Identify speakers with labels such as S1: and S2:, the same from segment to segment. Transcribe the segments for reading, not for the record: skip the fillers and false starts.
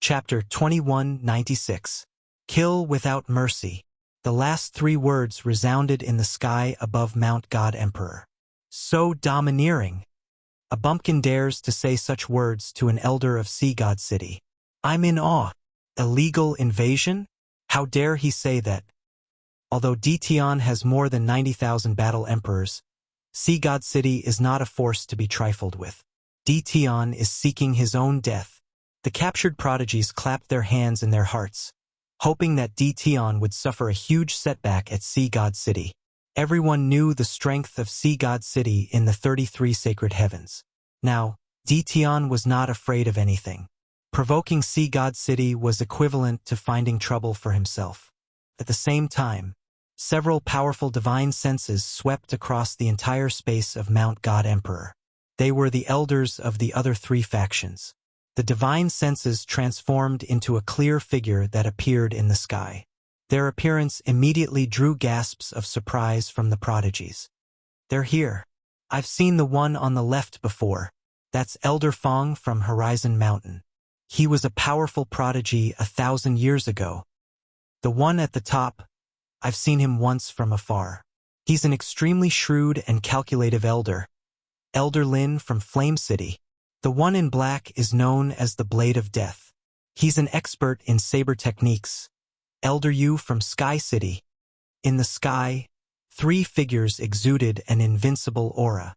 S1: Chapter 2196. Kill without mercy. The last three words resounded in the sky above Mount God Emperor. So domineering. A bumpkin dares to say such words to an elder of Sea God City. I'm in awe. Illegal invasion? How dare he say that? Although Dtion has more than 90,000 battle emperors, Sea God City is not a force to be trifled with. Dtion is seeking his own death. The captured prodigies clapped their hands in their hearts, hoping that Dtion would suffer a huge setback at Sea God City. Everyone knew the strength of Sea God City in the 33 sacred heavens. Now, Dtion was not afraid of anything. Provoking Sea God City was equivalent to finding trouble for himself. At the same time, several powerful divine senses swept across the entire space of Mount God Emperor. They were the elders of the other three factions. The divine senses transformed into a clear figure that appeared in the sky. Their appearance immediately drew gasps of surprise from the prodigies. They're here. I've seen the one on the left before. That's Elder Fong from Horizon Mountain. He was a powerful prodigy 1,000 years ago. The one at the top, I've seen him once from afar. He's an extremely shrewd and calculative elder. Elder Lin from Flame City. The one in black is known as the Blade of Death. He's an expert in saber techniques. Elder Yu from Sky City. In the sky, three figures exuded an invincible aura.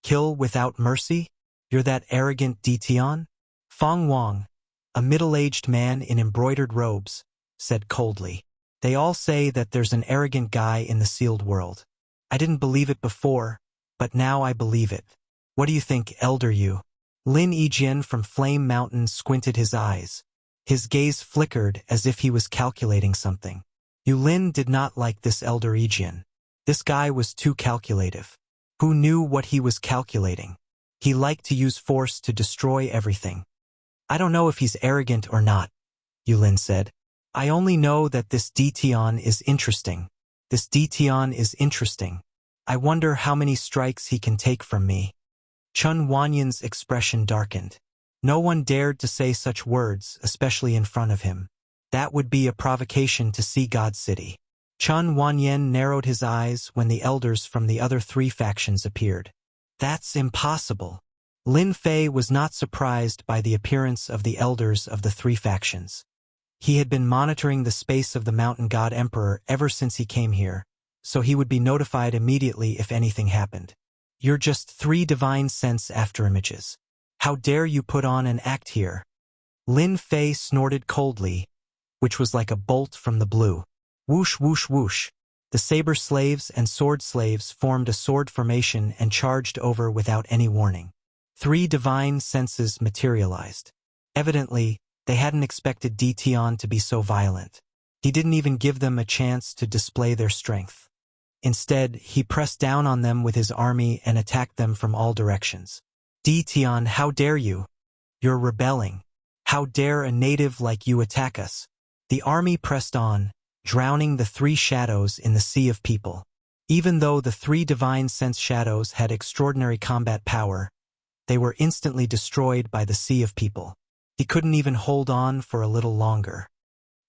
S1: Kill without mercy? You're that arrogant Dtion? Fong Wang, a middle-aged man in embroidered robes, said coldly. They all say that there's an arrogant guy in the sealed world. I didn't believe it before, but now I believe it. What do you think, Elder Yu? Lin Yijian from Flame Mountain squinted his eyes. His gaze flickered as if he was calculating something. Yu Lin did not like this Elder Yijian. This guy was too calculative. Who knew what he was calculating? He liked to use force to destroy everything. I don't know if he's arrogant or not, Yu Lin said. I only know that this Dtion is interesting. This Dtion is interesting. I wonder how many strikes he can take from me. Chun Wanyan's expression darkened. No one dared to say such words, especially in front of him. That would be a provocation to Sea God City. Chun Wanyan narrowed his eyes when the elders from the other three factions appeared. That's impossible. Lin Fei was not surprised by the appearance of the elders of the three factions. He had been monitoring the space of the Mountain God Emperor ever since he came here, so he would be notified immediately if anything happened. You're just three divine sense afterimages. How dare you put on an act here? Lin Fei snorted coldly, which was like a bolt from the blue. Whoosh, whoosh, whoosh. The saber slaves and sword slaves formed a sword formation and charged over without any warning. Three divine senses materialized. Evidently, they hadn't expected Dtion to be so violent. He didn't even give them a chance to display their strength. Instead, he pressed down on them with his army and attacked them from all directions. Dtion, how dare you? You're rebelling. How dare a native like you attack us? The army pressed on, drowning the three shadows in the sea of people. Even though the three divine sense shadows had extraordinary combat power, they were instantly destroyed by the sea of people. He couldn't even hold on for a little longer.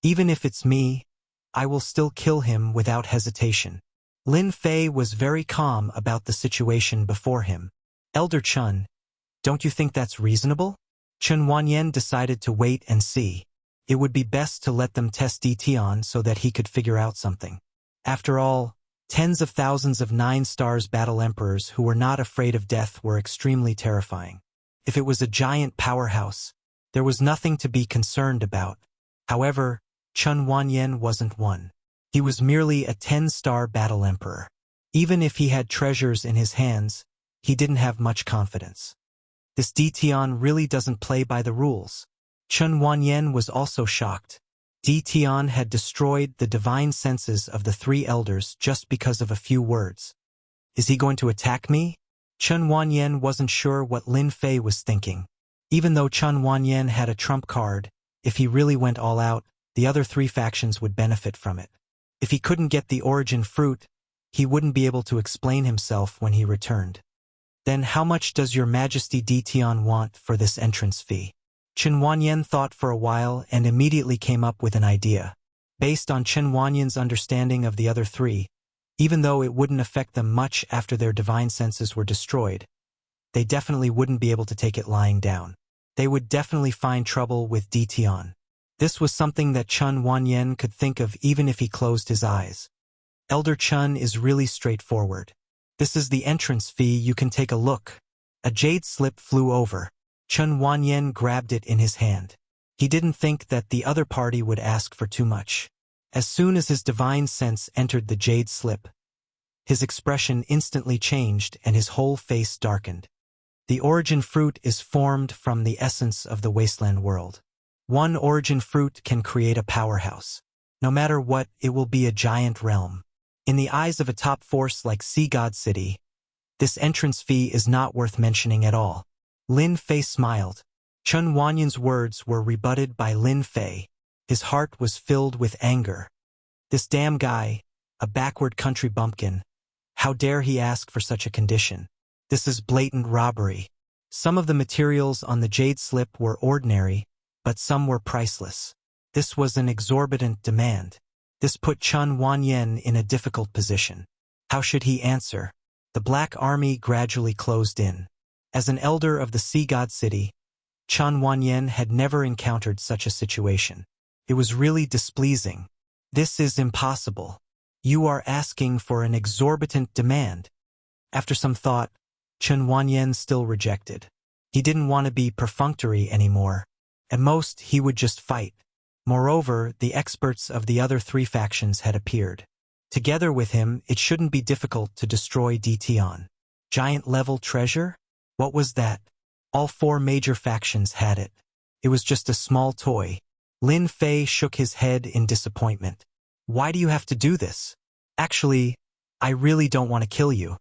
S1: Even if it's me, I will still kill him without hesitation. Lin Fei was very calm about the situation before him. Elder Chun, don't you think that's reasonable? Chun Wanyan decided to wait and see. It would be best to let them test Dtion so that he could figure out something. After all, tens of thousands of 9 stars battle emperors who were not afraid of death were extremely terrifying. If it was a giant powerhouse, there was nothing to be concerned about. However, Chun Wanyan wasn't one. He was merely a 10-star battle emperor. Even if he had treasures in his hands, he didn't have much confidence. This Dtion really doesn't play by the rules. Chun Wanyan was also shocked. Dtion had destroyed the divine senses of the three elders just because of a few words. Is he going to attack me? Chun Wanyan wasn't sure what Lin Fei was thinking. Even though Chun Wanyan had a trump card, if he really went all out, the other three factions would benefit from it. If he couldn't get the origin fruit, he wouldn't be able to explain himself when he returned. Then how much does your Majesty Dtion want for this entrance fee? Chen Wanyan thought for a while and immediately came up with an idea. Based on Chen Wanyan's understanding of the other three, even though it wouldn't affect them much after their divine senses were destroyed, they definitely wouldn't be able to take it lying down. They would definitely find trouble with Ditian. This was something that Chen Wanyan could think of even if he closed his eyes. Elder Chen is really straightforward. This is the entrance fee, you can take a look. A jade slip flew over. Chen Wanyan grabbed it in his hand. He didn't think that the other party would ask for too much. As soon as his divine sense entered the jade slip, his expression instantly changed and his whole face darkened. The origin fruit is formed from the essence of the wasteland world. One origin fruit can create a powerhouse. No matter what, it will be a giant realm. In the eyes of a top force like Sea God City, this entrance fee is not worth mentioning at all. Lin Fei smiled. Chen Wanyan's words were rebutted by Lin Fei. His heart was filled with anger. This damn guy, a backward country bumpkin. How dare he ask for such a condition? This is blatant robbery. Some of the materials on the jade slip were ordinary, but some were priceless. This was an exorbitant demand. This put Chen Wanyan in a difficult position. How should he answer? The Black Army gradually closed in. As an elder of the Sea God City, Chen Wanyan had never encountered such a situation. It was really displeasing. This is impossible. You are asking for an exorbitant demand. After some thought, Chen Wanyan still rejected. He didn't want to be perfunctory anymore. At most, he would just fight. Moreover, the experts of the other three factions had appeared. Together with him, it shouldn't be difficult to destroy Ditian. Giant-level treasure? What was that? All four major factions had it. It was just a small toy. Lin Fei shook his head in disappointment. Why do you have to do this? Actually, I really don't want to kill you.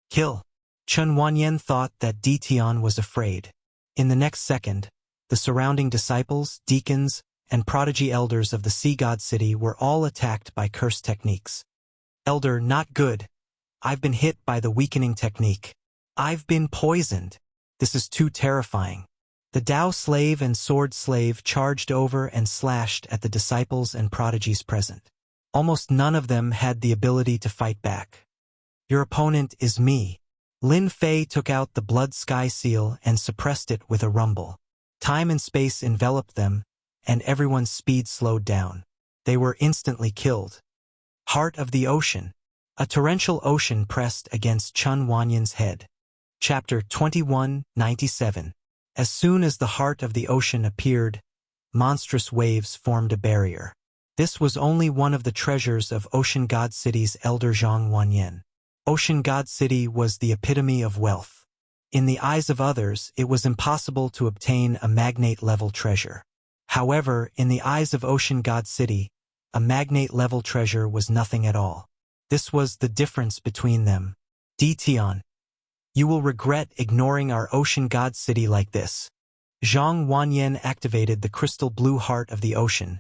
S1: Kill. Chen Wanyan thought that Ditian was afraid. In the next second, the surrounding disciples, deacons, and prodigy elders of the Sea God City were all attacked by curse techniques. Elder, not good. I've been hit by the weakening technique. I've been poisoned. This is too terrifying. The Tao slave and sword slave charged over and slashed at the disciples and prodigies present. Almost none of them had the ability to fight back. Your opponent is me. Lin Fei took out the blood sky seal and suppressed it with a rumble. Time and space enveloped them, and everyone's speed slowed down. They were instantly killed. Heart of the Ocean. A torrential ocean pressed against Chen Wanyan's head. Chapter 21:97. As soon as the heart of the ocean appeared, monstrous waves formed a barrier. This was only one of the treasures of Ocean God City's elder Zhang Wanyan. Ocean God City was the epitome of wealth. In the eyes of others, it was impossible to obtain a magnate-level treasure. However, in the eyes of Ocean God City, a magnate-level treasure was nothing at all. This was the difference between them. Ditian, you will regret ignoring our Ocean God City like this. Zhang Wanyan activated the crystal blue heart of the ocean,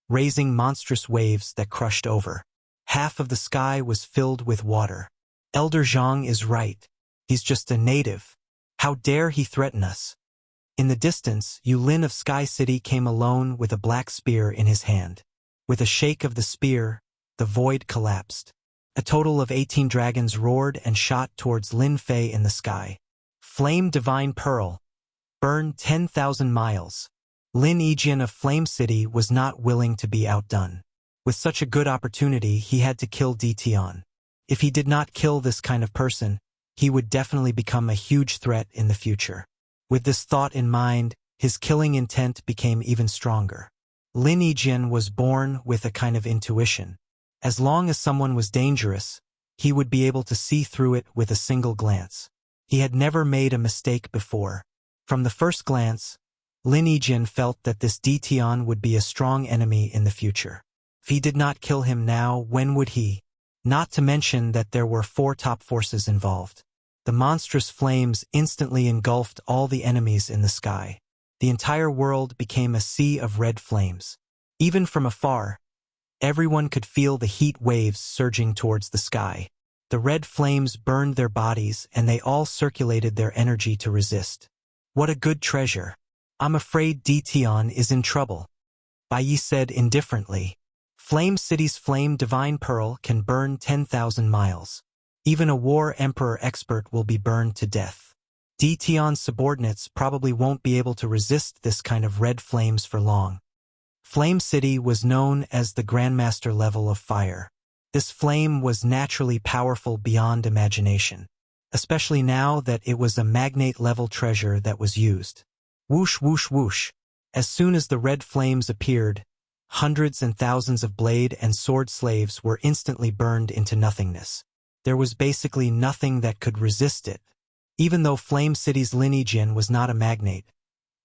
S1: raising monstrous waves that crushed over. Half of the sky was filled with water. Elder Zhang is right. He's just a native. How dare he threaten us? In the distance, Yulin of Sky City came alone with a black spear in his hand. With a shake of the spear, the void collapsed. A total of 18 dragons roared and shot towards Lin Fei in the sky. Flame Divine Pearl. Burn 10,000 miles. Lin Yijian of Flame City was not willing to be outdone. With such a good opportunity, he had to kill Ditian. If he did not kill this kind of person, he would definitely become a huge threat in the future. With this thought in mind, his killing intent became even stronger. Lin Yijian was born with a kind of intuition. As long as someone was dangerous, he would be able to see through it with a single glance. He had never made a mistake before. From the first glance, Lin Yijian felt that this Ditian would be a strong enemy in the future. If he did not kill him now, when would he? Not to mention that there were 4 top forces involved. The monstrous flames instantly engulfed all the enemies in the sky. The entire world became a sea of red flames. Even from afar, everyone could feel the heat waves surging towards the sky. The red flames burned their bodies and they all circulated their energy to resist. What a good treasure. I'm afraid Dition is in trouble. Bai Yi said indifferently. Flame City's flame divine pearl can burn 10,000 miles. Even a war emperor expert will be burned to death. Dition's subordinates probably won't be able to resist this kind of red flames for long. Flame City was known as the Grandmaster level of fire. This flame was naturally powerful beyond imagination, especially now that it was a magnate-level treasure that was used. Whoosh, whoosh, whoosh. As soon as the red flames appeared, hundreds and thousands of blade and sword slaves were instantly burned into nothingness. There was basically nothing that could resist it. Even though Flame City's Lin Yijin was not a magnate,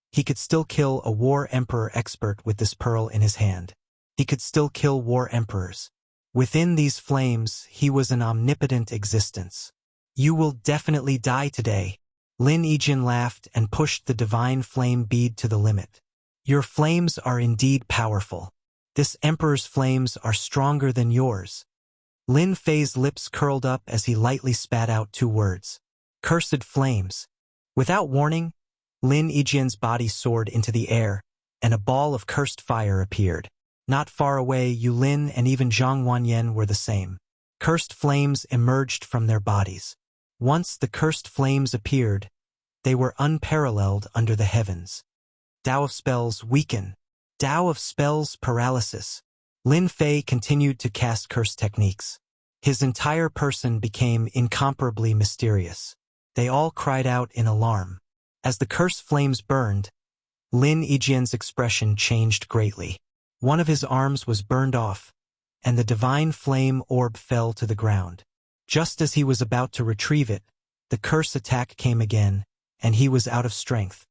S1: he could still kill a war emperor expert with this pearl in his hand. He could still kill war emperors. Within these flames, he was an omnipotent existence. You will definitely die today. Lin Yijin laughed and pushed the divine flame bead to the limit. Your flames are indeed powerful. This emperor's flames are stronger than yours. Lin Fei's lips curled up as he lightly spat out 2 words. Cursed flames. Without warning, Lin Yijin's body soared into the air, and a ball of cursed fire appeared. Not far away, Yulin and even Zhang Wanyan were the same. Cursed flames emerged from their bodies. Once the cursed flames appeared, they were unparalleled under the heavens. Tao of spells weaken. Tao of spells paralysis. Lin Fei continued to cast curse techniques. His entire person became incomparably mysterious. They all cried out in alarm. As the curse flames burned, Lin Yijin's expression changed greatly. One of his arms was burned off, and the divine flame orb fell to the ground. Just as he was about to retrieve it, the curse attack came again, and he was out of strength.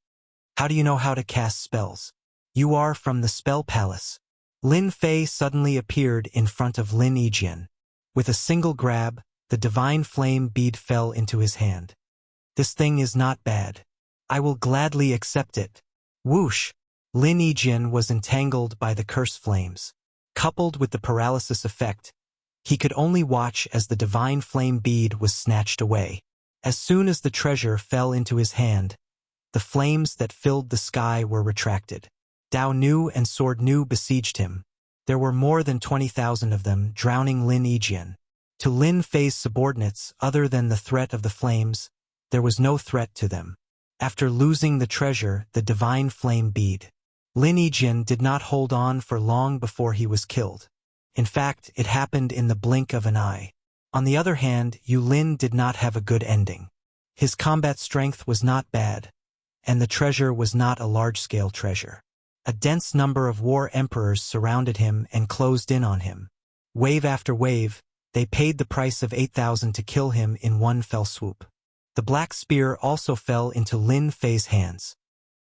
S1: How do you know how to cast spells? You are from the Spell Palace. Lin Fei suddenly appeared in front of Lin Yijin. With a single grab, the divine flame bead fell into his hand. This thing is not bad. I will gladly accept it. Whoosh! Lin Yijin was entangled by the curse flames. Coupled with the paralysis effect, he could only watch as the divine flame bead was snatched away. As soon as the treasure fell into his hand, the flames that filled the sky were retracted. Dao Nu and Sword Nu besieged him. There were more than 20,000 of them, drowning Lin Yijin. To Lin Fei's subordinates, other than the threat of the flames, there was no threat to them. After losing the treasure, the divine flame bead, Lin Yijin did not hold on for long before he was killed. In fact, it happened in the blink of an eye. On the other hand, Yulin did not have a good ending. His combat strength was not bad, and the treasure was not a large-scale treasure. A dense number of war emperors surrounded him and closed in on him. Wave after wave, they paid the price of 8,000 to kill him in one fell swoop. The black spear also fell into Lin Fei's hands.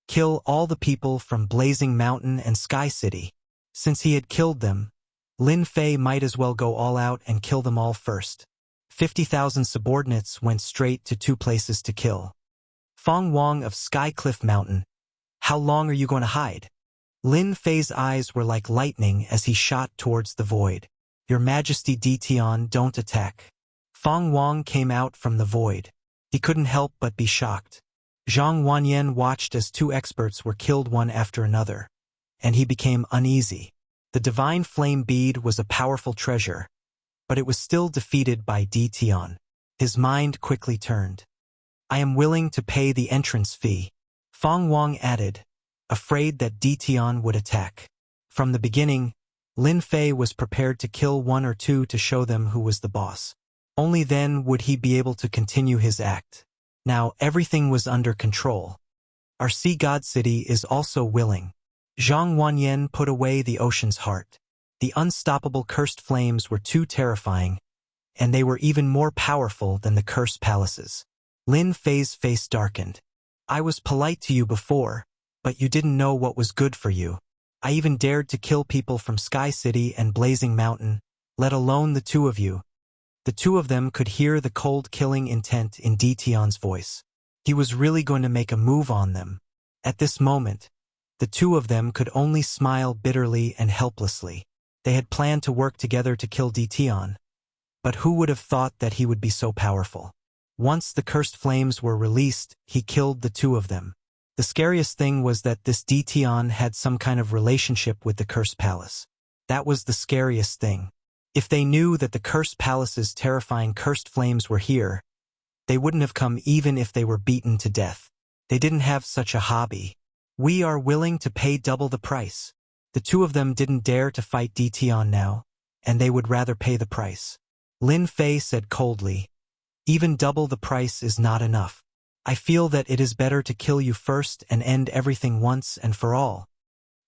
S1: Kill all the people from Blazing Mountain and Sky City. Since he had killed them, Lin Fei might as well go all out and kill them all first. 50,000 subordinates went straight to 2 places to kill. Fong Wong of Sky Cliff Mountain. How long are you going to hide? Lin Fei's eyes were like lightning as he shot towards the void. Your Majesty Dition, don't attack. Fong Wong came out from the void. He couldn't help but be shocked. Zhang Wanyan watched as 2 experts were killed one after another, and he became uneasy. The divine flame bead was a powerful treasure, but it was still defeated by Dition. His mind quickly turned. I am willing to pay the entrance fee. Fong Wong added, afraid that Dition would attack. From the beginning, Lin Fei was prepared to kill 1 or 2 to show them who was the boss. Only then would he be able to continue his act. Now everything was under control. Our sea god city is also willing. Zhang Wanyan put away the ocean's heart. The unstoppable cursed flames were too terrifying, and they were even more powerful than the cursed palaces. Lin Fei's face darkened. I was polite to you before, but you didn't know what was good for you. I even dared to kill people from Sky City and Blazing Mountain, let alone the 2 of you. The 2 of them could hear the cold killing intent in Dition's voice. He was really going to make a move on them. At this moment, the 2 of them could only smile bitterly and helplessly. They had planned to work together to kill Dition, but who would have thought that he would be so powerful? Once the cursed flames were released, he killed the 2 of them. The scariest thing was that this Dtion had some kind of relationship with the Cursed Palace. That was the scariest thing. If they knew that the Cursed Palace's terrifying cursed flames were here, they wouldn't have come even if they were beaten to death. They didn't have such a hobby. We are willing to pay double the price. The two of them didn't dare to fight Dtion now, and they would rather pay the price. Lin Fei said coldly, "Even double the price is not enough. I feel that it is better to kill you first and end everything once and for all."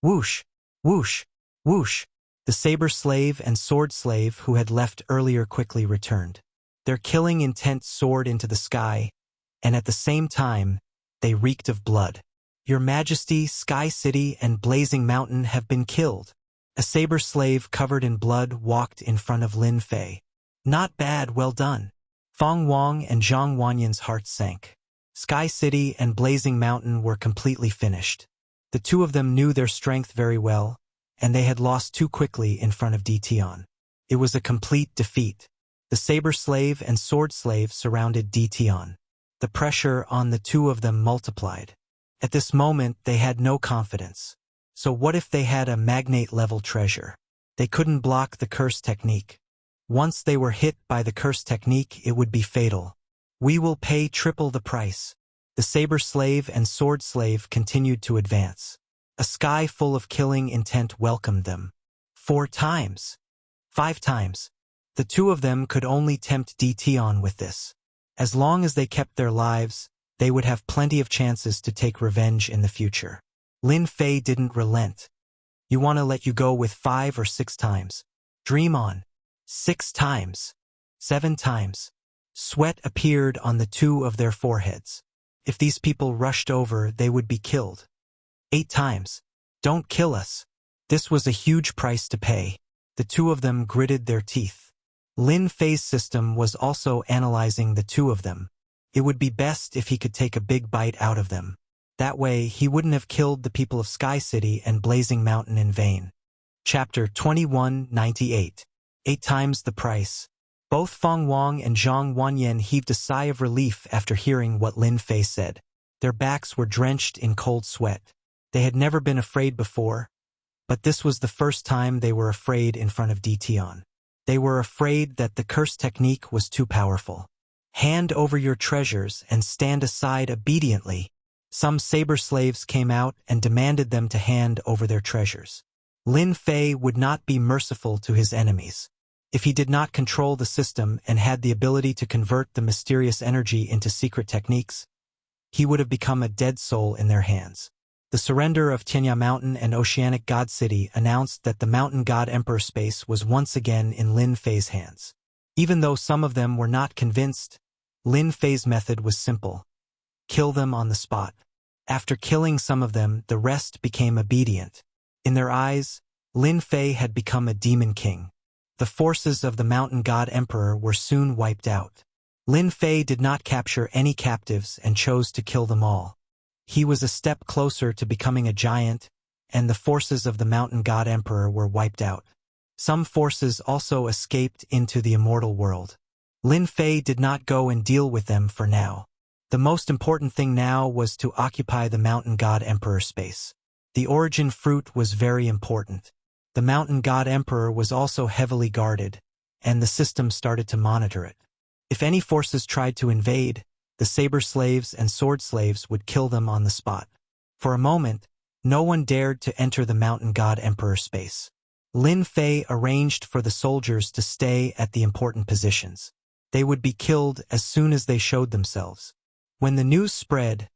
S1: Whoosh, whoosh, whoosh. The saber slave and sword slave who had left earlier quickly returned. Their killing intent soared into the sky, and at the same time, they reeked of blood. "Your Majesty, Sky City and Blazing Mountain have been killed." A saber slave covered in blood walked in front of Lin Fei. "Not bad, well done." Fong Wang and Zhang Wanyan's hearts sank. Sky City and Blazing Mountain were completely finished. The two of them knew their strength very well, and they had lost too quickly in front of Dtion. It was a complete defeat. The saber slave and sword slave surrounded Dtion. The pressure on the two of them multiplied. At this moment, they had no confidence. So what if they had a magnate-level treasure? They couldn't block the curse technique. Once they were hit by the curse technique, it would be fatal. "We will pay triple the price." The saber slave and sword slave continued to advance. A sky full of killing intent welcomed them. 4 times. 5 times. The two of them could only tempt Dtion with this. As long as they kept their lives, they would have plenty of chances to take revenge in the future. Lin Fei didn't relent. "You want to let you go with 5 or 6 times. Dream on." 6 times. 7 times. Sweat appeared on the two of their foreheads. If these people rushed over, they would be killed. 8 times. "Don't kill us." This was a huge price to pay. The two of them gritted their teeth. Lin Fei's system was also analyzing the two of them. It would be best if he could take a big bite out of them. That way, he wouldn't have killed the people of Sky City and Blazing Mountain in vain. Chapter 2198. 8 times the price. Both Fong Wang and Zhang Wanyan heaved a sigh of relief after hearing what Lin Fei said. Their backs were drenched in cold sweat. They had never been afraid before, but this was the first time they were afraid in front of Dtion. They were afraid that the curse technique was too powerful. "Hand over your treasures and stand aside obediently." Some saber slaves came out and demanded them to hand over their treasures. Lin Fei would not be merciful to his enemies. If he did not control the system and had the ability to convert the mysterious energy into secret techniques, he would have become a dead soul in their hands. The surrender of Tianya Mountain and Oceanic God City announced that the Mountain God Emperor space was once again in Lin Fei's hands. Even though some of them were not convinced, Lin Fei's method was simple. Kill them on the spot. After killing some of them, the rest became obedient. In their eyes, Lin Fei had become a demon king. The forces of the Mountain God Emperor were soon wiped out. Lin Fei did not capture any captives and chose to kill them all. He was a step closer to becoming a giant, and the forces of the Mountain God Emperor were wiped out. Some forces also escaped into the immortal world. Lin Fei did not go and deal with them for now. The most important thing now was to occupy the Mountain God Emperor space. The origin fruit was very important. The Mountain God Emperor was also heavily guarded, and the system started to monitor it. If any forces tried to invade, the saber slaves and sword slaves would kill them on the spot. For a moment, no one dared to enter the Mountain God Emperor space. Lin Fei arranged for the soldiers to stay at the important positions. They would be killed as soon as they showed themselves. When the news spread,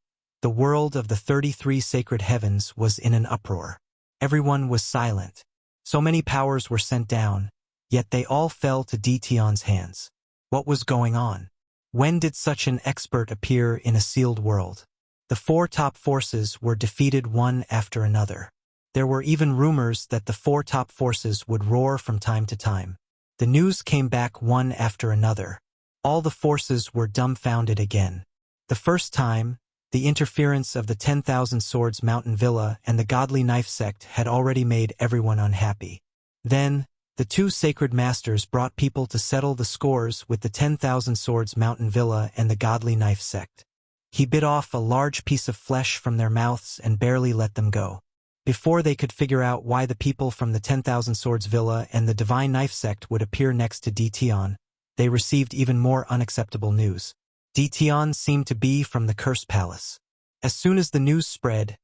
S1: the world of the 33 sacred heavens was in an uproar. Everyone was silent. So many powers were sent down, yet they all fell to Dtion's hands. What was going on? When did such an expert appear in a sealed world? The 4 top forces were defeated one after another. There were even rumors that the 4 top forces would roar from time to time. The news came back one after another. All the forces were dumbfounded again. The first time, the interference of the 10,000 Swords Mountain Villa and the Godly Knife sect had already made everyone unhappy. Then, the 2 sacred masters brought people to settle the scores with the 10,000 Swords Mountain Villa and the Godly Knife sect. He bit off a large piece of flesh from their mouths and barely let them go. Before they could figure out why the people from the 10,000 Swords Villa and the Divine Knife Sect would appear next to Dition, they received even more unacceptable news. Dition seemed to be from the Cursed Palace. As soon as the news spread,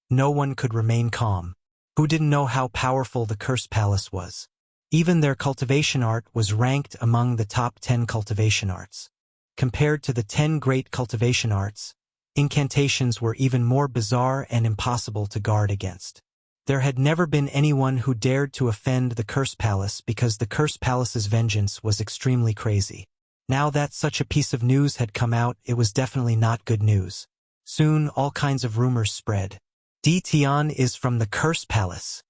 S1: no one could remain calm. Who didn't know how powerful the Cursed Palace was? Even their cultivation art was ranked among the top 10 cultivation arts. Compared to the 10 great cultivation arts, incantations were even more bizarre and impossible to guard against. There had never been anyone who dared to offend the Cursed Palace because the Cursed Palace's vengeance was extremely crazy. Now that such a piece of news had come out, it was definitely not good news. Soon, all kinds of rumors spread. Dition is from the Cursed Palace.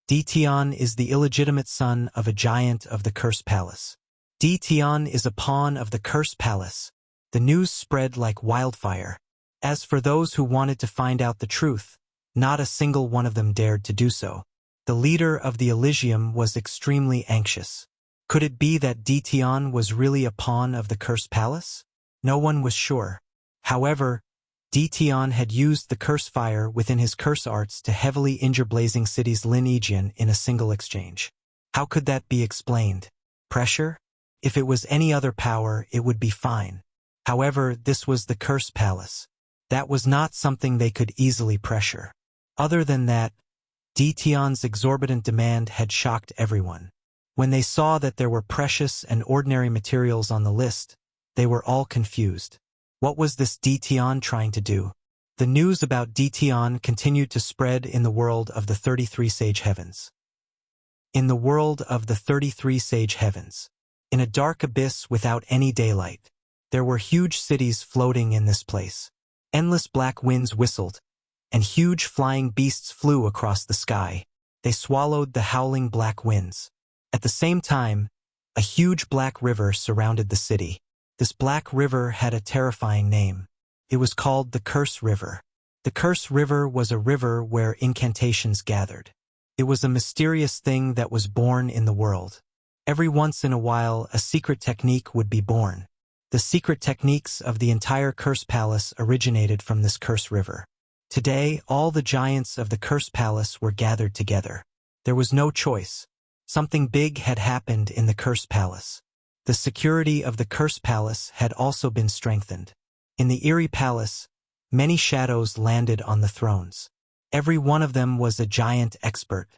S1: Dition is the illegitimate son of a giant of the Cursed Palace. Dition is a pawn of the Cursed Palace. The news spread like wildfire. As for those who wanted to find out the truth, not a single one of them dared to do so. The leader of the Elysium was extremely anxious. Could it be that Dition was really a pawn of the Cursed Palace? No one was sure. However, Dition had used the curse fire within his curse arts to heavily injure Blazing City's Lin Yijian in a single exchange. How could that be explained? Pressure? If it was any other power, it would be fine. However, this was the Cursed Palace. That was not something they could easily pressure. Other than that, Dition's exorbitant demand had shocked everyone. When they saw that there were precious and ordinary materials on the list, they were all confused. What was this Dition trying to do? The news about Dition continued to spread in the world of the 33 Sage Heavens. In the world of the 33 Sage Heavens, in a dark abyss without any daylight, there were huge cities floating in this place. Endless black winds whistled, and huge flying beasts flew across the sky. They swallowed the howling black winds. At the same time, a huge black river surrounded the city. This black river had a terrifying name. It was called the Curse River. The Curse River was a river where incantations gathered. It was a mysterious thing that was born in the world. Every once in a while, a secret technique would be born. The secret techniques of the entire Curse Palace originated from this Curse River. Today, all the giants of the Curse Palace were gathered together. There was no choice. Something big had happened in the Curse Palace. The security of the Curse Palace had also been strengthened. In the Eerie Palace, many shadows landed on the thrones. Every one of them was a giant expert.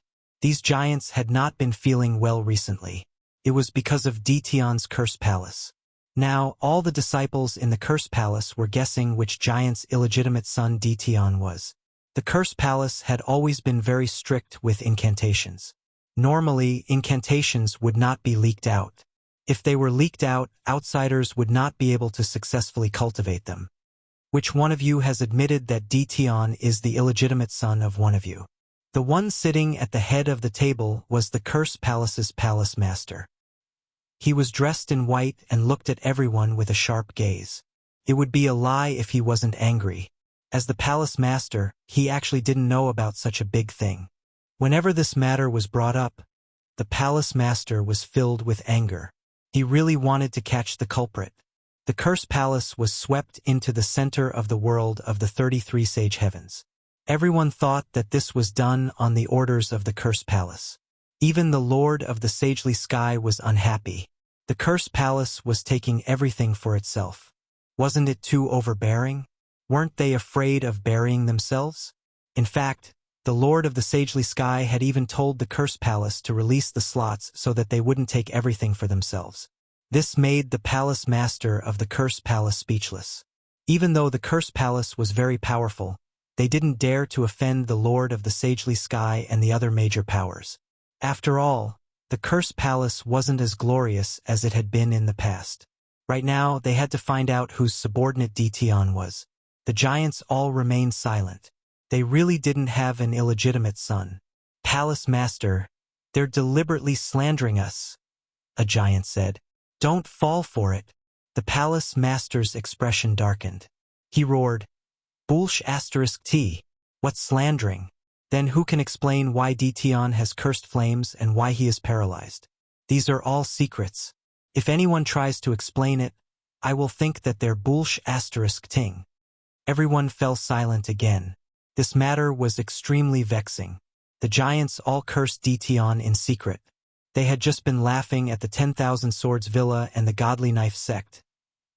S1: These giants had not been feeling well recently. It was because of Dition's Curse Palace. Now, all the disciples in the Curse Palace were guessing which giant's illegitimate son Dition was. The Curse Palace had always been very strict with incantations. Normally, incantations would not be leaked out. If they were leaked out, outsiders would not be able to successfully cultivate them. Which one of you has admitted that Dition is the illegitimate son of one of you? The one sitting at the head of the table was the Curse Palace's palace master. He was dressed in white and looked at everyone with a sharp gaze. It would be a lie if he wasn't angry. As the palace master, he actually didn't know about such a big thing. Whenever this matter was brought up, the palace master was filled with anger. He really wanted to catch the culprit. The Curse Palace was swept into the center of the world of the 33 Sage Heavens. Everyone thought that this was done on the orders of the Curse Palace. Even the Lord of the Sagely Sky was unhappy. The Curse Palace was taking everything for itself. Wasn't it too overbearing? Weren't they afraid of burying themselves? In fact, the Lord of the Sagely Sky had even told the Curse Palace to release the slots so that they wouldn't take everything for themselves. This made the palace master of the Curse Palace speechless. Even though the Curse Palace was very powerful, they didn't dare to offend the Lord of the Sagely Sky and the other major powers. After all, the Curse Palace wasn't as glorious as it had been in the past. Right now, they had to find out whose subordinate Dition was. The giants all remained silent. They really didn't have an illegitimate son. Palace Master, they're deliberately slandering us, a giant said. Don't fall for it. The Palace Master's expression darkened. He roared, Bullsh asterisk T. What's slandering? Then who can explain why Dition has cursed flames and why he is paralyzed? These are all secrets. If anyone tries to explain it, I will think that they're Bullsh asterisk ting. Everyone fell silent again. This matter was extremely vexing. The giants all cursed Dtion in secret. They had just been laughing at the 10,000 Swords Villa and the Godly Knife sect.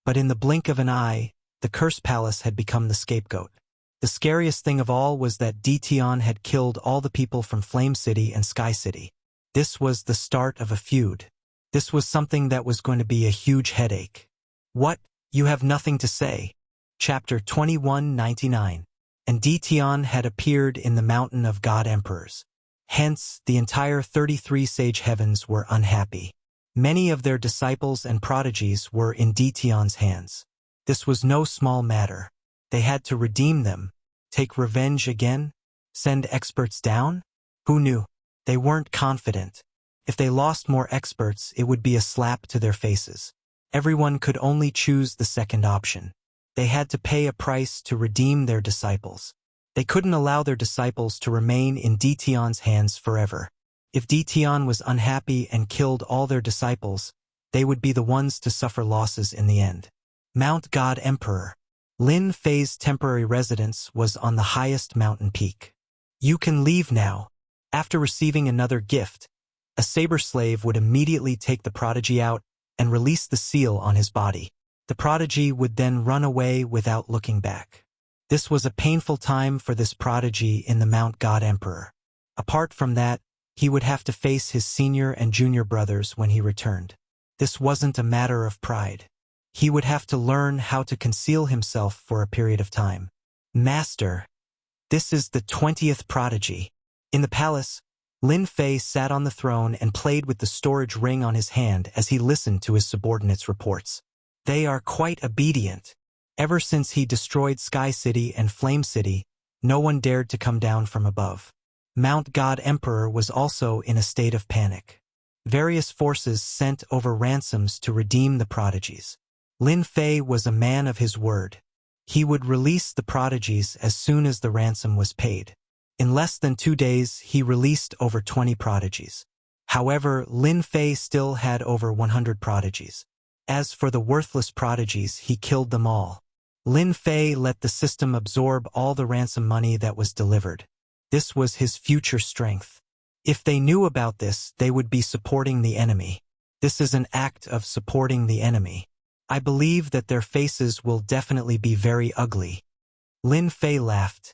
S1: But in the blink of an eye, the Curse Palace had become the scapegoat. The scariest thing of all was that Dtion had killed all the people from Flame City and Sky City. This was the start of a feud. This was something that was going to be a huge headache. What? You have nothing to say. Chapter 2199. And Dtion had appeared in the mountain of God Emperors. Hence, the entire 33 sage heavens were unhappy. Many of their disciples and prodigies were in Dtion's hands. This was no small matter. They had to redeem them, take revenge again, send experts down? Who knew? They weren't confident. If they lost more experts, it would be a slap to their faces. Everyone could only choose the second option. They had to pay a price to redeem their disciples. They couldn't allow their disciples to remain in Dtion's hands forever. If Dtion was unhappy and killed all their disciples, they would be the ones to suffer losses in the end. Mount God Emperor. Lin Fei's temporary residence was on the highest mountain peak. You can leave now. After receiving another gift, a saber slave would immediately take the prodigy out and release the seal on his body. The prodigy would then run away without looking back. This was a painful time for this prodigy in the Mount God Emperor. Apart from that, he would have to face his senior and junior brothers when he returned. This wasn't a matter of pride. He would have to learn how to conceal himself for a period of time. Master, this is the 20th prodigy. In the palace, Lin Fei sat on the throne and played with the storage ring on his hand as he listened to his subordinates' reports. They are quite obedient. Ever since he destroyed Sky City and Flame City, no one dared to come down from above. Mount God Emperor was also in a state of panic. Various forces sent over ransoms to redeem the prodigies. Lin Fei was a man of his word. He would release the prodigies as soon as the ransom was paid. In less than 2 days, he released over 20 prodigies. However, Lin Fei still had over 100 prodigies. As for the worthless prodigies, he killed them all. Lin Fei let the system absorb all the ransom money that was delivered. This was his future strength. If they knew about this, they would be supporting the enemy. This is an act of supporting the enemy. I believe that their faces will definitely be very ugly. Lin Fei laughed.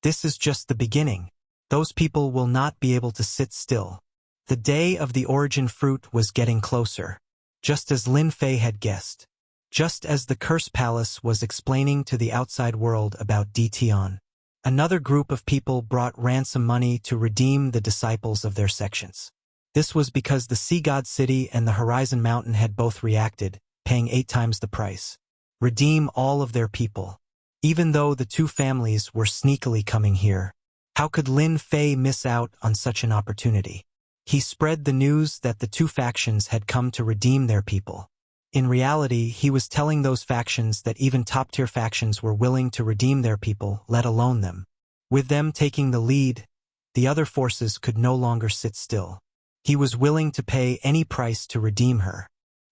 S1: This is just the beginning. Those people will not be able to sit still. The day of the origin fruit was getting closer, just as Lin Fei had guessed. Just as the Curse Palace was explaining to the outside world about Dtion, another group of people brought ransom money to redeem the disciples of their sections. This was because the Sea God City and the Horizon Mountain had both reacted, paying 8 times the price. Redeem all of their people. Even though the two families were sneakily coming here, how could Lin Fei miss out on such an opportunity? He spread the news that the two factions had come to redeem their people. In reality, he was telling those factions that even top-tier factions were willing to redeem their people, let alone them. With them taking the lead, the other forces could no longer sit still. He was willing to pay any price to redeem her.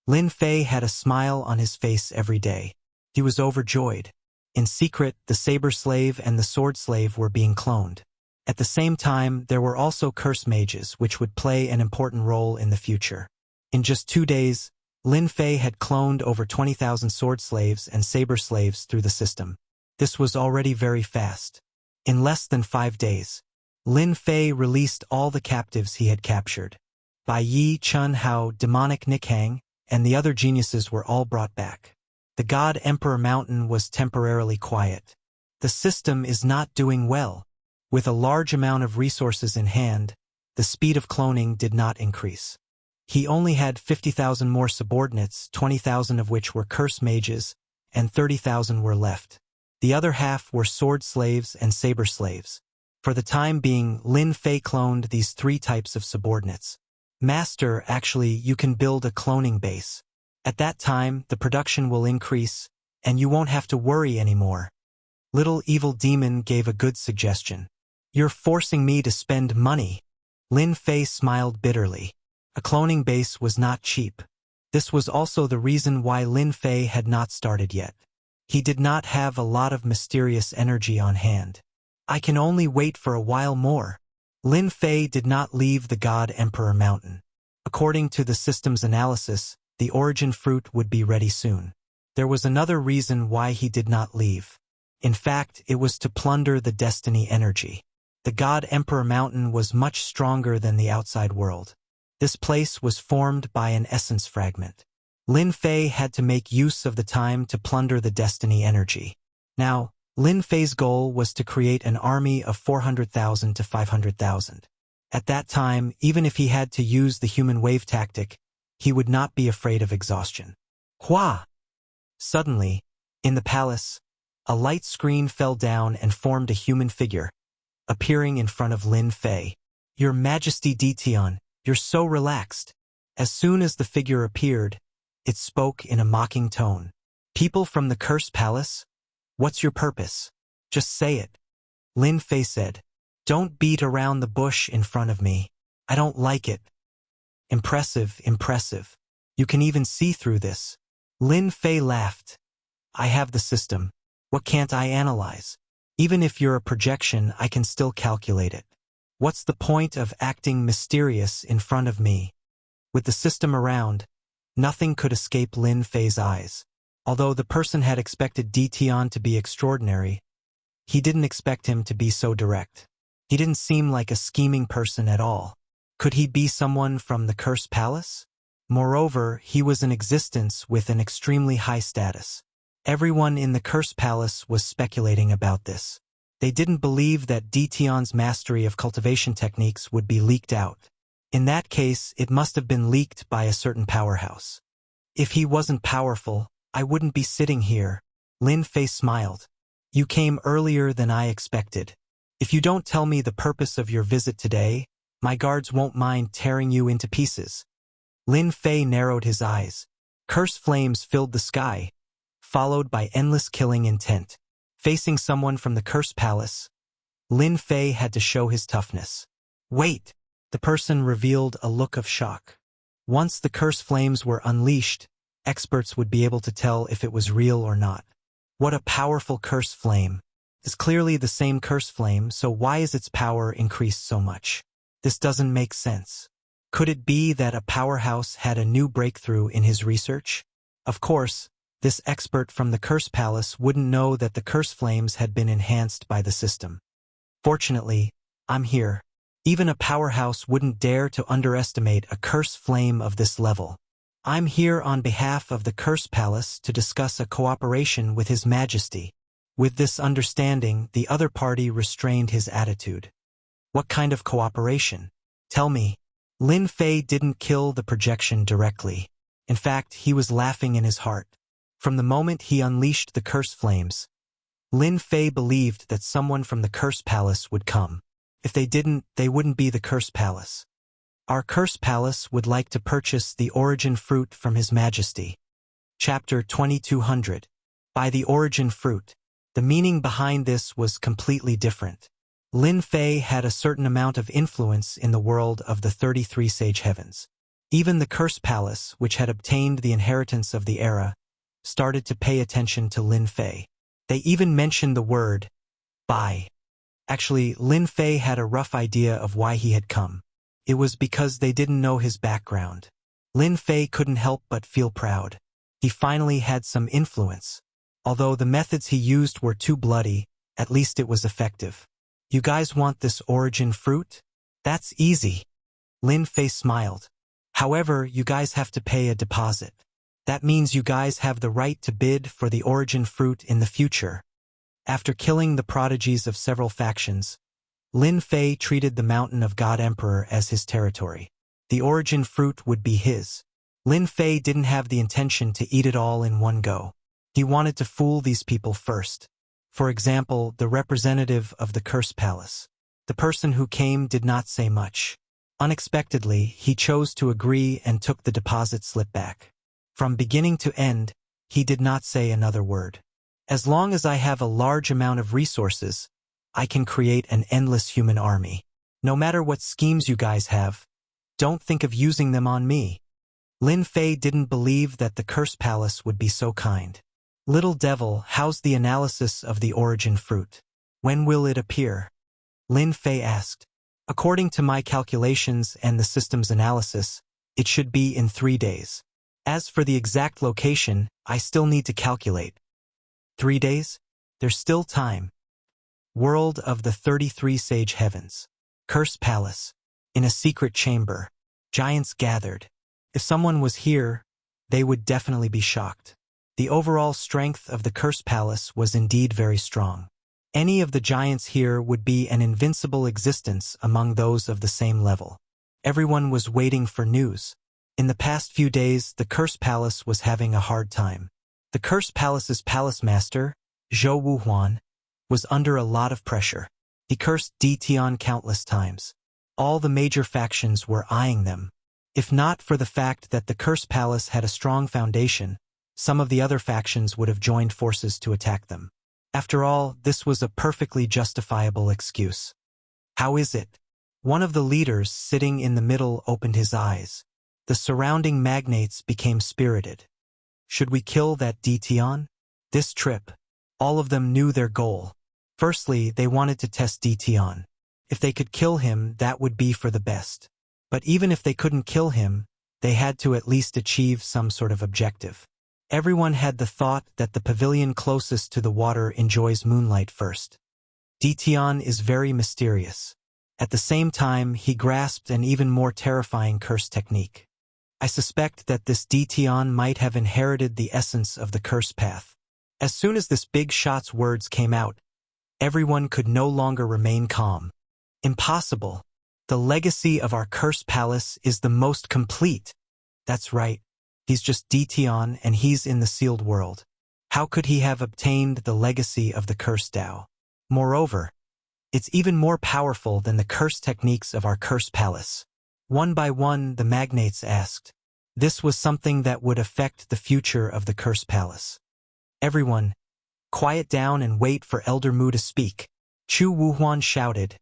S1: Lin Fei had a smile on his face every day. He was overjoyed. In secret, the Saber Slave and the Sword Slave were being cloned. At the same time, there were also Curse Mages, which would play an important role in the future. In just 2 days, Lin Fei had cloned over 20,000 Sword Slaves and Saber Slaves through the system. This was already very fast. In less than 5 days, Lin Fei released all the captives he had captured. Bai Yi, Chun Hao, Demonic Nikhang, and the other geniuses were all brought back. The God Emperor Mountain was temporarily quiet. The system is not doing well. With a large amount of resources in hand, the speed of cloning did not increase. He only had 50,000 more subordinates, 20,000 of which were Curse Mages, and 30,000 were left. The other half were Sword Slaves and Saber Slaves. For the time being, Lin Fei cloned these 3 types of subordinates. Master, actually, you can build a cloning base. At that time, the production will increase, and you won't have to worry anymore. Little Evil Demon gave a good suggestion. You're forcing me to spend money. Lin Fei smiled bitterly. A cloning base was not cheap. This was also the reason why Lin Fei had not started yet. He did not have a lot of mysterious energy on hand. I can only wait for a while more. Lin Fei did not leave the God Emperor Mountain. According to the system's analysis, the origin fruit would be ready soon. There was another reason why he did not leave. In fact, it was to plunder the destiny energy. The God Emperor Mountain was much stronger than the outside world. This place was formed by an essence fragment. Lin Fei had to make use of the time to plunder the destiny energy. Now, Lin Fei's goal was to create an army of 400,000 to 500,000. At that time, even if he had to use the human wave tactic, he would not be afraid of exhaustion. Hua! Suddenly, in the palace, a light screen fell down and formed a human figure, appearing in front of Lin Fei. Your Majesty Dition, you're so relaxed. As soon as the figure appeared, it spoke in a mocking tone. People from the Cursed Palace? What's your purpose? Just say it. Lin Fei said. Don't beat around the bush in front of me. I don't like it. Impressive, impressive. You can even see through this. Lin Fei laughed. I have the system. What can't I analyze? Even if you're a projection, I can still calculate it. What's the point of acting mysterious in front of me? With the system around, nothing could escape Lin Fei's eyes. Although the person had expected Dition to be extraordinary, he didn't expect him to be so direct. He didn't seem like a scheming person at all. Could he be someone from the Cursed Palace? Moreover, he was in existence with an extremely high status. Everyone in the Cursed Palace was speculating about this. They didn't believe that Dition's mastery of cultivation techniques would be leaked out. In that case, it must have been leaked by a certain powerhouse. If he wasn't powerful, I wouldn't be sitting here. Lin Fei smiled. You came earlier than I expected. If you don't tell me the purpose of your visit today, my guards won't mind tearing you into pieces. Lin Fei narrowed his eyes. Curse flames filled the sky, followed by endless killing intent. Facing someone from the Cursed Palace, Lin Fei had to show his toughness. Wait! The person revealed a look of shock. Once the curse flames were unleashed, experts would be able to tell if it was real or not. What a powerful curse flame! It's clearly the same curse flame, so why is its power increased so much? This doesn't make sense. Could it be that a powerhouse had a new breakthrough in his research? Of course, this expert from the Curse Palace wouldn't know that the curse flames had been enhanced by the system. Fortunately, I'm here. Even a powerhouse wouldn't dare to underestimate a curse flame of this level. I'm here on behalf of the Curse Palace to discuss a cooperation with His Majesty. With this understanding, the other party restrained his attitude. What kind of cooperation? Tell me. Lin Fei didn't kill the projection directly. In fact, he was laughing in his heart. From the moment he unleashed the curse flames, Lin Fei believed that someone from the Curse Palace would come. If they didn't, they wouldn't be the Curse Palace. Our Curse Palace would like to purchase the origin fruit from His Majesty. Chapter 2200. By the origin fruit. The meaning behind this was completely different. Lin Fei had a certain amount of influence in the world of the 33 Sage Heavens. Even the Curse Palace, which had obtained the inheritance of the era, started to pay attention to Lin Fei. They even mentioned the word, buy. Actually, Lin Fei had a rough idea of why he had come. It was because they didn't know his background. Lin Fei couldn't help but feel proud. He finally had some influence. Although the methods he used were too bloody, at least it was effective. You guys want this origin fruit? That's easy. Lin Fei smiled. However, you guys have to pay a deposit. That means you guys have the right to bid for the origin fruit in the future. After killing the prodigies of several factions, Lin Fei treated the Mountain of God Emperor as his territory. The origin fruit would be his. Lin Fei didn't have the intention to eat it all in one go. He wanted to fool these people first. For example, the representative of the Curse Palace. The person who came did not say much. Unexpectedly, he chose to agree and took the deposit slip back. From beginning to end, he did not say another word. As long as I have a large amount of resources, I can create an endless human army. No matter what schemes you guys have, don't think of using them on me. Lin Fei didn't believe that the Curse Palace would be so kind. Little devil, how's the analysis of the origin fruit? When will it appear? Lin Fei asked. According to my calculations and the system's analysis, it should be in 3 days. As for the exact location, I still need to calculate. 3 days? There's still time. World of the 33 Sage Heavens. Cursed Palace. In a secret chamber. Giants gathered. If someone was here, they would definitely be shocked. The overall strength of the Cursed Palace was indeed very strong. Any of the giants here would be an invincible existence among those of the same level. Everyone was waiting for news. In the past few days, the Cursed Palace was having a hard time. The Cursed Palace's palace master, Zhou Wuhuan, was under a lot of pressure. He cursed Tian countless times. All the major factions were eyeing them. If not for the fact that the Cursed Palace had a strong foundation, some of the other factions would have joined forces to attack them. After all, this was a perfectly justifiable excuse. How is it? One of the leaders sitting in the middle opened his eyes. The surrounding magnates became spirited. Should we kill that Tian? This trip, all of them knew their goal. Firstly, they wanted to test Tian. If they could kill him, that would be for the best. But even if they couldn't kill him, they had to at least achieve some sort of objective. Everyone had the thought that the pavilion closest to the water enjoys moonlight first. Tian is very mysterious. At the same time, he grasped an even more terrifying curse technique. I suspect that this Tian might have inherited the essence of the curse path. As soon as this big shot's words came out, everyone could no longer remain calm. Impossible. The legacy of our cursed palace is the most complete. That's right. He's just Tian and he's in the sealed world. How could he have obtained the legacy of the cursed Tao? Moreover, it's even more powerful than the curse techniques of our cursed palace. One by one, the magnates asked. This was something that would affect the future of the cursed palace. Everyone, quiet down and wait for Elder Mu to speak. Chu Wuhuan shouted,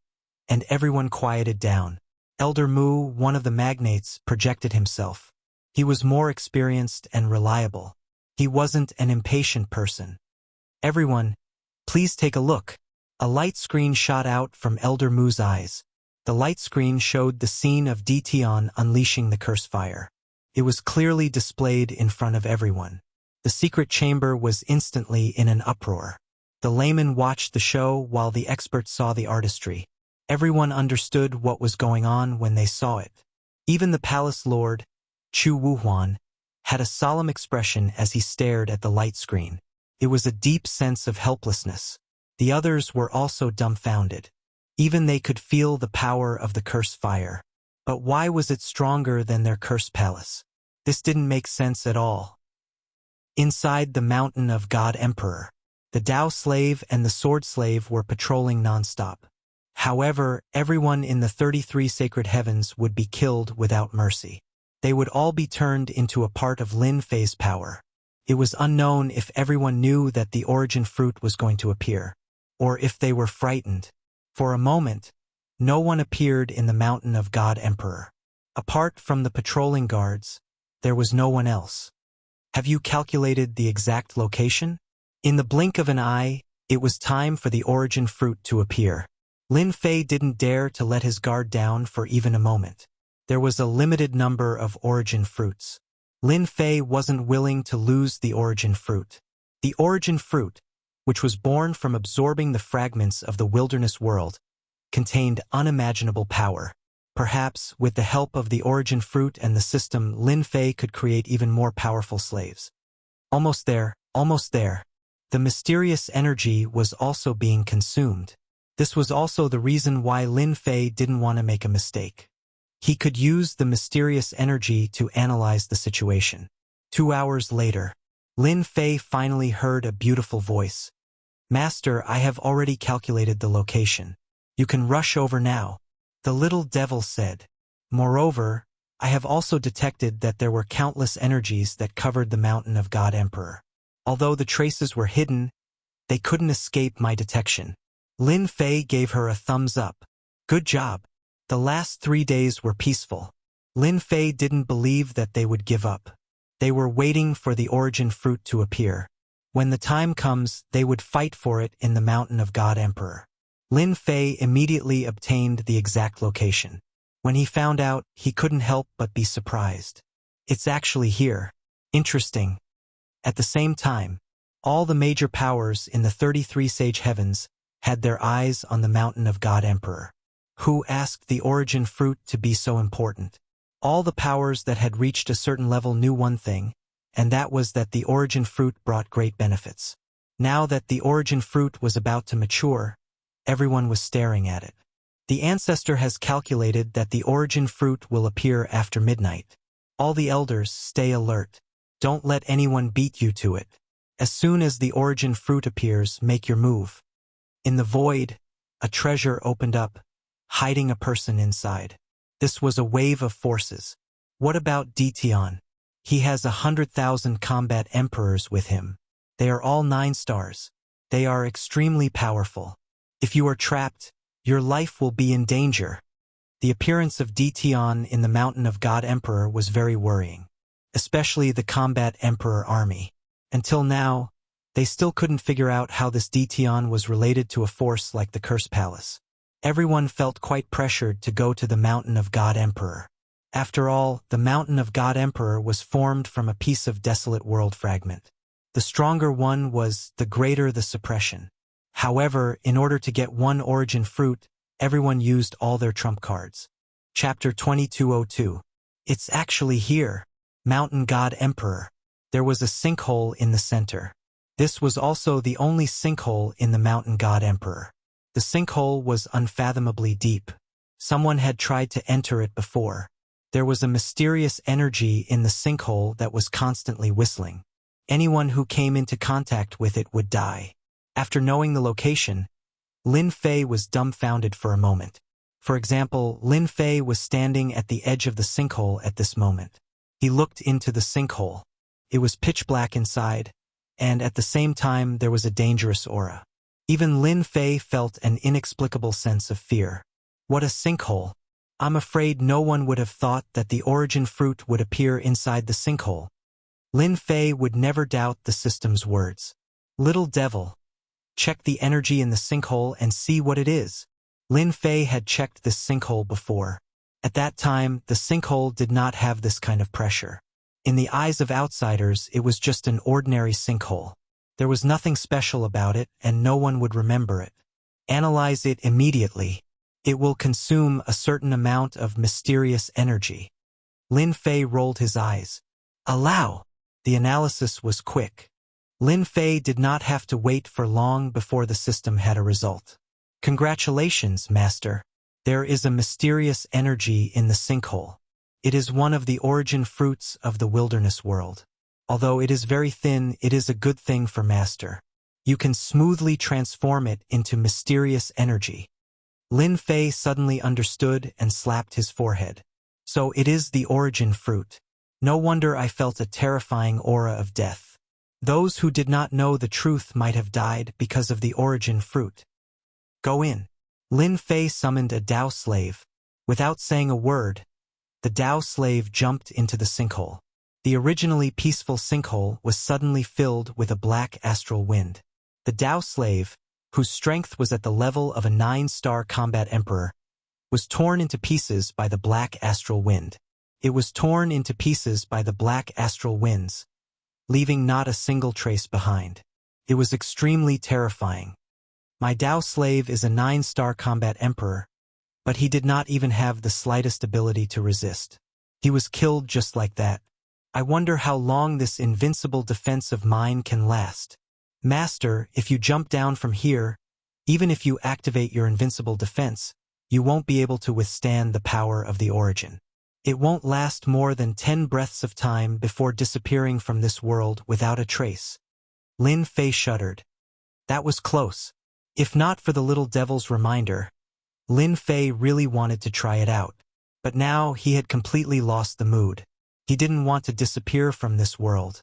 S1: and everyone quieted down. Elder Mu, one of the magnates, projected himself. He was more experienced and reliable. He wasn't an impatient person. Everyone, please take a look. A light screen shot out from Elder Mu's eyes. The light screen showed the scene of Tian unleashing the curse fire. It was clearly displayed in front of everyone. The secret chamber was instantly in an uproar. The layman watched the show while the expert saw the artistry. Everyone understood what was going on when they saw it. Even the palace lord, Chu Wuhuan, had a solemn expression as he stared at the light screen. It was a deep sense of helplessness. The others were also dumbfounded. Even they could feel the power of the cursed fire. But why was it stronger than their cursed palace? This didn't make sense at all. Inside the mountain of God Emperor, the Tao slave and the sword slave were patrolling non-stop. However, everyone in the 33 sacred heavens would be killed without mercy. They would all be turned into a part of Lin Fei's power. It was unknown if everyone knew that the origin fruit was going to appear, or if they were frightened. For a moment, no one appeared in the mountain of God Emperor. Apart from the patrolling guards, there was no one else. Have you calculated the exact location? In the blink of an eye, it was time for the origin fruit to appear. Lin Fei didn't dare to let his guard down for even a moment. There was a limited number of origin fruits. Lin Fei wasn't willing to lose the origin fruit. The origin fruit, which was born from absorbing the fragments of the wilderness world, contained unimaginable power. Perhaps, with the help of the origin fruit and the system, Lin Fei could create even more powerful slaves. Almost there, almost there. The mysterious energy was also being consumed. This was also the reason why Lin Fei didn't want to make a mistake. He could use the mysterious energy to analyze the situation. 2 hours later, Lin Fei finally heard a beautiful voice. Master, I have already calculated the location. You can rush over now. The little devil said. Moreover, I have also detected that there were countless energies that covered the mountain of God Emperor. Although the traces were hidden, they couldn't escape my detection. Lin Fei gave her a thumbs up. Good job. The last 3 days were peaceful. Lin Fei didn't believe that they would give up. They were waiting for the origin fruit to appear. When the time comes, they would fight for it in the Mountain of God Emperor. Lin Fei immediately obtained the exact location. When he found out, he couldn't help but be surprised. It's actually here. Interesting. At the same time, all the major powers in the 33 Sage Heavens had their eyes on the Mountain of God Emperor. Who asked the origin fruit to be so important? All the powers that had reached a certain level knew one thing, and that was that the origin fruit brought great benefits. Now that the origin fruit was about to mature, everyone was staring at it. The ancestor has calculated that the origin fruit will appear after midnight. All the elders, stay alert. Don't let anyone beat you to it. As soon as the origin fruit appears, make your move. In the void, a treasure opened up, hiding a person inside. This was a wave of forces. What about Dition? He has 100,000 combat emperors with him. They are all 9 stars. They are extremely powerful. If you are trapped, your life will be in danger. The appearance of Dition in the Mountain of God Emperor was very worrying, especially the combat emperor army. Until now, they still couldn't figure out how this Dition was related to a force like the Curse Palace. Everyone felt quite pressured to go to the Mountain of God Emperor. After all, the Mountain of God Emperor was formed from a piece of desolate world fragment. The stronger one was, the greater the suppression. However, in order to get one origin fruit, everyone used all their trump cards. Chapter 2202. It's actually here. Mountain God Emperor. There was a sinkhole in the center. This was also the only sinkhole in the Mountain God Emperor. The sinkhole was unfathomably deep. Someone had tried to enter it before. There was a mysterious energy in the sinkhole that was constantly whistling. Anyone who came into contact with it would die. After knowing the location, Lin Fei was dumbfounded for a moment. For example, Lin Fei was standing at the edge of the sinkhole at this moment. He looked into the sinkhole. It was pitch black inside, and at the same time there was a dangerous aura. Even Lin Fei felt an inexplicable sense of fear. What a sinkhole! I'm afraid no one would have thought that the origin fruit would appear inside the sinkhole. Lin Fei would never doubt the system's words. Little devil, check the energy in the sinkhole and see what it is. Lin Fei had checked this sinkhole before. At that time, the sinkhole did not have this kind of pressure. In the eyes of outsiders, it was just an ordinary sinkhole. There was nothing special about it, and no one would remember it. Analyze it immediately. It will consume a certain amount of mysterious energy. Lin Fei rolled his eyes. Allow! The analysis was quick. Lin Fei did not have to wait for long before the system had a result. Congratulations, Master. There is a mysterious energy in the sinkhole. It is one of the origin fruits of the wilderness world. Although it is very thin, it is a good thing for Master. You can smoothly transform it into mysterious energy. Lin Fei suddenly understood and slapped his forehead. So it is the origin fruit. No wonder I felt a terrifying aura of death. Those who did not know the truth might have died because of the origin fruit. Go in. Lin Fei summoned a Tao slave. Without saying a word, the Tao slave jumped into the sinkhole. The originally peaceful sinkhole was suddenly filled with a black astral wind. The Tao slave, whose strength was at the level of a 9-star combat emperor, was torn into pieces by the black astral wind. It was torn into pieces by the black astral winds, leaving not a single trace behind. It was extremely terrifying. My Tao slave is a 9-star combat emperor, but he did not even have the slightest ability to resist. He was killed just like that. I wonder how long this invincible defense of mine can last. Master, if you jump down from here, even if you activate your invincible defense, you won't be able to withstand the power of the origin. It won't last more than 10 breaths of time before disappearing from this world without a trace. Lin Fei shuddered. That was close. If not for the little devil's reminder, Lin Fei really wanted to try it out. But now he had completely lost the mood. He didn't want to disappear from this world.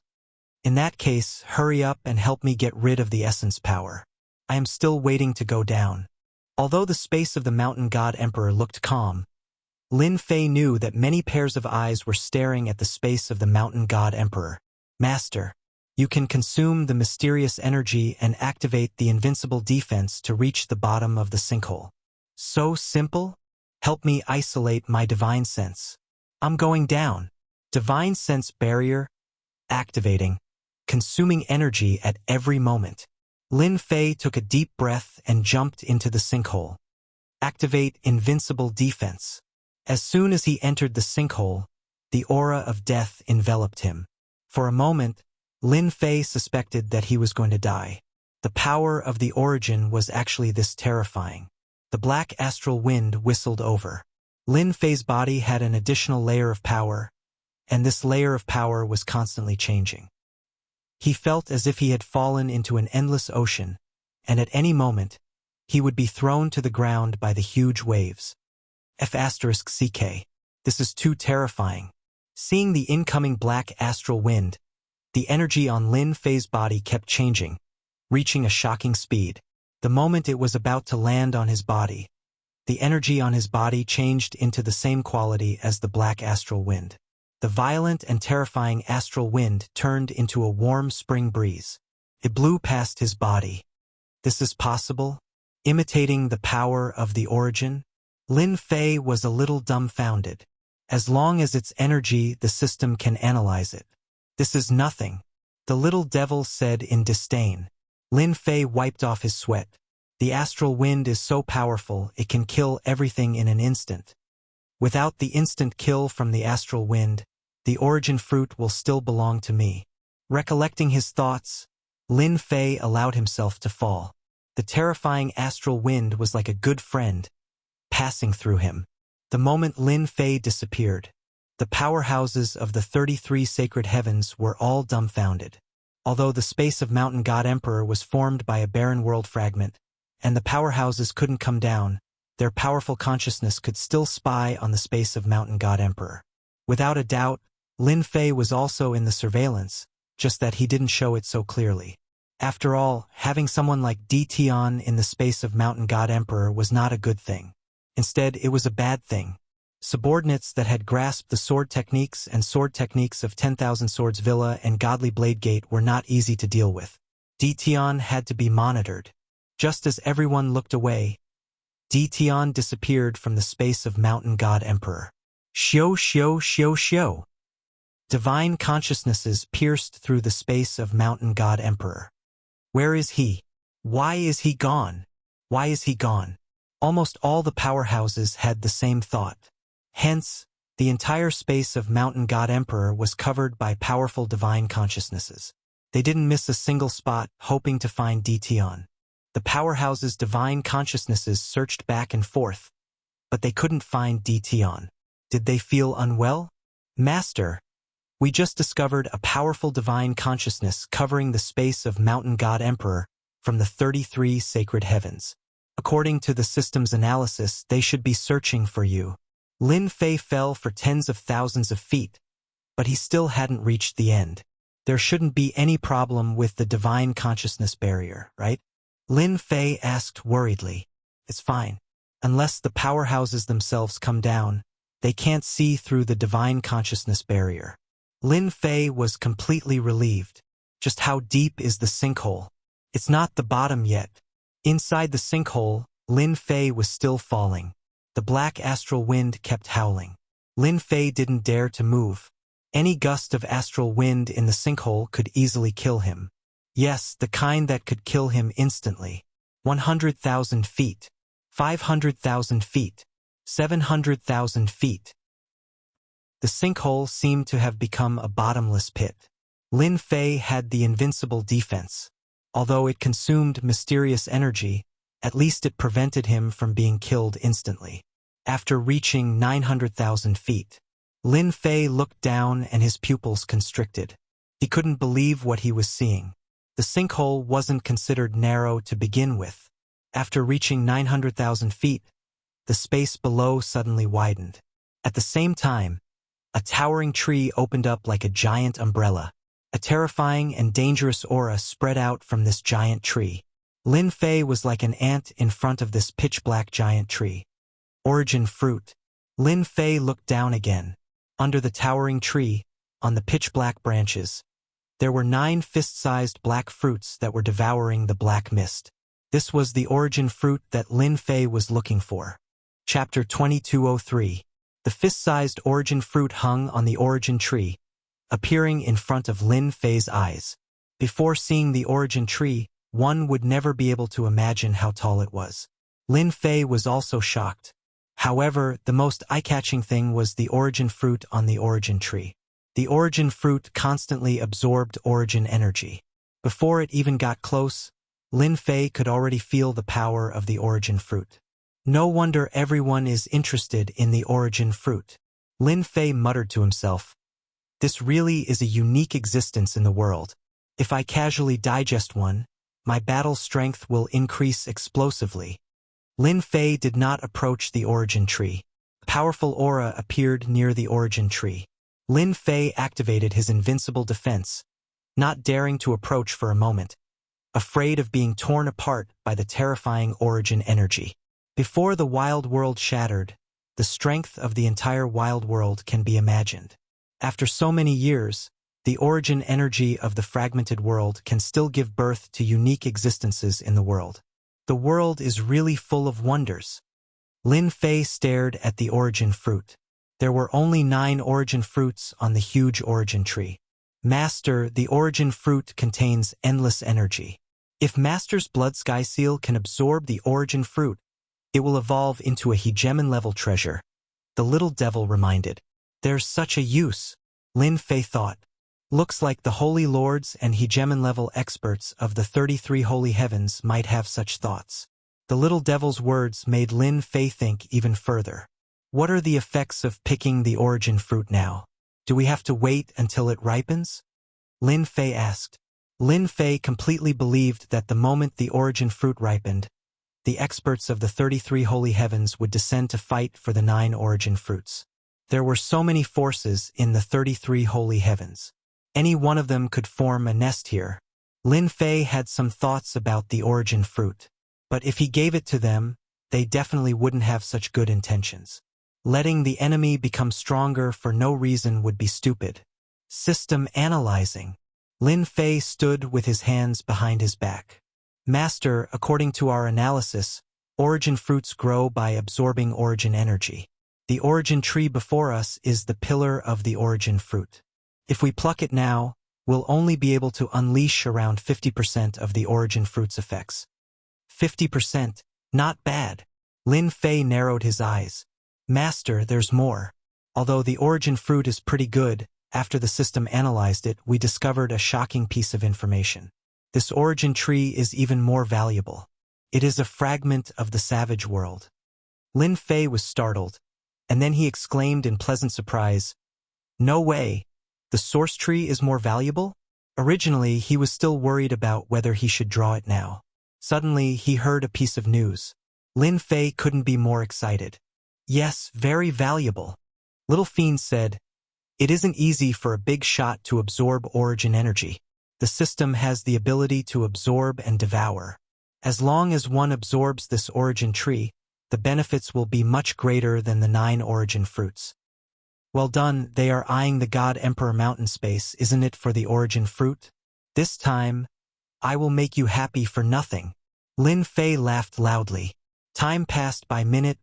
S1: In that case, hurry up and help me get rid of the essence power. I am still waiting to go down. Although the space of the Mountain God Emperor looked calm, Lin Fei knew that many pairs of eyes were staring at the space of the Mountain God Emperor. Master, You can consume the mysterious energy and activate the invincible defense to reach the bottom of the sinkhole. So simple? Help me isolate my divine sense. I'm going down. Divine sense barrier activating, consuming energy at every moment. Lin Fei took a deep breath and jumped into the sinkhole. Activate invincible defense. As soon as he entered the sinkhole, the aura of death enveloped him. For a moment, Lin Fei suspected that he was going to die. The power of the origin was actually this terrifying. The black astral wind whistled over. Lin Fei's body had an additional layer of power, and this layer of power was constantly changing. He felt as if he had fallen into an endless ocean, and at any moment, he would be thrown to the ground by the huge waves. F***CK. This is too terrifying. Seeing the incoming black astral wind, the energy on Lin Fei's body kept changing, reaching a shocking speed. The moment it was about to land on his body, the energy on his body changed into the same quality as the black astral wind. The violent and terrifying astral wind turned into a warm spring breeze. It blew past his body. This is possible? Imitating the power of the origin? Lin Fei was a little dumbfounded. As long as it's energy, the system can analyze it. This is nothing, the little devil said in disdain. Lin Fei wiped off his sweat. The astral wind is so powerful it can kill everything in an instant. Without the instant kill from the astral wind, the origin fruit will still belong to me. Recollecting his thoughts, Lin Fei allowed himself to fall. The terrifying astral wind was like a good friend, passing through him. The moment Lin Fei disappeared, the powerhouses of the 33 sacred heavens were all dumbfounded. Although the space of Mountain God Emperor was formed by a barren world fragment, and the powerhouses couldn't come down, their powerful consciousness could still spy on the space of Mountain God Emperor. Without a doubt, Lin Fei was also in the surveillance, just that he didn't show it so clearly. After all, having someone like Di Tian in the space of Mountain God Emperor was not a good thing. Instead, it was a bad thing. Subordinates that had grasped the sword techniques of 10,000 Swords Villa and Godly Blade Gate were not easy to deal with. Di Tian had to be monitored. Just as everyone looked away, Di Tian disappeared from the space of Mountain God Emperor. Xiao. Divine consciousnesses pierced through the space of Mountain God Emperor. Where is he? Why is he gone? Why is he gone? Almost all the powerhouses had the same thought. Hence, the entire space of Mountain God Emperor was covered by powerful divine consciousnesses. They didn't miss a single spot, hoping to find Di Tian. The powerhouse's divine consciousnesses searched back and forth, but they couldn't find Di Tian. Did they feel unwell? Master, we just discovered a powerful divine consciousness covering the space of Mountain God Emperor from the 33 sacred heavens. According to the system's analysis, they should be searching for you. Lin Fei fell for tens of thousands of feet, but he still hadn't reached the end. There shouldn't be any problem with the divine consciousness barrier, right? Lin Fei asked worriedly. It's fine. Unless the powerhouses themselves come down, they can't see through the divine consciousness barrier. Lin Fei was completely relieved. Just how deep is the sinkhole? It's not the bottom yet. Inside the sinkhole, Lin Fei was still falling. The black astral wind kept howling. Lin Fei didn't dare to move. Any gust of astral wind in the sinkhole could easily kill him. Yes, the kind that could kill him instantly. 100,000 feet. 500,000 feet. 700,000 feet. The sinkhole seemed to have become a bottomless pit. Lin Fei had the invincible defense. Although it consumed mysterious energy, at least it prevented him from being killed instantly. After reaching 900,000 feet, Lin Fei looked down and his pupils constricted. He couldn't believe what he was seeing. The sinkhole wasn't considered narrow to begin with. After reaching 900,000 feet, the space below suddenly widened. At the same time, a towering tree opened up like a giant umbrella. A terrifying and dangerous aura spread out from this giant tree. Lin Fei was like an ant in front of this pitch-black giant tree. Origin fruit. Lin Fei looked down again. Under the towering tree, on the pitch-black branches, There were 9 fist-sized black fruits that were devouring the black mist. This was the origin fruit that Lin Fei was looking for. Chapter 2203. The fist-sized origin fruit hung on the origin tree, appearing in front of Lin Fei's eyes. Before seeing the origin tree, one would never be able to imagine how tall it was. Lin Fei was also shocked. However, the most eye-catching thing was the origin fruit on the origin tree. The origin fruit constantly absorbed origin energy. Before it even got close, Lin Fei could already feel the power of the origin fruit. No wonder everyone is interested in the origin fruit. Lin Fei muttered to himself, "This really is a unique existence in the world. If I casually digest one, my battle strength will increase explosively." Lin Fei did not approach the origin tree. A powerful aura appeared near the origin tree. Lin Fei activated his invincible defense, not daring to approach for a moment, afraid of being torn apart by the terrifying origin energy. Before the wild world shattered, the strength of the entire wild world can be imagined. After so many years, the origin energy of the fragmented world can still give birth to unique existences in the world. The world is really full of wonders. Lin Fei stared at the origin fruit. There were only 9 origin fruits on the huge origin tree. Master, the origin fruit contains endless energy. If Master's blood sky seal can absorb the origin fruit, it will evolve into a hegemon-level treasure. The little devil reminded. There's such a use, Lin Fei thought. Looks like the holy lords and hegemon-level experts of the 33 holy heavens might have such thoughts. The little devil's words made Lin Fei think even further. What are the effects of picking the origin fruit now? Do we have to wait until it ripens? Lin Fei asked. Lin Fei completely believed that the moment the origin fruit ripened, the experts of the 33 holy heavens would descend to fight for the 9 origin fruits. There were so many forces in the 33 holy heavens. Any one of them could form a nest here. Lin Fei had some thoughts about the origin fruit, but if he gave it to them, they definitely wouldn't have such good intentions. Letting the enemy become stronger for no reason would be stupid. System analyzing. Lin Fei stood with his hands behind his back. Master, according to our analysis, origin fruits grow by absorbing origin energy. The origin tree before us is the pillar of the origin fruit. If we pluck it now, we'll only be able to unleash around 50% of the origin fruit's effects. 50%, not bad. Lin Fei narrowed his eyes. Master, there's more. Although the origin fruit is pretty good, after the system analyzed it, we discovered a shocking piece of information. This origin tree is even more valuable. It is a fragment of the savage world. Lin Fei was startled, and then he exclaimed in pleasant surprise, "No way! The source tree is more valuable?" Originally, he was still worried about whether he should draw it now. Suddenly, he heard a piece of news. Lin Fei couldn't be more excited. "Yes, very valuable." Little Fiend said, "It isn't easy for a big shot to absorb origin energy. The system has the ability to absorb and devour. As long as one absorbs this origin tree, the benefits will be much greater than the 9 origin fruits." Well done, they are eyeing the God Emperor mountain space, isn't it, for the origin fruit? This time, I will make you happy for nothing. Lin Fei laughed loudly. Time passed by minute.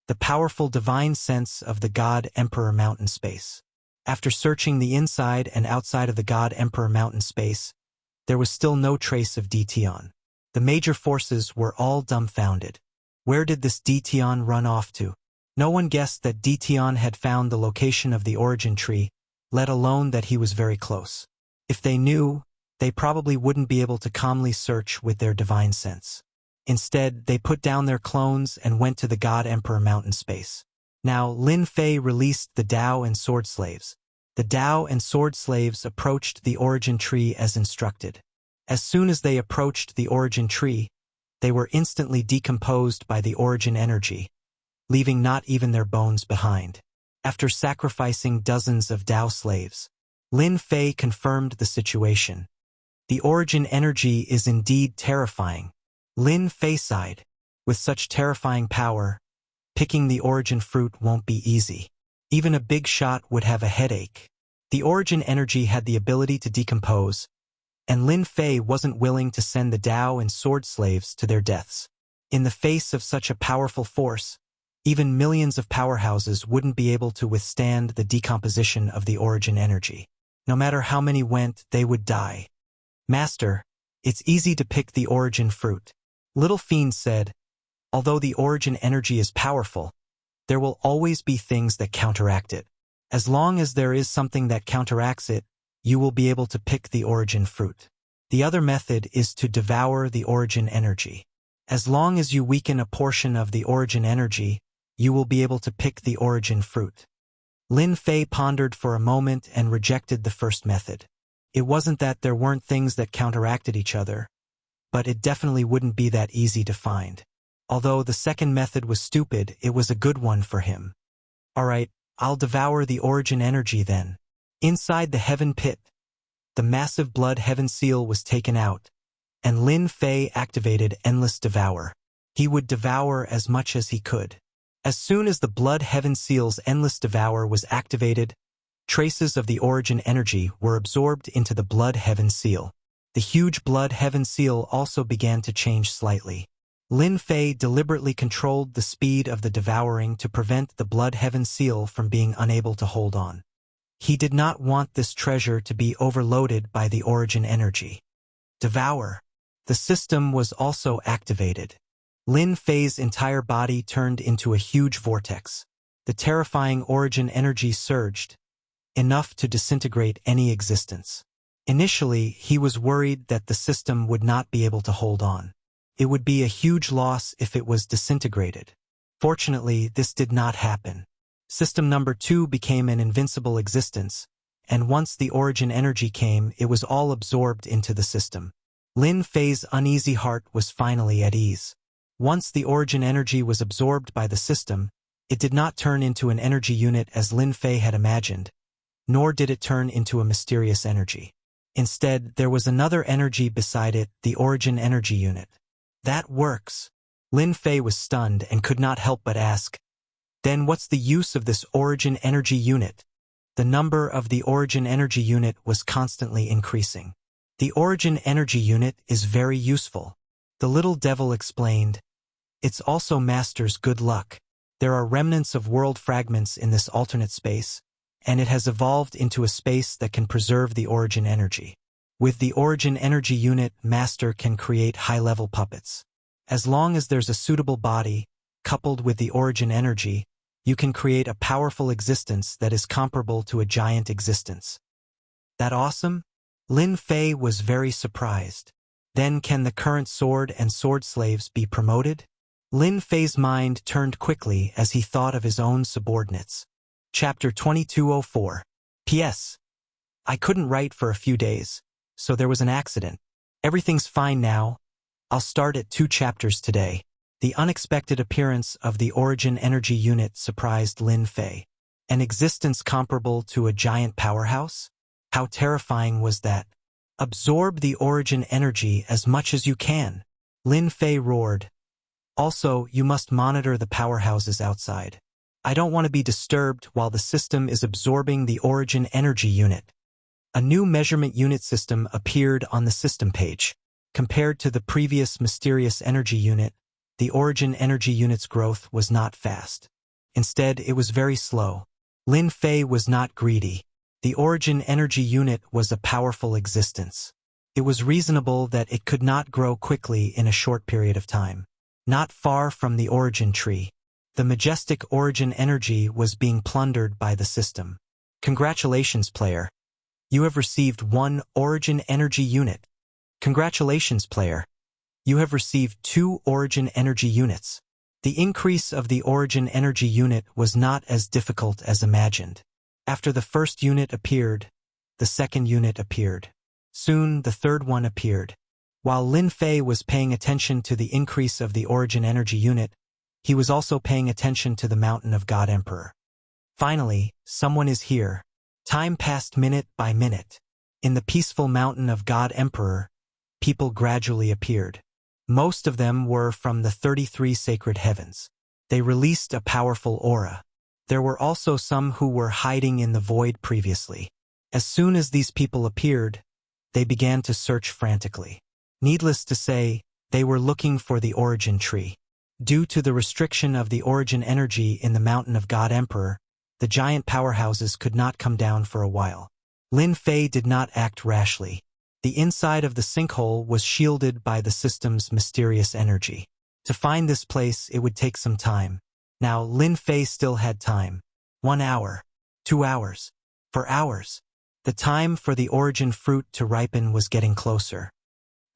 S1: The powerful divine sense of the God Emperor mountain space. After searching the inside and outside of the God Emperor mountain space, there was still no trace of Dtion. The major forces were all dumbfounded. Where did this Dtion run off to? No one guessed that Dtion had found the location of the origin tree, let alone that he was very close. If they knew, they probably wouldn't be able to calmly search with their divine sense. Instead, they put down their clones and went to the God Emperor mountain space. Now, Lin Fei released the Tao and Sword Slaves. The Tao and Sword Slaves approached the origin tree as instructed. As soon as they approached the origin tree, they were instantly decomposed by the origin energy, leaving not even their bones behind. After sacrificing dozens of Tao slaves, Lin Fei confirmed the situation. The origin energy is indeed terrifying. Lin Fei sighed. With such terrifying power, picking the origin fruit won't be easy. Even a big shot would have a headache. The origin energy had the ability to decompose, and Lin Fei wasn't willing to send the Dao and sword slaves to their deaths. In the face of such a powerful force, even millions of powerhouses wouldn't be able to withstand the decomposition of the origin energy. No matter how many went, they would die. Master, it's easy to pick the origin fruit. Little Fiend said, although the origin energy is powerful, there will always be things that counteract it. As long as there is something that counteracts it, you will be able to pick the origin fruit. The other method is to devour the origin energy. As long as you weaken a portion of the origin energy, you will be able to pick the origin fruit. Lin Fei pondered for a moment and rejected the first method. It wasn't that there weren't things that counteracted each other, but it definitely wouldn't be that easy to find. Although the second method was stupid, it was a good one for him. Alright, I'll devour the origin energy then. Inside the heaven pit, the massive blood heaven seal was taken out, and Lin Fei activated Endless Devour. He would devour as much as he could. As soon as the blood heaven seal's Endless Devour was activated, traces of the origin energy were absorbed into the blood heaven seal. The huge blood heaven seal also began to change slightly. Lin Fei deliberately controlled the speed of the devouring to prevent the blood heaven seal from being unable to hold on. He did not want this treasure to be overloaded by the origin energy. Devour. The system was also activated. Lin Fei's entire body turned into a huge vortex. The terrifying origin energy surged, enough to disintegrate any existence. Initially, he was worried that the system would not be able to hold on. It would be a huge loss if it was disintegrated. Fortunately, this did not happen. System number 2 became an invincible existence, and once the origin energy came, it was all absorbed into the system. Lin Fei's uneasy heart was finally at ease. Once the origin energy was absorbed by the system, it did not turn into an energy unit as Lin Fei had imagined, nor did it turn into a mysterious energy. Instead, there was another energy beside it, the origin energy unit. That works. Lin Fei was stunned and could not help but ask, then what's the use of this origin energy unit? The number of the origin energy unit was constantly increasing. The origin energy unit is very useful. The little devil explained. It's also Master's good luck. There are remnants of world fragments in this alternate space, and it has evolved into a space that can preserve the origin energy. With the origin energy unit, Master can create high-level puppets. As long as there's a suitable body, coupled with the origin energy, you can create a powerful existence that is comparable to a giant existence. That awesome? Lin Fei was very surprised. Then can the current sword and sword slaves be promoted? Lin Fei's mind turned quickly as he thought of his own subordinates. Chapter 2204. P.S. I couldn't write for a few days, so there was an accident. Everything's fine now. I'll start at 2 chapters today. The unexpected appearance of the origin energy unit surprised Lin Fei. An existence comparable to a giant powerhouse? How terrifying was that? Absorb the origin energy as much as you can. Lin Fei roared. Also, you must monitor the powerhouses outside. I don't want to be disturbed while the system is absorbing the origin energy unit. A new measurement unit system appeared on the system page. Compared to the previous mysterious energy unit, the origin energy unit's growth was not fast. Instead, it was very slow. Lin Fei was not greedy. The origin energy unit was a powerful existence. It was reasonable that it could not grow quickly in a short period of time. Not far from the origin tree, the majestic origin energy was being plundered by the system. Congratulations, player. You have received 1 origin energy unit. Congratulations, player. You have received 2 origin energy units. The increase of the origin energy unit was not as difficult as imagined. After the first unit appeared, the second unit appeared. Soon, the third one appeared. While Lin Fei was paying attention to the increase of the origin energy unit, he was also paying attention to the mountain of God Emperor. Finally, someone is here. Time passed minute by minute. In the peaceful mountain of God Emperor, people gradually appeared. Most of them were from the 33 sacred heavens. They released a powerful aura. There were also some who were hiding in the void previously. As soon as these people appeared, they began to search frantically. Needless to say, they were looking for the origin tree. Due to the restriction of the origin energy in the Mountain of God Emperor, the giant powerhouses could not come down for a while. Lin Fei did not act rashly. The inside of the sinkhole was shielded by the system's mysterious energy. To find this place, it would take some time. Now, Lin Fei still had time. 1 hour. 2 hours. For hours. The time for the origin fruit to ripen was getting closer.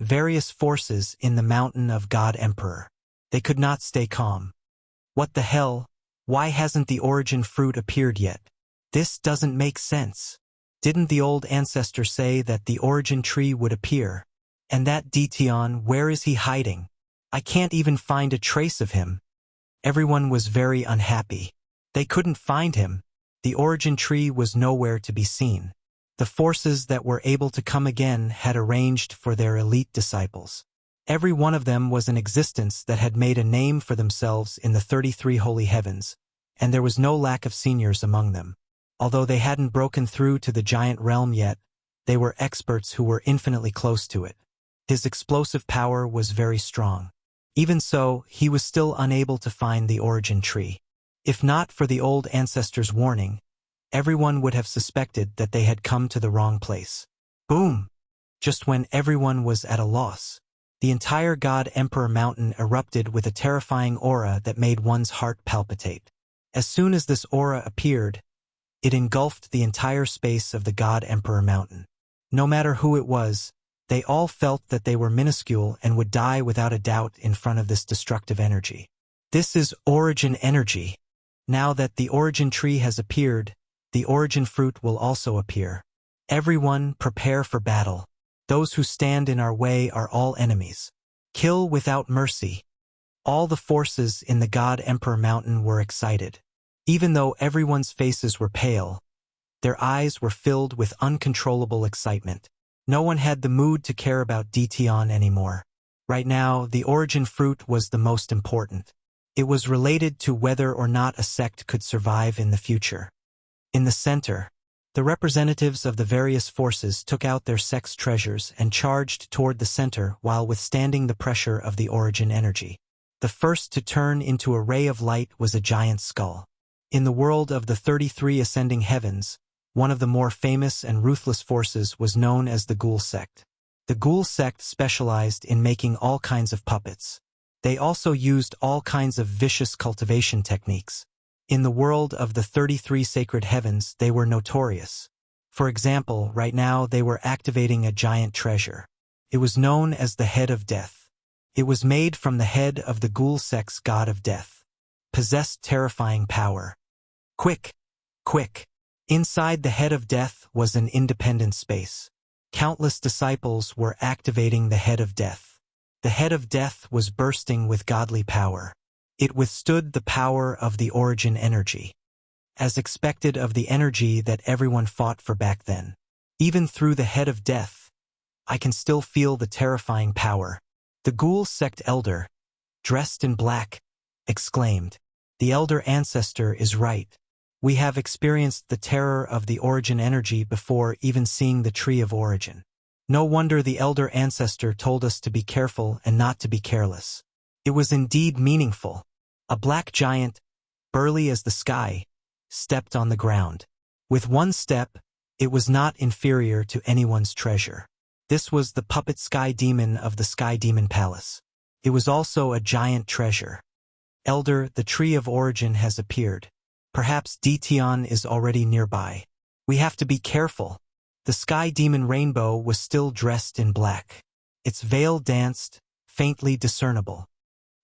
S1: Various forces in the Mountain of God Emperor. They could not stay calm. What the hell? Why hasn't the origin fruit appeared yet? This doesn't make sense. Didn't the old ancestor say that the origin tree would appear? And that Dition, where is he hiding? I can't even find a trace of him. Everyone was very unhappy. They couldn't find him. The origin tree was nowhere to be seen. The forces that were able to come again had arranged for their elite disciples. Every one of them was an existence that had made a name for themselves in the 33 holy heavens, and there was no lack of seniors among them. Although they hadn't broken through to the giant realm yet, they were experts who were infinitely close to it. His explosive power was very strong. Even so, he was still unable to find the origin tree. If not for the old ancestor's warning, everyone would have suspected that they had come to the wrong place. Boom! Just when everyone was at a loss, the entire God Emperor Mountain erupted with a terrifying aura that made one's heart palpitate. As soon as this aura appeared, it engulfed the entire space of the God Emperor Mountain. No matter who it was, they all felt that they were minuscule and would die without a doubt in front of this destructive energy. This is origin energy. Now that the origin tree has appeared, the origin fruit will also appear. Everyone, prepare for battle. Those who stand in our way are all enemies. Kill without mercy. All the forces in the God Emperor Mountain were excited. Even though everyone's faces were pale, their eyes were filled with uncontrollable excitement. No one had the mood to care about Dition anymore. Right now, the origin fruit was the most important. It was related to whether or not a sect could survive in the future. In the center, the representatives of the various forces took out their sect's treasures and charged toward the center while withstanding the pressure of the origin energy. The first to turn into a ray of light was a giant skull. In the world of the 33 ascending heavens, one of the more famous and ruthless forces was known as the Ghoul sect. The Ghoul sect specialized in making all kinds of puppets. They also used all kinds of vicious cultivation techniques. In the world of the 33 sacred heavens, they were notorious. For example, right now they were activating a giant treasure. It was known as the Head of Death. It was made from the head of the Ghoul sect's god of death. Possessed terrifying power. Quick! Quick! Inside the Head of Death was an independent space. Countless disciples were activating the Head of Death. The Head of Death was bursting with godly power. It withstood the power of the origin energy, as expected of the energy that everyone fought for back then. Even through the Head of Death, I can still feel the terrifying power. The Ghoul sect elder, dressed in black, exclaimed, "The elder ancestor is right. We have experienced the terror of the origin energy before even seeing the tree of origin. No wonder the elder ancestor told us to be careful and not to be careless." It was indeed meaningful. A black giant, burly as the sky, stepped on the ground. With one step, it was not inferior to anyone's treasure. This was the puppet sky demon of the Sky Demon Palace. It was also a giant treasure. "Elder, the tree of origin has appeared. Perhaps Dition is already nearby. We have to be careful." The Sky Demon Rainbow was still dressed in black. Its veil danced, faintly discernible.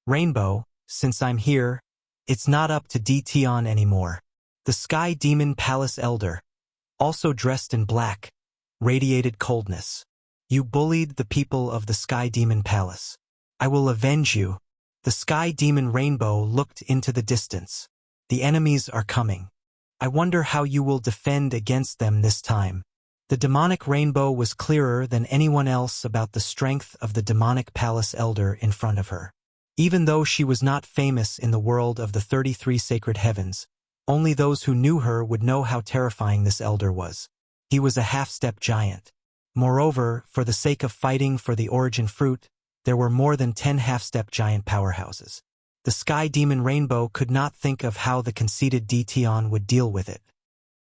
S1: "Rainbow, since I'm here, it's not up to Dition anymore." The Sky Demon Palace Elder, also dressed in black, radiated coldness. "You bullied the people of the Sky Demon Palace. I will avenge you." The Sky Demon Rainbow looked into the distance. "The enemies are coming. I wonder how you will defend against them this time." The demonic rainbow was clearer than anyone else about the strength of the demonic palace elder in front of her. Even though she was not famous in the world of the 33 sacred heavens, only those who knew her would know how terrifying this elder was. He was a half-step giant. Moreover, for the sake of fighting for the origin fruit, there were more than 10 half-step giant powerhouses. The Sky Demon Rainbow could not think of how the conceited Dtion would deal with it.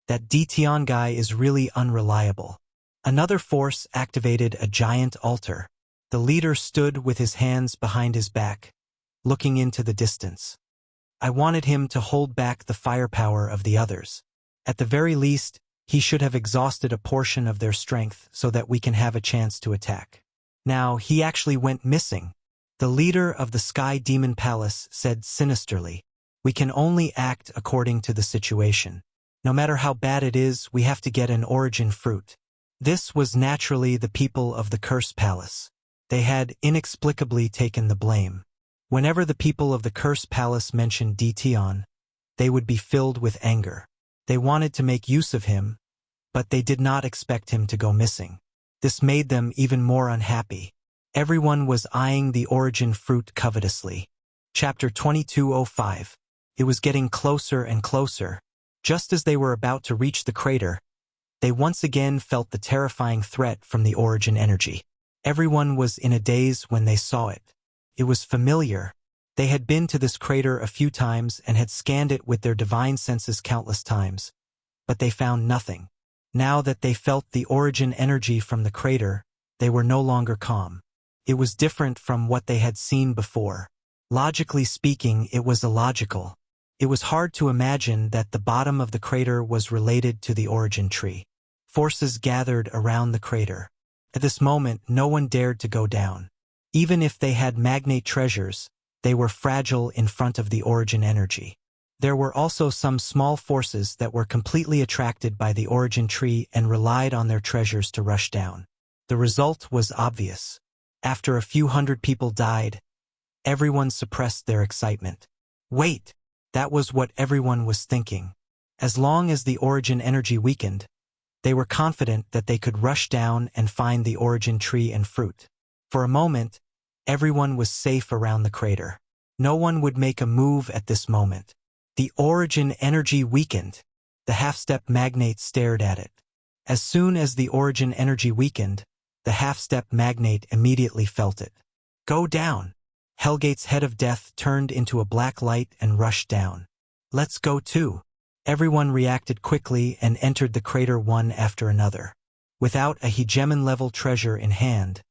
S1: That Dtion guy is really unreliable. Another force activated a giant altar. The leader stood with his hands behind his back, looking into the distance. I wanted him to hold back the firepower of the others. At the very least, he should have exhausted a portion of their strength so that we can have a chance to attack. Now, he actually went missing. The leader of the Sky Demon Palace said sinisterly, "We can only act according to the situation. No matter how bad it is, we have to get an origin fruit." This was naturally the people of the Curse Palace. They had inexplicably taken the blame. Whenever the people of the Curse Palace mentioned Dtion, they would be filled with anger. They wanted to make use of him, but they did not expect him to go missing. This made them even more unhappy. Everyone was eyeing the origin fruit covetously. Chapter 2205. It was getting closer and closer. Just as they were about to reach the crater, they once again felt the terrifying threat from the origin energy. Everyone was in a daze when they saw it. It was familiar. They had been to this crater a few times and had scanned it with their divine senses countless times, but they found nothing. Now that they felt the origin energy from the crater, they were no longer calm. It was different from what they had seen before. Logically speaking, it was illogical. It was hard to imagine that the bottom of the crater was related to the origin tree. Forces gathered around the crater. At this moment, no one dared to go down. Even if they had magnate treasures, they were fragile in front of the origin energy. There were also some small forces that were completely attracted by the origin tree and relied on their treasures to rush down. The result was obvious. After a few hundred people died, everyone suppressed their excitement. Wait! That was what everyone was thinking. As long as the origin energy weakened, they were confident that they could rush down and find the origin tree and fruit. For a moment, everyone was safe around the crater. No one would make a move at this moment. The origin energy weakened. The half-step magnate stared at it. As soon as the origin energy weakened, the half-step magnate immediately felt it. Go down! Hellgate's head of death turned into a black light and rushed down. Let's go too. Everyone reacted quickly and entered the crater one after another. Without a hegemon-level treasure in hand,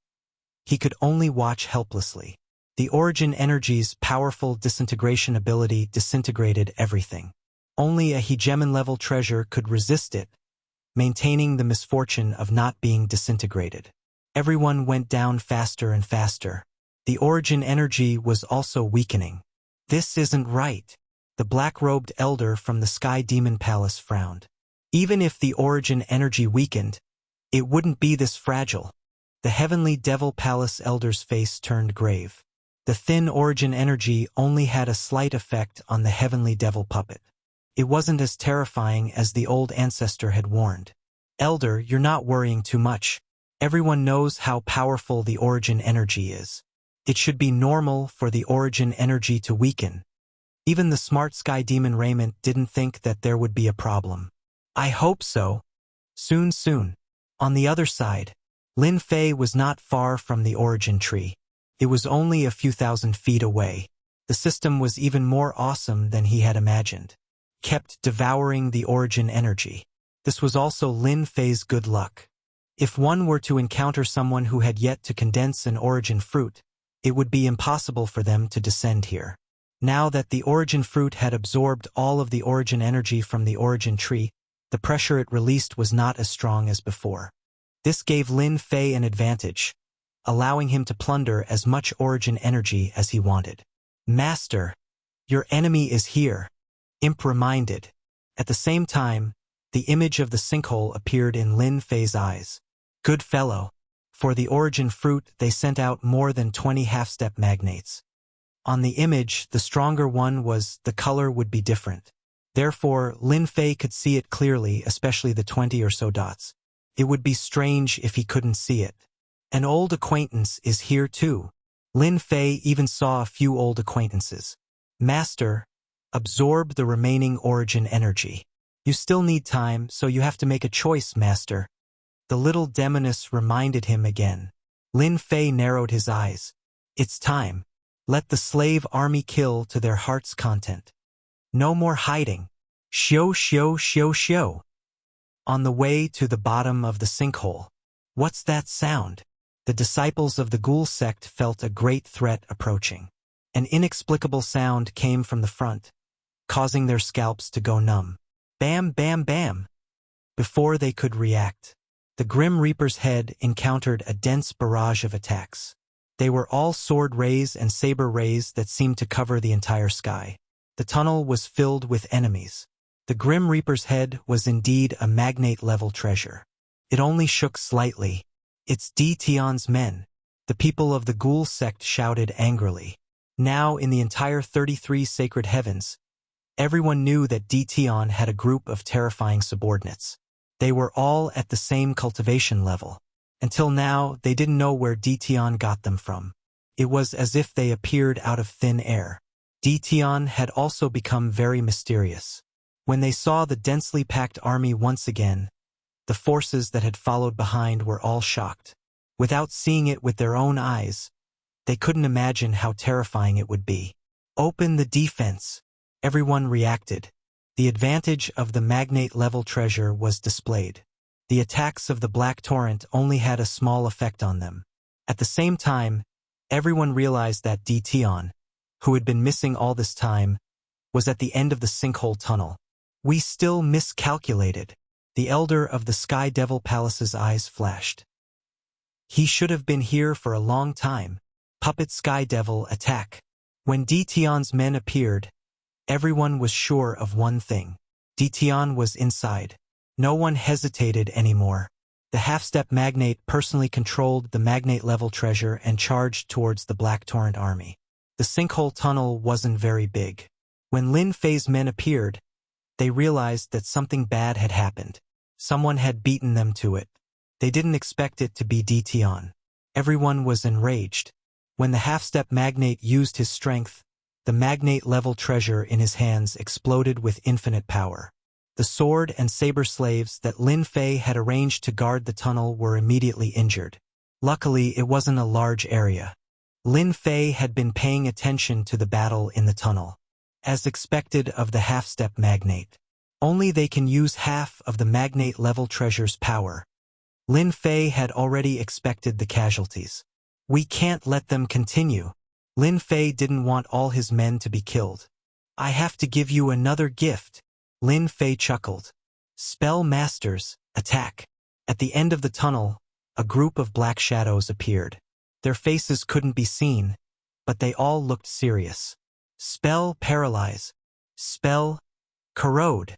S1: he could only watch helplessly. The origin energy's powerful disintegration ability disintegrated everything. Only a hegemon-level treasure could resist it, maintaining the misfortune of not being disintegrated. Everyone went down faster and faster. The origin energy was also weakening. This isn't right. The black-robed elder from the Sky Demon Palace frowned. Even if the origin energy weakened, it wouldn't be this fragile. The Heavenly Devil Palace elder's face turned grave. The thin origin energy only had a slight effect on the Heavenly Devil puppet. It wasn't as terrifying as the old ancestor had warned. Elder, you're not worrying too much. Everyone knows how powerful the origin energy is. It should be normal for the origin energy to weaken. Even the smart Sky Demon Raymond didn't think that there would be a problem. I hope so. Soon. On the other side, Lin Fei was not far from the origin tree. It was only a few thousand feet away. The system was even more awesome than he had imagined. Kept devouring the origin energy. This was also Lin Fei's good luck. If one were to encounter someone who had yet to condense an origin fruit, it would be impossible for them to descend here. Now that the origin fruit had absorbed all of the origin energy from the origin tree, the pressure it released was not as strong as before. This gave Lin Fei an advantage, allowing him to plunder as much origin energy as he wanted. Master, your enemy is here, Imp reminded. At the same time, the image of the sinkhole appeared in Lin Fei's eyes. Good fellow. For the origin fruit, they sent out more than 20 half-step magnates. On the image, the stronger one the color would be different. Therefore, Lin Fei could see it clearly, especially the 20 or so dots. It would be strange if he couldn't see it. An old acquaintance is here too. Lin Fei even saw a few old acquaintances. Master, absorb the remaining origin energy. You still need time, so you have to make a choice, master. The little demoness reminded him again. Lin Fei narrowed his eyes. It's time. Let the slave army kill to their heart's content. No more hiding. Shio, shio, shio, shio. On the way to the bottom of the sinkhole. What's that sound? The disciples of the ghoul sect felt a great threat approaching. An inexplicable sound came from the front, causing their scalps to go numb. Bam, bam, bam. Before they could react, the Grim Reaper's head encountered a dense barrage of attacks. They were all sword rays and saber rays that seemed to cover the entire sky. The tunnel was filled with enemies. The Grim Reaper's head was indeed a magnate-level treasure. It only shook slightly. It's D. Tion's men. The people of the ghoul sect shouted angrily. Now, in the entire 33 sacred heavens, everyone knew that D. Tion had a group of terrifying subordinates. They were all at the same cultivation level. Until now, they didn't know where D. Tion got them from. It was as if they appeared out of thin air. D. Tion had also become very mysterious. When they saw the densely packed army once again, the forces that had followed behind were all shocked. Without seeing it with their own eyes, they couldn't imagine how terrifying it would be. Open the defense. Everyone reacted. The advantage of the magnate-level treasure was displayed. The attacks of the Black Torrent only had a small effect on them. At the same time, everyone realized that D. Tion, who had been missing all this time, was at the end of the sinkhole tunnel. We still miscalculated. The elder of the Sky Devil Palace's eyes flashed. He should have been here for a long time. Puppet Sky Devil, attack. When D. Tion's men appeared, everyone was sure of one thing. D. Tion was inside. No one hesitated anymore. The half-step magnate personally controlled the magnate-level treasure and charged towards the Black Torrent army. The sinkhole tunnel wasn't very big. When Lin Fei's men appeared, they realized that something bad had happened. Someone had beaten them to it. They didn't expect it to be D. Tion. Everyone was enraged. When the half-step magnate used his strength, the magnate-level treasure in his hands exploded with infinite power. The sword and saber slaves that Lin Fei had arranged to guard the tunnel were immediately injured. Luckily, it wasn't a large area. Lin Fei had been paying attention to the battle in the tunnel. As expected of the half-step magnate, only they can use half of the magnate-level treasure's power. Lin Fei had already expected the casualties. We can't let them continue. Lin Fei didn't want all his men to be killed. I have to give you another gift. Lin Fei chuckled. Spell masters, attack. At the end of the tunnel, a group of black shadows appeared. Their faces couldn't be seen, but they all looked serious. Spell paralyze. Spell corrode.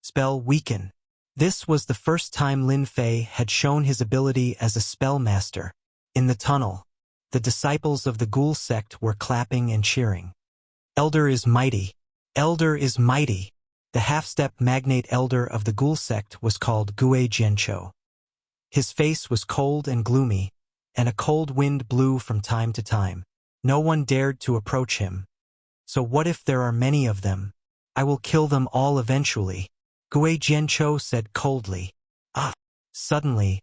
S1: Spell weaken. This was the first time Lin Fei had shown his ability as a spell master. In the tunnel, the disciples of the ghoul sect were clapping and cheering. Elder is mighty. Elder is mighty. The half-step magnate elder of the ghoul sect was called Gue Jianqiu. His face was cold and gloomy, and a cold wind blew from time to time. No one dared to approach him. So what if there are many of them? I will kill them all eventually, Gue Jianqiu said coldly. Ah! Suddenly,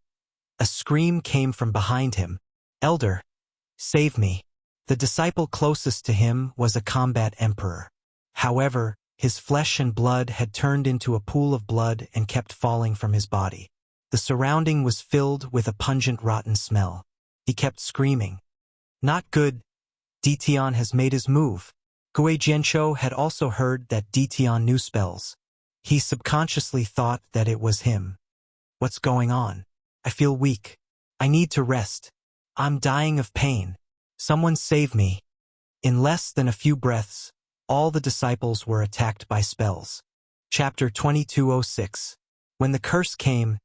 S1: a scream came from behind him. Elder, save me. The disciple closest to him was a combat emperor. However, his flesh and blood had turned into a pool of blood and kept falling from his body. The surrounding was filled with a pungent rotten smell. He kept screaming. Not good. D. Tion has made his move. Gue Jianqiu had also heard that D. Tion knew spells. He subconsciously thought that it was him. What's going on? I feel weak. I need to rest. I'm dying of pain. Someone save me. In less than a few breaths, all the disciples were attacked by spells. Chapter 2206. When the curse came,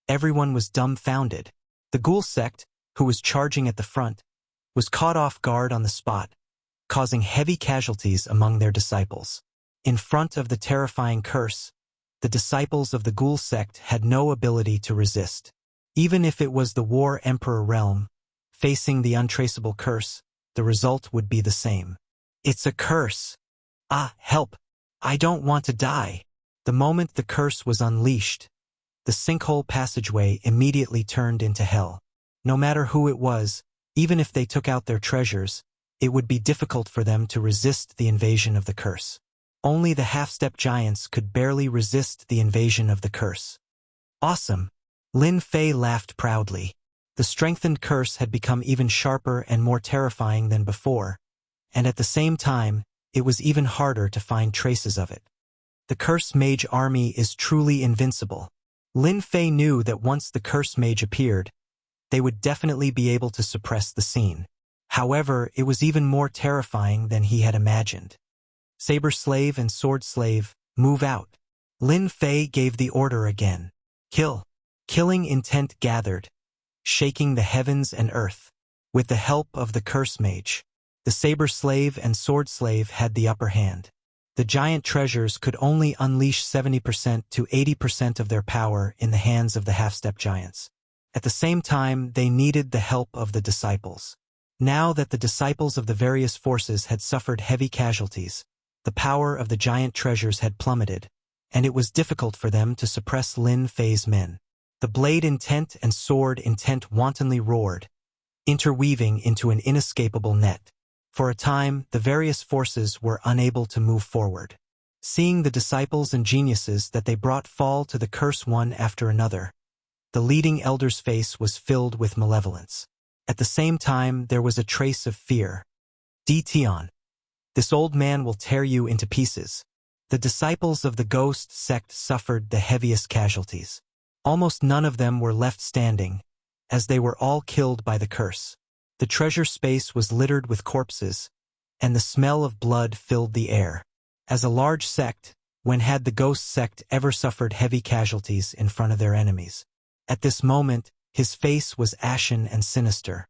S1: everyone was dumbfounded. The ghoul sect, who was charging at the front, was caught off guard on the spot, causing heavy casualties among their disciples. In front of the terrifying curse, the disciples of the ghoul sect had no ability to resist. Even if it was the War Emperor realm, facing the untraceable curse, the result would be the same. It's a curse. Ah, help! I don't want to die. The moment the curse was unleashed, the sinkhole passageway immediately turned into hell. No matter who it was, even if they took out their treasures, it would be difficult for them to resist the invasion of the curse. Only the half-step giants could barely resist the invasion of the curse. Awesome! Lin Fei laughed proudly. The strengthened curse had become even sharper and more terrifying than before, and at the same time, it was even harder to find traces of it. The curse mage army is truly invincible. Lin Fei knew that once the curse mage appeared, they would definitely be able to suppress the scene. However, it was even more terrifying than he had imagined. Saber Slave and Sword Slave, move out. Lin Fei gave the order again. Kill. Killing intent gathered, shaking the heavens and earth. With the help of the curse mage, the Saber Slave and Sword Slave had the upper hand. The giant treasures could only unleash 70% to 80% of their power in the hands of the half-step giants. At the same time, they needed the help of the disciples. Now that the disciples of the various forces had suffered heavy casualties, the power of the giant treasures had plummeted, and it was difficult for them to suppress Lin Fei's men. The blade intent and sword intent wantonly roared, interweaving into an inescapable net. For a time, the various forces were unable to move forward. Seeing the disciples and geniuses that they brought fall to the curse one after another, the leading elder's face was filled with malevolence. At the same time, there was a trace of fear. Tion, this old man will tear you into pieces. The disciples of the ghost sect suffered the heaviest casualties. Almost none of them were left standing, as they were all killed by the curse. The treasure space was littered with corpses, and the smell of blood filled the air. As a large sect, when had the ghost sect ever suffered heavy casualties in front of their enemies? At this moment, his face was ashen and sinister.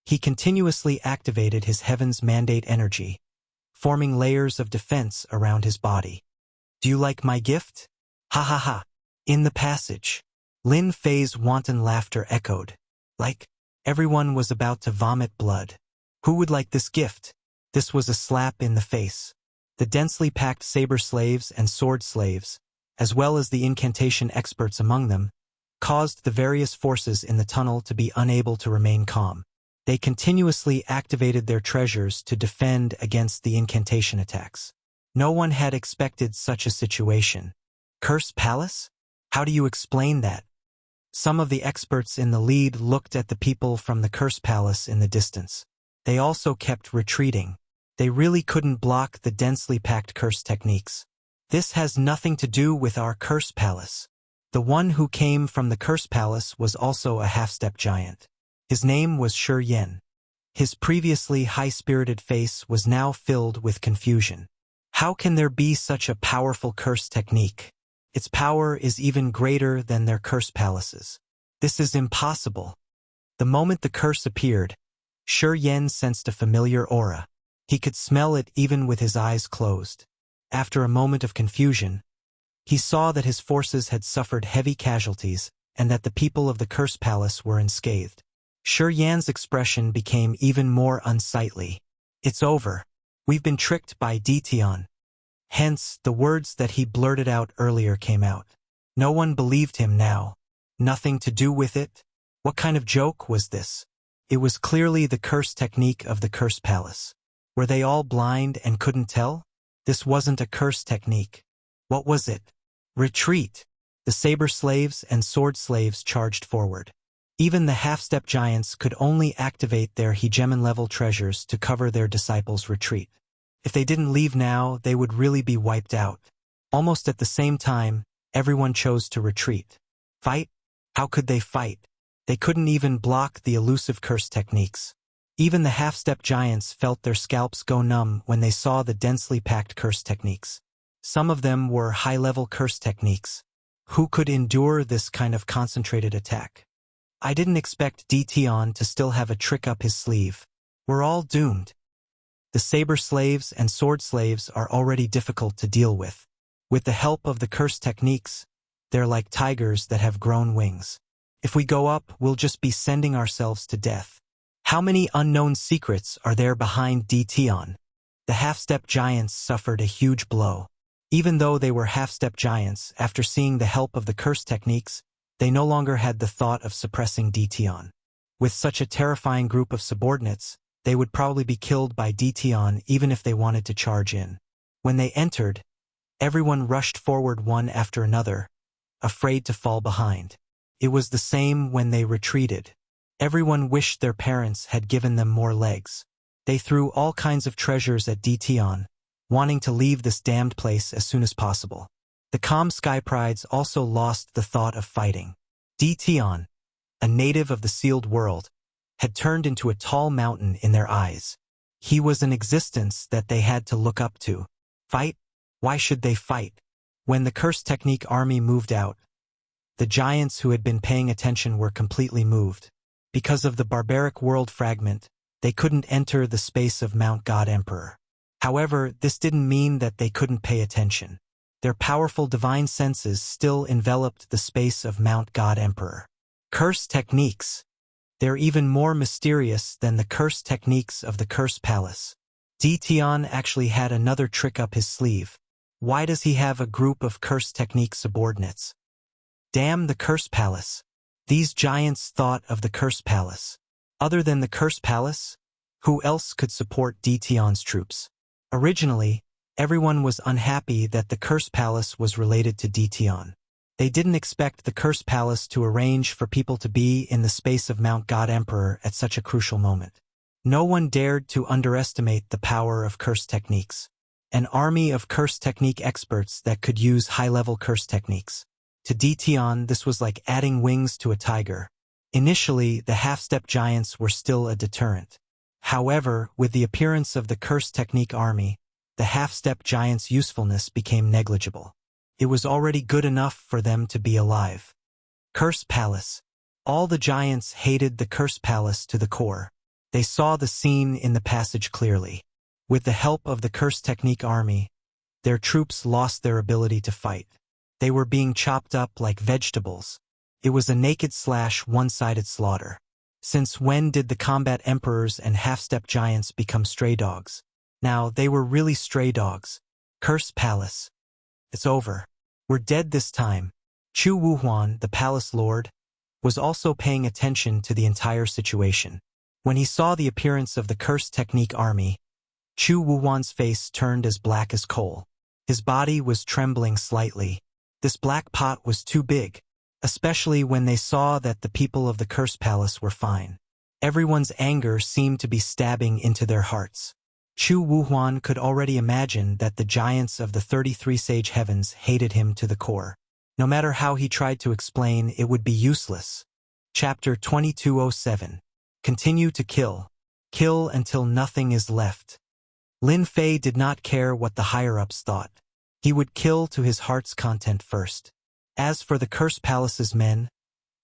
S1: He continuously activated his heaven's mandate energy, forming layers of defense around his body. Do you like my gift? Ha ha ha. In the passage, Lin Fei's wanton laughter echoed. Like, everyone was about to vomit blood. Who would like this gift? This was a slap in the face. The densely packed saber slaves and sword slaves, as well as the incantation experts among them, caused the various forces in the tunnel to be unable to remain calm. They continuously activated their treasures to defend against the incantation attacks. No one had expected such a situation. Curse Palace? How do you explain that? Some of the experts in the lead looked at the people from the Curse Palace in the distance. They also kept retreating. They really couldn't block the densely packed curse techniques. This has nothing to do with our Curse Palace. The one who came from the Curse Palace was also a half-step giant. His name was Shi Yen. His previously high-spirited face was now filled with confusion. How can there be such a powerful curse technique? Its power is even greater than their curse palaces. This is impossible. The moment the curse appeared, Shi Yen sensed a familiar aura. He could smell it even with his eyes closed. After a moment of confusion, he saw that his forces had suffered heavy casualties and that the people of the Curse Palace were unscathed. Shi Yan's expression became even more unsightly. It's over. We've been tricked by Tion. Hence, the words that he blurted out earlier came out. No one believed him now. Nothing to do with it? What kind of joke was this? It was clearly the curse technique of the Curse Palace. Were they all blind and couldn't tell? This wasn't a curse technique. What was it? Retreat! The saber slaves and sword slaves charged forward. Even the half-step giants could only activate their hegemon-level treasures to cover their disciples' retreat. If they didn't leave now, they would really be wiped out. Almost at the same time, everyone chose to retreat. Fight? How could they fight? They couldn't even block the elusive curse techniques. Even the half-step giants felt their scalps go numb when they saw the densely packed curse techniques. Some of them were high-level curse techniques. Who could endure this kind of concentrated attack? I didn't expect Tion to still have a trick up his sleeve. We're all doomed. The saber slaves and sword slaves are already difficult to deal with. With the help of the curse techniques, they're like tigers that have grown wings. If we go up, we'll just be sending ourselves to death. How many unknown secrets are there behind Tion? The half-step giants suffered a huge blow. Even though they were half-step giants, after seeing the help of the curse techniques, they no longer had the thought of suppressing Dtion. With such a terrifying group of subordinates, they would probably be killed by Dtion even if they wanted to charge in. When they entered, everyone rushed forward one after another, afraid to fall behind. It was the same when they retreated. Everyone wished their parents had given them more legs. They threw all kinds of treasures at Dtion, wanting to leave this damned place as soon as possible. The calm sky prides also lost the thought of fighting. Dtion, a native of the sealed world, had turned into a tall mountain in their eyes. He was an existence that they had to look up to. Fight? Why should they fight? When the curse technique army moved out, the giants who had been paying attention were completely moved. Because of the barbaric world fragment, they couldn't enter the space of Mount God Emperor. However, this didn't mean that they couldn't pay attention. Their powerful divine senses still enveloped the space of Mount God Emperor. Curse techniques. They're even more mysterious than the curse techniques of the Curse Palace. Dtion actually had another trick up his sleeve. Why does he have a group of curse technique subordinates? Damn the Curse Palace. These giants thought of the Curse Palace. Other than the Curse Palace, who else could support Dtion's troops? Originally, everyone was unhappy that the Curse Palace was related to Dtion. They didn't expect the Curse Palace to arrange for people to be in the space of Mount God Emperor at such a crucial moment. No one dared to underestimate the power of curse techniques. An army of curse technique experts that could use high-level curse techniques. To Dtion, this was like adding wings to a tiger. Initially, the half-step giants were still a deterrent. However, with the appearance of the curse technique army, the half-step giants' usefulness became negligible. It was already good enough for them to be alive. Curse Palace. All the giants hated the Curse Palace to the core. They saw the scene in the passage clearly. With the help of the curse technique army, their troops lost their ability to fight. They were being chopped up like vegetables. It was a naked / one-sided slaughter. Since when did the combat emperors and half-step giants become stray dogs? Now, they were really stray dogs. Curse Palace. It's over. We're dead this time. Chu Wuhuan, the palace lord, was also paying attention to the entire situation. When he saw the appearance of the curse technique army, Chu Wuhuan's face turned as black as coal. His body was trembling slightly. This black pot was too big, especially when they saw that the people of the Curse Palace were fine. Everyone's anger seemed to be stabbing into their hearts. Chu Wuhuan could already imagine that the giants of the 33 Sage Heavens hated him to the core. No matter how he tried to explain, it would be useless. Chapter 2207. Continue to kill. Kill until nothing is left. Lin Fei did not care what the higher-ups thought. He would kill to his heart's content first. As for the Curse Palace's men,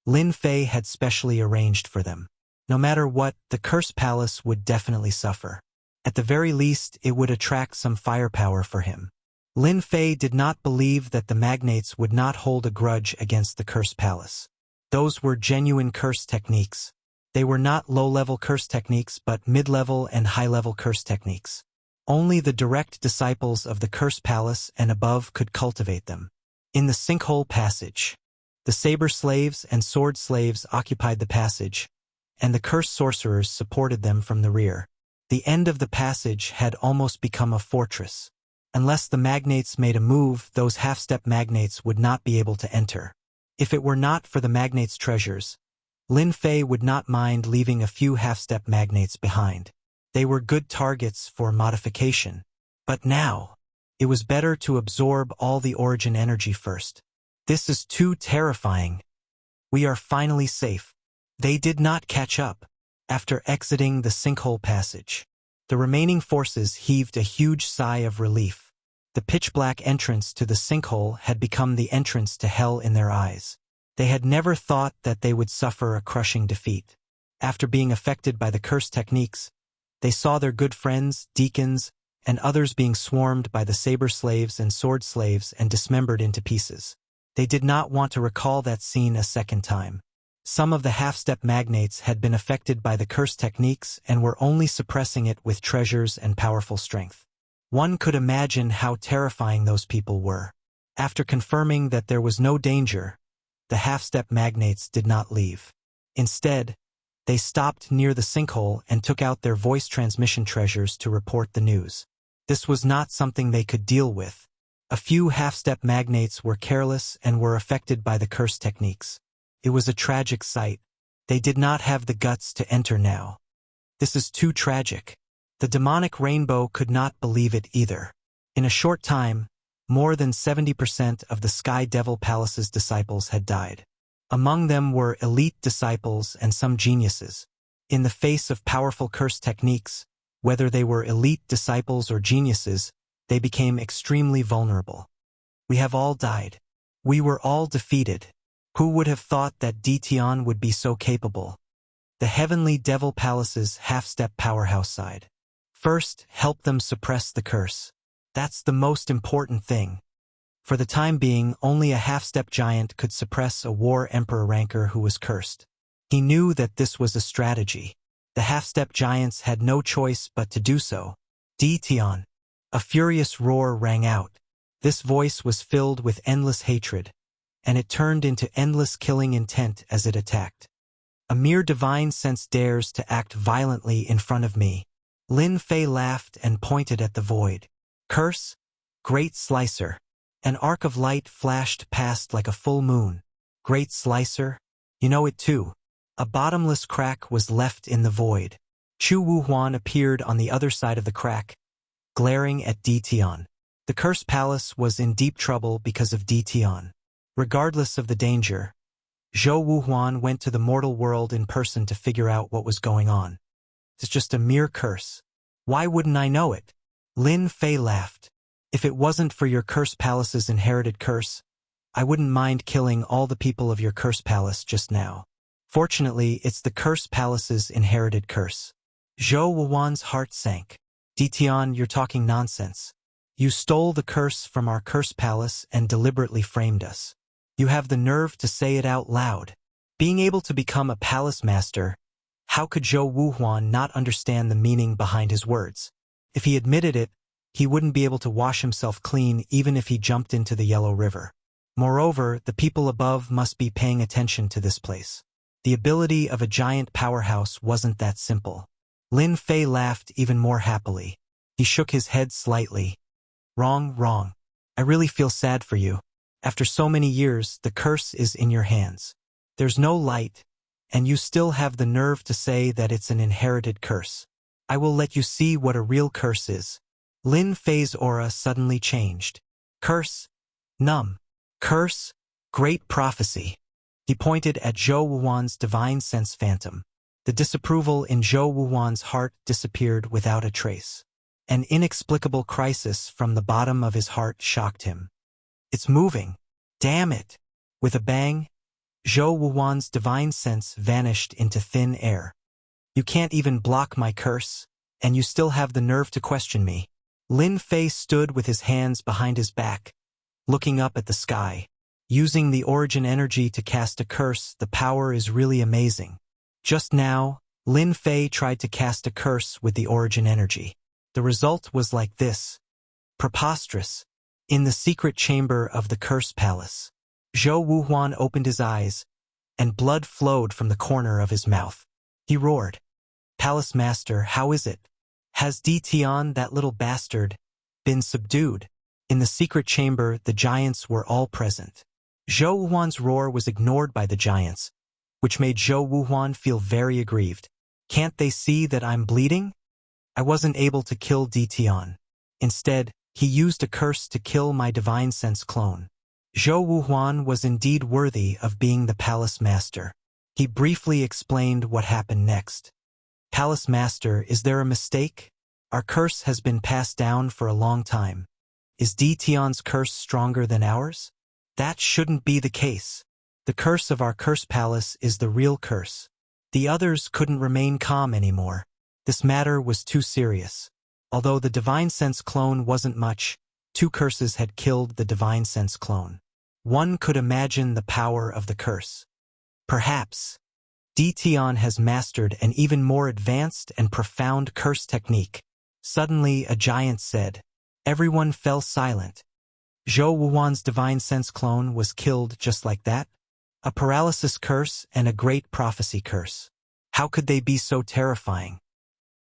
S1: Lin Fei had specially arranged for them. No matter what, the Curse Palace would definitely suffer. At the very least, it would attract some firepower for him. Lin Fei did not believe that the magnates would not hold a grudge against the Curse Palace. Those were genuine curse techniques. They were not low-level curse techniques but mid-level and high-level curse techniques. Only the direct disciples of the Curse Palace and above could cultivate them. In the Sinkhole Passage, the saber slaves and sword slaves occupied the passage, and the curse sorcerers supported them from the rear. The end of the passage had almost become a fortress. Unless the magnates made a move, those half-step magnates would not be able to enter. If it were not for the magnates' treasures, Lin Fei would not mind leaving a few half-step magnates behind. They were good targets for modification. But now, it was better to absorb all the origin energy first. This is too terrifying. We are finally safe. They did not catch up. After exiting the Sinkhole Passage, the remaining forces heaved a huge sigh of relief. The pitch-black entrance to the sinkhole had become the entrance to hell in their eyes. They had never thought that they would suffer a crushing defeat. After being affected by the curse techniques, they saw their good friends, deacons, and others being swarmed by the saber slaves and sword slaves and dismembered into pieces. They did not want to recall that scene a second time. Some of the half-step magnates had been affected by the curse techniques and were only suppressing it with treasures and powerful strength. One could imagine how terrifying those people were. After confirming that there was no danger, the half-step magnates did not leave. Instead, they stopped near the sinkhole and took out their voice transmission treasures to report the news. This was not something they could deal with. A few half-step magnates were careless and were affected by the curse techniques. It was a tragic sight. They did not have the guts to enter now. This is too tragic. The demonic rainbow could not believe it either. In a short time, more than 70% of the Sky Devil Palace's disciples had died. Among them were elite disciples and some geniuses. In the face of powerful curse techniques, whether they were elite disciples or geniuses, they became extremely vulnerable. We have all died. We were all defeated. Who would have thought that Ditian would be so capable? The Heavenly Devil Palace's half-step powerhouse side. First, help them suppress the curse. That's the most important thing. For the time being, only a half-step giant could suppress a war emperor ranker who was cursed. He knew that this was a strategy. The half-step giants had no choice but to do so. Ditian. A furious roar rang out. This voice was filled with endless hatred, and it turned into endless killing intent as it attacked. A mere divine sense dares to act violently in front of me. Lin Fei laughed and pointed at the void. Curse? Great Slicer. An arc of light flashed past like a full moon. Great Slicer? You know it too. A bottomless crack was left in the void. Chu Wuhuan appeared on the other side of the crack, glaring at Ditian. The Curse Palace was in deep trouble because of Ditian. Regardless of the danger, Zhou Wuhuan went to the mortal world in person to figure out what was going on. It's just a mere curse. Why wouldn't I know it? Lin Fei laughed. If it wasn't for your Curse Palace's inherited curse, I wouldn't mind killing all the people of your Curse Palace just now. Fortunately, it's the Curse Palace's inherited curse. Zhou Wuhuan's heart sank. Ditian, you're talking nonsense. You stole the curse from our Curse Palace and deliberately framed us. You have the nerve to say it out loud. Being able to become a palace master, how could Zhou Wuhuan not understand the meaning behind his words? If he admitted it, he wouldn't be able to wash himself clean even if he jumped into the Yellow River. Moreover, the people above must be paying attention to this place. The ability of a giant powerhouse wasn't that simple. Lin Fei laughed even more happily. He shook his head slightly. Wrong. I really feel sad for you. After so many years, the curse is in your hands. There's no light, and you still have the nerve to say that it's an inherited curse. I will let you see what a real curse is. Lin Fei's aura suddenly changed. Curse? Numb. Curse? Great prophecy. He pointed at Zhou Wuhuan's divine sense phantom. The disapproval in Zhou Wuhuan's heart disappeared without a trace. An inexplicable crisis from the bottom of his heart shocked him. It's moving. Damn it. With a bang, Zhou Wuhuan's divine sense vanished into thin air. You can't even block my curse, and you still have the nerve to question me. Lin Fei stood with his hands behind his back, looking up at the sky. Using the origin energy to cast a curse, the power is really amazing. Just now, Lin Fei tried to cast a curse with the origin energy. The result was like this. Preposterous. In the secret chamber of the Curse Palace, Zhou Wuhuan opened his eyes, and blood flowed from the corner of his mouth. He roared. Palace Master, how is it? Has Ditian, that little bastard, been subdued? In the secret chamber, the giants were all present. Zhou Wuhuan's roar was ignored by the giants, which made Zhou Wuhuan feel very aggrieved. Can't they see that I'm bleeding? I wasn't able to kill Ditian. Instead, he used a curse to kill my divine sense clone. Zhou Wuhuan was indeed worthy of being the palace master. He briefly explained what happened next. Palace Master, is there a mistake? Our curse has been passed down for a long time. Is Ditian's curse stronger than ours? That shouldn't be the case. The curse of our Curse Palace is the real curse. The others couldn't remain calm anymore. This matter was too serious. Although the Divine Sense clone wasn't much, 2 curses had killed the Divine Sense clone. One could imagine the power of the curse. Perhaps Ditian has mastered an even more advanced and profound curse technique. Suddenly, a giant said, Everyone fell silent. Zhou Wuwan's divine sense clone was killed just like that? A paralysis curse and a great prophecy curse. How could they be so terrifying?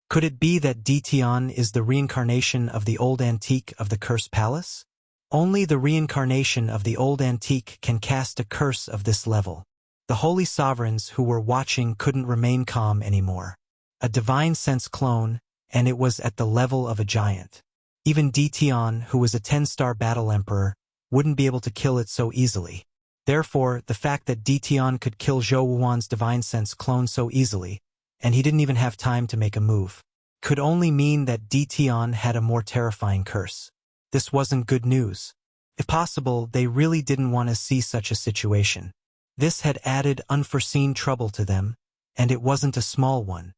S1: Could it be that Ditian is the reincarnation of the old antique of the Cursed Palace? Only the reincarnation of the old antique can cast a curse of this level. The holy sovereigns who were watching couldn't remain calm anymore. A divine sense clone, and it was at the level of a giant. Even Ditian, who was a 10-star battle emperor, wouldn't be able to kill it so easily. Therefore, the fact that Ditian could kill Zhou Wuwan's divine sense clone so easily, and he didn't even have time to make a move, could only mean that Ditian had a more terrifying curse. This wasn't good news. If possible, they really didn't want to see such a situation. This had added unforeseen trouble to them, and it wasn't a small one.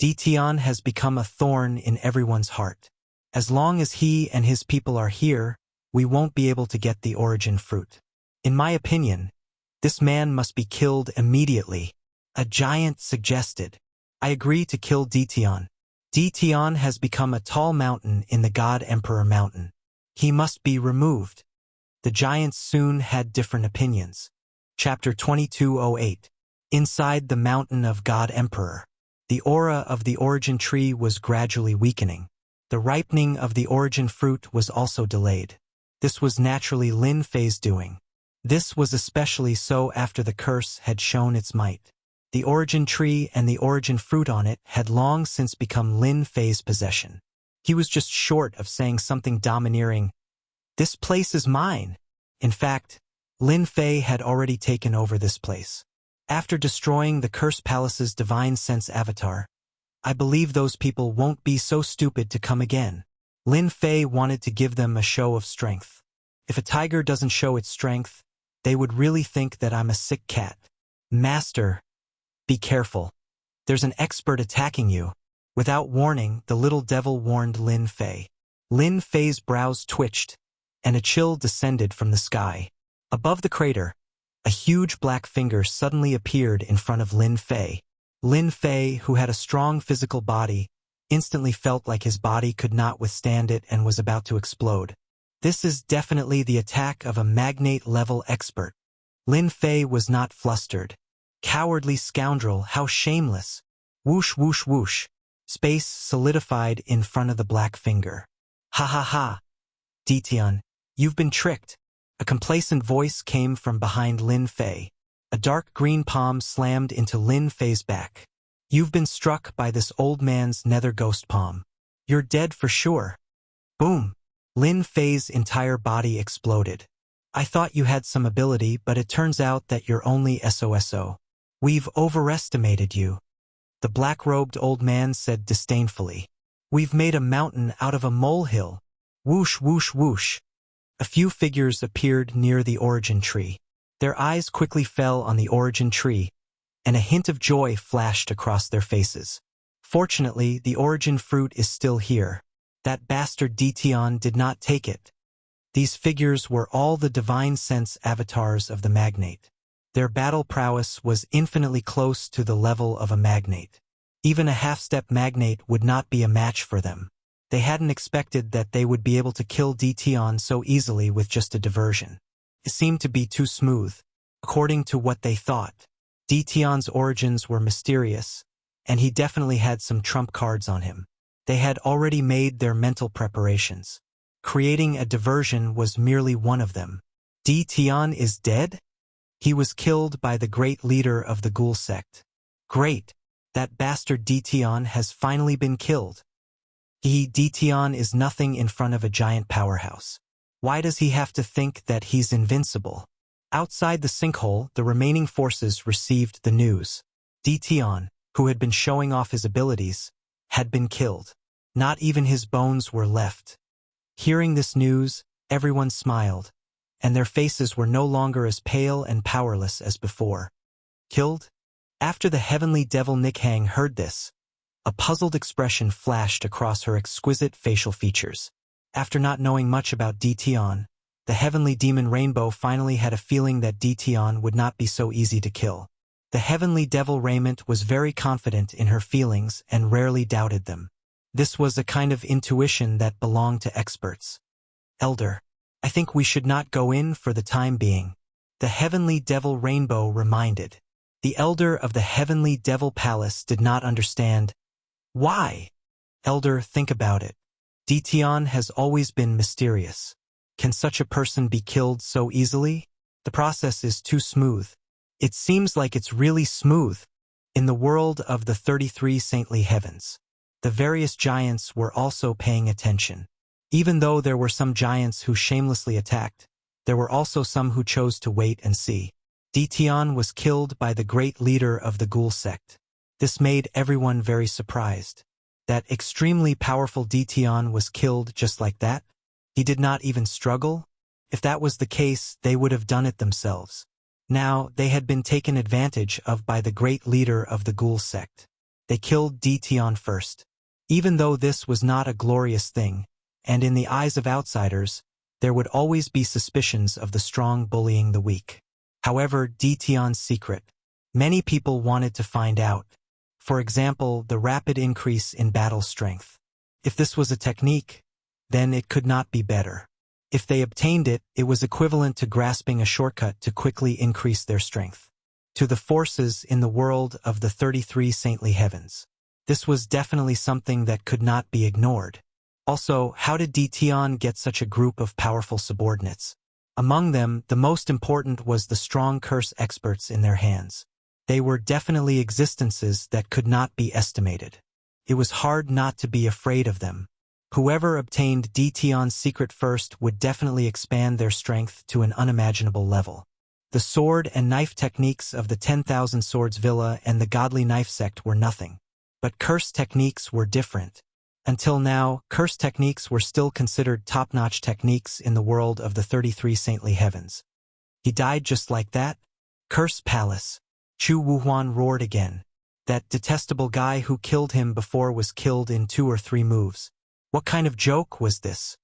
S1: Ditian has become a thorn in everyone's heart. As long as he and his people are here, we won't be able to get the origin fruit. In my opinion, this man must be killed immediately. A giant suggested. I agree to kill Ditian. Ditian has become a tall mountain in the God Emperor Mountain. He must be removed. The giants soon had different opinions. Chapter 2208. Inside the mountain of God Emperor. The aura of the origin tree was gradually weakening. The ripening of the origin fruit was also delayed. This was naturally Lin Fei's doing. This was especially so after the curse had shown its might. The origin tree and the origin fruit on it had long since become Lin Fei's possession. He was just short of saying something domineering. "This place is mine." In fact, Lin Fei had already taken over this place. After destroying the Cursed Palace's divine sense avatar, I believe those people won't be so stupid to come again. Lin Fei wanted to give them a show of strength. If a tiger doesn't show its strength, they would really think that I'm a sick cat. "Master, be careful. There's an expert attacking you." Without warning, the little devil warned Lin Fei. Lin Fei's brows twitched, and a chill descended from the sky. Above the crater, a huge black finger suddenly appeared in front of Lin Fei. Lin Fei, who had a strong physical body, instantly felt like his body could not withstand it and was about to explode. This is definitely the attack of a magnate-level expert. Lin Fei was not flustered. Cowardly scoundrel, how shameless. Whoosh, whoosh, whoosh. Space solidified in front of the black finger. "Ha ha ha. Ditian, you've been tricked." A complacent voice came from behind Lin Fei. A dark green palm slammed into Lin Fei's back. "You've been struck by this old man's nether ghost palm. You're dead for sure." Boom! Lin Fei's entire body exploded. "I thought you had some ability, but it turns out that you're only SOSO. We've overestimated you." The black-robed old man said disdainfully. "We've made a mountain out of a molehill." Whoosh, whoosh, whoosh. A few figures appeared near the origin tree. Their eyes quickly fell on the origin tree, and a hint of joy flashed across their faces. Fortunately, the origin fruit is still here. That bastard Ditian did not take it. These figures were all the divine sense avatars of the magnate. Their battle prowess was infinitely close to the level of a magnate. Even a half-step magnate would not be a match for them. They hadn't expected that they would be able to kill Ditian so easily with just a diversion. It seemed to be too smooth. According to what they thought, Ditian's origins were mysterious, and he definitely had some trump cards on him. They had already made their mental preparations. Creating a diversion was merely one of them. Ditian is dead? He was killed by the great leader of the ghoul sect. Great! That bastard Ditian has finally been killed. Ditian is nothing in front of a giant powerhouse. Why does he have to think that he's invincible? Outside the sinkhole, the remaining forces received the news. Ditian, who had been showing off his abilities, had been killed. Not even his bones were left. Hearing this news, everyone smiled, and their faces were no longer as pale and powerless as before. Killed? After the heavenly devil Nikhang heard this, a puzzled expression flashed across her exquisite facial features. After not knowing much about Ditian, the heavenly demon Rainbow finally had a feeling that Ditian would not be so easy to kill. The heavenly devil Raiment was very confident in her feelings and rarely doubted them. This was a kind of intuition that belonged to experts. Elder, I think we should not go in for the time being. The heavenly devil Rainbow reminded. The elder of the heavenly devil palace did not understand. Why? Elder, think about it. Dition has always been mysterious. Can such a person be killed so easily? The process is too smooth. It seems like it's really smooth. In the world of the 33 saintly heavens, the various giants were also paying attention. Even though there were some giants who shamelessly attacked, there were also some who chose to wait and see. Dition was killed by the great leader of the ghoul sect. This made everyone very surprised. That extremely powerful Dition was killed just like that? He did not even struggle? If that was the case, they would have done it themselves. Now, they had been taken advantage of by the great leader of the ghoul sect. They killed Dition first. Even though this was not a glorious thing, and in the eyes of outsiders, there would always be suspicions of the strong bullying the weak. However, Dition's secret. Many people wanted to find out. For example, the rapid increase in battle strength. If this was a technique, then it could not be better. If they obtained it, it was equivalent to grasping a shortcut to quickly increase their strength. To the forces in the world of the 33 saintly heavens, this was definitely something that could not be ignored. Also, how did Dition get such a group of powerful subordinates? Among them, the most important was the strong curse experts in their hands. They were definitely existences that could not be estimated. It was hard not to be afraid of them. Whoever obtained Dition's secret first would definitely expand their strength to an unimaginable level. The sword and knife techniques of the 10,000 Swords Villa and the Godly Knife sect were nothing. But curse techniques were different. Until now, curse techniques were still considered top-notch techniques in the world of the 33 saintly heavens. He died just like that? Curse Palace. Chu Wuhuan roared again. That detestable guy who killed him before was killed in 2 or 3 moves. What kind of joke was this?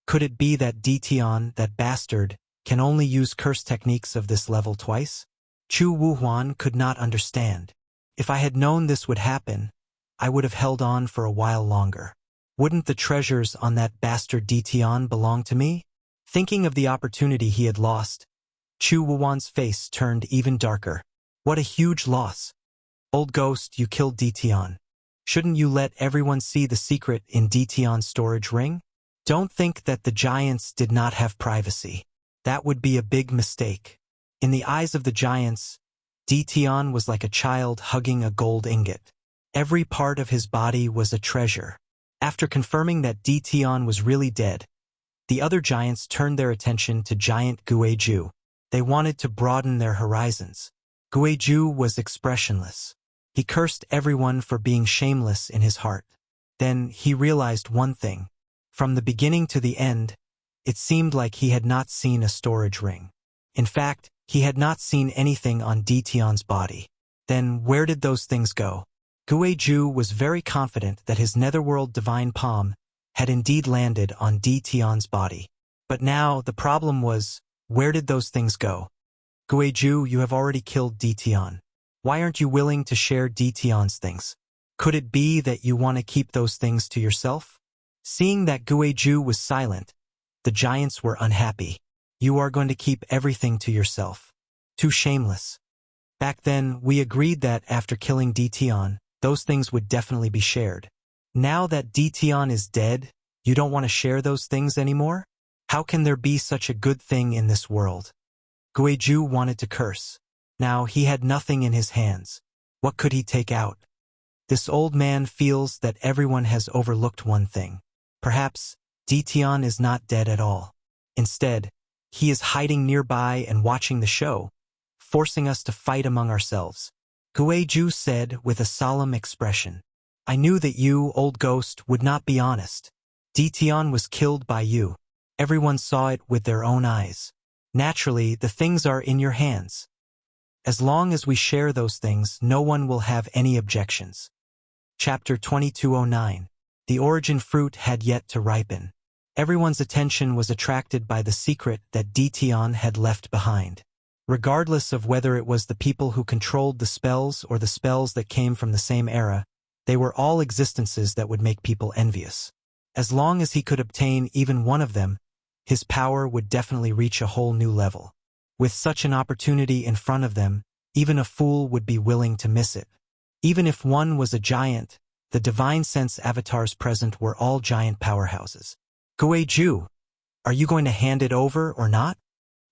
S1: Could it be that Dition, that bastard, can only use curse techniques of this level twice? Chu Wuhuan could not understand. If I had known this would happen, I would have held on for a while longer. Wouldn't the treasures on that bastard Dition belong to me? Thinking of the opportunity he had lost, Chu Wuhuan's face turned even darker. What a huge loss. Old ghost, you killed Dition. Shouldn't you let everyone see the secret in Dition's storage ring? Don't think that the giants did not have privacy. That would be a big mistake. In the eyes of the giants, Dition was like a child hugging a gold ingot. Every part of his body was a treasure. After confirming that Dition was really dead, the other giants turned their attention to giant Guizhu. They wanted to broaden their horizons. Guizhu was expressionless. He cursed everyone for being shameless in his heart. Then he realized one thing. From the beginning to the end, it seemed like he had not seen a storage ring. In fact, he had not seen anything on Dition's body. Then where did those things go? Guizhu was very confident that his netherworld divine palm had indeed landed on Dition's body. But now the problem was, where did those things go? Guizhu, you have already killed Dition. Why aren't you willing to share Dition's things? Could it be that you want to keep those things to yourself? Seeing that Guizhu was silent, the giants were unhappy. You are going to keep everything to yourself. Too shameless. Back then, we agreed that after killing Dition, those things would definitely be shared. Now that Dition is dead, you don't want to share those things anymore? How can there be such a good thing in this world? Guizhu wanted to curse. Now he had nothing in his hands. What could he take out? This old man feels that everyone has overlooked one thing. Perhaps Dition is not dead at all. Instead, he is hiding nearby and watching the show, forcing us to fight among ourselves. Guizhu said with a solemn expression. I knew that you, old ghost, would not be honest. Dition was killed by you. Everyone saw it with their own eyes. Naturally, the things are in your hands. As long as we share those things, no one will have any objections. Chapter 2209. The origin fruit had yet to ripen. Everyone's attention was attracted by the secret that Dition had left behind. Regardless of whether it was the people who controlled the spells or the spells that came from the same era, They were all existences that would make people envious. As long as he could obtain even one of them, his power would definitely reach a whole new level. With such an opportunity in front of them, even a fool would be willing to miss it. Even if one was a giant, the divine sense avatars present were all giant powerhouses. Guizhu, are you going to hand it over or not?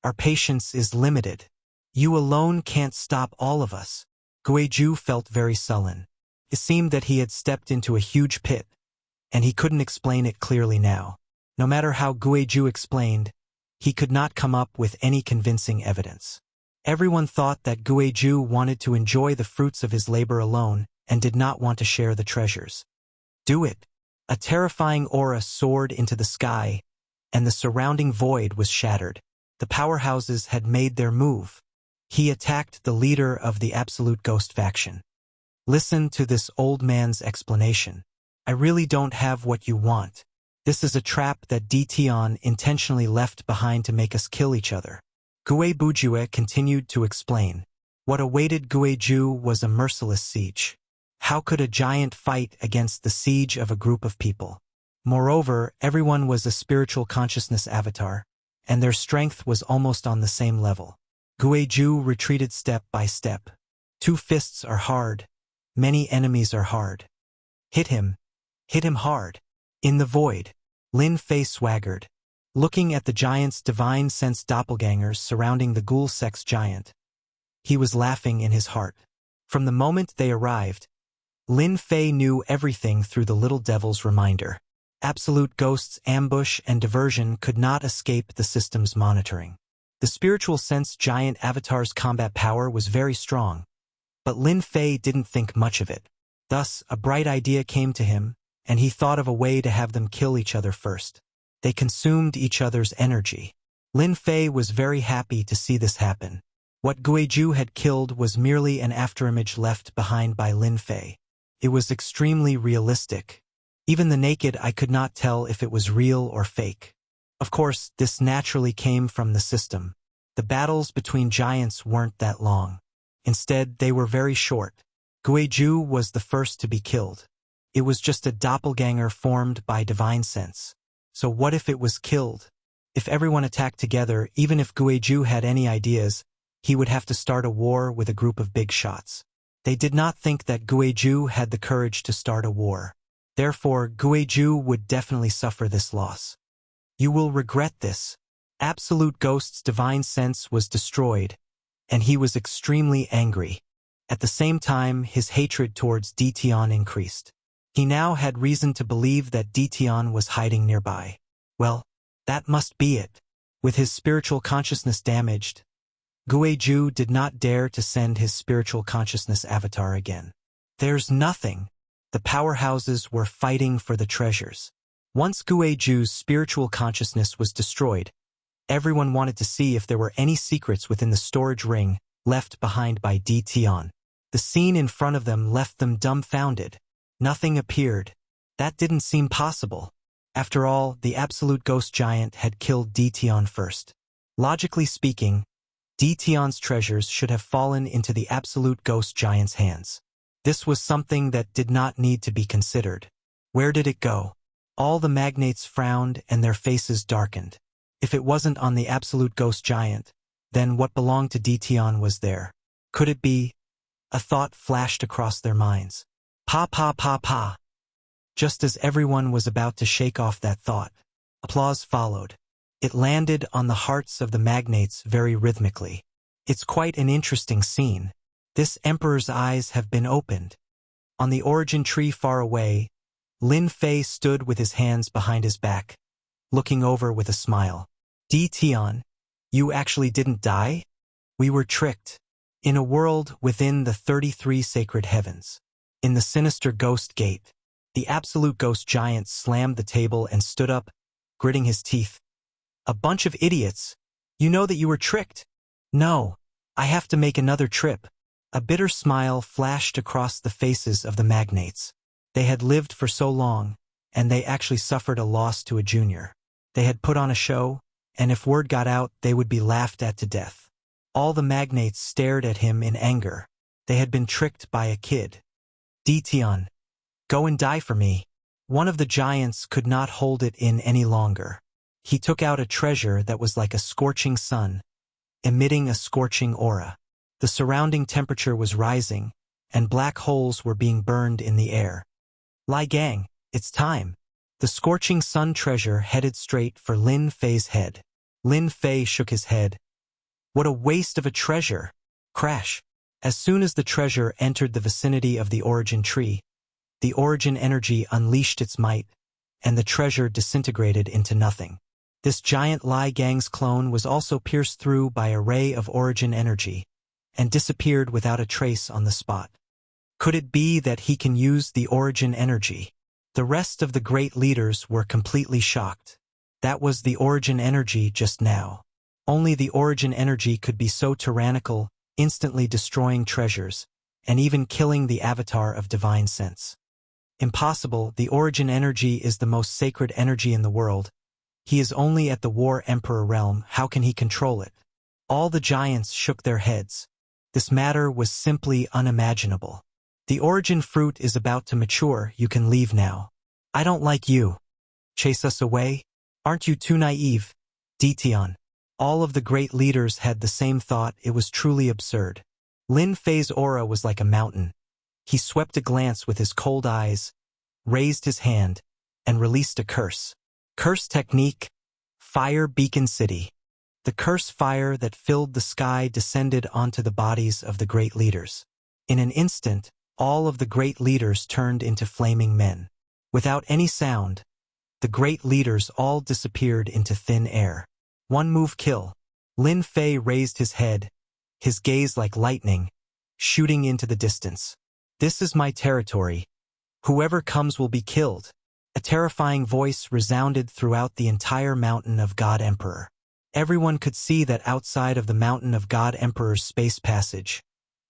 S1: Our patience is limited. You alone can't stop all of us. Guizhu felt very sullen. It seemed that he had stepped into a huge pit, and he couldn't explain it clearly now. No matter how Guizhu explained, he could not come up with any convincing evidence. Everyone thought that Guizhu wanted to enjoy the fruits of his labor alone and did not want to share the treasures. Do it. A terrifying aura soared into the sky, and the surrounding void was shattered. The powerhouses had made their move. He attacked the leader of the Absolute Ghost faction. Listen to this old man's explanation. I really don't have what you want. This is a trap that Dition intentionally left behind to make us kill each other. Guizhu continued to explain. What awaited Guizhu was a merciless siege. How could a giant fight against the siege of a group of people? Moreover, everyone was a spiritual consciousness avatar, and their strength was almost on the same level. Guizhu retreated step by step. 2 fists are hard. Many enemies are hard. Hit him. Hit him hard. In the void, Lin Fei swaggered, looking at the giant's divine sense doppelgangers surrounding the ghoul sex giant. He was laughing in his heart. From the moment they arrived, Lin Fei knew everything through the little devil's reminder. Absolute Ghost's ambush and diversion could not escape the system's monitoring. The spiritual sense giant avatar's combat power was very strong, but Lin Fei didn't think much of it. Thus, a bright idea came to him, and he thought of a way to have them kill each other first. They consumed each other's energy. Lin Fei was very happy to see this happen. What Guizhu had killed was merely an afterimage left behind by Lin Fei. It was extremely realistic. Even the naked eye could not tell if it was real or fake. Of course, this naturally came from the system. The battles between giants weren't that long. Instead, they were very short. Guizhu was the first to be killed. It was just a doppelganger formed by divine sense. So what if it was killed? If everyone attacked together, even if Guizhu had any ideas, he would have to start a war with a group of big shots. They did not think that Guizhu had the courage to start a war. Therefore, Guizhu would definitely suffer this loss. You will regret this. Absolute Ghost's divine sense was destroyed, and he was extremely angry. At the same time, his hatred towards Dition increased. He now had reason to believe that Dition was hiding nearby. Well, that must be it. With his spiritual consciousness damaged, Guizhu did not dare to send his spiritual consciousness avatar again. There's nothing. The powerhouses were fighting for the treasures. Once Guizhu's spiritual consciousness was destroyed, everyone wanted to see if there were any secrets within the storage ring left behind by Dition. The scene in front of them left them dumbfounded. Nothing appeared. That didn't seem possible. After all, the Absolute Ghost Giant had killed Dition first. Logically speaking, Dition's treasures should have fallen into the Absolute Ghost Giant's hands. This was something that did not need to be considered. Where did it go? All the magnates frowned and their faces darkened. If it wasn't on the Absolute Ghost Giant, then what belonged to Dition was there? Could it be? A thought flashed across their minds. Pa pa pa pa. Just as everyone was about to shake off that thought, applause followed. It landed on the hearts of the magnates very rhythmically. It's quite an interesting scene. This emperor's eyes have been opened. On the origin tree far away, Lin Fei stood with his hands behind his back, looking over with a smile. Dition, you actually didn't die? We were tricked. In a world within the 33 sacred heavens, in the sinister ghost gate, the Absolute Ghost Giant slammed the table and stood up, gritting his teeth. A bunch of idiots. You know that you were tricked. No, I have to make another trip. A bitter smile flashed across the faces of the magnates. They had lived for so long, and they actually suffered a loss to a junior. They had put on a show, and if word got out, they would be laughed at to death. All the magnates stared at him in anger. They had been tricked by a kid. Dition, Go and die for me. One of the giants could not hold it in any longer. He took out a treasure that was like a scorching sun, emitting a scorching aura. The surrounding temperature was rising, and black holes were being burned in the air. Lai Gang, it's time. The scorching sun treasure headed straight for Lin Fei's head. Lin Fei shook his head. What a waste of a treasure! Crash! As soon as the treasure entered the vicinity of the origin tree, the origin energy unleashed its might, and the treasure disintegrated into nothing. This giant Lai Gang's clone was also pierced through by a ray of origin energy, and disappeared without a trace on the spot. Could it be that he can use the origin energy? The rest of the great leaders were completely shocked. That was the origin energy just now. Only the origin energy could be so tyrannical, instantly destroying treasures, and even killing the avatar of divine sense. Impossible, the origin energy is the most sacred energy in the world. He is only at the War Emperor realm, how can he control it? All the giants shook their heads. This matter was simply unimaginable. The origin fruit is about to mature, you can leave now. I don't like you. Chase us away? Aren't you too naive? Dition. All of the great leaders had the same thought, it was truly absurd. Lin Fei's aura was like a mountain. He swept a glance with his cold eyes, raised his hand, and released a curse. Curse technique, Fire Beacon City. The curse fire that filled the sky descended onto the bodies of the great leaders. In an instant, all of the great leaders turned into flaming men. Without any sound, the great leaders all disappeared into thin air. One move kill. Lin Fei raised his head, his gaze like lightning, shooting into the distance. This is my territory. Whoever comes will be killed. A terrifying voice resounded throughout the entire mountain of God Emperor. Everyone could see that outside of the mountain of God Emperor's space passage,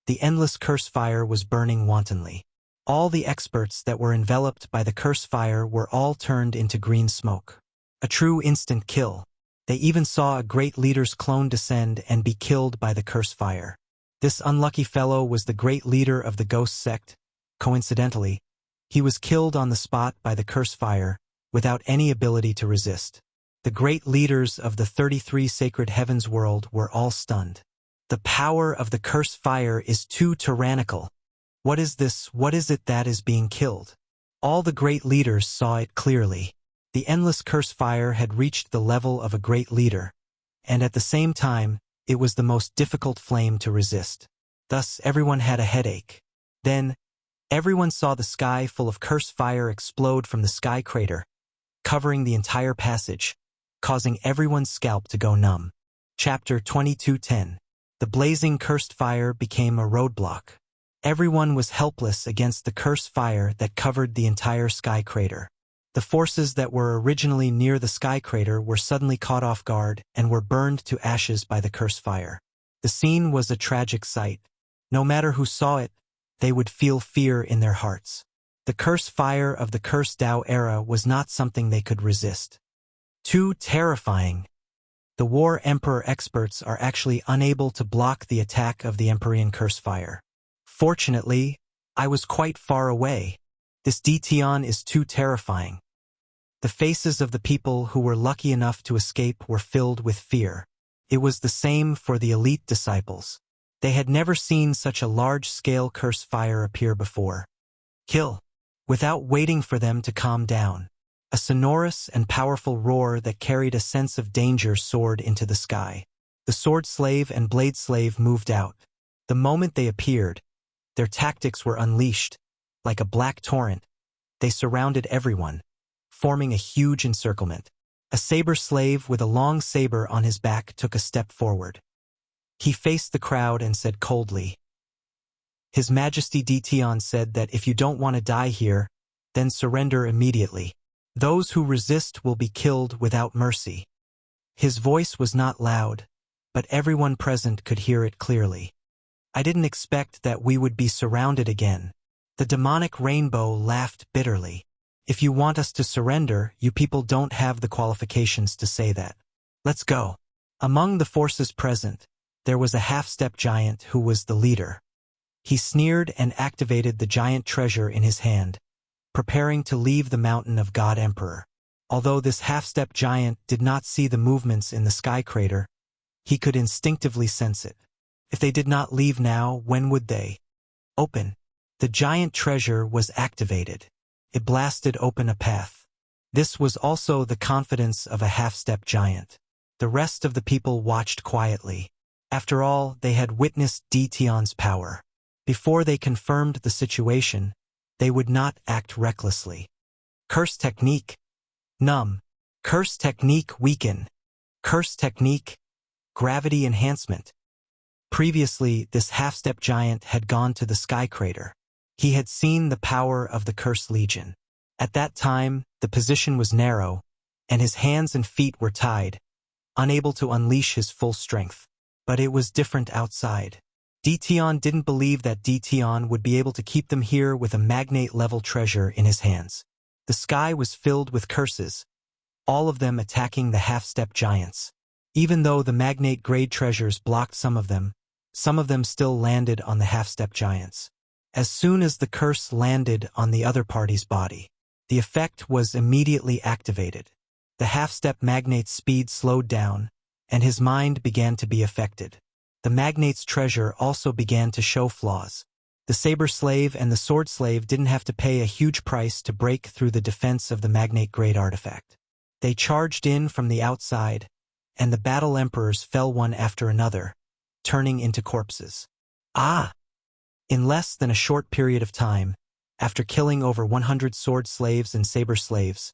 S1: the endless curse fire was burning wantonly. All the experts that were enveloped by the curse fire were all turned into green smoke. A true instant kill. They even saw a great leader's clone descend and be killed by the curse fire. This unlucky fellow was the great leader of the ghost sect. Coincidentally, he was killed on the spot by the curse fire, without any ability to resist. The great leaders of the 33 sacred heavens world were all stunned. The power of the curse fire is too tyrannical. What is this? What is it that is being killed? All the great leaders saw it clearly. The endless curse fire had reached the level of a great leader, and at the same time, it was the most difficult flame to resist. Thus, everyone had a headache. Then, everyone saw the sky full of curse fire explode from the sky crater, covering the entire passage, causing everyone's scalp to go numb. Chapter 22:10. The blazing cursed fire became a roadblock. Everyone was helpless against the curse fire that covered the entire sky crater. The forces that were originally near the sky crater were suddenly caught off guard and were burned to ashes by the curse fire. The scene was a tragic sight. No matter who saw it, they would feel fear in their hearts. The curse fire of the Curse Tao era was not something they could resist. Too terrifying. The War Emperor experts are actually unable to block the attack of the Empyrean curse fire. Fortunately, I was quite far away. This Dition is too terrifying. The faces of the people who were lucky enough to escape were filled with fear. It was the same for the elite disciples. They had never seen such a large-scale curse fire appear before. Kill. Without waiting for them to calm down, a sonorous and powerful roar that carried a sense of danger soared into the sky. The sword slave and blade slave moved out. The moment they appeared, their tactics were unleashed. Like a black torrent, they surrounded everyone, forming a huge encirclement. A saber slave with a long saber on his back took a step forward. He faced the crowd and said coldly, His Majesty Dition said that if you don't want to die here, then surrender immediately. Those who resist will be killed without mercy. His voice was not loud, but everyone present could hear it clearly. I didn't expect that we would be surrounded again. The demonic rainbow laughed bitterly. If you want us to surrender, you people don't have the qualifications to say that. Let's go. Among the forces present, there was a half-step giant who was the leader. He sneered and activated the giant treasure in his hand, preparing to leave the mountain of God Emperor. Although this half-step giant did not see the movements in the sky crater, he could instinctively sense it. If they did not leave now, when would they? Open. The giant treasure was activated. It blasted open a path. This was also the confidence of a half-step giant. The rest of the people watched quietly. After all, they had witnessed Detion's power. Before they confirmed the situation, they would not act recklessly. Curse technique. Numb. Curse technique weaken. Curse technique. Gravity enhancement. Previously, this half-step giant had gone to the sky crater. He had seen the power of the Curse Legion. At that time, the position was narrow, and his hands and feet were tied, unable to unleash his full strength. But it was different outside. Detion didn't believe that Detion would be able to keep them here with a magnate-level treasure in his hands. The sky was filled with curses, all of them attacking the half-step giants. Even though the magnate-grade treasures blocked some of them still landed on the half-step giants. As soon as the curse landed on the other party's body, the effect was immediately activated. The half-step magnate's speed slowed down, and his mind began to be affected. The magnate's treasure also began to show flaws. The saber slave and the sword slave didn't have to pay a huge price to break through the defense of the magnate-grade artifact. They charged in from the outside, and the battle emperors fell one after another, turning into corpses. In less than a short period of time, after killing over 100 sword slaves and saber slaves,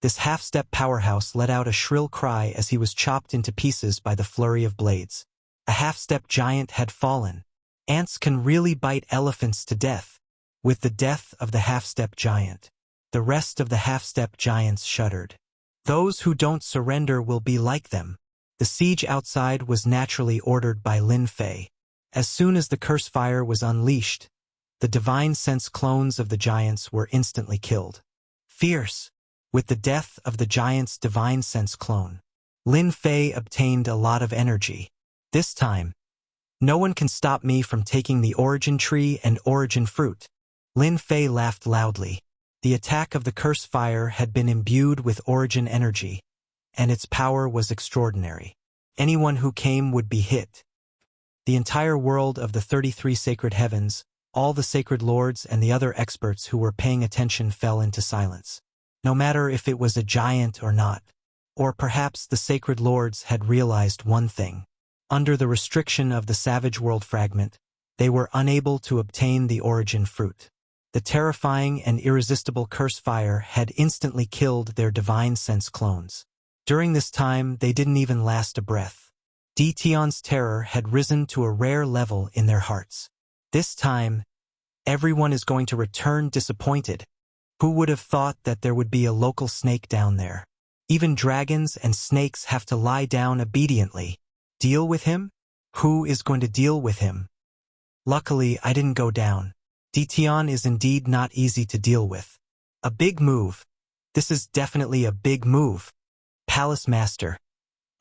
S1: this half-step powerhouse let out a shrill cry as he was chopped into pieces by the flurry of blades. A half-step giant had fallen. Ants can really bite elephants to death. With the death of the half-step giant, the rest of the half-step giants shuddered. Those who don't surrender will be like them. The siege outside was naturally ordered by Lin Fei. As soon as the curse fire was unleashed, the divine sense clones of the giants were instantly killed. Fierce. With the death of the giant's divine sense clone, Lin Fei obtained a lot of energy. This time, no one can stop me from taking the origin tree and origin fruit. Lin Fei laughed loudly. The attack of the curse fire had been imbued with origin energy, and its power was extraordinary. Anyone who came would be hit. The entire world of the 33 sacred heavens, all the sacred lords and the other experts who were paying attention fell into silence. No matter if it was a giant or not, or perhaps the sacred lords had realized one thing. Under the restriction of the Savage World fragment, they were unable to obtain the origin fruit. The terrifying and irresistible curse fire had instantly killed their divine sense clones. During this time, they didn't even last a breath. Detion's terror had risen to a rare level in their hearts. This time, everyone is going to return disappointed. Who would have thought that there would be a local snake down there? Even dragons and snakes have to lie down obediently. Deal with him? Who is going to deal with him? Luckily, I didn't go down. Detion is indeed not easy to deal with. A big move. This is definitely a big move. Palace Master.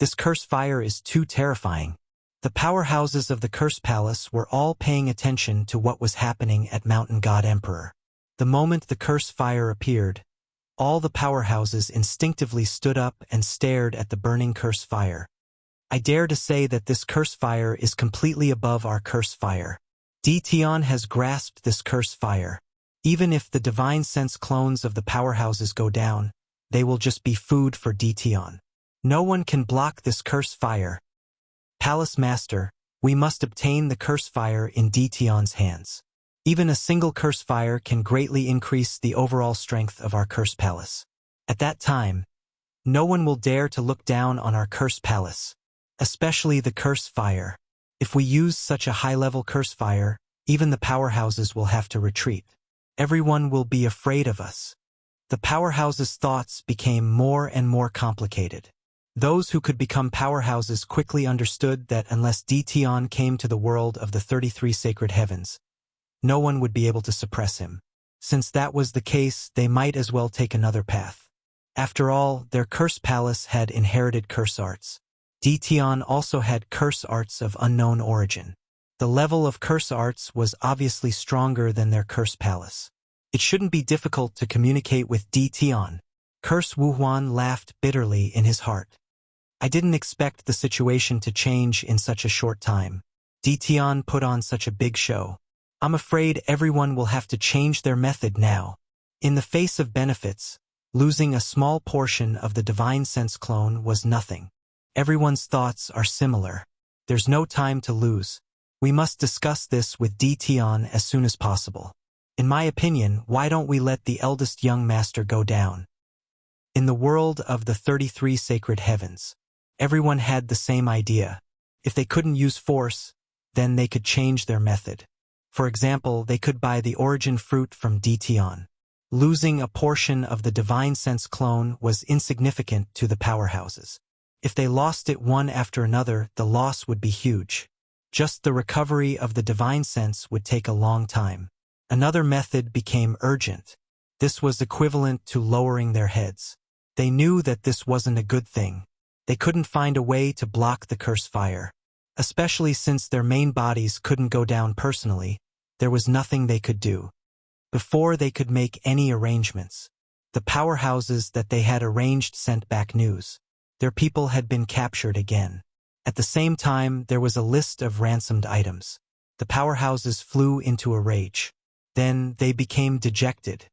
S1: This curse fire is too terrifying. The powerhouses of the Curse Palace were all paying attention to what was happening at Mountain God Emperor. The moment the curse fire appeared, all the powerhouses instinctively stood up and stared at the burning curse fire. I dare to say that this curse fire is completely above our curse fire. Detion has grasped this curse fire. Even if the divine sense clones of the powerhouses go down, they will just be food for Detion. No one can block this curse fire. Palace Master, we must obtain the curse fire in Detion's hands. Even a single curse fire can greatly increase the overall strength of our curse palace. At that time, no one will dare to look down on our curse palace, especially the curse fire. If we use such a high-level curse fire, even the powerhouses will have to retreat. Everyone will be afraid of us. The powerhouses' thoughts became more and more complicated. Those who could become powerhouses quickly understood that unless Detion came to the world of the 33 sacred heavens, no one would be able to suppress him. Since that was the case, they might as well take another path. After all, their curse palace had inherited curse arts. Detion also had curse arts of unknown origin. The level of curse arts was obviously stronger than their curse palace. It shouldn't be difficult to communicate with Di Tian. Curse Wu Huan laughed bitterly in his heart. I didn't expect the situation to change in such a short time. Di Tian put on such a big show. I'm afraid everyone will have to change their method now. In the face of benefits, losing a small portion of the divine sense clone was nothing. Everyone's thoughts are similar. There's no time to lose. We must discuss this with Di Tian as soon as possible. In my opinion, why don't we let the eldest young master go down? In the world of the 33 sacred heavens, everyone had the same idea. If they couldn't use force, then they could change their method. For example, they could buy the origin fruit from Di Tian. Losing a portion of the divine sense clone was insignificant to the powerhouses. If they lost it one after another, the loss would be huge. Just the recovery of the divine sense would take a long time. Another method became urgent. This was equivalent to lowering their heads. They knew that this wasn't a good thing. They couldn't find a way to block the curse fire. Especially since their main bodies couldn't go down personally, there was nothing they could do. Before they could make any arrangements, the powerhouses that they had arranged sent back news. Their people had been captured again. At the same time, there was a list of ransomed items. The powerhouses flew into a rage. Then they became dejected.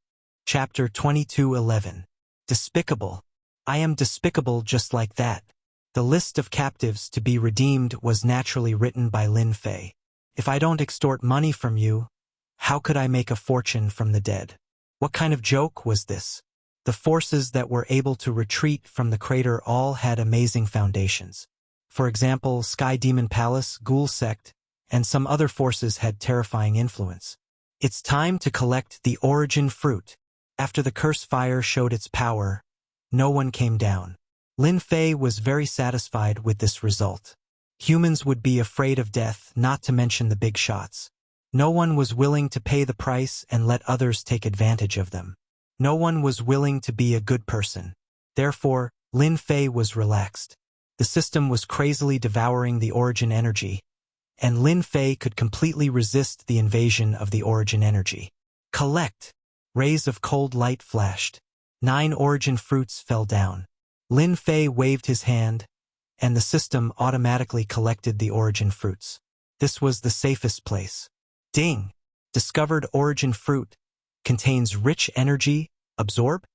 S1: Chapter 22:11. Despicable. I am despicable just like that. The list of captives to be redeemed was naturally written by Lin Fei. If I don't extort money from you, how could I make a fortune from the dead? What kind of joke was this? The forces that were able to retreat from the crater all had amazing foundations. For example, Sky Demon Palace, Ghoul Sect, and some other forces had terrifying influence. It's time to collect the origin fruit. After the curse fire showed its power, no one came down. Lin Fei was very satisfied with this result. Humans would be afraid of death, not to mention the big shots. No one was willing to pay the price and let others take advantage of them. No one was willing to be a good person. Therefore, Lin Fei was relaxed. The system was crazily devouring the origin energy, and Lin Fei could completely resist the invasion of the origin energy. Collect! Rays of cold light flashed. 9 origin fruits fell down. Lin Fei waved his hand, and the system automatically collected the origin fruits. This was the safest place. Ding! Discovered origin fruit. Contains rich energy. Absorb?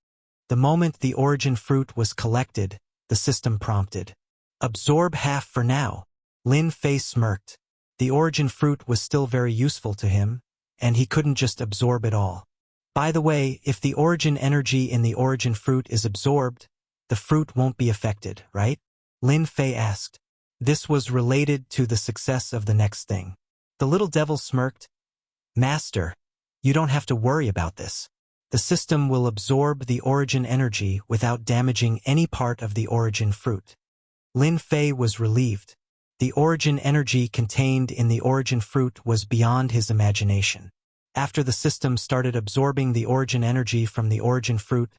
S1: The moment the origin fruit was collected, the system prompted. Absorb half for now. Lin Fei smirked. The origin fruit was still very useful to him, and he couldn't just absorb it all. By the way, if the origin energy in the origin fruit is absorbed, the fruit won't be affected, right? Lin Fei asked. This was related to the success of the next thing. The little devil smirked. Master, you don't have to worry about this. The system will absorb the origin energy without damaging any part of the origin fruit. Lin Fei was relieved. The origin energy contained in the origin fruit was beyond his imagination. After the system started absorbing the origin energy from the origin fruit,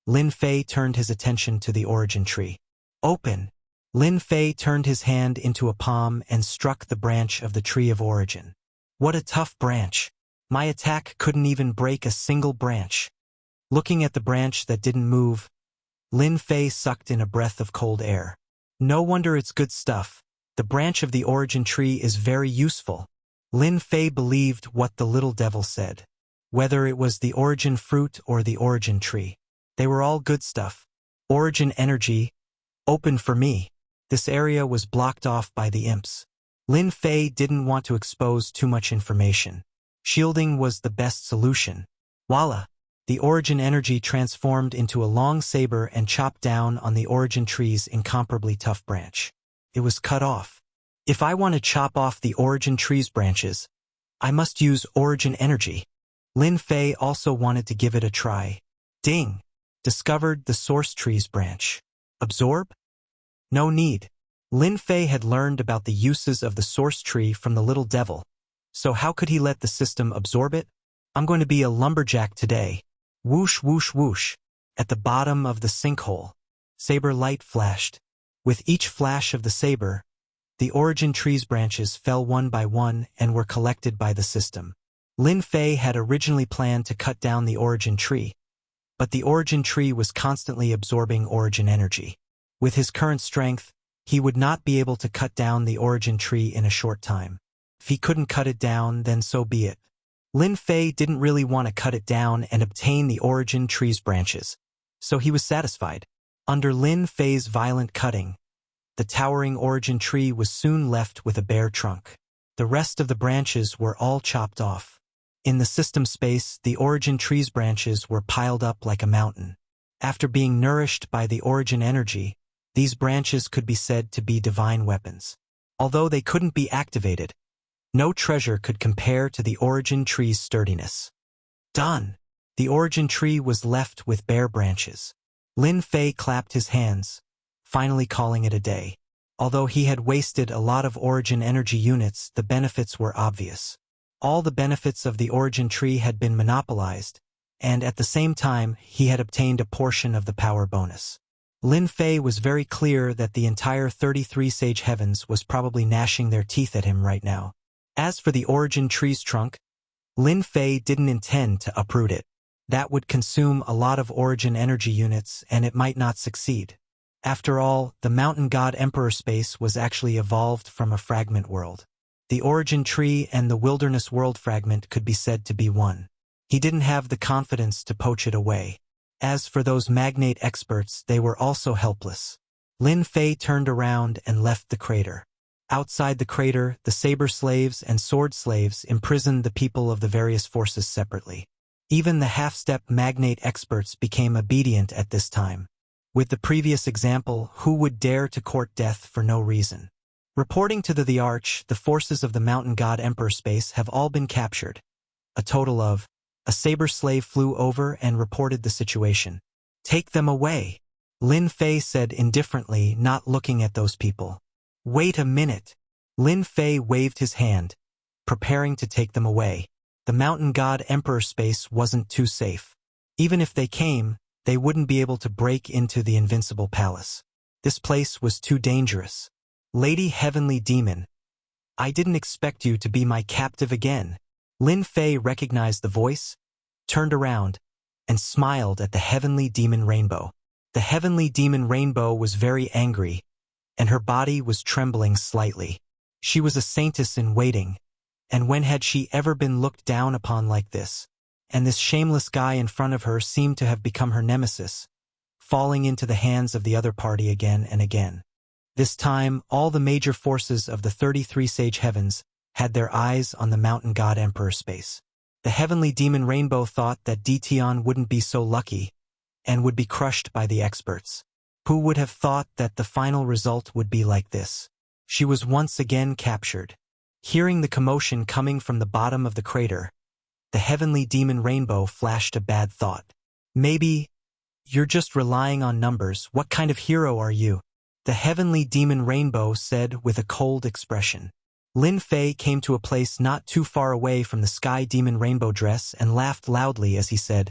S1: Lin Fei turned his attention to the origin tree. Open! Lin Fei turned his hand into a palm and struck the branch of the tree of origin. What a tough branch! My attack couldn't even break a single branch. Looking at the branch that didn't move, Lin Fei sucked in a breath of cold air. No wonder it's good stuff. The branch of the origin tree is very useful. Lin Fei believed what the little devil said. Whether it was the origin fruit or the origin tree, they were all good stuff. Origin energy, open for me. This area was blocked off by the imps. Lin Fei didn't want to expose too much information. Shielding was the best solution. Voila! The origin energy transformed into a long saber and chopped down on the origin tree's incomparably tough branch. It was cut off. If I want to chop off the origin tree's branches, I must use origin energy. Lin Fei also wanted to give it a try. Ding! Discovered the source tree's branch. Absorb? No need. Lin Fei had learned about the uses of the source tree from the little devil. So how could he let the system absorb it? I'm going to be a lumberjack today. Whoosh, whoosh, whoosh. At the bottom of the sinkhole, saber light flashed. With each flash of the saber, the origin tree's branches fell one by one and were collected by the system. Lin Fei had originally planned to cut down the origin tree, but the origin tree was constantly absorbing origin energy. With his current strength, he would not be able to cut down the origin tree in a short time. If he couldn't cut it down, then so be it. Lin Fei didn't really want to cut it down and obtain the origin tree's branches, so he was satisfied. Under Lin Fei's violent cutting, the towering origin tree was soon left with a bare trunk. The rest of the branches were all chopped off. In the system space, the origin tree's branches were piled up like a mountain. After being nourished by the origin energy, these branches could be said to be divine weapons. Although they couldn't be activated, no treasure could compare to the origin tree's sturdiness. Done! The origin tree was left with bare branches. Lin Fei clapped his hands, finally calling it a day. Although he had wasted a lot of origin energy units, the benefits were obvious. All the benefits of the origin tree had been monopolized, and at the same time, he had obtained a portion of the power bonus. Lin Fei was very clear that the entire 33 Sage Heavens was probably gnashing their teeth at him right now. As for the origin tree's trunk, Lin Fei didn't intend to uproot it. That would consume a lot of origin energy units, and it might not succeed. After all, the Mountain God Emperor space was actually evolved from a fragment world. The origin tree and the wilderness world fragment could be said to be one. He didn't have the confidence to poach it away. As for those magnate experts, they were also helpless. Lin Fei turned around and left the crater. Outside the crater, the saber slaves and sword slaves imprisoned the people of the various forces separately. Even the half-step magnate experts became obedient at this time. With the previous example, who would dare to court death for no reason? Reporting to the Arch, the forces of the Mountain God Emperor space have all been captured. A total of. A saber slave flew over and reported the situation. Take them away, Lin Fei said indifferently, not looking at those people. Wait a minute. Lin Fei waved his hand, preparing to take them away. The Mountain God Emperor space wasn't too safe. Even if they came, they wouldn't be able to break into the Invincible Palace. This place was too dangerous. Lady Heavenly Demon, I didn't expect you to be my captive again. Lin Fei recognized the voice, turned around, and smiled at the Heavenly Demon Rainbow. The Heavenly Demon Rainbow was very angry, and her body was trembling slightly. She was a saintess in waiting, and when had she ever been looked down upon like this? And this shameless guy in front of her seemed to have become her nemesis, falling into the hands of the other party again and again. This time, all the major forces of the 33 Sage Heavens had their eyes on the Mountain God Emperor space. The Heavenly Demon Rainbow thought that Dition wouldn't be so lucky and would be crushed by the experts. Who would have thought that the final result would be like this? She was once again captured. Hearing the commotion coming from the bottom of the crater, the Heavenly Demon Rainbow flashed a bad thought. Maybe you're just relying on numbers. What kind of hero are you? The Heavenly Demon Rainbow said with a cold expression. Lin Fei came to a place not too far away from the Sky Demon Rainbow dress and laughed loudly as he said,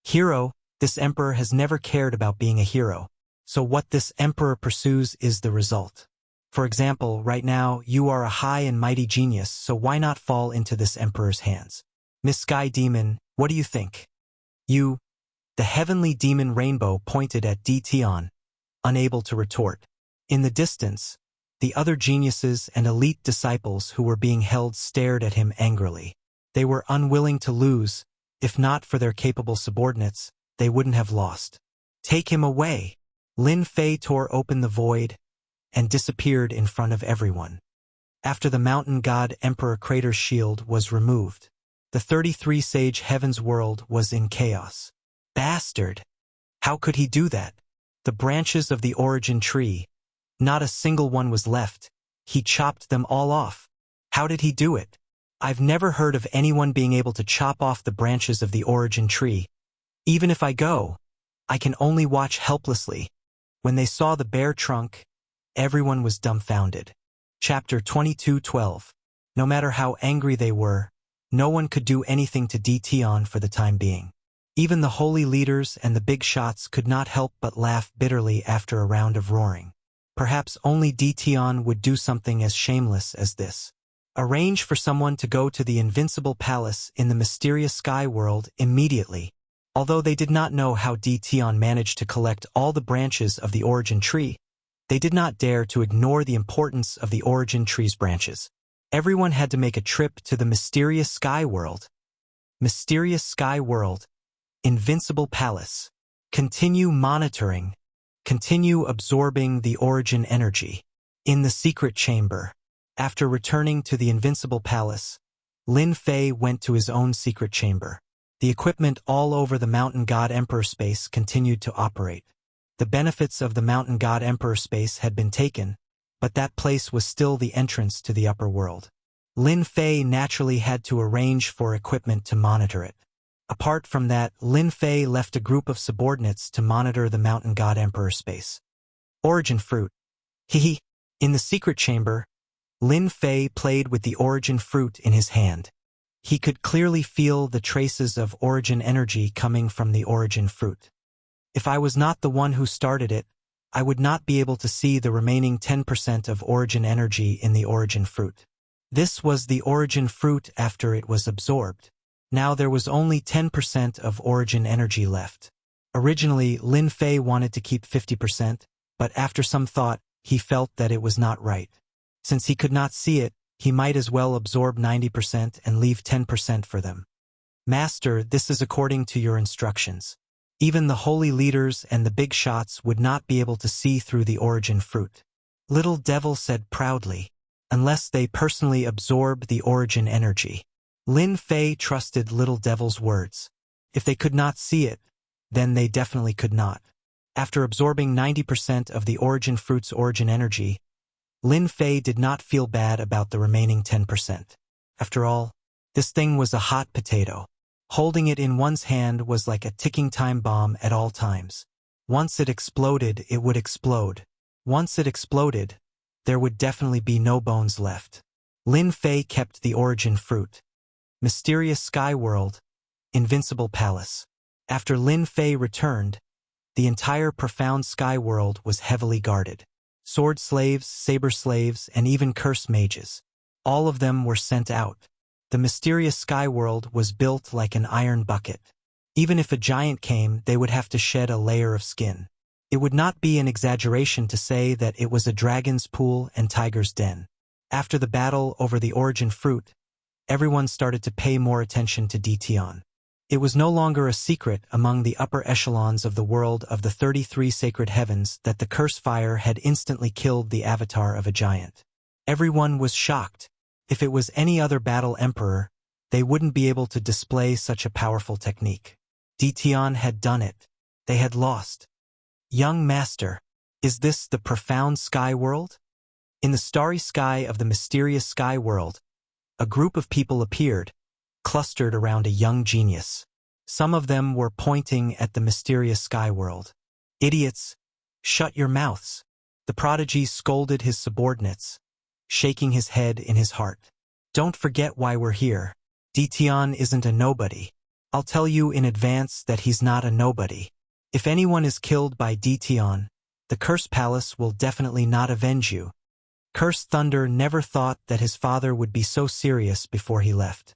S1: Hero, this emperor has never cared about being a hero. So what this emperor pursues is the result. For example, right now, you are a high and mighty genius, so why not fall into this emperor's hands? Miss Sky Demon, what do you think? You, the Heavenly Demon Rainbow pointed at Dition, unable to retort. In the distance, the other geniuses and elite disciples who were being held stared at him angrily. They were unwilling to lose. If not for their capable subordinates, they wouldn't have lost. Take him away. Lin Fei tore open the void and disappeared in front of everyone. After the Mountain God Emperor Crater's shield was removed, the 33 Sage Heavens world was in chaos. Bastard! How could he do that? The branches of the origin tree, not a single one was left. He chopped them all off. How did he do it? I've never heard of anyone being able to chop off the branches of the origin tree. Even if I go, I can only watch helplessly. When they saw the bare trunk, everyone was dumbfounded. Chapter 22:12. No matter how angry they were, no one could do anything to Dition for the time being. Even the holy leaders and the big shots could not help but laugh bitterly after a round of roaring. Perhaps only Dition would do something as shameless as this. Arrange for someone to go to the invincible palace in the mysterious sky world immediately. Although they did not know how Tion managed to collect all the branches of the origin tree, they did not dare to ignore the importance of the origin tree's branches. Everyone had to make a trip to the mysterious sky world. Mysterious sky world. Invincible palace. Continue monitoring. Continue absorbing the origin energy. In the secret chamber. After returning to the invincible palace, Lin Fei went to his own secret chamber. The equipment all over the Mountain God Emperor space continued to operate. The benefits of the Mountain God Emperor space had been taken, but that place was still the entrance to the upper world. Lin Fei naturally had to arrange for equipment to monitor it. Apart from that, Lin Fei left a group of subordinates to monitor the Mountain God Emperor space. Origin fruit. Hehe. In the secret chamber, Lin Fei played with the origin fruit in his hand. He could clearly feel the traces of origin energy coming from the origin fruit. If I was not the one who started it, I would not be able to see the remaining 10% of origin energy in the origin fruit. This was the origin fruit after it was absorbed. Now there was only 10% of origin energy left. Originally, Lin Fei wanted to keep 50%, but after some thought, he felt that it was not right. Since he could not see it, he might as well absorb 90% and leave 10% for them. Master, this is according to your instructions. Even the holy leaders and the big shots would not be able to see through the origin fruit. Little Devil said proudly, unless they personally absorb the origin energy. Lin Fei trusted Little Devil's words. If they could not see it, then they definitely could not. After absorbing 90% of the origin fruit's origin energy, Lin Fei did not feel bad about the remaining 10%. After all, this thing was a hot potato. Holding it in one's hand was like a ticking time bomb at all times. Once it exploded, it would explode. Once it exploded, there would definitely be no bones left. Lin Fei kept the origin fruit. Mysterious sky world. Invincible palace. After Lin Fei returned, the entire profound sky world was heavily guarded. Sword slaves, saber slaves, and even curse mages. All of them were sent out. The mysterious sky world was built like an iron bucket. Even if a giant came, they would have to shed a layer of skin. It would not be an exaggeration to say that it was a dragon's pool and tiger's den. After the battle over the origin fruit, everyone started to pay more attention to Tion. It was no longer a secret among the upper echelons of the world of the 33 sacred heavens that the curse fire had instantly killed the avatar of a giant. Everyone was shocked. If it was any other battle emperor, they wouldn't be able to display such a powerful technique. Tion had done it. They had lost. Young master, is this the profound sky world? In the starry sky of the mysterious sky world, a group of people appeared, clustered around a young genius. Some of them were pointing at the mysterious sky world. Idiots, shut your mouths. The prodigy scolded his subordinates, shaking his head in his heart. Don't forget why we're here. Tion isn't a nobody. I'll tell you in advance that he's not a nobody. If anyone is killed by Tion, the Curse Palace will definitely not avenge you. Curse Thunder never thought that his father would be so serious before he left.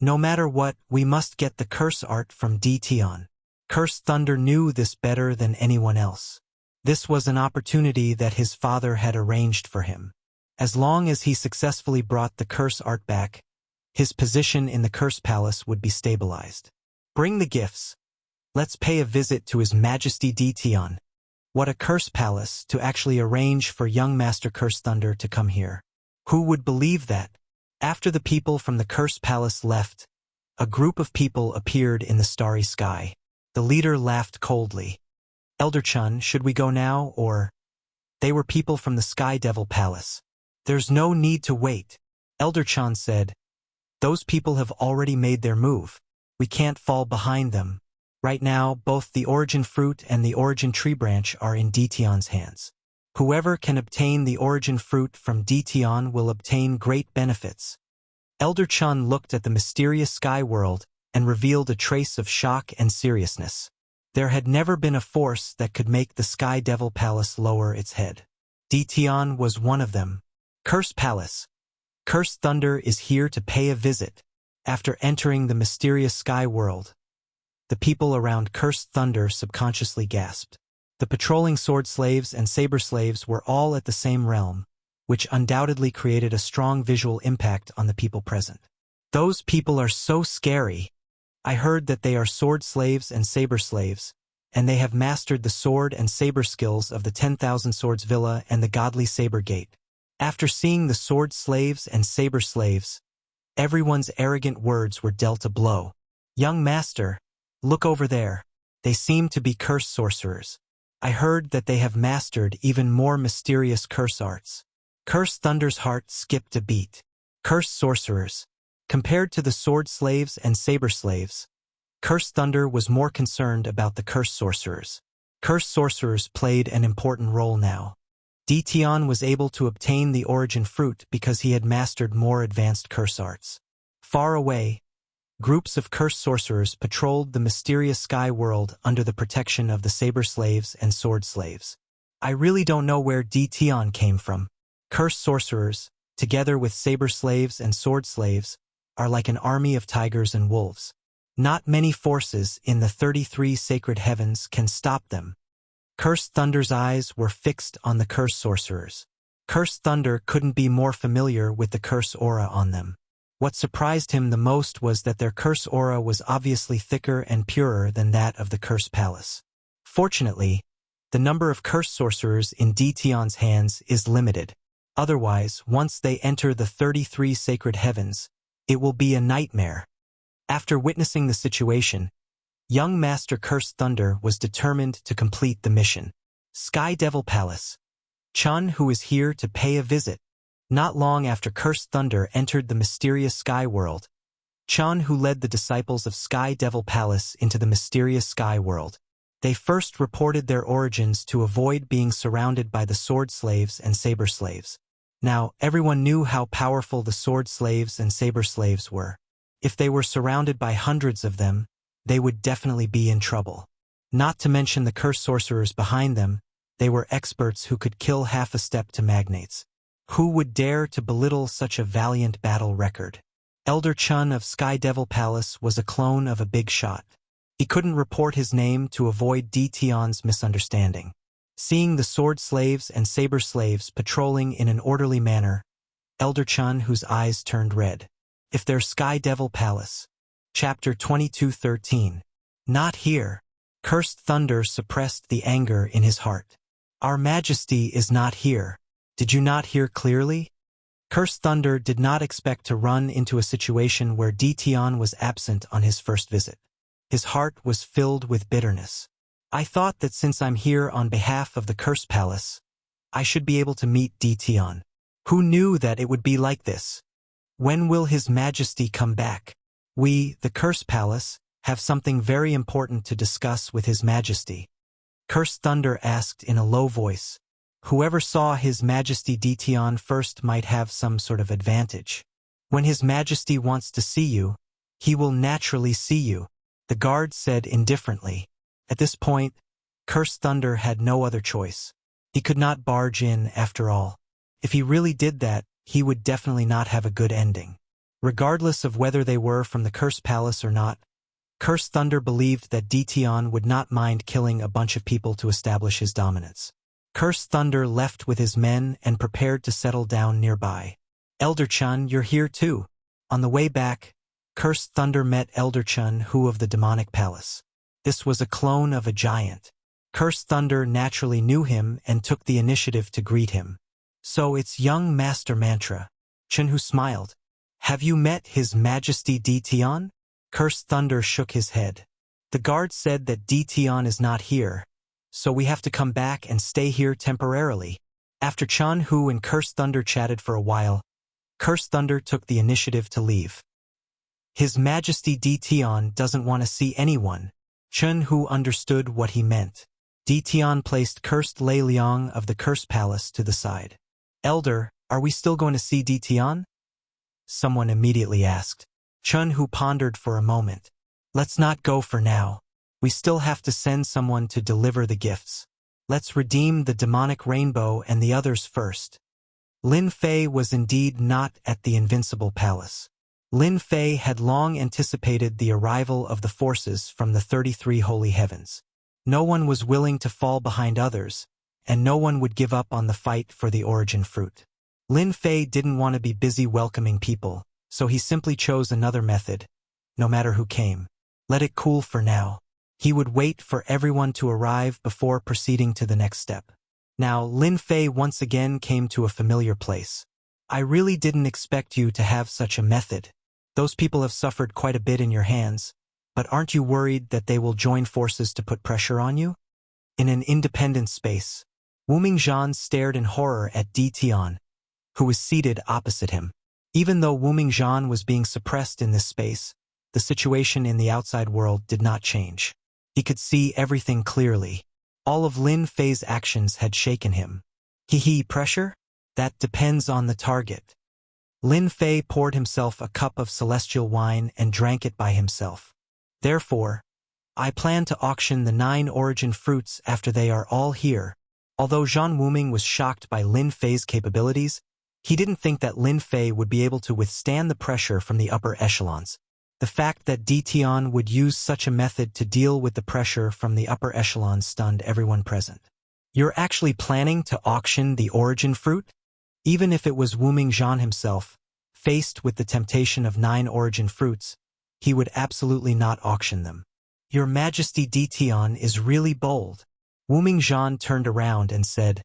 S1: No matter what, we must get the curse art from Tion. Curse Thunder knew this better than anyone else. This was an opportunity that his father had arranged for him. As long as he successfully brought the curse art back, his position in the Curse Palace would be stabilized. Bring the gifts. Let's pay a visit to His Majesty Tion. What a Curse Palace to actually arrange for young Master Curse Thunder to come here. Who would believe that? After the people from the Curse Palace left, a group of people appeared in the starry sky. The leader laughed coldly. Elder Chun, should we go now, or? They were people from the Sky Devil Palace. There's no need to wait. Elder Chun said. Those people have already made their move. We can't fall behind them. Right now, both the origin fruit and the origin tree branch are in Tion's hands. Whoever can obtain the origin fruit from Tion will obtain great benefits. Elder Chun looked at the mysterious sky world and revealed a trace of shock and seriousness. There had never been a force that could make the Sky Devil Palace lower its head. Tion was one of them. Curse Palace. Cursed thunder is here to pay a visit. After entering the mysterious sky world, the people around Cursed Thunder subconsciously gasped. The patrolling sword slaves and saber slaves were all at the same realm, which undoubtedly created a strong visual impact on the people present. Those people are so scary. I heard that they are sword slaves and saber slaves, and they have mastered the sword and saber skills of the 10,000 Swords Villa and the Godly Saber Gate. After seeing the sword slaves and saber slaves, everyone's arrogant words were dealt a blow. Young master, look over there. They seem to be curse sorcerers. I heard that they have mastered even more mysterious curse arts. Cursed Thunder's heart skipped a beat. Cursed sorcerers. Compared to the sword slaves and saber slaves, Cursed Thunder was more concerned about the cursed sorcerers. Cursed sorcerers played an important role now. Dition was able to obtain the origin fruit because he had mastered more advanced curse arts. Far away, groups of cursed sorcerers patrolled the mysterious sky world under the protection of the saber slaves and sword slaves. I really don't know where Dition came from. Cursed sorcerers, together with saber slaves and sword slaves, are like an army of tigers and wolves. Not many forces in the 33 sacred heavens can stop them. Cursed Thunder's eyes were fixed on the cursed sorcerers. Cursed Thunder couldn't be more familiar with the curse aura on them. What surprised him the most was that their curse aura was obviously thicker and purer than that of the curse palace. Fortunately, the number of curse sorcerers in Dition's hands is limited. Otherwise, once they enter the 33 sacred heavens, it will be a nightmare. After witnessing the situation, young Master Cursed Thunder was determined to complete the mission. Sky Devil Palace. Chun, who is here to pay a visit. Not long after Cursed Thunder entered the mysterious sky world, Chun, who led the disciples of Sky Devil Palace into the mysterious sky world. They first reported their origins to avoid being surrounded by the sword slaves and saber slaves. Now, everyone knew how powerful the sword slaves and saber slaves were. If they were surrounded by hundreds of them, they would definitely be in trouble. Not to mention the curse sorcerers behind them, they were experts who could kill half a step to magnates. Who would dare to belittle such a valiant battle record? Elder Chun of Sky Devil Palace was a clone of a big shot. He couldn't report his name to avoid Dition's misunderstanding. Seeing the sword slaves and saber slaves patrolling in an orderly manner, Elder Chun, whose eyes turned red. If there's Sky Devil Palace. Chapter 22:13. Not here. Cursed Thunder suppressed the anger in his heart. Our Majesty is not here. Did you not hear clearly? Cursed Thunder did not expect to run into a situation where Dition was absent on his first visit. His heart was filled with bitterness. I thought that since I'm here on behalf of the Curse Palace, I should be able to meet Dition. Who knew that it would be like this? When will His Majesty come back? We, the Curse Palace, have something very important to discuss with His Majesty. Cursed Thunder asked in a low voice. Whoever saw His Majesty Dition first might have some sort of advantage. When His Majesty wants to see you, he will naturally see you, the guard said indifferently. At this point, Cursed Thunder had no other choice. He could not barge in after all. If he really did that, he would definitely not have a good ending. Regardless of whether they were from the Curse Palace or not, Cursed Thunder believed that Dition would not mind killing a bunch of people to establish his dominance. Cursed Thunder left with his men and prepared to settle down nearby. Elder Chun, you're here too. On the way back, Cursed Thunder met Elder Chun, who of the Demonic Palace. This was a clone of a giant. Cursed Thunder naturally knew him and took the initiative to greet him. So it's young Master Mantra. Chun, who smiled. Have you met His Majesty Dition? Cursed Thunder shook his head. The guard said that Dition is not here, so we have to come back and stay here temporarily. After Chun Hu and Cursed Thunder chatted for a while, Cursed Thunder took the initiative to leave. His Majesty Dition doesn't want to see anyone. Chun Hu understood what he meant. Dition placed Cursed Lei Liang of the Curse Palace to the side. Elder, are we still going to see Dition? Someone immediately asked. Chun Hu pondered for a moment. Let's not go for now. We still have to send someone to deliver the gifts. Let's redeem the demonic rainbow and the others first. Lin Fei was indeed not at the Invincible Palace. Lin Fei had long anticipated the arrival of the forces from the 33 Holy Heavens. No one was willing to fall behind others, and no one would give up on the fight for the origin fruit. Lin Fei didn't want to be busy welcoming people, so he simply chose another method, no matter who came. Let it cool for now. He would wait for everyone to arrive before proceeding to the next step. Now, Lin Fei once again came to a familiar place. I really didn't expect you to have such a method. Those people have suffered quite a bit in your hands, but aren't you worried that they will join forces to put pressure on you? In an independent space, Wu Mingzhan stared in horror at Di Tian, who was seated opposite him. Even though Wu Mingzhan was being suppressed in this space, the situation in the outside world did not change. He could see everything clearly. All of Lin Fei's actions had shaken him. Pressure? That depends on the target. Lin Fei poured himself a cup of celestial wine and drank it by himself. Therefore, I plan to auction the 9 origin fruits after they are all here. Although Zhang Wuming was shocked by Lin Fei's capabilities, he didn't think that Lin Fei would be able to withstand the pressure from the upper echelons. The fact that Di Tian would use such a method to deal with the pressure from the upper echelons stunned everyone present. You're actually planning to auction the origin fruit? Even if it was Wu Mingzhan himself, faced with the temptation of 9 origin fruits, he would absolutely not auction them. Your Majesty, Di Tian is really bold. Wu Mingzhan turned around and said,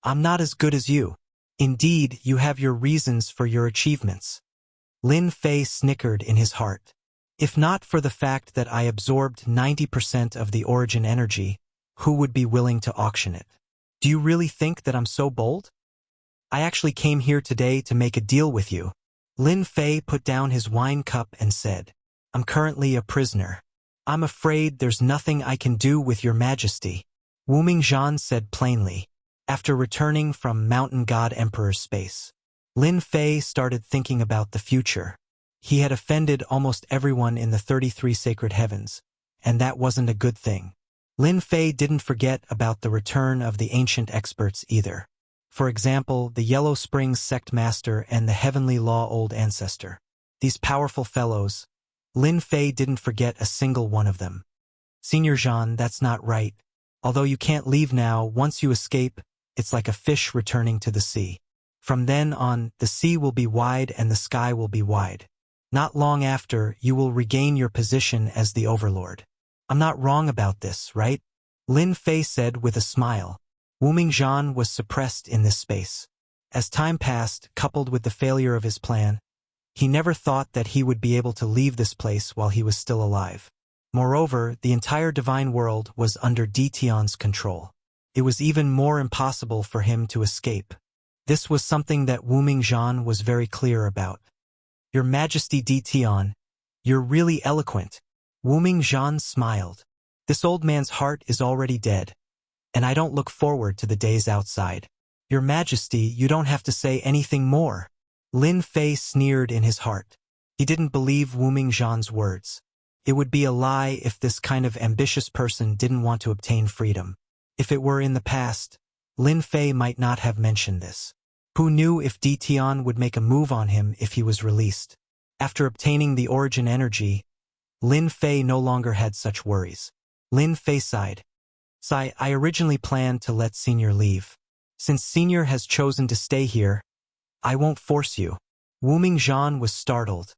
S1: I'm not as good as you. Indeed, you have your reasons for your achievements. Lin Fei snickered in his heart. If not for the fact that I absorbed 90% of the origin energy, who would be willing to auction it? Do you really think that I'm so bold? I actually came here today to make a deal with you. Lin Fei put down his wine cup and said, I'm currently a prisoner. I'm afraid there's nothing I can do with your Majesty. Wu Mingzhan said plainly. After returning from Mountain God Emperor's space, Lin Fei started thinking about the future. He had offended almost everyone in the 33 sacred heavens, and that wasn't a good thing. Lin Fei didn't forget about the return of the ancient experts either. For example, the Yellow Springs Sect Master and the Heavenly Law Old Ancestor. These powerful fellows, Lin Fei didn't forget a single one of them. Senior Zhan, that's not right. Although you can't leave now, once you escape, it's like a fish returning to the sea. From then on, the sea will be wide and the sky will be wide. Not long after, you will regain your position as the Overlord. I'm not wrong about this, right? Lin Fei said with a smile. Wu Mingzhan was suppressed in this space. As time passed, coupled with the failure of his plan, he never thought that he would be able to leave this place while he was still alive. Moreover, the entire divine world was under Di Tian's control. It was even more impossible for him to escape. This was something that Wu Mingzhan was very clear about. Your Majesty Di Tian, you're really eloquent. Wu Mingzhan smiled. This old man's heart is already dead, and I don't look forward to the days outside. Your Majesty, you don't have to say anything more. Lin Fei sneered in his heart. He didn't believe Wu Mingzhan's words. It would be a lie if this kind of ambitious person didn't want to obtain freedom. If it were in the past, Lin Fei might not have mentioned this. Who knew if Di Tian would make a move on him if he was released? After obtaining the origin energy, Lin Fei no longer had such worries. Lin Fei sighed. I originally planned to let Senior leave. Since Senior has chosen to stay here, I won't force you. Wu Mingzhan was startled,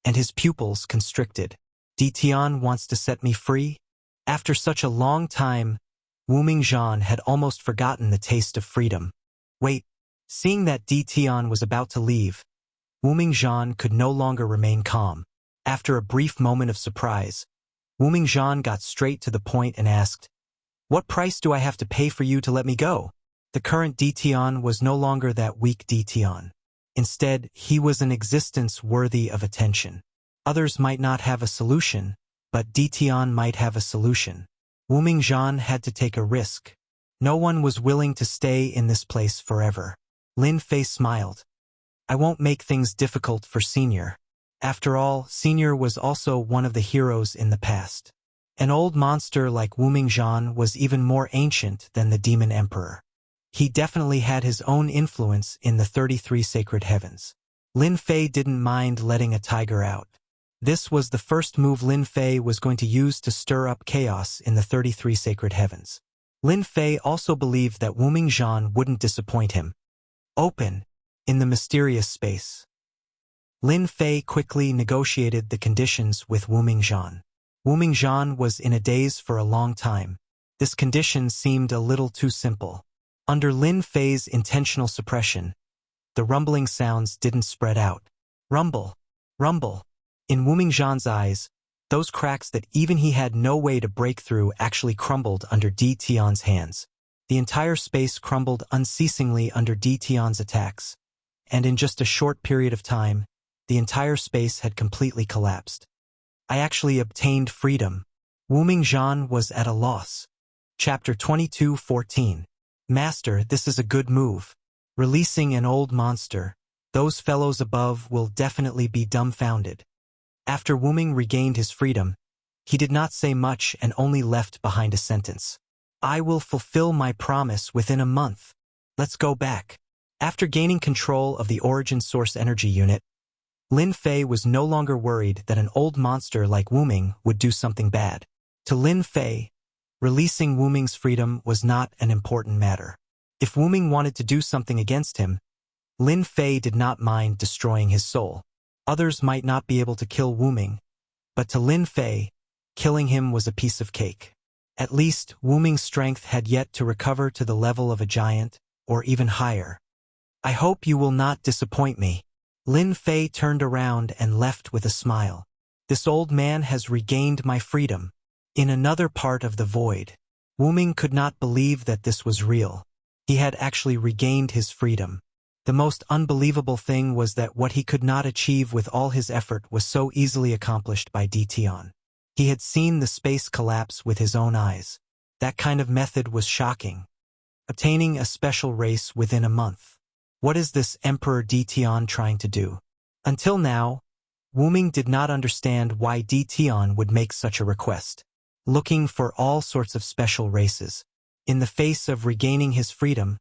S1: and his pupils constricted. Di Tian wants to set me free? After such a long time, Wu Mingzhan had almost forgotten the taste of freedom. Wait, seeing that Di Tian was about to leave, Wu Mingzhan could no longer remain calm. After a brief moment of surprise, Wu Mingzhan got straight to the point and asked, What price do I have to pay for you to let me go? The current Di Tian was no longer that weak Di Tian. Instead, he was an existence worthy of attention. Others might not have a solution, but Di Tian might have a solution. Wu Mingzhan had to take a risk. No one was willing to stay in this place forever. Lin Fei smiled. I won't make things difficult for Senior. After all, Senior was also one of the heroes in the past. An old monster like Wu Mingzhan was even more ancient than the Demon Emperor. He definitely had his own influence in the 33 sacred heavens. Lin Fei didn't mind letting a tiger out. This was the first move Lin Fei was going to use to stir up chaos in the 33 sacred heavens. Lin Fei also believed that Wu Mingzhan wouldn't disappoint him. Open, in the mysterious space. Lin Fei quickly negotiated the conditions with Wu Mingzhan. Wu Mingzhan was in a daze for a long time. This condition seemed a little too simple. Under Lin Fei's intentional suppression, the rumbling sounds didn't spread out. Rumble, rumble. In Wu Mingzhan's eyes, those cracks that even he had no way to break through actually crumbled under Di Tian's hands. The entire space crumbled unceasingly under Di Tian's attacks, and in just a short period of time, the entire space had completely collapsed. I actually obtained freedom. Wu Mingzhan was at a loss. Chapter 22:14. Master, this is a good move. Releasing an old monster, those fellows above will definitely be dumbfounded. After Wu Ming regained his freedom, he did not say much and only left behind a sentence. I will fulfill my promise within a month. Let's go back. After gaining control of the Origin Source Energy Unit, Lin Fei was no longer worried that an old monster like Wu Ming would do something bad. To Lin Fei, releasing Wu Ming's freedom was not an important matter. If Wu Ming wanted to do something against him, Lin Fei did not mind destroying his soul. Others might not be able to kill Wu Ming, but to Lin Fei, killing him was a piece of cake. At least, Wu Ming's strength had yet to recover to the level of a giant, or even higher. I hope you will not disappoint me. Lin Fei turned around and left with a smile. This old man has regained my freedom. In another part of the void, Wu Ming could not believe that this was real. He had actually regained his freedom. The most unbelievable thing was that what he could not achieve with all his effort was so easily accomplished by Di Tian. He had seen the space collapse with his own eyes. That kind of method was shocking. Obtaining a special race within a month. What is this Emperor Di Tian trying to do? Until now, Wu Ming did not understand why Di Tian would make such a request. Looking for all sorts of special races. In the face of regaining his freedom,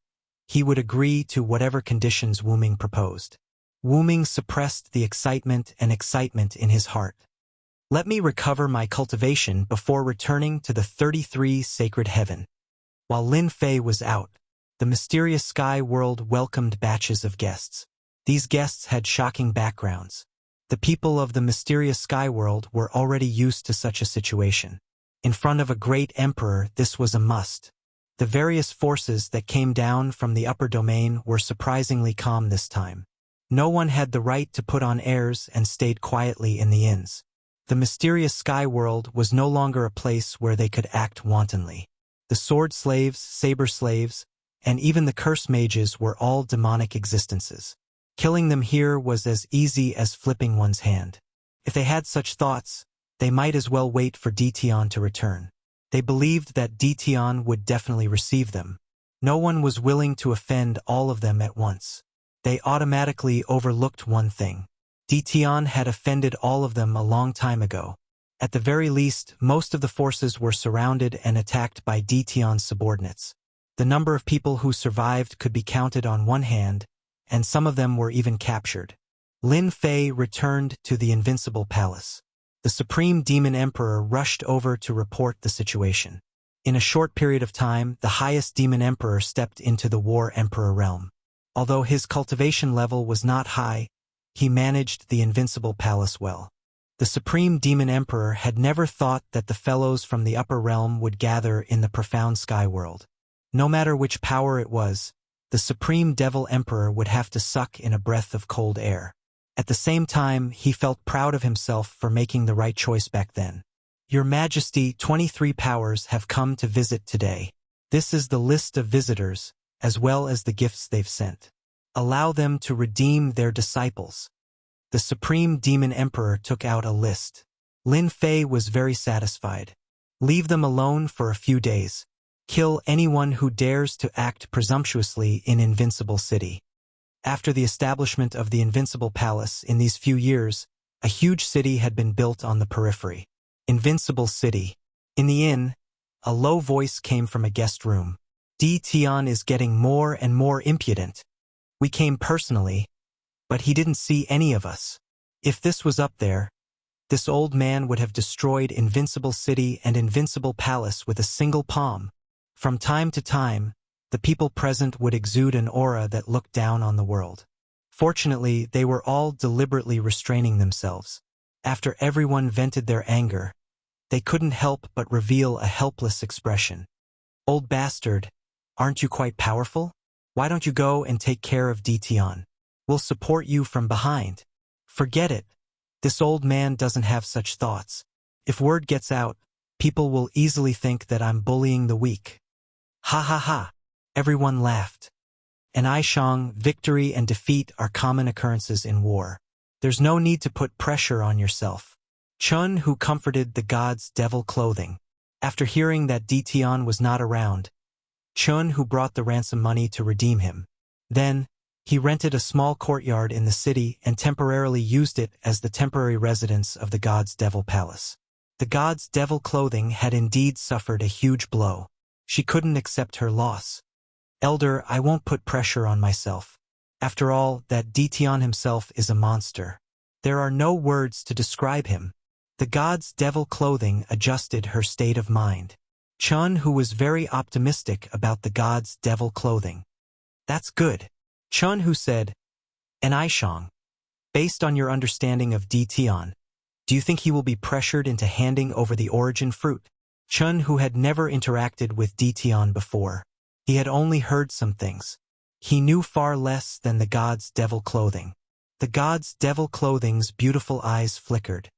S1: he would agree to whatever conditions Wu Ming proposed. Wu Ming suppressed the excitement in his heart. Let me recover my cultivation before returning to the 33 sacred heaven. While Lin Fei was out, the mysterious sky world welcomed batches of guests. These guests had shocking backgrounds. The people of the mysterious sky world were already used to such a situation. In front of a great emperor, this was a must. The various forces that came down from the upper domain were surprisingly calm this time. No one had the right to put on airs and stayed quietly in the inns. The mysterious sky world was no longer a place where they could act wantonly. The sword slaves, saber slaves, and even the curse mages were all demonic existences. Killing them here was as easy as flipping one's hand. If they had such thoughts, they might as well wait for Di Tian to return. They believed that Di Tian would definitely receive them. No one was willing to offend all of them at once. They automatically overlooked one thing. Di Tian had offended all of them a long time ago. At the very least, most of the forces were surrounded and attacked by Di Tian's subordinates. The number of people who survived could be counted on one hand, and some of them were even captured. Lin Fei returned to the Invincible Palace. The Supreme Demon Emperor rushed over to report the situation. In a short period of time, the highest Demon Emperor stepped into the War Emperor realm. Although his cultivation level was not high, he managed the Invincible Palace well. The Supreme Demon Emperor had never thought that the fellows from the upper realm would gather in the profound sky world. No matter which power it was, the Supreme Devil Emperor would have to suck in a breath of cold air. At the same time, he felt proud of himself for making the right choice back then. Your Majesty, 23 powers have come to visit today. This is the list of visitors, as well as the gifts they've sent. Allow them to redeem their disciples. The Supreme Demon Emperor took out a list. Lin Fei was very satisfied. Leave them alone for a few days. Kill anyone who dares to act presumptuously in Invincible City. After the establishment of the Invincible Palace in these few years, a huge city had been built on the periphery. Invincible City. In the inn, a low voice came from a guest room. Di Tian is getting more and more impudent. We came personally, but he didn't see any of us. If this was up there, this old man would have destroyed Invincible City and Invincible Palace with a single palm. From time to time, the people present would exude an aura that looked down on the world. Fortunately, they were all deliberately restraining themselves. After everyone vented their anger, they couldn't help but reveal a helpless expression. Old bastard, aren't you quite powerful? Why don't you go and take care of Di Tian? We'll support you from behind. Forget it. This old man doesn't have such thoughts. If word gets out, people will easily think that I'm bullying the weak. Ha ha ha. Everyone laughed. And Aishang, victory and defeat are common occurrences in war. There's no need to put pressure on yourself. Chun, who comforted the god's devil clothing. After hearing that Di Tian was not around, Chun, who brought the ransom money to redeem him. Then, he rented a small courtyard in the city and temporarily used it as the temporary residence of the god's devil palace. The god's devil clothing had indeed suffered a huge blow. She couldn't accept her loss. Elder, I won't put pressure on myself. After all, that Di Tian himself is a monster. There are no words to describe him. The god's devil clothing adjusted her state of mind. Chun, who was very optimistic about the god's devil clothing. That's good. Chun, who said, and Aishang, based on your understanding of Di Tian, do you think he will be pressured into handing over the origin fruit? Chun, who had never interacted with Di Tian before. He had only heard some things. He knew far less than the god's devil clothing. The god's devil clothing's beautiful eyes flickered.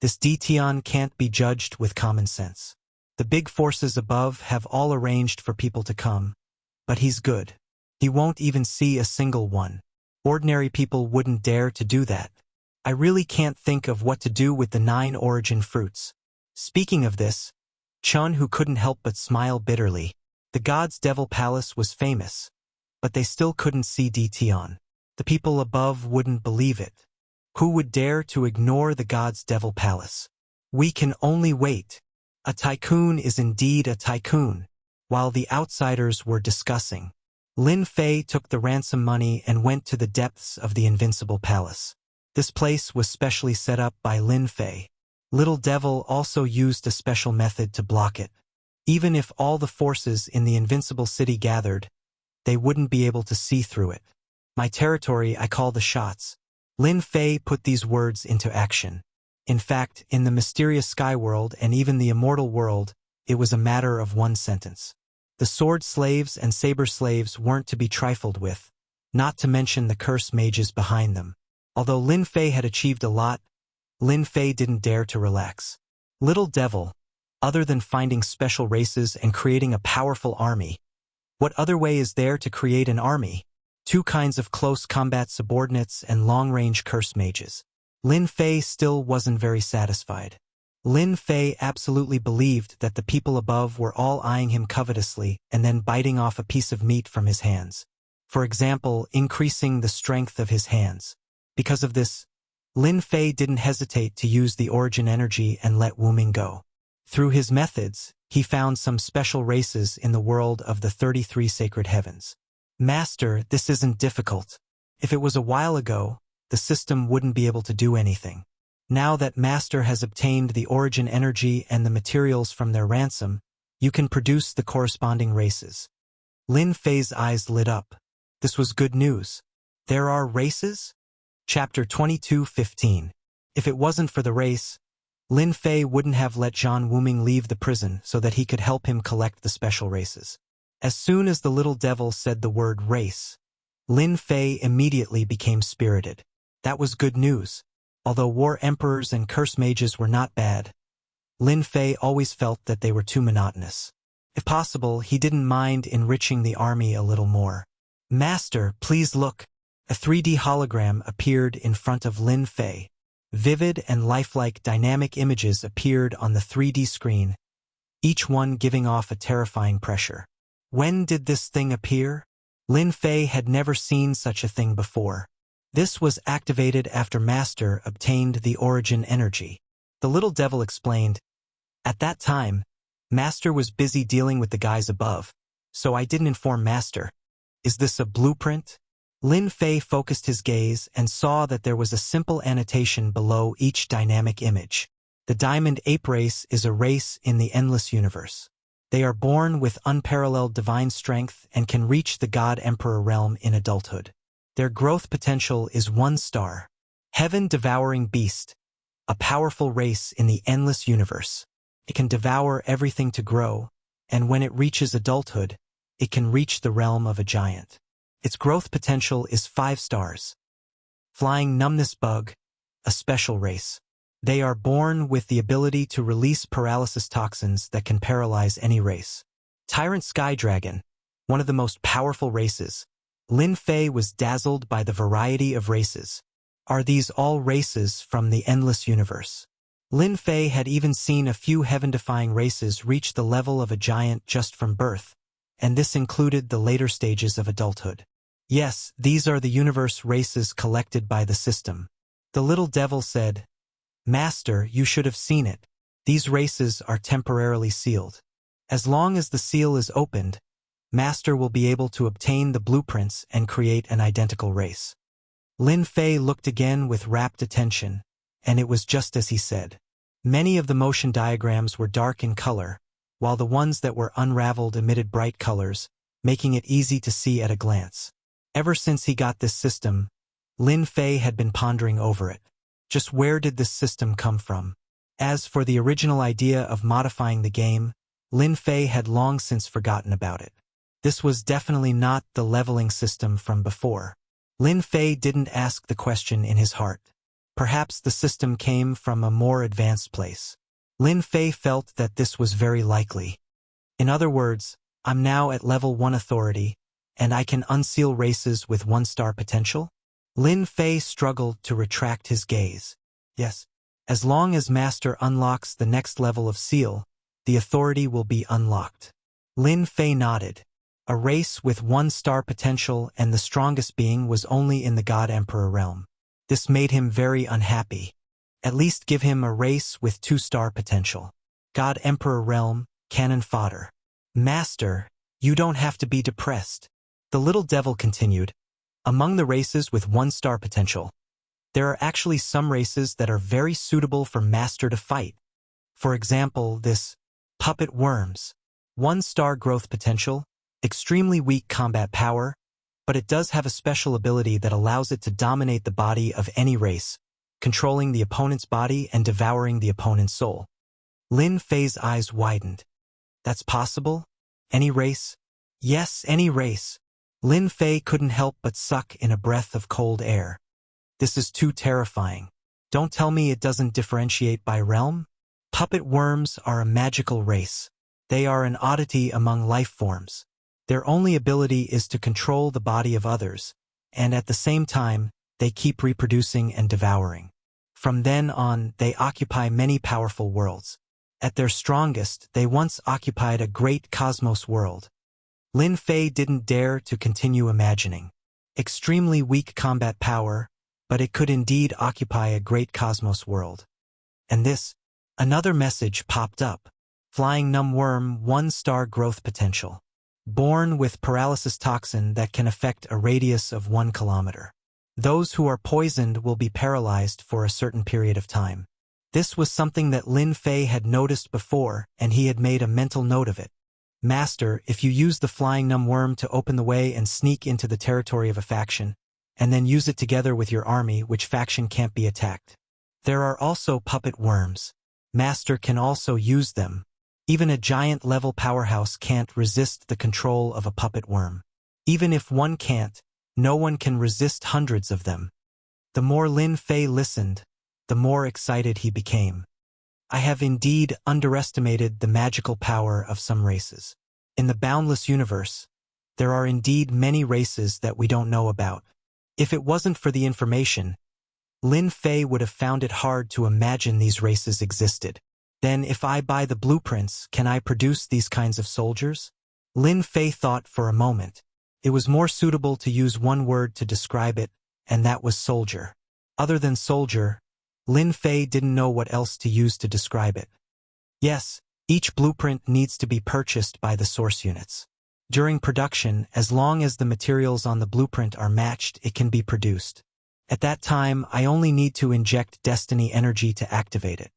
S1: This Di Tian can't be judged with common sense. The big forces above have all arranged for people to come, but he's good. He won't even see a single one. Ordinary people wouldn't dare to do that. I really can't think of what to do with the 9 origin fruits. Speaking of this, Chun, who couldn't help but smile bitterly. The god's devil palace was famous, but they still couldn't see Di Tian. The people above wouldn't believe it. Who would dare to ignore the god's devil palace? We can only wait. A tycoon is indeed a tycoon. While the outsiders were discussing, Lin Fei took the ransom money and went to the depths of the Invincible Palace. This place was specially set up by Lin Fei. Little Devil also used a special method to block it. Even if all the forces in the Invincible City gathered, they wouldn't be able to see through it. My territory, I call the shots. Lin Fei put these words into action. In fact, in the mysterious sky world and even the immortal world, it was a matter of one sentence. The sword slaves and saber slaves weren't to be trifled with, not to mention the curse mages behind them. Although Lin Fei had achieved a lot, Lin Fei didn't dare to relax. Little Devil, other than finding special races and creating a powerful army, what other way is there to create an army? 2 kinds of close combat subordinates and long-range curse mages. Lin Fei still wasn't very satisfied. Lin Fei absolutely believed that the people above were all eyeing him covetously and then biting off a piece of meat from his hands. For example, increasing the strength of his hands. Because of this, Lin Fei didn't hesitate to use the origin energy and let Wu Ming go. Through his methods, he found some special races in the world of the 33 sacred heavens. Master, this isn't difficult. If it was a while ago, the system wouldn't be able to do anything. Now that Master has obtained the origin energy and the materials from their ransom, you can produce the corresponding races. Lin Fei's eyes lit up. This was good news. There are races? Chapter 22:15. If it wasn't for the race, Lin Fei wouldn't have let Zhan Wuming leave the prison so that he could help him collect the special races. As soon as the little devil said the word race, Lin Fei immediately became spirited. That was good news. Although war emperors and curse mages were not bad, Lin Fei always felt that they were too monotonous. If possible, he didn't mind enriching the army a little more. Master, please look. A 3D hologram appeared in front of Lin Fei. Vivid and lifelike dynamic images appeared on the 3D screen, each one giving off a terrifying pressure. When did this thing appear? Lin Fei had never seen such a thing before. This was activated after Master obtained the origin energy. The little devil explained, at that time, Master was busy dealing with the guys above, So I didn't inform Master. Is this a blueprint? Lin Fei focused his gaze and saw that there was a simple annotation below each dynamic image. The Diamond Ape race is a race in the endless universe. They are born with unparalleled divine strength and can reach the God Emperor realm in adulthood. Their growth potential is 1 star. Heaven-devouring beast, a powerful race in the endless universe. It can devour everything to grow, and when it reaches adulthood, it can reach the realm of a giant. Its growth potential is 5 stars. Flying numbness bug, a special race. They are born with the ability to release paralysis toxins that can paralyze any race. Tyrant Sky Dragon, one of the most powerful races. Lin Fei was dazzled by the variety of races. Are these all races from the endless universe? Lin Fei had even seen a few heaven-defying races reach the level of a giant just from birth, and this included the later stages of adulthood. Yes, these are the universe races collected by the system. The little devil said, Master, you should have seen it. These races are temporarily sealed. As long as the seal is opened, Master will be able to obtain the blueprints and create an identical race. Lin Fei looked again with rapt attention, and it was just as he said. Many of the motion diagrams were dark in color, while the ones that were unraveled emitted bright colors, making it easy to see at a glance. Ever since he got this system, Lin Fei had been pondering over it. Just where did this system come from? As for the original idea of modifying the game, Lin Fei had long since forgotten about it. This was definitely not the leveling system from before. Lin Fei didn't ask the question in his heart. Perhaps the system came from a more advanced place. Lin Fei felt that this was very likely. In other words, I'm now at level 1 authority, and I can unseal races with 1-star potential? Lin Fei struggled to retract his gaze. Yes, as long as Master unlocks the next level of seal, the authority will be unlocked. Lin Fei nodded. A race with 1-star potential and the strongest being was only in the God Emperor realm. This made him very unhappy. At least give him a race with 2-star potential. God Emperor realm, cannon fodder. Master, you don't have to be depressed. The little devil continued. Among the races with 1-star potential, there are actually some races that are very suitable for Master to fight. For example, this puppet worms. 1-star growth potential, extremely weak combat power, but it does have a special ability that allows it to dominate the body of any race, controlling the opponent's body and devouring the opponent's soul. Lin Fei's eyes widened. That's possible? Any race? Yes, any race. Lin Fei couldn't help but suck in a breath of cold air. This is too terrifying. Don't tell me it doesn't differentiate by realm? Puppet worms are a magical race. They are an oddity among life forms. Their only ability is to control the body of others, and at the same time, they keep reproducing and devouring. From then on, they occupy many powerful worlds. At their strongest, they once occupied a great cosmos world. Lin Fei didn't dare to continue imagining. Extremely weak combat power, but it could indeed occupy a great cosmos world. And this, another message popped up. Flying numb worm, 1-star growth potential. Born with paralysis toxin that can affect a radius of 1 kilometer. Those who are poisoned will be paralyzed for a certain period of time. This was something that Lin Fei had noticed before, and he had made a mental note of it. Master, if you use the flying numb worm to open the way and sneak into the territory of a faction, and then use it together with your army, which faction can't be attacked. There are also puppet worms. Master can also use them. Even a giant-level powerhouse can't resist the control of a puppet worm. Even if one can't, no one can resist hundreds of them. The more Lin Fei listened, the more excited he became. I have indeed underestimated the magical power of some races. In the boundless universe, there are indeed many races that we don't know about. If it wasn't for the information, Lin Fei would have found it hard to imagine these races existed. Then if I buy the blueprints, can I produce these kinds of soldiers? Lin Fei thought for a moment. It was more suitable to use one word to describe it, and that was soldier. Other than soldier, Lin Fei didn't know what else to use to describe it. Yes, each blueprint needs to be purchased by the source units. During production, as long as the materials on the blueprint are matched, it can be produced. At that time, I only need to inject destiny energy to activate it.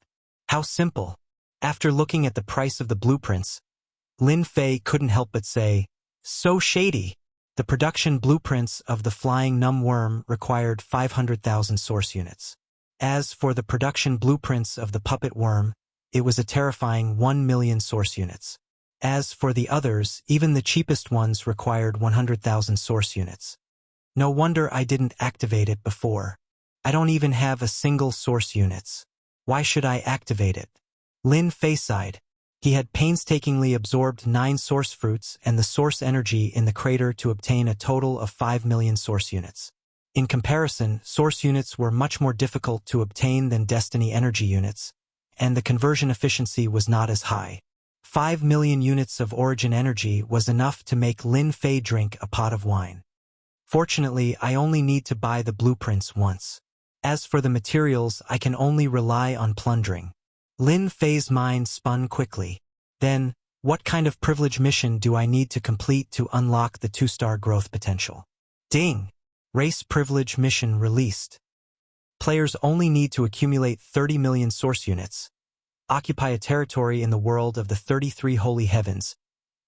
S1: How simple. After looking at the price of the blueprints, Lin Fei couldn't help but say, "So shady." The production blueprints of the flying numb worm required 500,000 source units. As for the production blueprints of the puppet worm, it was a terrifying 1 million source units. As for the others, even the cheapest ones required 100,000 source units. No wonder I didn't activate it before. I don't even have a single source units. Why should I activate it? Lin Fei sighed. He had painstakingly absorbed 9 source fruits and the source energy in the crater to obtain a total of 5 million source units. In comparison, source units were much more difficult to obtain than destiny energy units, and the conversion efficiency was not as high. 5 million units of origin energy was enough to make Lin Fei drink a pot of wine. Fortunately, I only need to buy the blueprints once. As for the materials, I can only rely on plundering. Lin Fei's mind spun quickly. Then, what kind of privilege mission do I need to complete to unlock the 2-star growth potential? Ding! Race privilege mission released. Players only need to accumulate 30 million source units, occupy a territory in the world of the 33 holy heavens,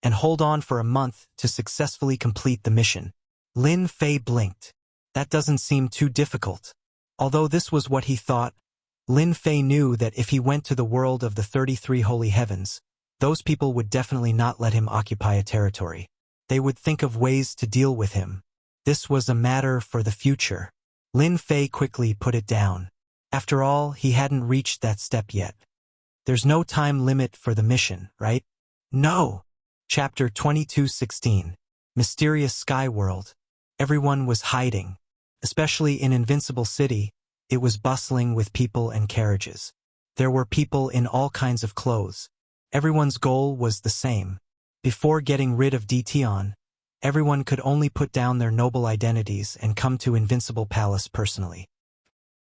S1: and hold on for a month to successfully complete the mission. Lin Fei blinked. That doesn't seem too difficult. Although this was what he thought, Lin Fei knew that if he went to the world of the 33 holy heavens, those people would definitely not let him occupy a territory. They would think of ways to deal with him. This was a matter for the future. Lin Fei quickly put it down. After all, he hadn't reached that step yet. There's no time limit for the mission, right? No! Chapter 22:16. Mysterious Sky World. Everyone was hiding. Especially in Invincible City, it was bustling with people and carriages. There were people in all kinds of clothes. Everyone's goal was the same. Before getting rid of Dition, everyone could only put down their noble identities and come to Invincible Palace personally.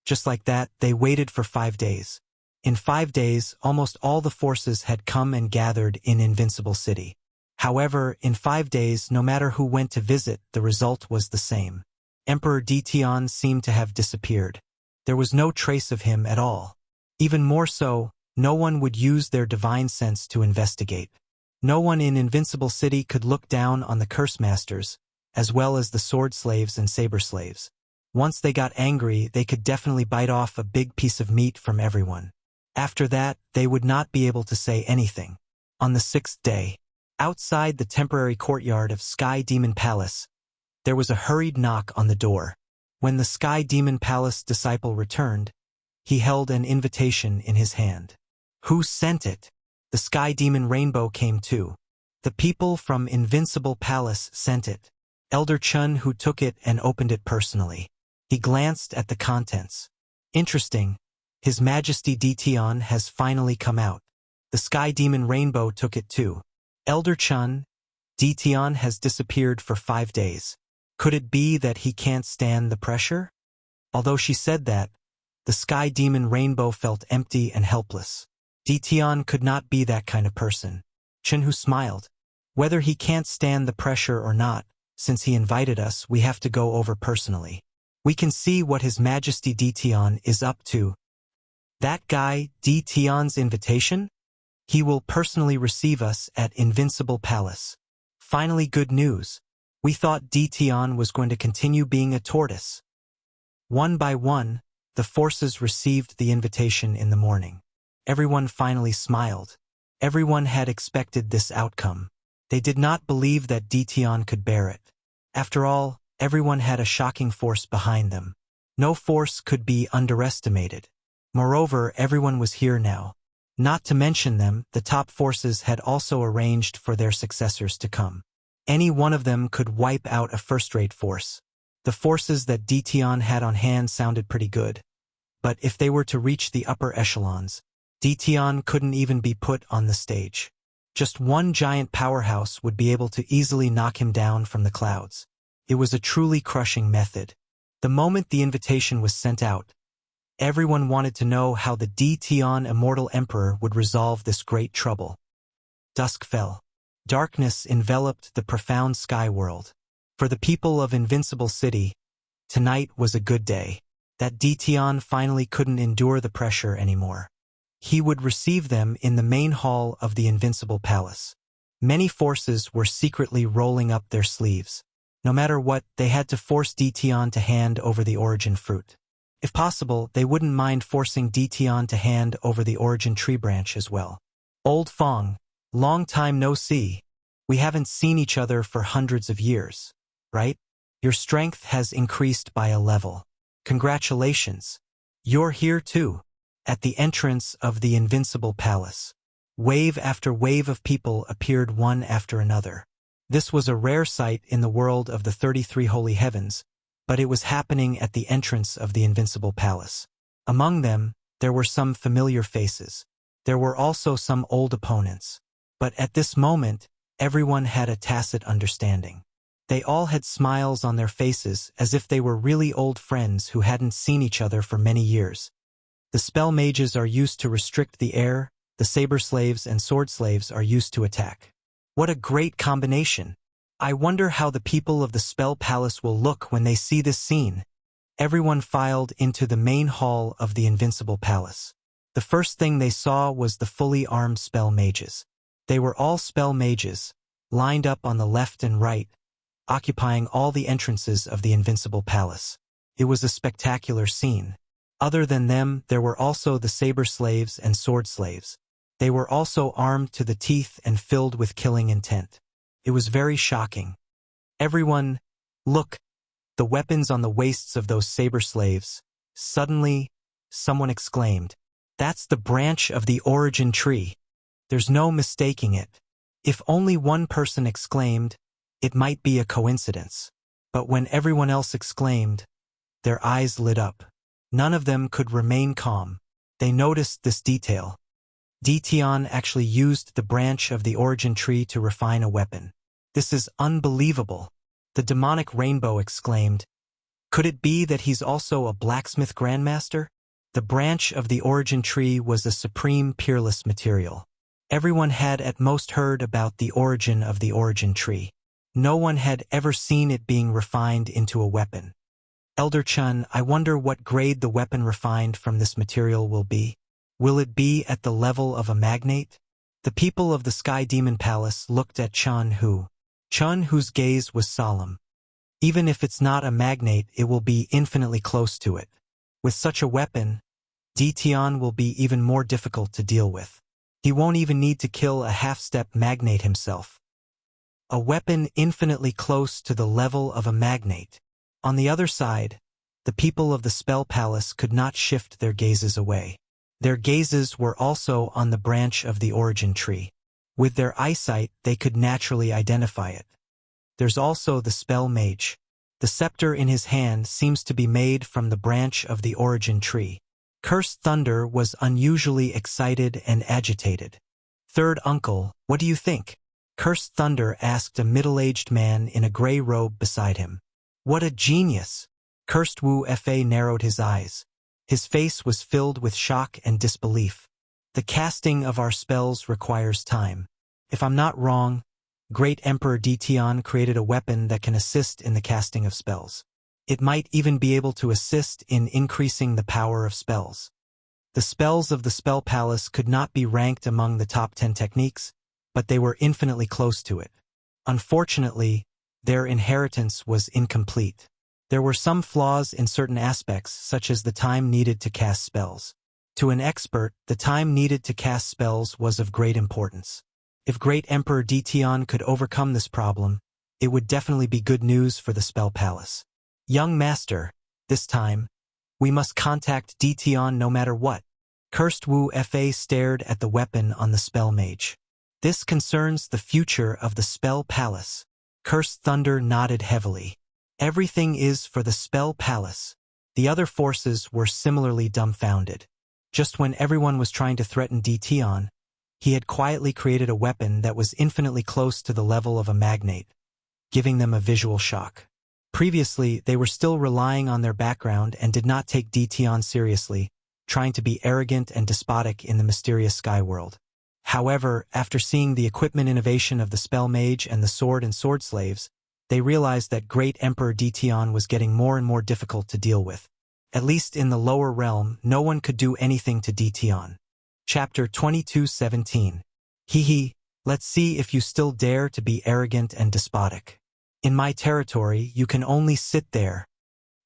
S1: Just like that, they waited for 5 days. In 5 days, almost all the forces had come and gathered in Invincible City. However, in 5 days, no matter who went to visit, the result was the same. Emperor Dition seemed to have disappeared. There was no trace of him at all. Even more so, no one would use their divine sense to investigate. No one in Invincible City could look down on the Curse Masters, as well as the Sword Slaves and Saber Slaves. Once they got angry, they could definitely bite off a big piece of meat from everyone. After that, they would not be able to say anything. On the 6th day, outside the temporary courtyard of Sky Demon Palace, there was a hurried knock on the door. When the Sky Demon Palace disciple returned, he held an invitation in his hand. Who sent it? The Sky Demon Rainbow came too. The people from Invincible Palace sent it. Elder Chun who took it and opened it personally. He glanced at the contents. Interesting. His Majesty Dition has finally come out. The Sky Demon Rainbow took it too. Elder Chun, Dition has disappeared for 5 days. Could it be that he can't stand the pressure? Although she said that, the Sky Demon Rainbow felt empty and helpless. Dition could not be that kind of person. Chenhu smiled. Whether he can't stand the pressure or not, since he invited us, we have to go over personally. We can see what His Majesty Dition is up to. That guy, Dition's invitation? He will personally receive us at Invincible Palace. Finally, good news. We thought Dition was going to continue being a tortoise. One by one, the forces received the invitation in the morning. Everyone finally smiled. Everyone had expected this outcome. They did not believe that Dition could bear it. After all, everyone had a shocking force behind them. No force could be underestimated. Moreover, everyone was here now. Not to mention them, the top forces had also arranged for their successors to come. Any one of them could wipe out a first-rate force. The forces that Dition had on hand sounded pretty good. But if they were to reach the upper echelons, Dition couldn't even be put on the stage. Just one giant powerhouse would be able to easily knock him down from the clouds. It was a truly crushing method. The moment the invitation was sent out, everyone wanted to know how the Dition Immortal Emperor would resolve this great trouble. Dusk fell. Darkness enveloped the profound sky world. For the people of Invincible City, tonight was a good day. That Dition finally couldn't endure the pressure anymore. He would receive them in the main hall of the Invincible Palace. Many forces were secretly rolling up their sleeves. No matter what, they had to force Dition to hand over the origin fruit. If possible, they wouldn't mind forcing Dition to hand over the origin tree branch as well. Old Fong, long time no see. We haven't seen each other for hundreds of years, right? Your strength has increased by a level. Congratulations. You're here too. At the entrance of the Invincible Palace, wave after wave of people appeared one after another. This was a rare sight in the world of the 33 Holy Heavens, but it was happening at the entrance of the Invincible Palace. Among them, there were some familiar faces. There were also some old opponents. But at this moment, everyone had a tacit understanding. They all had smiles on their faces as if they were really old friends who hadn't seen each other for many years. The spell mages are used to restrict the air, the saber slaves and sword slaves are used to attack. What a great combination! I wonder how the people of the Spell Palace will look when they see this scene. Everyone filed into the main hall of the Invincible Palace. The first thing they saw was the fully armed spell mages. They were all spell mages, lined up on the left and right, occupying all the entrances of the Invincible Palace. It was a spectacular scene. Other than them, there were also the saber slaves and sword slaves. They were also armed to the teeth and filled with killing intent. It was very shocking. Everyone, look, the weapons on the waists of those saber slaves. Suddenly, someone exclaimed, "That's the branch of the origin tree." There's no mistaking it. If only one person exclaimed, it might be a coincidence. But when everyone else exclaimed, their eyes lit up. None of them could remain calm. They noticed this detail. Dition actually used the branch of the origin tree to refine a weapon. This is unbelievable. The demonic rainbow exclaimed. Could it be that he's also a blacksmith grandmaster? The branch of the origin tree was a supreme peerless material. Everyone had at most heard about the origin of the origin tree. No one had ever seen it being refined into a weapon. Elder Chun, I wonder what grade the weapon refined from this material will be. Will it be at the level of a magnate? The people of the Sky Demon Palace looked at Chun, whose gaze was solemn. Even if it's not a magnate, it will be infinitely close to it. With such a weapon, Dition will be even more difficult to deal with. He won't even need to kill a half-step magnate himself. A weapon infinitely close to the level of a magnate. On the other side, the people of the Spell Palace could not shift their gazes away. Their gazes were also on the branch of the origin tree. With their eyesight, they could naturally identify it. There's also the spell mage. The scepter in his hand seems to be made from the branch of the origin tree. Cursed Thunder was unusually excited and agitated. Third uncle, what do you think? Cursed Thunder asked a middle-aged man in a gray robe beside him. What a genius! Cursed Wu Fa narrowed his eyes. His face was filled with shock and disbelief. The casting of our spells requires time. If I'm not wrong, Great Emperor Dition created a weapon that can assist in the casting of spells. It might even be able to assist in increasing the power of spells. The spells of the Spell Palace could not be ranked among the top 10 techniques, but they were infinitely close to it. Unfortunately, their inheritance was incomplete. There were some flaws in certain aspects, such as the time needed to cast spells. To an expert, the time needed to cast spells was of great importance. If Great Emperor Dition could overcome this problem, it would definitely be good news for the Spell Palace. Young Master, this time, we must contact Dition no matter what. Cursed Wu Fa stared at the weapon on the spell mage. This concerns the future of the Spell Palace. Cursed Thunder nodded heavily. Everything is for the Spell Palace. The other forces were similarly dumbfounded. Just when everyone was trying to threaten Dition, he had quietly created a weapon that was infinitely close to the level of a magnate, giving them a visual shock. Previously, they were still relying on their background and did not take Dition seriously, trying to be arrogant and despotic in the mysterious sky world. However, after seeing the equipment innovation of the spell mage and the sword and sword slaves, they realized that Great Emperor Dtion was getting more and more difficult to deal with. At least in the lower realm, no one could do anything to Dtion. Chapter 22:17. Hee, let's see if you still dare to be arrogant and despotic. In my territory, you can only sit there.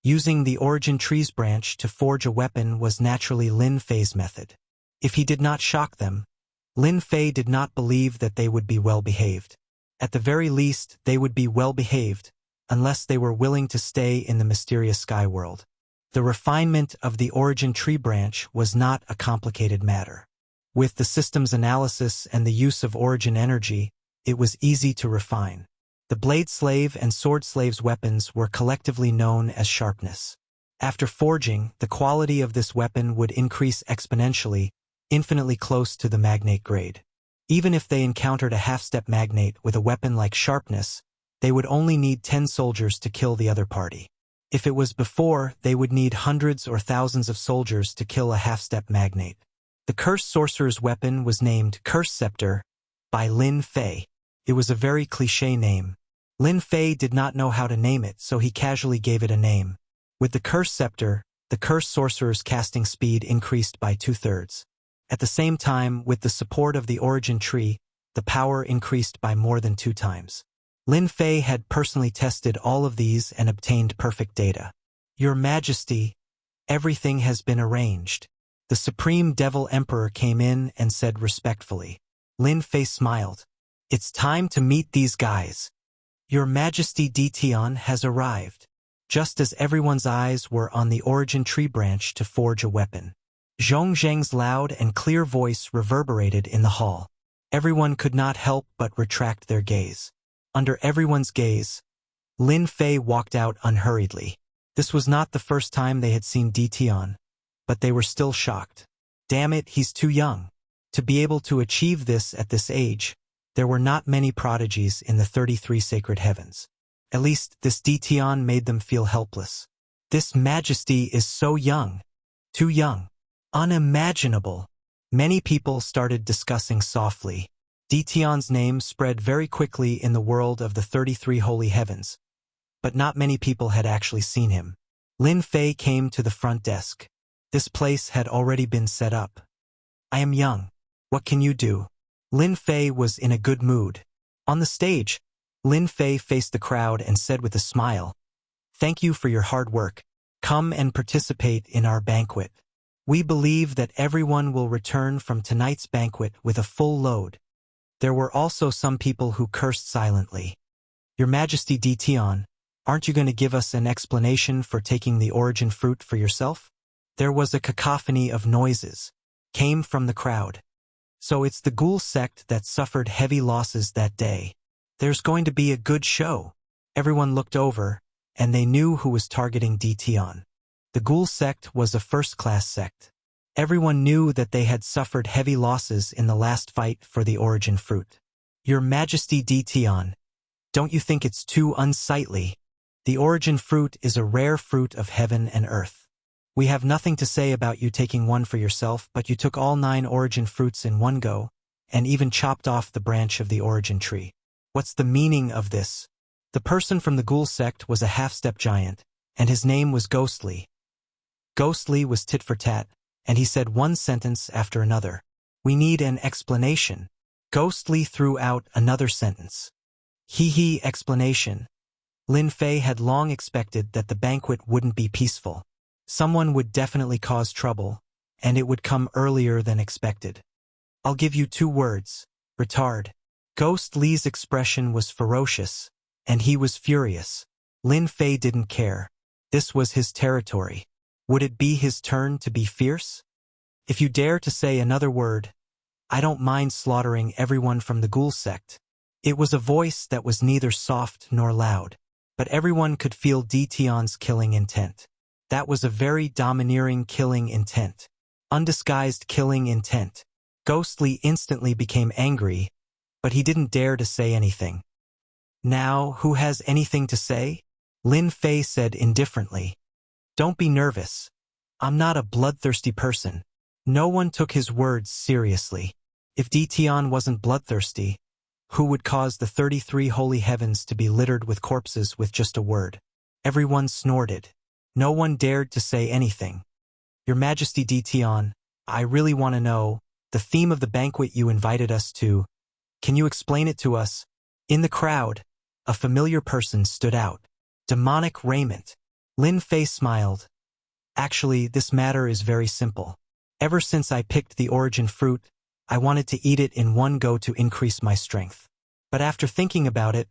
S1: Using the origin tree's branch to forge a weapon was naturally Lin Fei's method. If he did not shock them, Lin Fei did not believe that they would be well-behaved. At the very least, they would be well-behaved, unless they were willing to stay in the mysterious sky world. The refinement of the origin tree branch was not a complicated matter. With the system's analysis and the use of origin energy, it was easy to refine. The blade slave and sword slave's weapons were collectively known as sharpness. After forging, the quality of this weapon would increase exponentially, infinitely close to the magnate grade. Even if they encountered a half-step magnate with a weapon like sharpness, they would only need 10 soldiers to kill the other party. If it was before, they would need hundreds or thousands of soldiers to kill a half-step magnate. The cursed sorcerer's weapon was named Curse Scepter by Lin Fei. It was a very cliché name. Lin Fei did not know how to name it, so he casually gave it a name. With the Curse Scepter, the cursed sorcerer's casting speed increased by 2/3. At the same time, with the support of the origin tree, the power increased by more than 2 times. Lin Fei had personally tested all of these and obtained perfect data. Your Majesty, everything has been arranged. The Supreme Devil Emperor came in and said respectfully. Lin Fei smiled. It's time to meet these guys. Your Majesty Dtion has arrived. Just as everyone's eyes were on the origin tree branch to forge a weapon. Zhong Zheng's loud and clear voice reverberated in the hall. Everyone could not help but retract their gaze. Under everyone's gaze, Lin Fei walked out unhurriedly. This was not the first time they had seen Dtion, but they were still shocked. Damn it, he's too young. To be able to achieve this at this age, there were not many prodigies in the 33 sacred heavens. At least, this Dtion made them feel helpless. This Majesty is so young. Too young. Unimaginable. Many people started discussing softly. Dtion's name spread very quickly in the world of the 33 holy heavens, but not many people had actually seen him. Lin Fei came to the front desk. This place had already been set up. I am young. What can you do? Lin Fei was in a good mood. On the stage, Lin Fei faced the crowd and said with a smile, "Thank you for your hard work. Come and participate in our banquet. We believe that everyone will return from tonight's banquet with a full load." There were also some people who cursed silently. Your Majesty Dtion, aren't you going to give us an explanation for taking the origin fruit for yourself? There was a cacophony of noises. Came from the crowd. So it's the ghoul sect that suffered heavy losses that day. There's going to be a good show. Everyone looked over, and they knew who was targeting Dtion. The ghoul sect was a first-class sect. Everyone knew that they had suffered heavy losses in the last fight for the origin fruit. Your Majesty Dtion, don't you think it's too unsightly? The origin fruit is a rare fruit of heaven and earth. We have nothing to say about you taking one for yourself, but you took all 9 origin fruits in one go, and even chopped off the branch of the origin tree. What's the meaning of this? The person from the ghoul sect was a half-step giant, and his name was Ghostly. Ghostly was tit for tat, and he said one sentence after another. We need an explanation. Ghostly threw out another sentence. Hee explanation. Lin Fei had long expected that the banquet wouldn't be peaceful. Someone would definitely cause trouble, and it would come earlier than expected. I'll give you 2 words. Retard. Ghostly's expression was ferocious, and he was furious. Lin Fei didn't care. This was his territory. Would it be his turn to be fierce? If you dare to say another word, I don't mind slaughtering everyone from the ghoul sect. It was a voice that was neither soft nor loud, but everyone could feel Dtion's killing intent. That was a very domineering killing intent. Undisguised killing intent. Ghostly instantly became angry, but he didn't dare to say anything. Now, who has anything to say? Lin Fei said indifferently. Don't be nervous. I'm not a bloodthirsty person. No one took his words seriously. If Dition wasn't bloodthirsty, who would cause the 33 holy heavens to be littered with corpses with just a word? Everyone snorted. No one dared to say anything. Your Majesty Dition, I really want to know, the theme of the banquet you invited us to. Can you explain it to us? In the crowd, a familiar person stood out. Demonic raiment. Lin Fei smiled. Actually, this matter is very simple. Ever since I picked the origin fruit, I wanted to eat it in one go to increase my strength. But after thinking about it,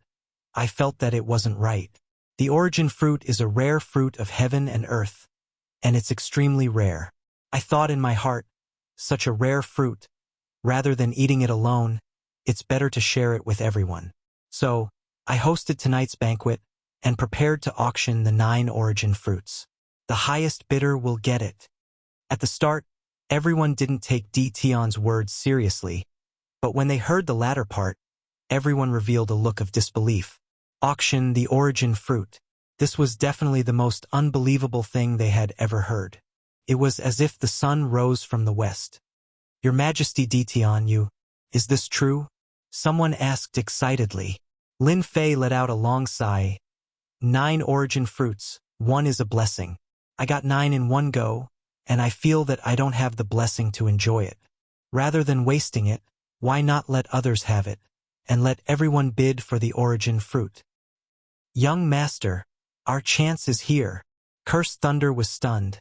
S1: I felt that it wasn't right. The origin fruit is a rare fruit of heaven and earth, and it's extremely rare. I thought in my heart, such a rare fruit, rather than eating it alone, it's better to share it with everyone. So, I hosted tonight's banquet and prepared to auction the 9 origin fruits. The highest bidder will get it. At the start, everyone didn't take Dition's words seriously, but when they heard the latter part, everyone revealed a look of disbelief. Auction the origin fruit. This was definitely the most unbelievable thing they had ever heard. It was as if the sun rose from the west. Your Majesty Dition, is this true? Someone asked excitedly. Lin Fei let out a long sigh. 9 origin fruits, 1 is a blessing. I got 9 in one go, and I feel that I don't have the blessing to enjoy it. Rather than wasting it, why not let others have it, and let everyone bid for the origin fruit? Young master, our chance is here. Cursed Thunder was stunned,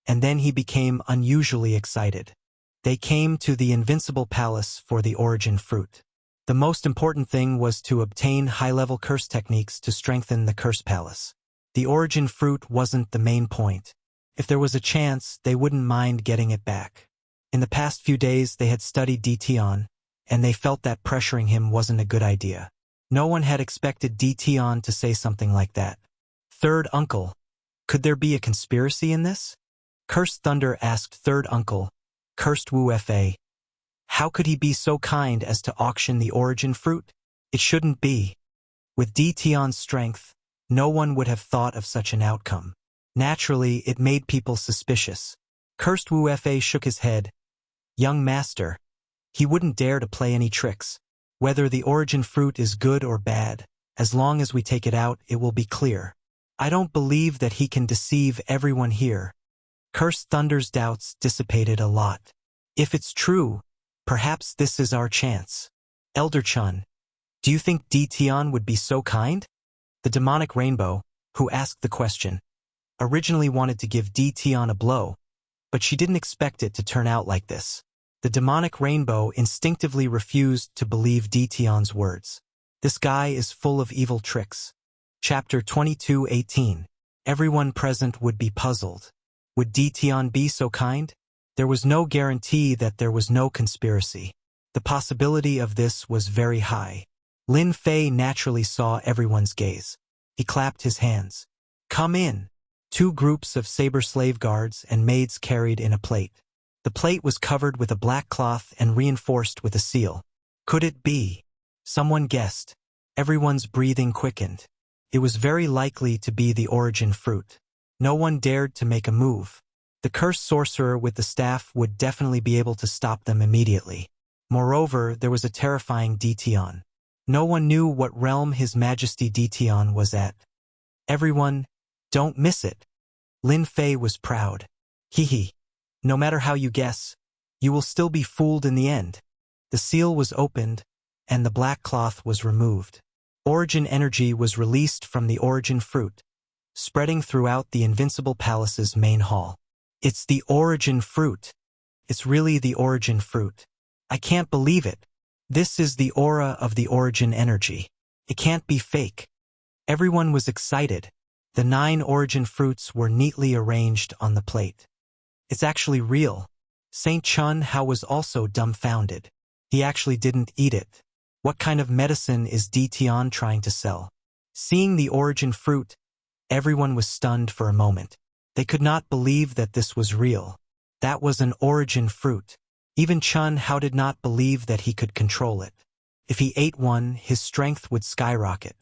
S1: and then he became unusually excited. They came to the Invincible Palace for the origin fruit. The most important thing was to obtain high-level curse techniques to strengthen the curse palace. The origin fruit wasn't the main point. If there was a chance, they wouldn't mind getting it back. In the past few days, they had studied Dition, and they felt that pressuring him wasn't a good idea. No one had expected Dition to say something like that. Third uncle, could there be a conspiracy in this? Cursed Thunder asked third uncle, Cursed Wu Fa. How could he be so kind as to auction the origin fruit? It shouldn't be. With Dition's strength, no one would have thought of such an outcome. Naturally, it made people suspicious. Cursed Wu Fa shook his head. Young master, he wouldn't dare to play any tricks. Whether the origin fruit is good or bad, as long as we take it out, it will be clear. I don't believe that he can deceive everyone here. Cursed Thunder's doubts dissipated a lot. If it's true, perhaps this is our chance. Elder Chun, do you think Dition would be so kind? The demonic rainbow, who asked the question, originally wanted to give Dition a blow, but she didn't expect it to turn out like this. The demonic rainbow instinctively refused to believe Dition's words. This guy is full of evil tricks. Chapter 22:18. Everyone present would be puzzled. Would Dition be so kind? There was no guarantee that there was no conspiracy. The possibility of this was very high. Lin Fei naturally saw everyone's gaze. He clapped his hands. Come in. 2 groups of saber slave guards and maids carried in a plate. The plate was covered with a black cloth and reinforced with a seal. Could it be? Someone guessed. Everyone's breathing quickened. It was very likely to be the origin fruit. No one dared to make a move. The cursed sorcerer with the staff would definitely be able to stop them immediately. Moreover, there was a terrifying Dition. No one knew what realm His Majesty Dition was at. Everyone, don't miss it. Lin Fei was proud. Hee. No matter how you guess, you will still be fooled in the end. The seal was opened, and the black cloth was removed. Origin energy was released from the origin fruit, spreading throughout the Invincible Palace's main hall. It's the origin fruit. It's really the origin fruit. I can't believe it. This is the aura of the origin energy. It can't be fake. Everyone was excited. The 9 origin fruits were neatly arranged on the plate. It's actually real. Saint Chun Hao was also dumbfounded. He actually didn't eat it. What kind of medicine is Dition trying to sell? Seeing the origin fruit, everyone was stunned for a moment. They could not believe that this was real. That was an origin fruit. Even Chun Hao did not believe that he could control it. If he ate one, his strength would skyrocket.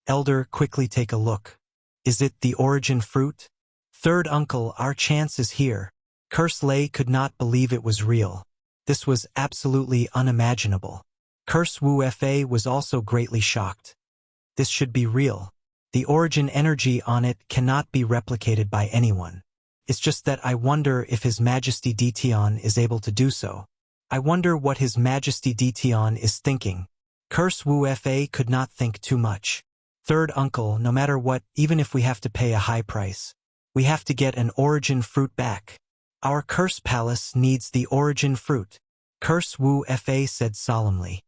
S1: Elder, quickly take a look. Is it the origin fruit? Third uncle, our chance is here. Curse Lei could not believe it was real. This was absolutely unimaginable. Curse Wu Fa was also greatly shocked. This should be real. The origin energy on it cannot be replicated by anyone. It's just that I wonder if His Majesty Detian is able to do so. I wonder what His Majesty Detian is thinking. Curse Wu Fa could not think too much. Third uncle, no matter what, even if we have to pay a high price, we have to get an origin fruit back. Our curse palace needs the origin fruit. Curse Wu Fa said solemnly.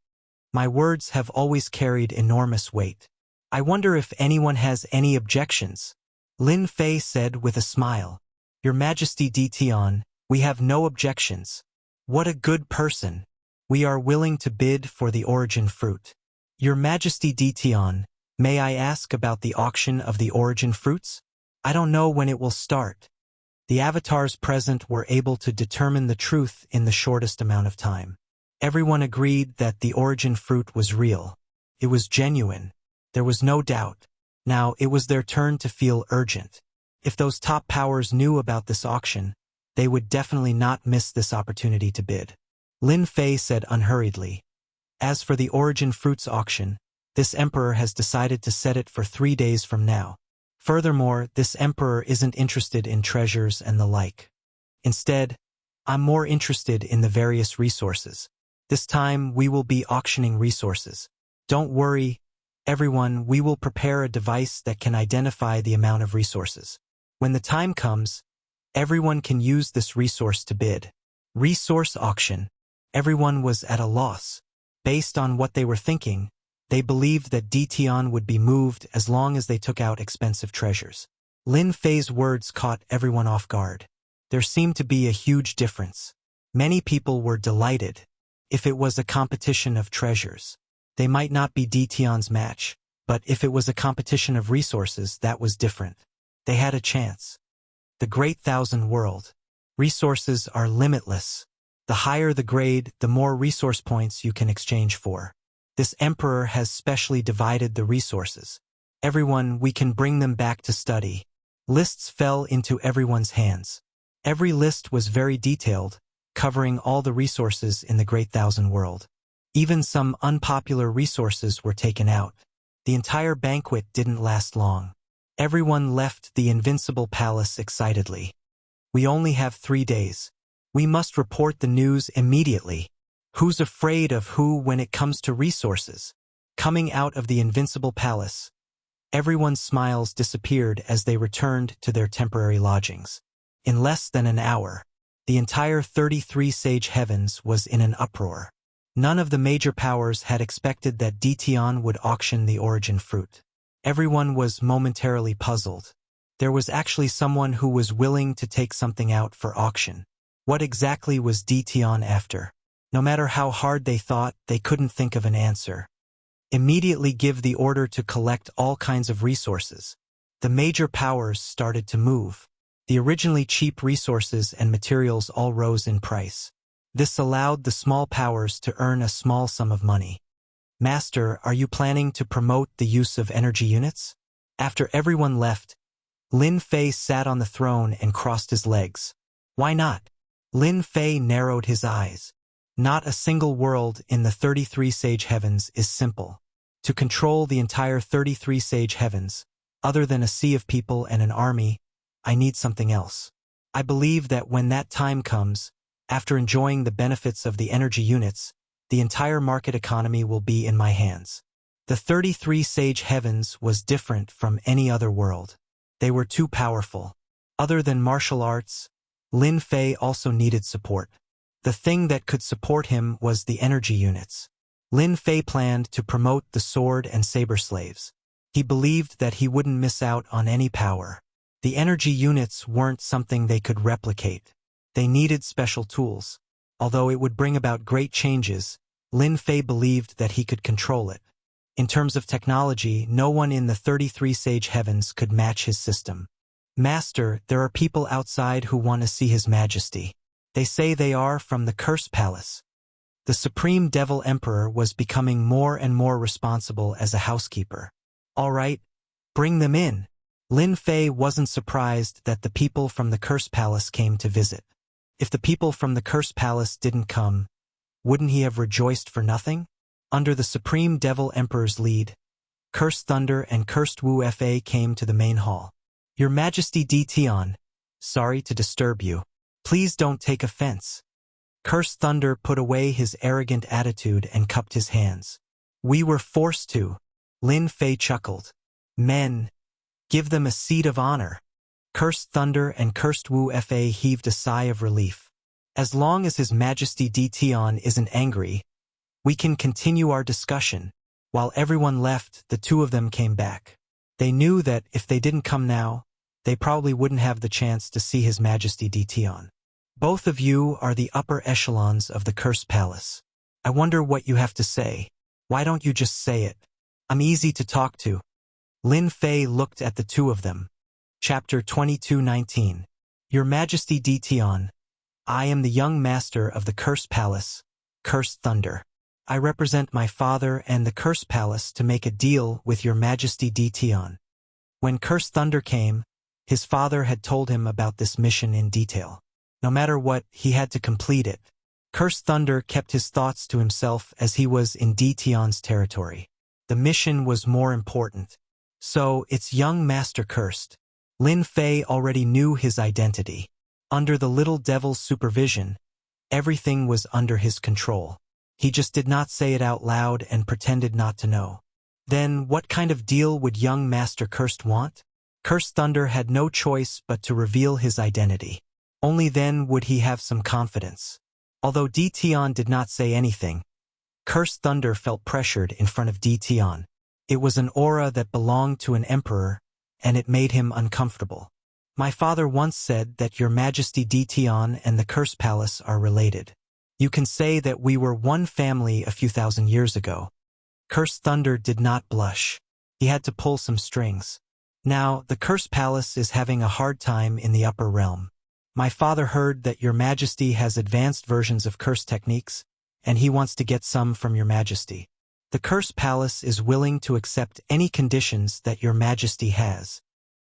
S1: My words have always carried enormous weight. I wonder if anyone has any objections. Lin Fei said with a smile. Your Majesty Detian, we have no objections. What a good person. We are willing to bid for the origin fruit. Your Majesty Detian, may I ask about the auction of the origin fruits? I don't know when it will start. The avatars present were able to determine the truth in the shortest amount of time. Everyone agreed that the origin fruit was real. It was genuine. There was no doubt. Now it was their turn to feel urgent. If those top powers knew about this auction, they would definitely not miss this opportunity to bid. Lin Fei said unhurriedly. As for the origin fruits auction, this emperor has decided to set it for 3 days from now. Furthermore, this emperor isn't interested in treasures and the like. Instead, I'm more interested in the various resources. This time we will be auctioning resources. Don't worry, everyone, we will prepare a device that can identify the amount of resources. When the time comes, everyone can use this resource to bid. Resource auction. Everyone was at a loss. Based on what they were thinking, they believed that Detian would be moved as long as they took out expensive treasures. Lin Fei's words caught everyone off guard. There seemed to be a huge difference. Many people were delighted. If it was a competition of treasures, they might not be Detian's match, but if it was a competition of resources, that was different. They had a chance. The Great Thousand World. Resources are limitless. The higher the grade, the more resource points you can exchange for. This emperor has specially divided the resources. Everyone, we can bring them back to study. Lists fell into everyone's hands. Every list was very detailed, covering all the resources in the Great Thousand World. Even some unpopular resources were taken out. The entire banquet didn't last long. Everyone left the invincible palace excitedly. We only have 3 days. We must report the news immediately. Who's afraid of who when it comes to resources? Coming out of the invincible palace, everyone's smiles disappeared as they returned to their temporary lodgings. In less than an hour, the entire 33 Sage Heavens was in an uproar. None of the major powers had expected that Detian would auction the origin fruit. Everyone was momentarily puzzled. There was actually someone who was willing to take something out for auction. What exactly was Detian after? No matter how hard they thought, they couldn't think of an answer. Immediately give the order to collect all kinds of resources. The major powers started to move. The originally cheap resources and materials all rose in price. This allowed the small powers to earn a small sum of money. Master, are you planning to promote the use of energy units? After everyone left, Lin Fei sat on the throne and crossed his legs. Why not? Lin Fei narrowed his eyes. Not a single world in the 33 Sage Heavens is simple. To control the entire 33 Sage Heavens, other than a sea of people and an army, I need something else. I believe that when that time comes, after enjoying the benefits of the energy units, the entire market economy will be in my hands. The 33 Sage Heavens was different from any other world. They were too powerful. Other than martial arts, Lin Fei also needed support. The thing that could support him was the energy units. Lin Fei planned to promote the sword and saber slaves. He believed that he wouldn't miss out on any power. The energy units weren't something they could replicate. They needed special tools. Although it would bring about great changes, Lin Fei believed that he could control it. In terms of technology, no one in the 33 Sage Heavens could match his system. Master, there are people outside who want to see His Majesty. They say they are from the Curse Palace. The Supreme Devil Emperor was becoming more and more responsible as a housekeeper. All right, bring them in. Lin Fei wasn't surprised that the people from the Curse Palace came to visit. If the people from the Cursed Palace didn't come, wouldn't he have rejoiced for nothing? Under the Supreme Devil Emperor's lead, Cursed Thunder and Cursed Wu Fa came to the main hall. Your Majesty D. Tian, sorry to disturb you. Please don't take offense. Cursed Thunder put away his arrogant attitude and cupped his hands. We were forced to. Lin Fei chuckled. Men, give them a seat of honor. Cursed Thunder and Cursed Wu Fa heaved a sigh of relief. As long as His Majesty D. Tian isn't angry, we can continue our discussion. While everyone left, the two of them came back. They knew that if they didn't come now, they probably wouldn't have the chance to see His Majesty D. Tian. Both of you are the upper echelons of the Cursed Palace. I wonder what you have to say. Why don't you just say it? I'm easy to talk to. Lin Fei looked at the two of them. Chapter 22:19. Your Majesty D. Tian, I am the young master of the Cursed Palace, Cursed Thunder. I represent my father and the Cursed Palace to make a deal with Your Majesty D. Tian. When Cursed Thunder came, his father had told him about this mission in detail. No matter what, he had to complete it. Cursed Thunder kept his thoughts to himself as he was in D. Tian's territory. The mission was more important. So, it's young Master Cursed. Lin Fei already knew his identity. Under the little devil's supervision, everything was under his control. He just did not say it out loud and pretended not to know. Then, what kind of deal would young Master Cursed want? Cursed Thunder had no choice but to reveal his identity. Only then would he have some confidence. Although D. Tian did not say anything, Cursed Thunder felt pressured in front of D. Tian. It was an aura that belonged to an emperor, and it made him uncomfortable. My father once said that Your Majesty D. Tian and the Cursed Palace are related. You can say that we were one family a few thousand years ago. Cursed Thunder did not blush. He had to pull some strings. Now, the Cursed Palace is having a hard time in the upper realm. My father heard that Your Majesty has advanced versions of curse techniques, and he wants to get some from Your Majesty. The Cursed Palace is willing to accept any conditions that Your Majesty has.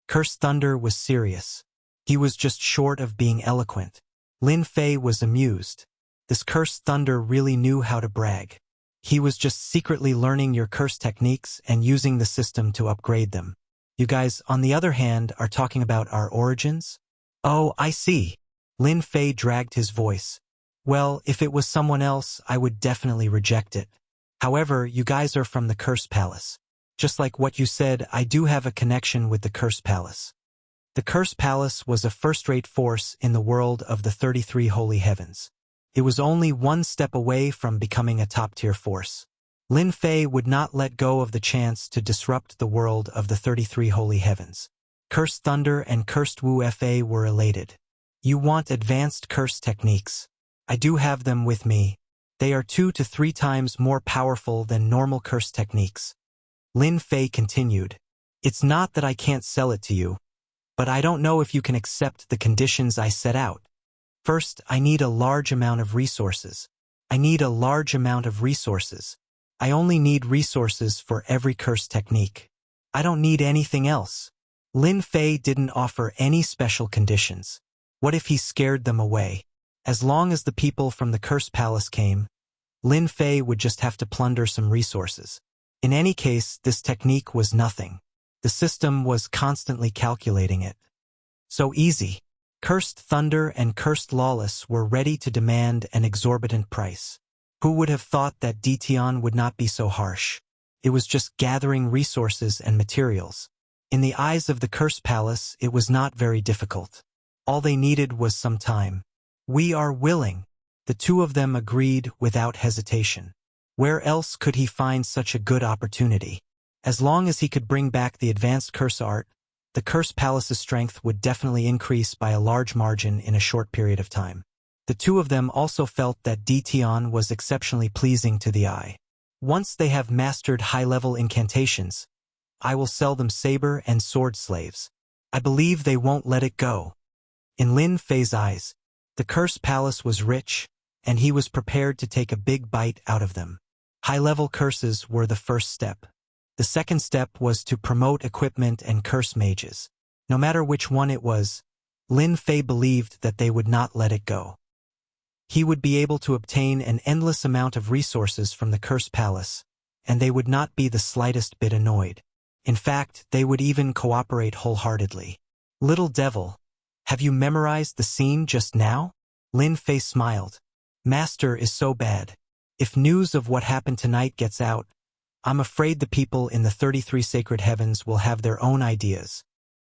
S1: Cursed Thunder was serious. He was just short of being eloquent. Lin Fei was amused. This Cursed Thunder really knew how to brag. He was just secretly learning your curse techniques and using the system to upgrade them. You guys, on the other hand, are talking about our origins? Oh, I see. Lin Fei dragged his voice. Well, if it was someone else, I would definitely reject it. However, you guys are from the Cursed Palace. Just like what you said, I do have a connection with the Cursed Palace. The Cursed Palace was a first-rate force in the world of the 33 Holy Heavens. It was only one step away from becoming a top-tier force. Lin Fei would not let go of the chance to disrupt the world of the 33 Holy Heavens. Cursed Thunder and Cursed Wu Fa were elated. You want advanced curse techniques. I do have them with me. They are 2 to 3 times more powerful than normal curse techniques. Lin Fei continued. It's not that I can't sell it to you, but I don't know if you can accept the conditions I set out. First, I need a large amount of resources. I only need resources for every curse technique. I don't need anything else. Lin Fei didn't offer any special conditions. What if he scared them away? As long as the people from the Cursed Palace came, Lin Fei would just have to plunder some resources. In any case, this technique was nothing. The system was constantly calculating it. So easy. Cursed Thunder and Cursed Lawless were ready to demand an exorbitant price. Who would have thought that D. Tian would not be so harsh? It was just gathering resources and materials. In the eyes of the Cursed Palace, it was not very difficult. All they needed was some time. We are willing. The two of them agreed without hesitation. Where else could he find such a good opportunity? As long as he could bring back the advanced curse art, the Cursed Palace's strength would definitely increase by a large margin in a short period of time. The two of them also felt that D. Tian was exceptionally pleasing to the eye. Once they have mastered high-level incantations, I will sell them saber and sword slaves. I believe they won't let it go. In Lin Fei's eyes, the Cursed Palace was rich, and he was prepared to take a big bite out of them. High-level curses were the first step. The second step was to promote equipment and curse mages. No matter which one it was, Lin Fei believed that they would not let it go. He would be able to obtain an endless amount of resources from the Cursed Palace, and they would not be the slightest bit annoyed. In fact, they would even cooperate wholeheartedly. Little devil, have you memorized the scene just now? Lin Fei smiled. Master is so bad. If news of what happened tonight gets out, I'm afraid the people in the 33 sacred heavens will have their own ideas.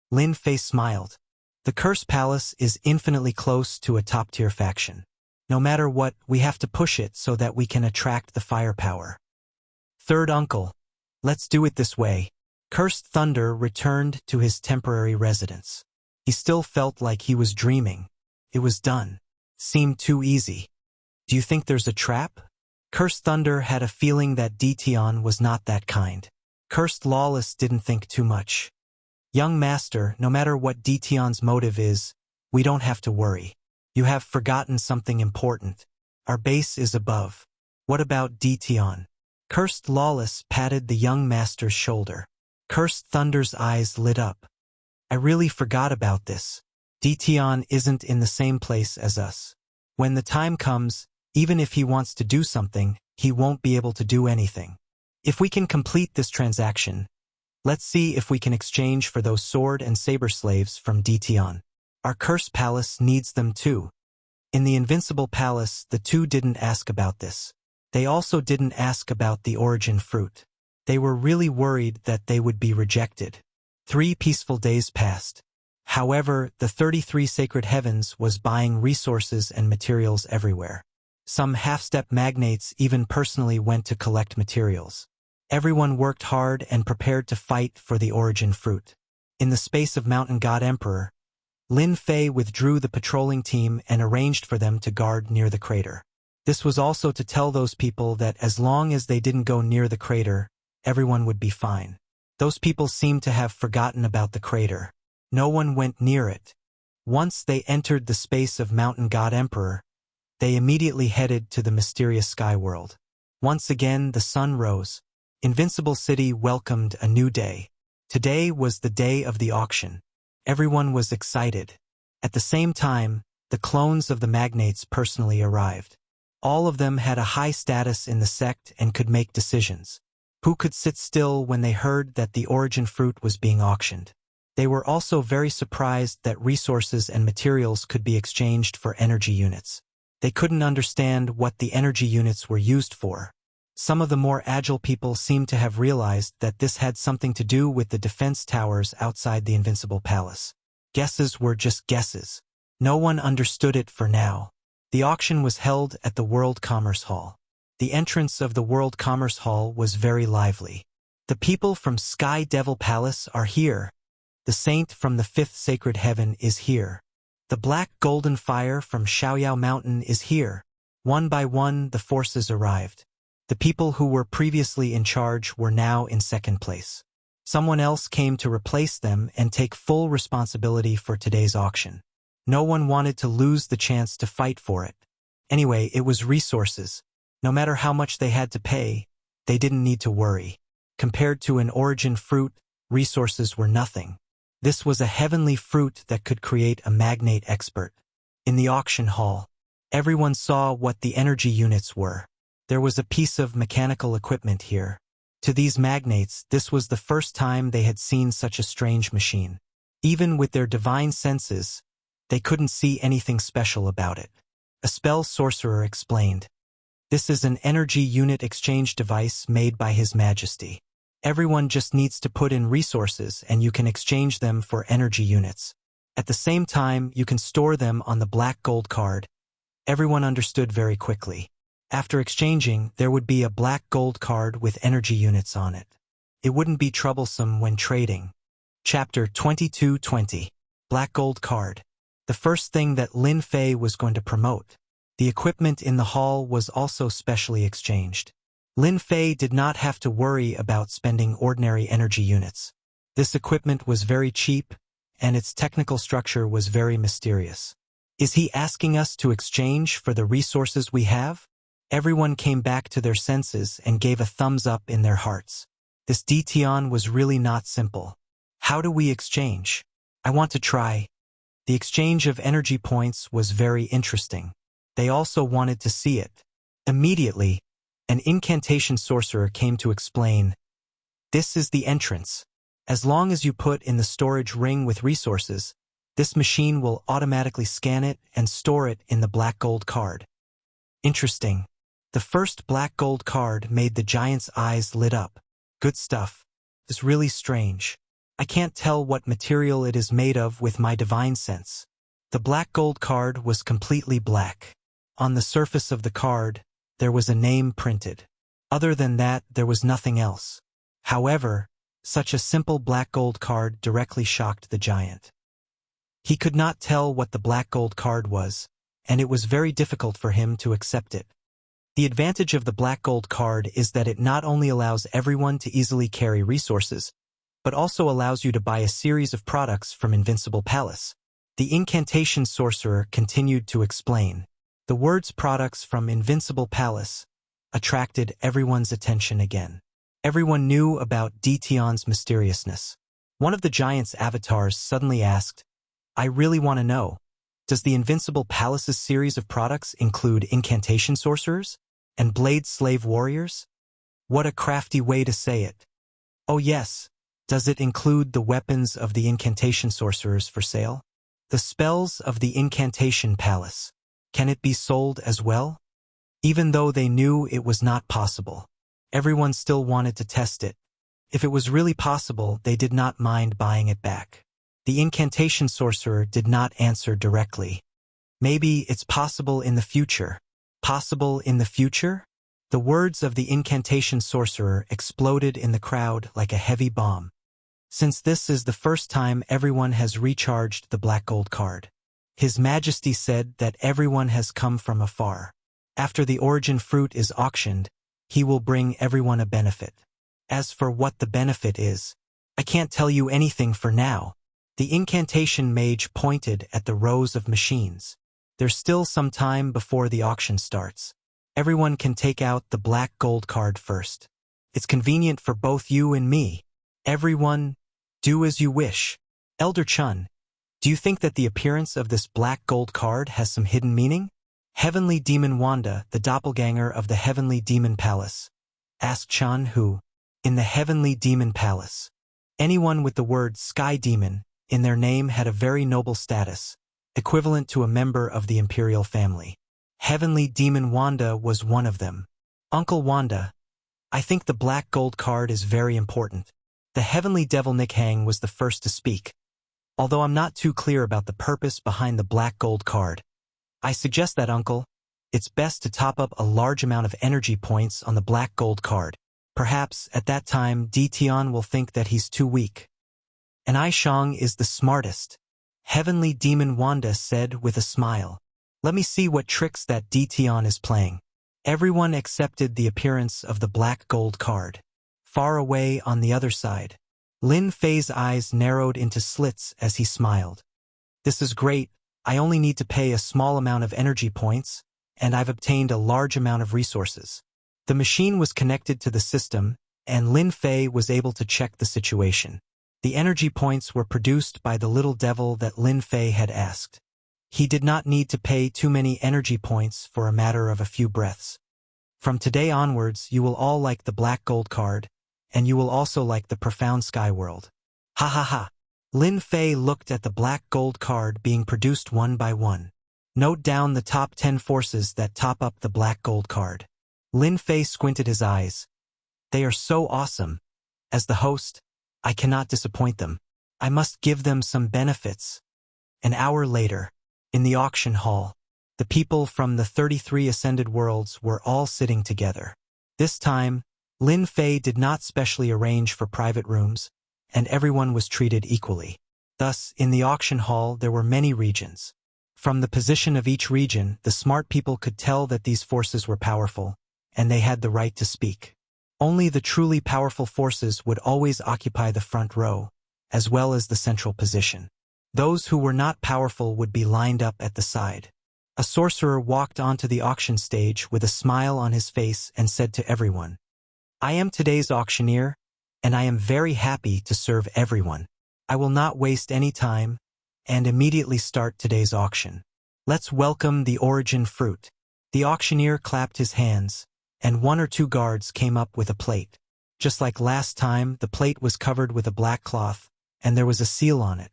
S1: Lin Fei smiled. The Cursed Palace is infinitely close to a top-tier faction. No matter what, we have to push it so that we can attract the firepower. Third uncle, let's do it this way. Cursed Thunder returned to his temporary residence. He still felt like he was dreaming. It was done. Seemed too easy. Do you think there's a trap? Cursed Thunder had a feeling that Dition was not that kind. Cursed Lawless didn't think too much. Young master, no matter what Dition's motive is, we don't have to worry. You have forgotten something important. Our base is above. What about Dition? Cursed Lawless patted the young master's shoulder. Cursed Thunder's eyes lit up. I really forgot about this. Dition isn't in the same place as us. When the time comes, even if he wants to do something, he won't be able to do anything. If we can complete this transaction, let's see if we can exchange for those sword and saber slaves from Dition. Our Cursed Palace needs them too. In the Invincible Palace, the two didn't ask about this. They also didn't ask about the origin fruit. They were really worried that they would be rejected. 3 peaceful days passed. However, the 33 sacred heavens was buying resources and materials everywhere. Some half-step magnates even personally went to collect materials. Everyone worked hard and prepared to fight for the origin fruit. In the space of Mountain God Emperor, Lin Fei withdrew the patrolling team and arranged for them to guard near the crater. This was also to tell those people that as long as they didn't go near the crater, everyone would be fine. Those people seemed to have forgotten about the crater. No one went near it. Once they entered the space of Mountain God Emperor, they immediately headed to the mysterious sky world. Once again, the sun rose. Invincible City welcomed a new day. Today was the day of the auction. Everyone was excited. At the same time, the clones of the magnates personally arrived. All of them had a high status in the sect and could make decisions. Who could sit still when they heard that the origin fruit was being auctioned? They were also very surprised that resources and materials could be exchanged for energy units. They couldn't understand what the energy units were used for. Some of the more agile people seemed to have realized that this had something to do with the defense towers outside the Invincible Palace. Guesses were just guesses. No one understood it for now. The auction was held at the World Commerce Hall. The entrance of the World Commerce Hall was very lively. The people from Sky Devil Palace are here. The saint from the 5th Sacred Heaven is here. The Black Golden Fire from Xiaoyao Mountain is here. One by one, the forces arrived. The people who were previously in charge were now in second place. Someone else came to replace them and take full responsibility for today's auction. No one wanted to lose the chance to fight for it. Anyway, it was resources. No matter how much they had to pay, they didn't need to worry. Compared to an origin fruit, resources were nothing. This was a heavenly fruit that could create a magnate expert. In the auction hall, everyone saw what the energy units were. There was a piece of mechanical equipment here. To these magnates, this was the first time they had seen such a strange machine. Even with their divine senses, they couldn't see anything special about it. A spell sorcerer explained. This is an energy unit exchange device made by His Majesty. Everyone just needs to put in resources and you can exchange them for energy units. At the same time, you can store them on the black gold card. Everyone understood very quickly. After exchanging, there would be a black gold card with energy units on it. It wouldn't be troublesome when trading. Chapter 2220. Black Gold Card. The first thing that Lin Fei was going to promote. The equipment in the hall was also specially exchanged. Lin Fei did not have to worry about spending ordinary energy units. This equipment was very cheap, and its technical structure was very mysterious. Is he asking us to exchange for the resources we have? Everyone came back to their senses and gave a thumbs up in their hearts. This Dition was really not simple. How do we exchange? I want to try. The exchange of energy points was very interesting. They also wanted to see it. Immediately, an incantation sorcerer came to explain, "This is the entrance. As long as you put in the storage ring with resources, this machine will automatically scan it and store it in the black gold card." Interesting. The first black gold card made the giant's eyes lit up. Good stuff. It's really strange. I can't tell what material it is made of with my divine sense. The black gold card was completely black. On the surface of the card, there was a name printed. Other than that, there was nothing else. However, such a simple black gold card directly shocked the giant. He could not tell what the black gold card was, and it was very difficult for him to accept it. The advantage of the black gold card is that it not only allows everyone to easily carry resources, but also allows you to buy a series of products from Invincible Palace. The incantation sorcerer continued to explain. The words products from Invincible Palace attracted everyone's attention again. Everyone knew about Detion's mysteriousness. One of the giant's avatars suddenly asked, "I really want to know, does the Invincible Palace's series of products include incantation sorcerers and blade slave warriors?" What a crafty way to say it. "Oh yes. Does it include the weapons of the incantation sorcerers for sale? The spells of the incantation palace. Can it be sold as well?" Even though they knew it was not possible, everyone still wanted to test it. If it was really possible, they did not mind buying it back. The incantation sorcerer did not answer directly. Maybe it's possible in the future. Possible in the future? The words of the incantation sorcerer exploded in the crowd like a heavy bomb. Since this is the first time everyone has recharged the black gold card, His Majesty said that everyone has come from afar. After the origin fruit is auctioned, he will bring everyone a benefit. As for what the benefit is, I can't tell you anything for now. The incantation mage pointed at the rows of machines. There's still some time before the auction starts. Everyone can take out the black gold card first. It's convenient for both you and me. Everyone, do as you wish. Elder Chun, do you think that the appearance of this black gold card has some hidden meaning? Heavenly Demon Wanda, the doppelganger of the Heavenly Demon Palace, asked Chun, who, in the Heavenly Demon Palace, anyone with the word Sky Demon in their name had a very noble status, equivalent to a member of the imperial family. Heavenly Demon Wanda was one of them. Uncle Wanda, I think the black gold card is very important. The Heavenly Devil Nikhang was the first to speak. Although I'm not too clear about the purpose behind the black gold card, I suggest that, Uncle, it's best to top up a large amount of energy points on the black gold card. Perhaps at that time Detion will think that he's too weak. And Aishang is the smartest, Heavenly Demon Wanda said with a smile. Let me see what tricks that Detion is playing. Everyone accepted the appearance of the black gold card. Far away on the other side, Lin Fei's eyes narrowed into slits as he smiled. This is great. I only need to pay a small amount of energy points, and I've obtained a large amount of resources. The machine was connected to the system, and Lin Fei was able to check the situation. The energy points were produced by the little devil that Lin Fei had asked. He did not need to pay too many energy points for a matter of a few breaths. From today onwards, you will all like the black gold card, and you will also like the profound sky world. Ha ha ha. Lin Fei looked at the black gold card being produced one by one. Note down the top 10 forces that top up the black gold card. Lin Fei squinted his eyes. They are so awesome. As the host, I cannot disappoint them. I must give them some benefits. An hour later, in the auction hall, the people from the 33 ascended worlds were all sitting together. This time, Lin Fei did not specially arrange for private rooms, and everyone was treated equally. Thus, in the auction hall there were many regions. From the position of each region, the smart people could tell that these forces were powerful, and they had the right to speak. Only the truly powerful forces would always occupy the front row, as well as the central position. Those who were not powerful would be lined up at the side. A sorcerer walked onto the auction stage with a smile on his face and said to everyone, I am today's auctioneer, and I am very happy to serve everyone. I will not waste any time, and immediately start today's auction. Let's welcome the origin fruit. The auctioneer clapped his hands, and 1 or 2 guards came up with a plate. Just like last time, the plate was covered with a black cloth, and there was a seal on it.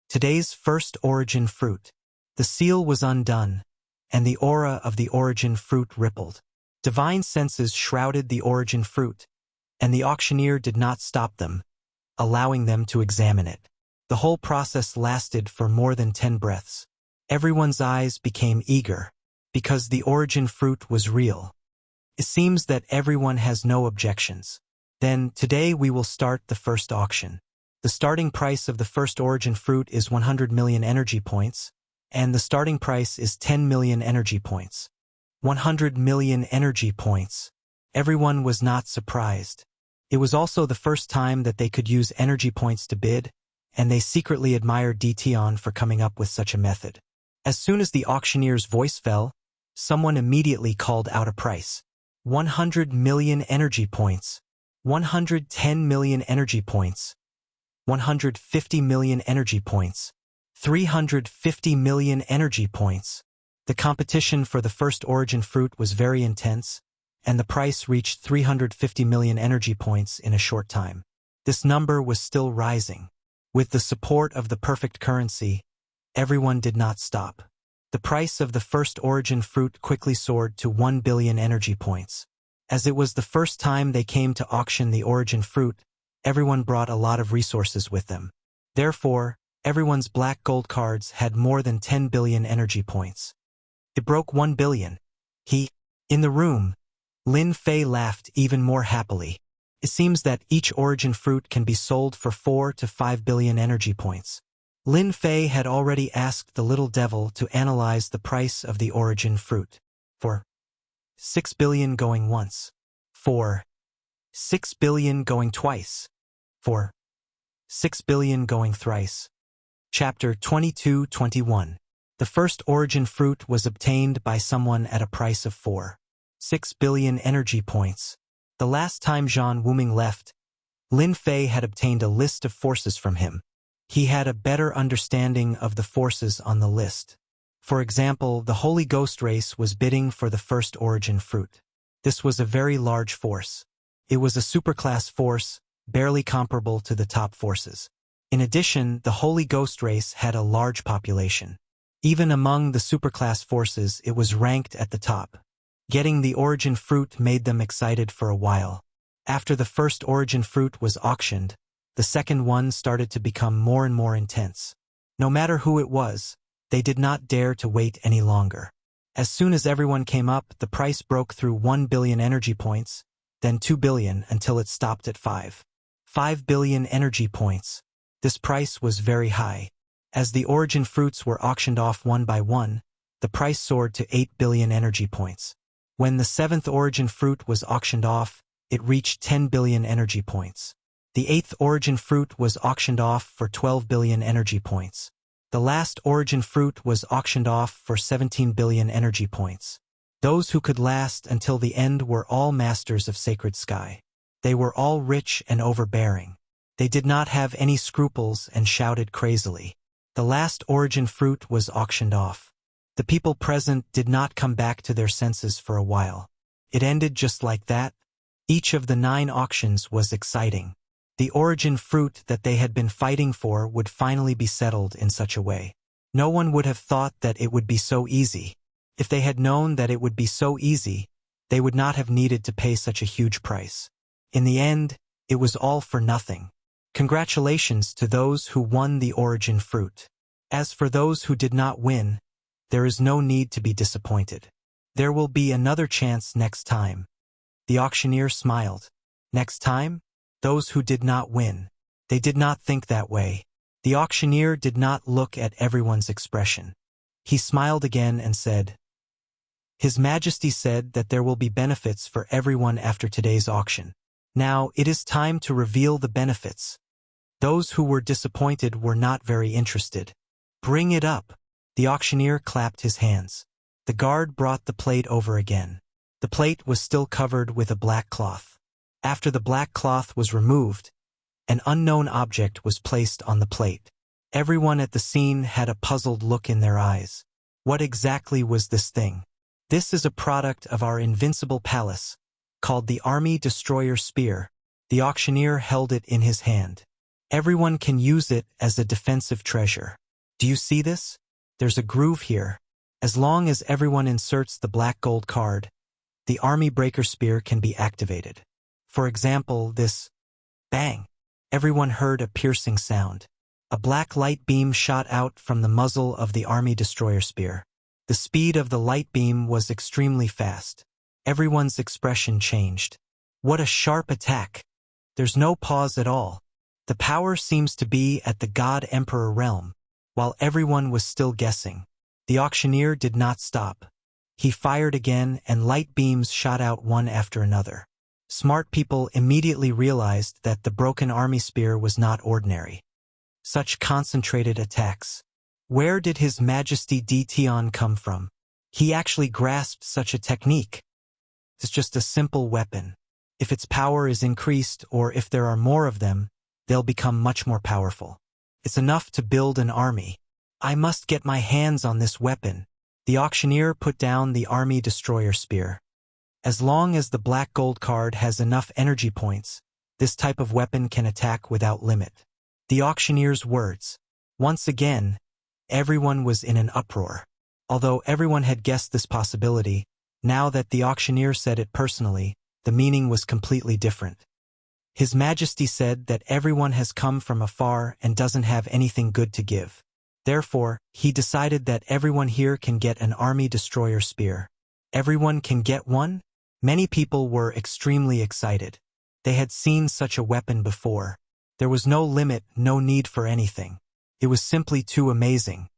S1: Today's first origin fruit. The seal was undone, and the aura of the origin fruit rippled. Divine senses shrouded the origin fruit, and the auctioneer did not stop them, allowing them to examine it. The whole process lasted for more than 10 breaths. Everyone's eyes became eager, because the origin fruit was real. It seems that everyone has no objections. Then, today we will start the first auction. The starting price of the first origin fruit is 100 million energy points, and the starting price is 10 million energy points. 100 million energy points. Everyone was not surprised. It was also the first time that they could use energy points to bid, and they secretly admired Dtion for coming up with such a method. As soon as the auctioneer's voice fell, someone immediately called out a price. 100 million energy points. 110 million energy points. 150 million energy points. 350 million energy points. The competition for the first origin fruit was very intense, and the price reached 350 million energy points in a short time. This number was still rising. With the support of the perfect currency, everyone did not stop. The price of the first origin fruit quickly soared to 1 billion energy points. As it was the first time they came to auction the origin fruit, everyone brought a lot of resources with them. Therefore, everyone's black gold cards had more than 10 billion energy points. It broke 1 billion. In the room, Lin Fei laughed even more happily. It seems that each origin fruit can be sold for 4 to 5 billion energy points. Lin Fei had already asked the little devil to analyze the price of the origin fruit. For 6 billion going once. For 6 billion going twice. For 6 billion going thrice. Chapter 22-21. The first origin fruit was obtained by someone at a price of 6 billion energy points. The last time Zhang Wuming left, Lin Fei had obtained a list of forces from him. He had a better understanding of the forces on the list. For example, the Holy Ghost race was bidding for the first origin fruit. This was a very large force. It was a superclass force, barely comparable to the top forces. In addition, the Holy Ghost race had a large population. Even among the superclass forces, it was ranked at the top. Getting the origin fruit made them excited for a while. After the first origin fruit was auctioned, the second one started to become more and more intense. No matter who it was, they did not dare to wait any longer. As soon as everyone came up, the price broke through 1 billion energy points, then 2 billion until it stopped at 5 billion energy points. This price was very high. As the origin fruits were auctioned off one by one, the price soared to 8 billion energy points. When the 7th origin fruit was auctioned off, it reached 10 billion energy points. The 8th origin fruit was auctioned off for 12 billion energy points. The last origin fruit was auctioned off for 17 billion energy points. Those who could last until the end were all masters of sacred sky. They were all rich and overbearing. They did not have any scruples and shouted crazily. The last origin fruit was auctioned off. The people present did not come back to their senses for a while. It ended just like that. Each of the 9 auctions was exciting. The origin fruit that they had been fighting for would finally be settled in such a way. No one would have thought that it would be so easy. If they had known that it would be so easy, they would not have needed to pay such a huge price. In the end, it was all for nothing. Congratulations to those who won the origin fruit. As for those who did not win, there is no need to be disappointed. There will be another chance next time. The auctioneer smiled. Next time? Those who did not win. They did not think that way. The auctioneer did not look at everyone's expression. He smiled again and said, His Majesty said that there will be benefits for everyone after today's auction. Now it is time to reveal the benefits. Those who were disappointed were not very interested. Bring it up. The auctioneer clapped his hands. The guard brought the plate over again. The plate was still covered with a black cloth. After the black cloth was removed, an unknown object was placed on the plate. Everyone at the scene had a puzzled look in their eyes. What exactly was this thing? This is a product of our invincible palace, called the Army Destroyer Spear. The auctioneer held it in his hand. Everyone can use it as a defensive treasure. Do you see this? There's a groove here. As long as everyone inserts the black gold card, the Army Breaker Spear can be activated. For example, this bang. Everyone heard a piercing sound. A black light beam shot out from the muzzle of the Army Destroyer Spear. The speed of the light beam was extremely fast. Everyone's expression changed. What a sharp attack! There's no pause at all. The power seems to be at the God Emperor realm. While everyone was still guessing, the auctioneer did not stop. He fired again, and light beams shot out one after another. Smart people immediately realized that the broken army spear was not ordinary. Such concentrated attacks. Where did His Majesty Tion come from? He actually grasped such a technique. It's just a simple weapon. If its power is increased, or if there are more of them, they'll become much more powerful. It's enough to build an army. I must get my hands on this weapon. The auctioneer put down the Army Destroyer Spear. As long as the black gold card has enough energy points, this type of weapon can attack without limit. The auctioneer's words. Once again, everyone was in an uproar. Although everyone had guessed this possibility, now that the auctioneer said it personally, the meaning was completely different. His Majesty said that everyone has come from afar and doesn't have anything good to give. Therefore, he decided that everyone here can get an Army Destroyer Spear. Everyone can get one? Many people were extremely excited. They had seen such a weapon before. There was no limit, no need for anything. It was simply too amazing.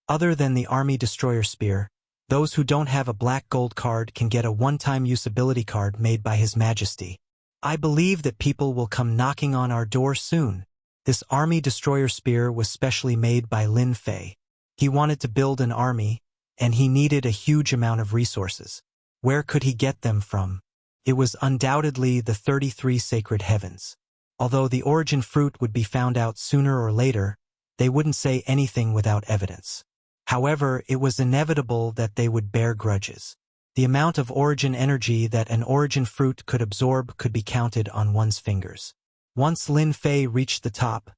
S1: Other than the Army Destroyer Spear, those who don't have a black gold card can get a one-time use ability card made by His Majesty. I believe that people will come knocking on our door soon. This Army Destroyer Spear was specially made by Lin Fei. He wanted to build an army, and he needed a huge amount of resources. Where could he get them from? It was undoubtedly the 33 sacred heavens. Although the origin fruit would be found out sooner or later, they wouldn't say anything without evidence. However, it was inevitable that they would bear grudges. The amount of origin energy that an origin fruit could absorb could be counted on one's fingers. Once Lin Fei reached the top,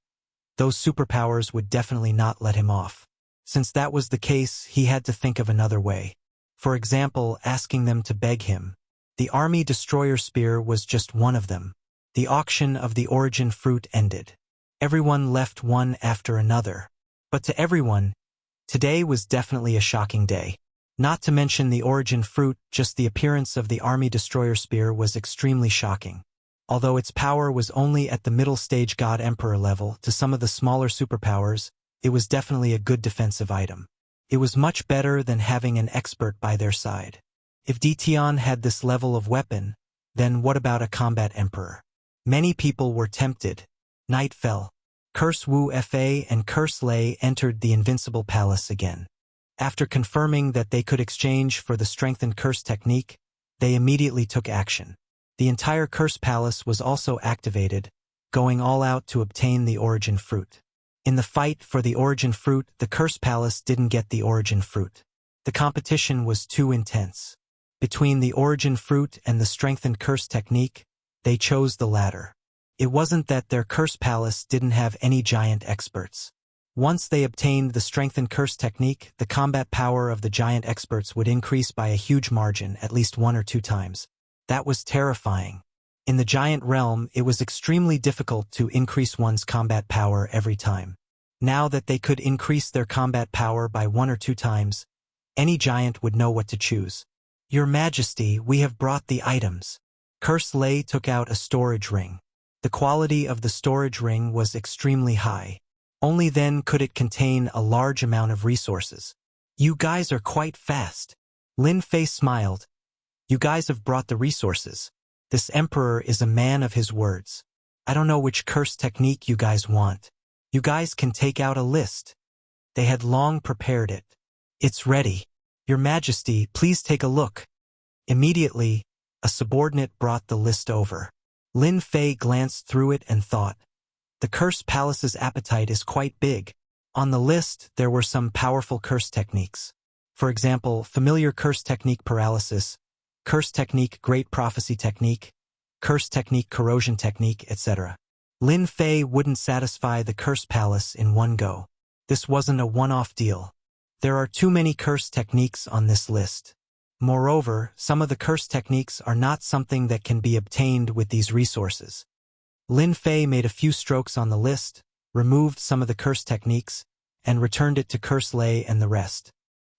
S1: those superpowers would definitely not let him off. Since that was the case, he had to think of another way. For example, asking them to beg him. The Army Destroyer Spear was just one of them. The auction of the origin fruit ended. Everyone left one after another. But to everyone, today was definitely a shocking day. Not to mention the origin fruit, just the appearance of the Army Destroyer Spear was extremely shocking. Although its power was only at the middle stage God Emperor level, to some of the smaller superpowers, it was definitely a good defensive item. It was much better than having an expert by their side. If Tion had this level of weapon, then what about a combat emperor? Many people were tempted. Night fell. Curse Wu Fa and Curse Lei entered the Invincible Palace again. After confirming that they could exchange for the strengthened curse technique, they immediately took action. The entire curse palace was also activated, going all out to obtain the origin fruit. In the fight for the origin fruit, the curse palace didn't get the origin fruit. The competition was too intense. Between the origin fruit and the strengthened curse technique, they chose the latter. It wasn't that their curse palace didn't have any giant experts. Once they obtained the strengthened curse technique, the combat power of the giant experts would increase by a huge margin, at least 1 or 2 times. That was terrifying. In the giant realm, it was extremely difficult to increase one's combat power every time. Now that they could increase their combat power by 1 or 2 times, any giant would know what to choose. Your Majesty, we have brought the items. Curse Lei took out a storage ring. The quality of the storage ring was extremely high. Only then could it contain a large amount of resources. You guys are quite fast. Lin Fei smiled. You guys have brought the resources. This emperor is a man of his words. I don't know which curse technique you guys want. You guys can take out a list. They had long prepared it. It's ready. Your Majesty, please take a look. Immediately, a subordinate brought the list over. Lin Fei glanced through it and thought, the Curse Palace's appetite is quite big. On the list, there were some powerful curse techniques. For example, familiar curse technique paralysis, curse technique great prophecy technique, curse technique corrosion technique, etc. Lin Fei wouldn't satisfy the curse palace in one go. This wasn't a one-off deal. There are too many curse techniques on this list. Moreover, some of the curse techniques are not something that can be obtained with these resources. Lin Fei made a few strokes on the list, removed some of the curse techniques, and returned it to Curse Lei and the rest.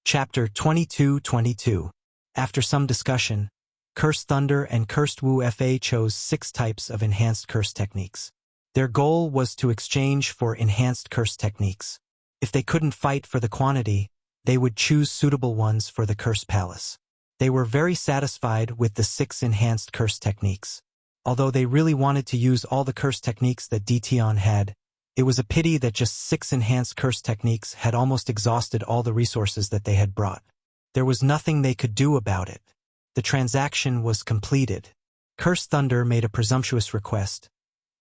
S1: Chapter 22-22. After some discussion, Cursed Thunder and Cursed Wu Fa chose 6 types of enhanced curse techniques. Their goal was to exchange for enhanced curse techniques. If they couldn't fight for the quantity, they would choose suitable ones for the Curse Palace. They were very satisfied with the 6 enhanced curse techniques. Although they really wanted to use all the curse techniques that Dition had, it was a pity that just 6 enhanced curse techniques had almost exhausted all the resources that they had brought. There was nothing they could do about it. The transaction was completed. Cursed Thunder made a presumptuous request.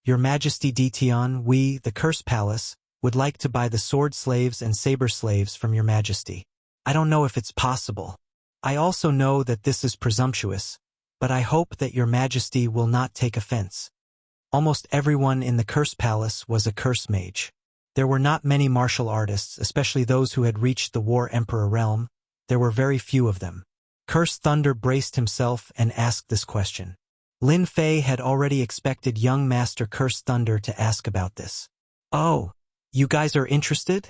S1: Your Majesty Dition, we, the Curse Palace, would like to buy the sword slaves and saber slaves from your Majesty. I don't know if it's possible. I also know that this is presumptuous, but I hope that your Majesty will not take offense. Almost everyone in the Curse Palace was a curse mage. There were not many martial artists, especially those who had reached the War Emperor realm. There were very few of them. Cursed Thunder braced himself and asked this question. Lin Fei had already expected young Master Cursed Thunder to ask about this. Oh, you guys are interested?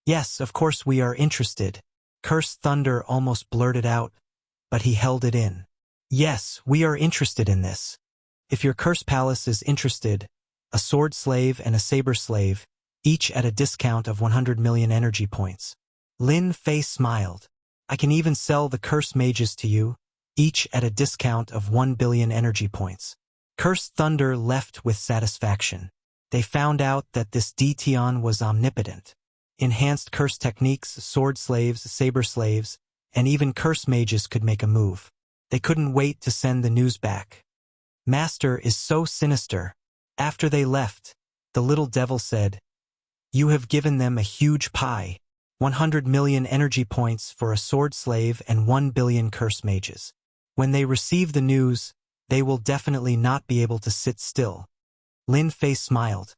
S1: Yes, of course we are interested. Cursed Thunder almost blurted out, but he held it in. Yes, we are interested in this. If your Curse Palace is interested, a sword slave and a saber slave, each at a discount of 100 million energy points. Lin Fei smiled. I can even sell the curse mages to you, each at a discount of 1 billion energy points. Cursed Thunder left with satisfaction. They found out that this Dition was omnipotent. Enhanced curse techniques, sword slaves, saber slaves, and even curse mages could make a move. They couldn't wait to send the news back. Master is so sinister. After they left, the little devil said, You have given them a huge pie. 100 million energy points for a sword slave and 1 billion curse mages. When they receive the news, they will definitely not be able to sit still. Lin Fei smiled.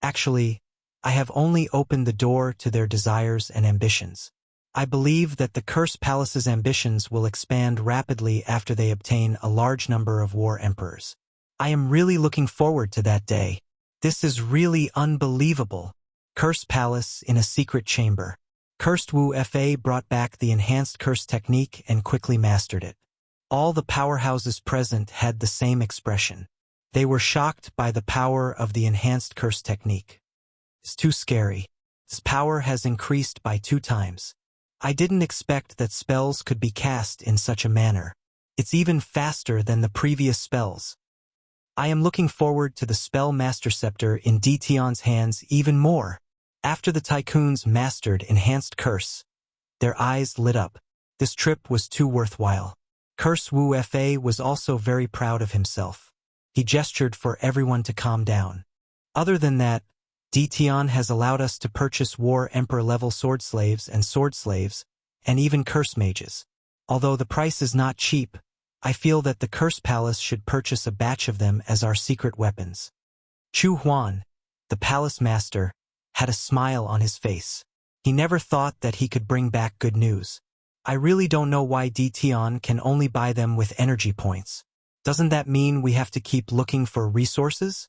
S1: Actually, I have only opened the door to their desires and ambitions. I believe that the Curse Palace's ambitions will expand rapidly after they obtain a large number of war emperors. I am really looking forward to that day. This is really unbelievable. Curse Palace in a secret chamber. Cursed Wu Fa brought back the enhanced curse technique and quickly mastered it. All the powerhouses present had the same expression. They were shocked by the power of the enhanced curse technique. It's too scary. Its power has increased by 2 times. I didn't expect that spells could be cast in such a manner. It's even faster than the previous spells. I am looking forward to the spell Master Scepter in Dition's hands even more. After the tycoons mastered enhanced curse, their eyes lit up. This trip was too worthwhile. Curse Wu Fa was also very proud of himself. He gestured for everyone to calm down. Other than that, Dition has allowed us to purchase War Emperor level sword slaves, and even curse mages. Although the price is not cheap, I feel that the Curse Palace should purchase a batch of them as our secret weapons. Chu Huan, the palace master, had a smile on his face. He never thought that he could bring back good news. I really don't know why Dition can only buy them with energy points. Doesn't that mean we have to keep looking for resources?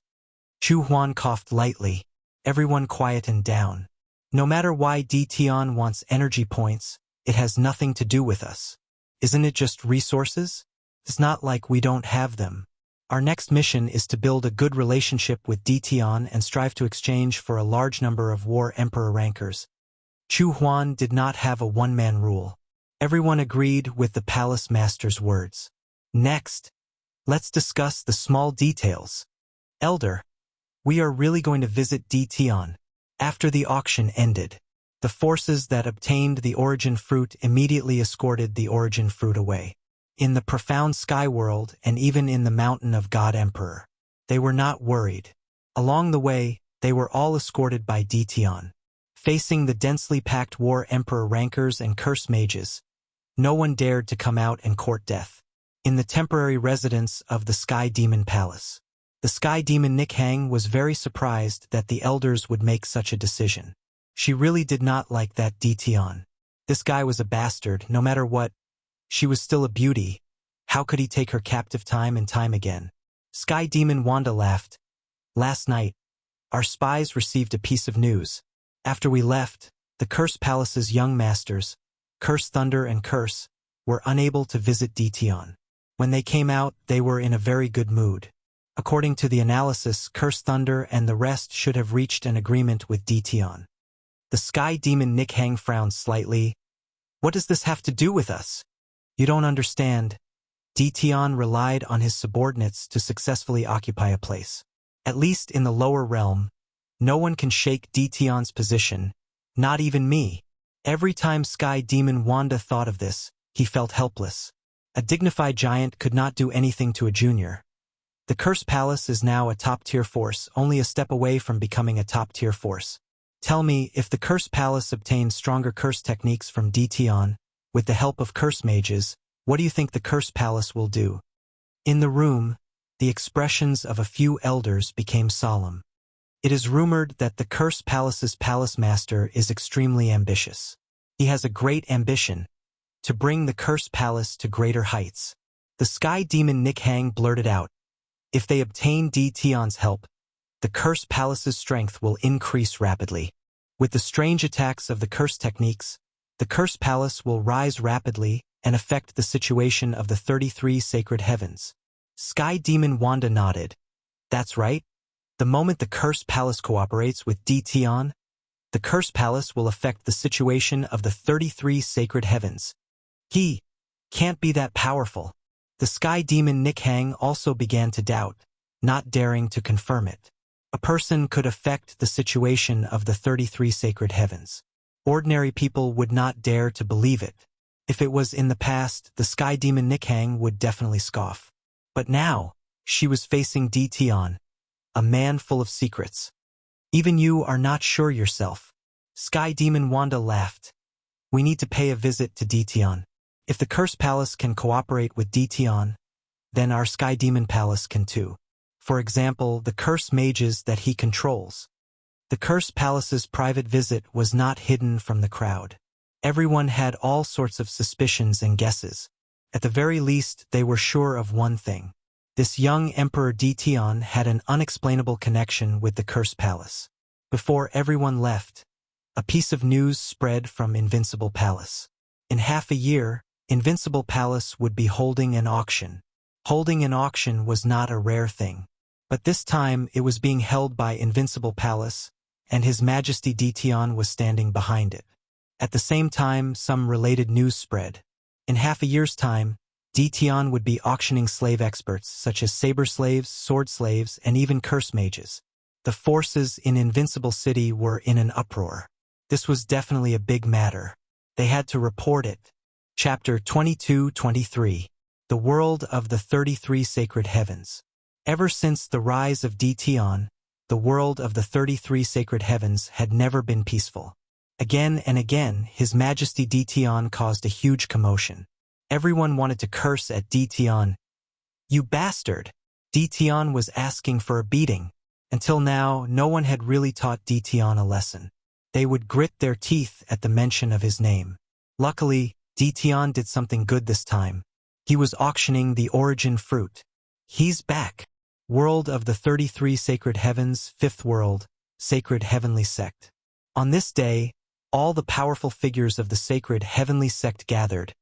S1: Chu Huan coughed lightly. Everyone quietened down. No matter why Dition wants energy points, it has nothing to do with us. Isn't it just resources? It's not like we don't have them. Our next mission is to build a good relationship with Dition and strive to exchange for a large number of War Emperor rankers. Chu Huan did not have a one-man rule. Everyone agreed with the palace master's words. Next, let's discuss the small details. Elder, we are really going to visit Dition. After the auction ended, the forces that obtained the origin fruit immediately escorted the origin fruit away. In the profound sky world and even in the mountain of God Emperor, they were not worried. Along the way, they were all escorted by Dition. Facing the densely packed war emperor rankers and curse mages, no one dared to come out and court death. In the temporary residence of the Sky Demon Palace, the Sky Demon Nikhang was very surprised that the elders would make such a decision. She really did not like that Dition. This guy was a bastard, no matter what. She was still a beauty. How could he take her captive time and time again? Sky Demon Wanda laughed. Last night, our spies received a piece of news. After we left, the Curse Palace's young masters, Curse Thunder and Curse, were unable to visit Dition. When they came out, they were in a very good mood. According to the analysis, Curse Thunder and the rest should have reached an agreement with Dition. The Sky Demon Nikhang frowned slightly. What does this have to do with us? You don't understand. Dition relied on his subordinates to successfully occupy a place. At least in the lower realm, no one can shake Dition's position, not even me. Every time Sky Demon Wanda thought of this, he felt helpless. A dignified giant could not do anything to a junior. The Curse Palace is now a top-tier force, only a step away from becoming a top-tier force. Tell me, if the Curse Palace obtains stronger curse techniques from Dition, with the help of curse mages, what do you think the Curse Palace will do? In the room, the expressions of a few elders became solemn. It is rumored that the Curse Palace's palace master is extremely ambitious. He has a great ambition, to bring the Curse Palace to greater heights. The Sky Demon Nikhang blurted out, if they obtain Dition's help, the Curse Palace's strength will increase rapidly. With the strange attacks of the curse techniques, the Curse Palace will rise rapidly and affect the situation of the 33 sacred heavens. Sky Demon Wanda nodded. That's right. The moment the Curse Palace cooperates with Dition, the Curse Palace will affect the situation of the 33 sacred heavens. He can't be that powerful. The Sky Demon Nikhang also began to doubt, not daring to confirm it. A person could affect the situation of the 33 sacred heavens. Ordinary people would not dare to believe it. If it was in the past, the Sky Demon Nikhang would definitely scoff. But now, she was facing Dition, a man full of secrets. Even you are not sure yourself. Sky Demon Wanda laughed. We need to pay a visit to Dition. If the Curse Palace can cooperate with Dition, then our Sky Demon Palace can too. For example, the curse mages that he controls. The Curse Palace's private visit was not hidden from the crowd. Everyone had all sorts of suspicions and guesses. At the very least, they were sure of one thing. This young Emperor Dition had an unexplainable connection with the Curse Palace. Before everyone left, a piece of news spread from Invincible Palace. In half a year, Invincible Palace would be holding an auction. Holding an auction was not a rare thing. But this time it was being held by Invincible Palace, and His Majesty Dition was standing behind it. At the same time, some related news spread. In half a year's time, Dition would be auctioning slave experts such as saber slaves, sword slaves, and even curse mages. The forces in Invincible City were in an uproar. This was definitely a big matter. They had to report it. Chapter 22-23. The World of the 33 Sacred Heavens. Ever since the rise of Dition, the world of the 33 sacred heavens had never been peaceful. Again and again, His Majesty Dition caused a huge commotion. Everyone wanted to curse at Dition. You bastard! Dition was asking for a beating. Until now, no one had really taught Dition a lesson. They would grit their teeth at the mention of his name. Luckily, Dition did something good this time. He was auctioning the origin fruit. He's back. World of the 33 Sacred Heavens, Fifth World, Sacred Heavenly Sect. On this day, all the powerful figures of the Sacred Heavenly Sect gathered,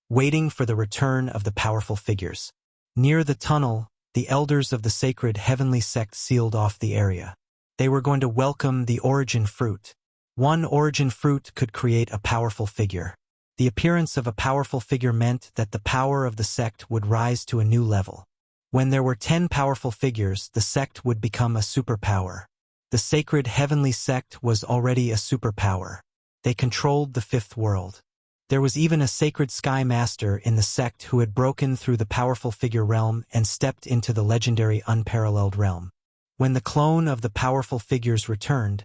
S1: waiting for the return of the powerful figures. Near the tunnel, the elders of the Sacred Heavenly Sect sealed off the area. They were going to welcome the origin fruit. One origin fruit could create a powerful figure. The appearance of a powerful figure meant that the power of the sect would rise to a new level. When there were 10 powerful figures, the sect would become a superpower. The Sacred Heavenly Sect was already a superpower. They controlled the fifth world. There was even a sacred sky master in the sect who had broken through the powerful figure realm and stepped into the legendary unparalleled realm. When the clone of the powerful figures returned,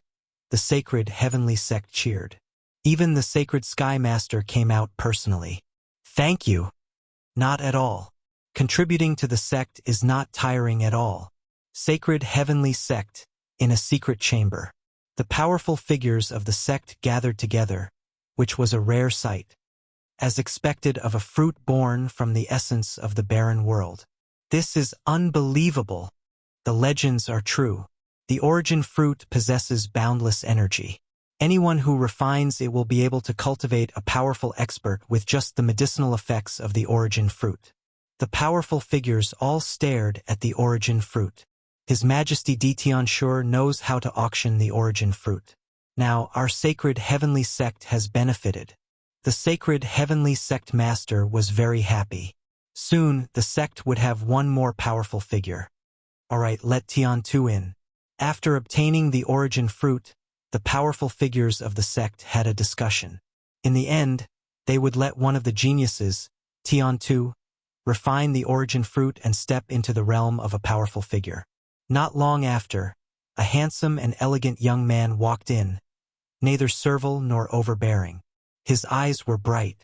S1: the sacred heavenly sect cheered. Even the sacred Sky Master came out personally. Thank you. Not at all. Contributing to the sect is not tiring at all. Sacred heavenly sect, in a secret chamber. The powerful figures of the sect gathered together, which was a rare sight, as expected of a fruit born from the essence of the barren world. This is unbelievable. The legends are true. The origin fruit possesses boundless energy. Anyone who refines it will be able to cultivate a powerful expert with just the medicinal effects of the origin fruit. The powerful figures all stared at the origin fruit. His Majesty Detian sure knows how to auction the origin fruit. Now our sacred heavenly sect has benefited. The sacred heavenly sect master was very happy. Soon the sect would have one more powerful figure. Alright, let Tian-Tu in. After obtaining the origin fruit, the powerful figures of the sect had a discussion. In the end, they would let one of the geniuses, Tian-Tu, refine the origin fruit and step into the realm of a powerful figure. Not long after, a handsome and elegant young man walked in, neither servile nor overbearing. His eyes were bright.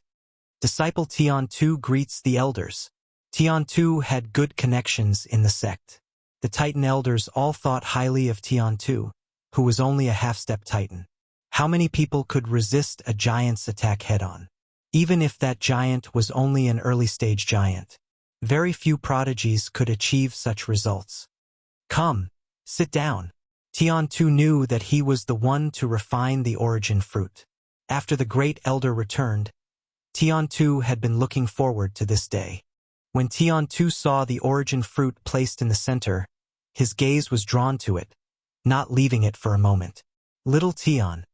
S1: Disciple Tian-Tu greets the elders. Tian-Tu had good connections in the sect. The Titan elders all thought highly of Tian-Tu, who was only a half-step Titan. How many people could resist a giant's attack head-on? Even if that giant was only an early-stage giant, very few prodigies could achieve such results. Come, sit down. Tian-Tu knew that he was the one to refine the origin fruit. After the great elder returned, Tian-Tu had been looking forward to this day. When Tian-Tu saw the origin fruit placed in the center, his gaze was drawn to it, not leaving it for a moment. Little Tian,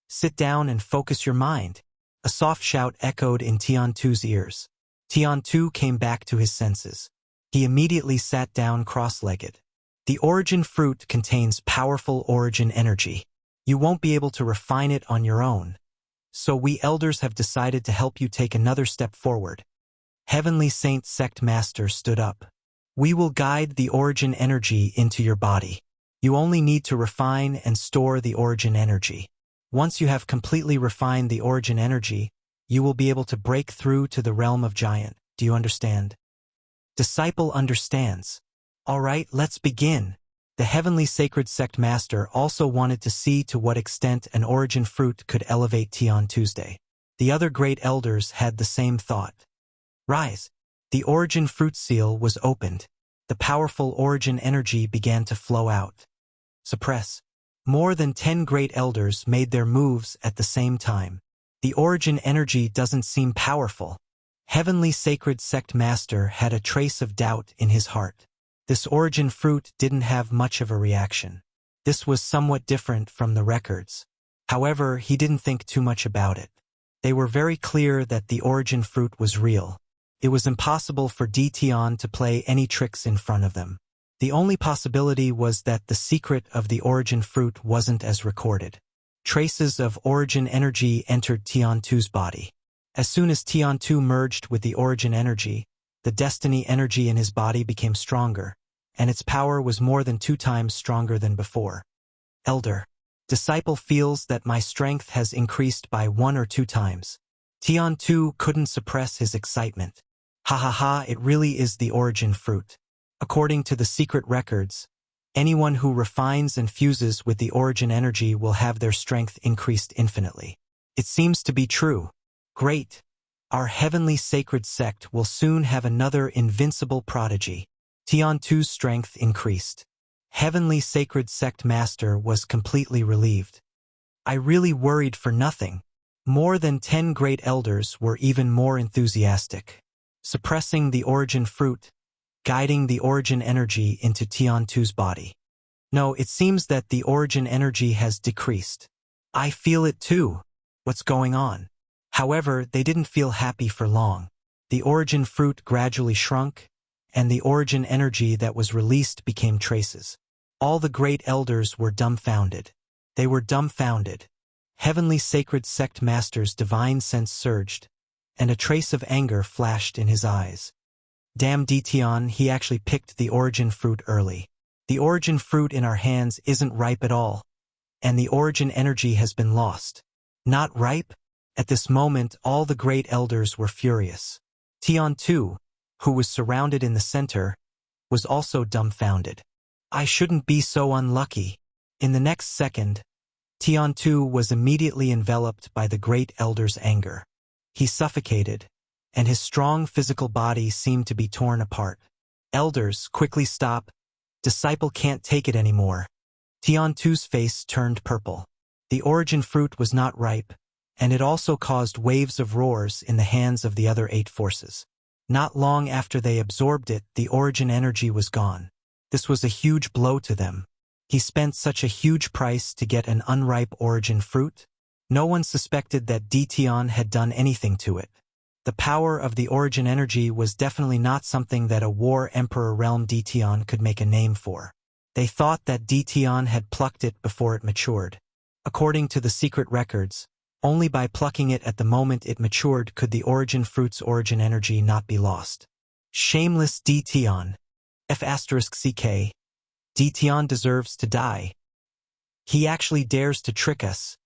S1: sit down and focus your mind. A soft shout echoed in Tian-Tu's ears. Tian-Tu came back to his senses. He immediately sat down cross-legged. The origin fruit contains powerful origin energy. You won't be able to refine it on your own. So we elders have decided to help you take another step forward. Heavenly Saint Sect Master stood up. We will guide the origin energy into your body. You only need to refine and store the origin energy. Once you have completely refined the origin energy, you will be able to break through to the realm of giant. Do you understand? Disciple understands. Alright, let's begin. The Heavenly Sacred Sect Master also wanted to see to what extent an origin fruit could elevate Tian Tuesday. The other great elders had the same thought. Rise. The origin fruit seal was opened. The powerful origin energy began to flow out. Suppress. More than 10 great elders made their moves at the same time. The origin energy doesn't seem powerful. Heavenly Sacred Sect Master had a trace of doubt in his heart. This origin fruit didn't have much of a reaction. This was somewhat different from the records. However, he didn't think too much about it. They were very clear that the origin fruit was real. It was impossible for Tian to play any tricks in front of them. The only possibility was that the secret of the origin fruit wasn't as recorded. Traces of origin energy entered Tian-Tu's body. As soon as Tian-Tu merged with the origin energy, the destiny energy in his body became stronger, and its power was more than 2 times stronger than before. Elder. Disciple feels that my strength has increased by 1 or 2 times. Tian-Tu couldn't suppress his excitement. Ha ha ha, it really is the origin fruit. According to the secret records, anyone who refines and fuses with the origin energy will have their strength increased infinitely. It seems to be true. Great. Our heavenly sacred sect will soon have another invincible prodigy. Tian-Tu's strength increased. Heavenly Sacred Sect Master was completely relieved. I really worried for nothing. More than 10 great elders were even more enthusiastic. Suppressing the origin fruit, guiding the origin energy into Tian-Tu's body. No, it seems that the origin energy has decreased. I feel it too. What's going on? However, they didn't feel happy for long. The origin fruit gradually shrunk, and the origin energy that was released became traces. All the great elders were dumbfounded. They were dumbfounded. Heavenly Sacred Sect Master's divine sense surged, and a trace of anger flashed in his eyes. Damn Tian, he actually picked the origin fruit early. The origin fruit in our hands isn't ripe at all. and the origin energy has been lost. Not ripe? At this moment all the great elders were furious. Tian too, who was surrounded in the center, was also dumbfounded. I shouldn't be so unlucky. In the next second, Tian too was immediately enveloped by the great elder's anger. He suffocated, and his strong physical body seemed to be torn apart. Elders, quickly stop. Disciple can't take it anymore. Tian tu's face turned purple. The origin fruit was not ripe, and it also caused waves of roars in the hands of the other 8 forces. Not long after they absorbed it, the origin energy was gone. This was a huge blow to them. He spent such a huge price to get an unripe origin fruit. No one suspected that Tian had done anything to it. The power of the origin energy was definitely not something that a war emperor realm Tian could make a name for. They thought that Tian had plucked it before it matured. According to the secret records, only by plucking it at the moment it matured could the origin fruit's origin energy not be lost. Shameless Tian. F***ck. Tian deserves to die. He actually dares to trick us.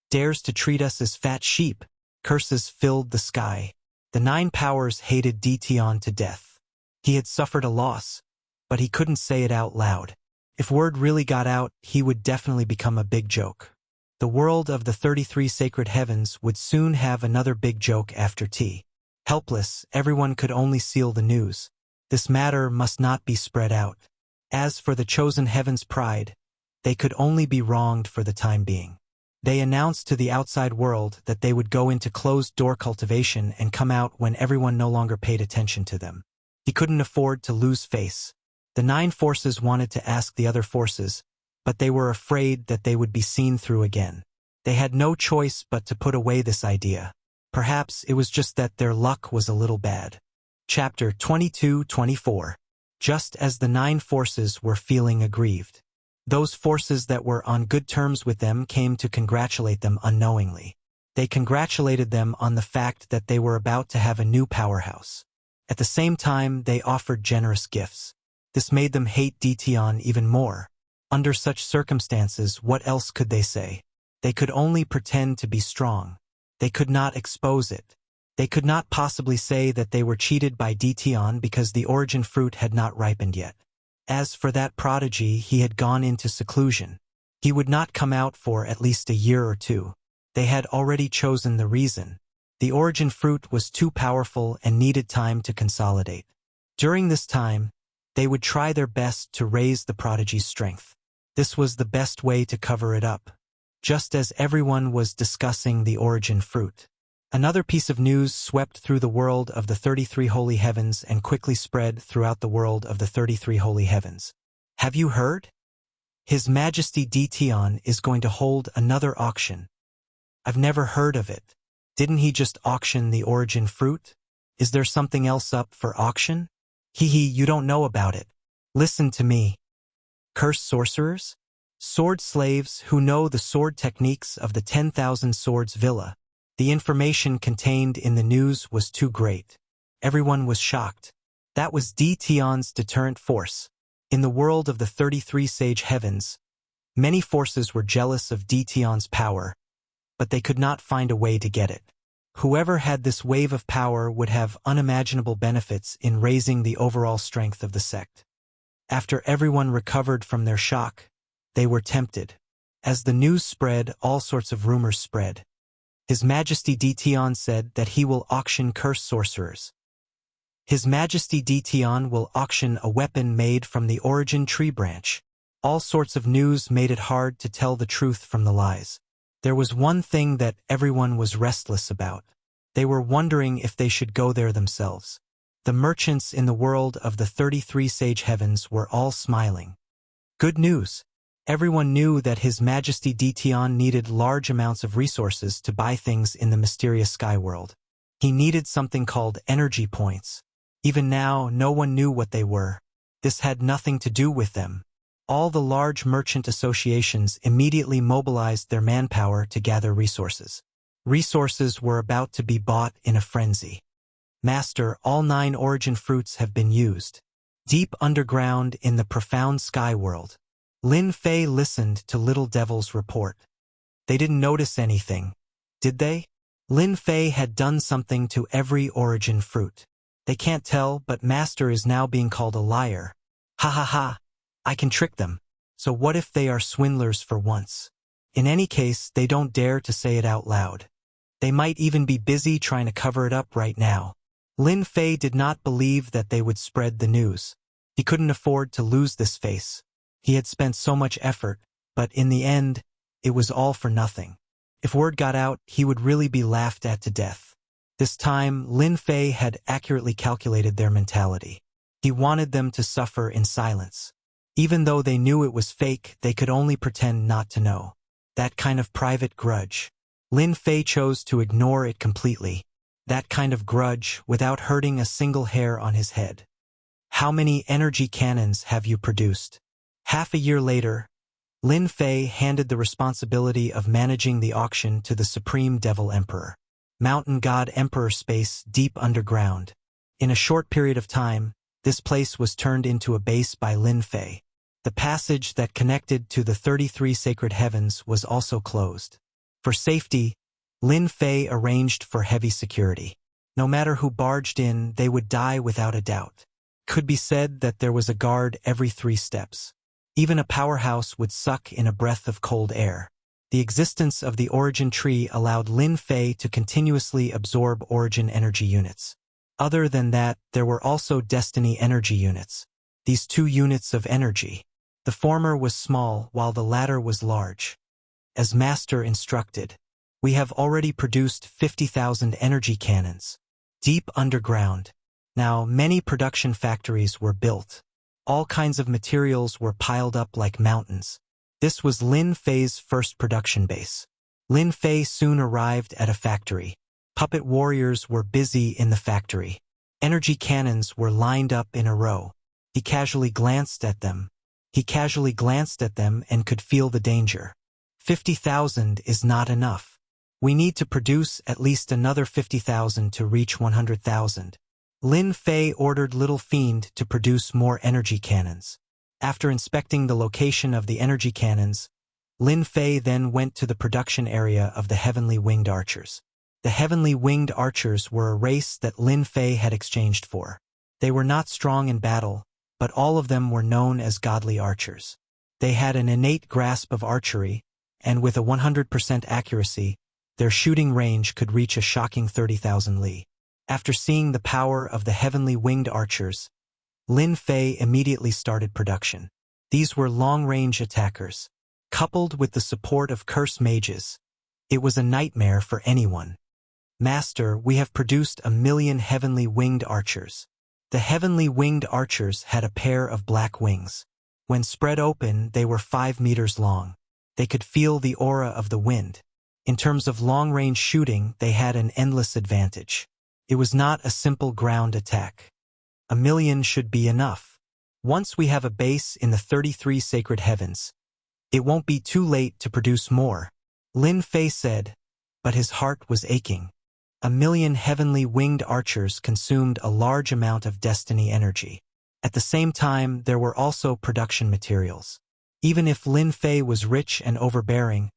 S1: Dares to treat us as fat sheep. Curses filled the sky. The 9 powers hated Tian to death. He had suffered a loss, but he couldn't say it out loud. If word really got out, he would definitely become a big joke. The world of the 33 sacred heavens would soon have another big joke after tea. Helpless, everyone could only seal the news. This matter must not be spread out. As for the chosen heaven's pride, they could only be wronged for the time being. They announced to the outside world that they would go into closed-door cultivation and come out when everyone no longer paid attention to them. He couldn't afford to lose face. The 9 forces wanted to ask the other forces, but they were afraid that they would be seen through again. They had no choice but to put away this idea. Perhaps it was just that their luck was a little bad. Chapter 22-24. Just as the 9 forces were feeling aggrieved, those forces that were on good terms with them came to congratulate them unknowingly. They congratulated them on the fact that they were about to have a new powerhouse. At the same time, they offered generous gifts. This made them hate Tian even more. Under such circumstances, what else could they say? They could only pretend to be strong. They could not expose it. They could not possibly say that they were cheated by Tian because the origin fruit had not ripened yet. As for that prodigy, he had gone into seclusion. He would not come out for at least a year or 2. They had already chosen the reason. The origin fruit was too powerful and needed time to consolidate. During this time, they would try their best to raise the prodigy's strength. This was the best way to cover it up. Just as everyone was discussing the origin fruit, another piece of news swept through the world of the 33 holy heavens and quickly spread throughout the world of the 33 holy heavens. Have you heard? His Majesty Tian is going to hold another auction. I've never heard of it. Didn't he just auction the origin fruit? Is there something else up for auction? You don't know about it. Listen to me. Cursed sorcerers? Sword slaves who know the sword techniques of the 10,000 Swords Villa. The information contained in the news was too great. Everyone was shocked. That was Tian's deterrent force. In the world of the 33 sage heavens, many forces were jealous of Tian's power, but they could not find a way to get it. Whoever had this wave of power would have unimaginable benefits in raising the overall strength of the sect. After everyone recovered from their shock, they were tempted. As the news spread, all sorts of rumors spread. His Majesty Tian said that he will auction cursed sorcerers. His Majesty Tian will auction a weapon made from the origin tree branch. All sorts of news made it hard to tell the truth from the lies. There was one thing that everyone was restless about. They were wondering if they should go there themselves. The merchants in the world of the 33 sage heavens were all smiling. Good news! Everyone knew that His Majesty Tian needed large amounts of resources to buy things in the mysterious sky world. He needed something called energy points. Even now, no one knew what they were. This had nothing to do with them. All the large merchant associations immediately mobilized their manpower to gather resources. Resources were about to be bought in a frenzy. Master, all 9 origin fruits have been used. Deep underground in the profound sky world, Lin Fei listened to Little Devil's report. They didn't notice anything, did they? Lin Fei had done something to every origin fruit. They can't tell, but Master is now being called a liar. Ha ha ha, I can trick them. So what if they are swindlers for once? In any case, they don't dare to say it out loud. They might even be busy trying to cover it up right now. Lin Fei did not believe that they would spread the news. He couldn't afford to lose this face. He had spent so much effort, but in the end, it was all for nothing. If word got out, he would really be laughed at to death. This time, Lin Fei had accurately calculated their mentality. He wanted them to suffer in silence. Even though they knew it was fake, they could only pretend not to know. That kind of private grudge. Lin Fei chose to ignore it completely. That kind of grudge without hurting a single hair on his head. How many energy cannons have you produced? Half a year later, Lin Fei handed the responsibility of managing the auction to the Supreme Devil Emperor. Mountain God Emperor space deep underground. In a short period of time, this place was turned into a base by Lin Fei. The passage that connected to the 33 sacred heavens was also closed. For safety, Lin Fei arranged for heavy security. No matter who barged in, they would die without a doubt. Could be said that there was a guard every 3 steps. Even a powerhouse would suck in a breath of cold air. The existence of the origin tree allowed Lin Fei to continuously absorb origin energy units. Other than that, there were also destiny energy units. These 2 units of energy. The former was small while the latter was large. As Master instructed, we have already produced 50,000 energy cannons. Deep underground. Now, many production factories were built. All kinds of materials were piled up like mountains. This was Lin Fei's first production base. Lin Fei soon arrived at a factory. Puppet warriors were busy in the factory. Energy cannons were lined up in a row. He casually glanced at them and could feel the danger. 50,000 is not enough. We need to produce at least another 50,000 to reach 100,000. Lin Fei ordered Little Fiend to produce more energy cannons. After inspecting the location of the energy cannons, Lin Fei then went to the production area of the Heavenly Winged Archers. The Heavenly Winged Archers were a race that Lin Fei had exchanged for. They were not strong in battle, but all of them were known as godly archers. They had an innate grasp of archery, and with a 100% accuracy, their shooting range could reach a shocking 30,000 li. After seeing the power of the Heavenly Winged Archers, Lin Fei immediately started production. These were long-range attackers. Coupled with the support of curse mages, it was a nightmare for anyone. Master, we have produced 1,000,000 Heavenly Winged Archers. The Heavenly Winged Archers had a pair of black wings. When spread open, they were 5 meters long. They could feel the aura of the wind. In terms of long-range shooting, they had an endless advantage. It was not a simple ground attack. 1,000,000 should be enough. Once we have a base in the 33 sacred heavens, it won't be too late to produce more, Lin Fei said, but his heart was aching. 1,000,000 Heavenly Winged Archers consumed a large amount of destiny energy. At the same time, there were also production materials. Even if Lin Fei was rich and overbearing,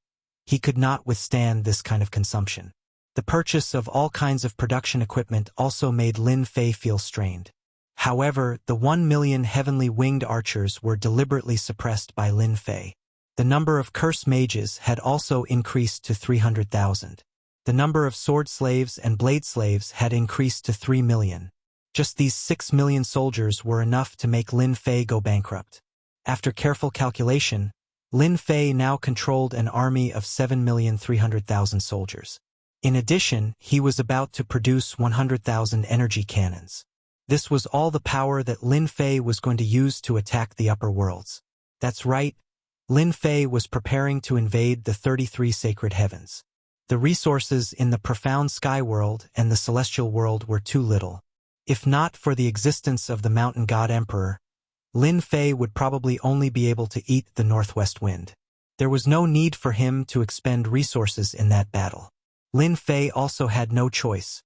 S1: he could not withstand this kind of consumption. The purchase of all kinds of production equipment also made Lin Fei feel strained. However, the 1,000,000 Heavenly Winged Archers were deliberately suppressed by Lin Fei. The number of curse mages had also increased to 300,000. The number of sword slaves and blade slaves had increased to 3,000,000. Just these 6,000,000 soldiers were enough to make Lin Fei go bankrupt. After careful calculation, Lin Fei now controlled an army of 7,300,000 soldiers. In addition, he was about to produce 100,000 energy cannons. This was all the power that Lin Fei was going to use to attack the upper worlds. That's right, Lin Fei was preparing to invade the 33 sacred heavens. The resources in the profound sky world and the celestial world were too little. If not for the existence of the Mountain God Emperor, Lin Fei would probably only be able to eat the northwest wind. There was no need for him to expend resources in that battle. Lin Fei also had no choice.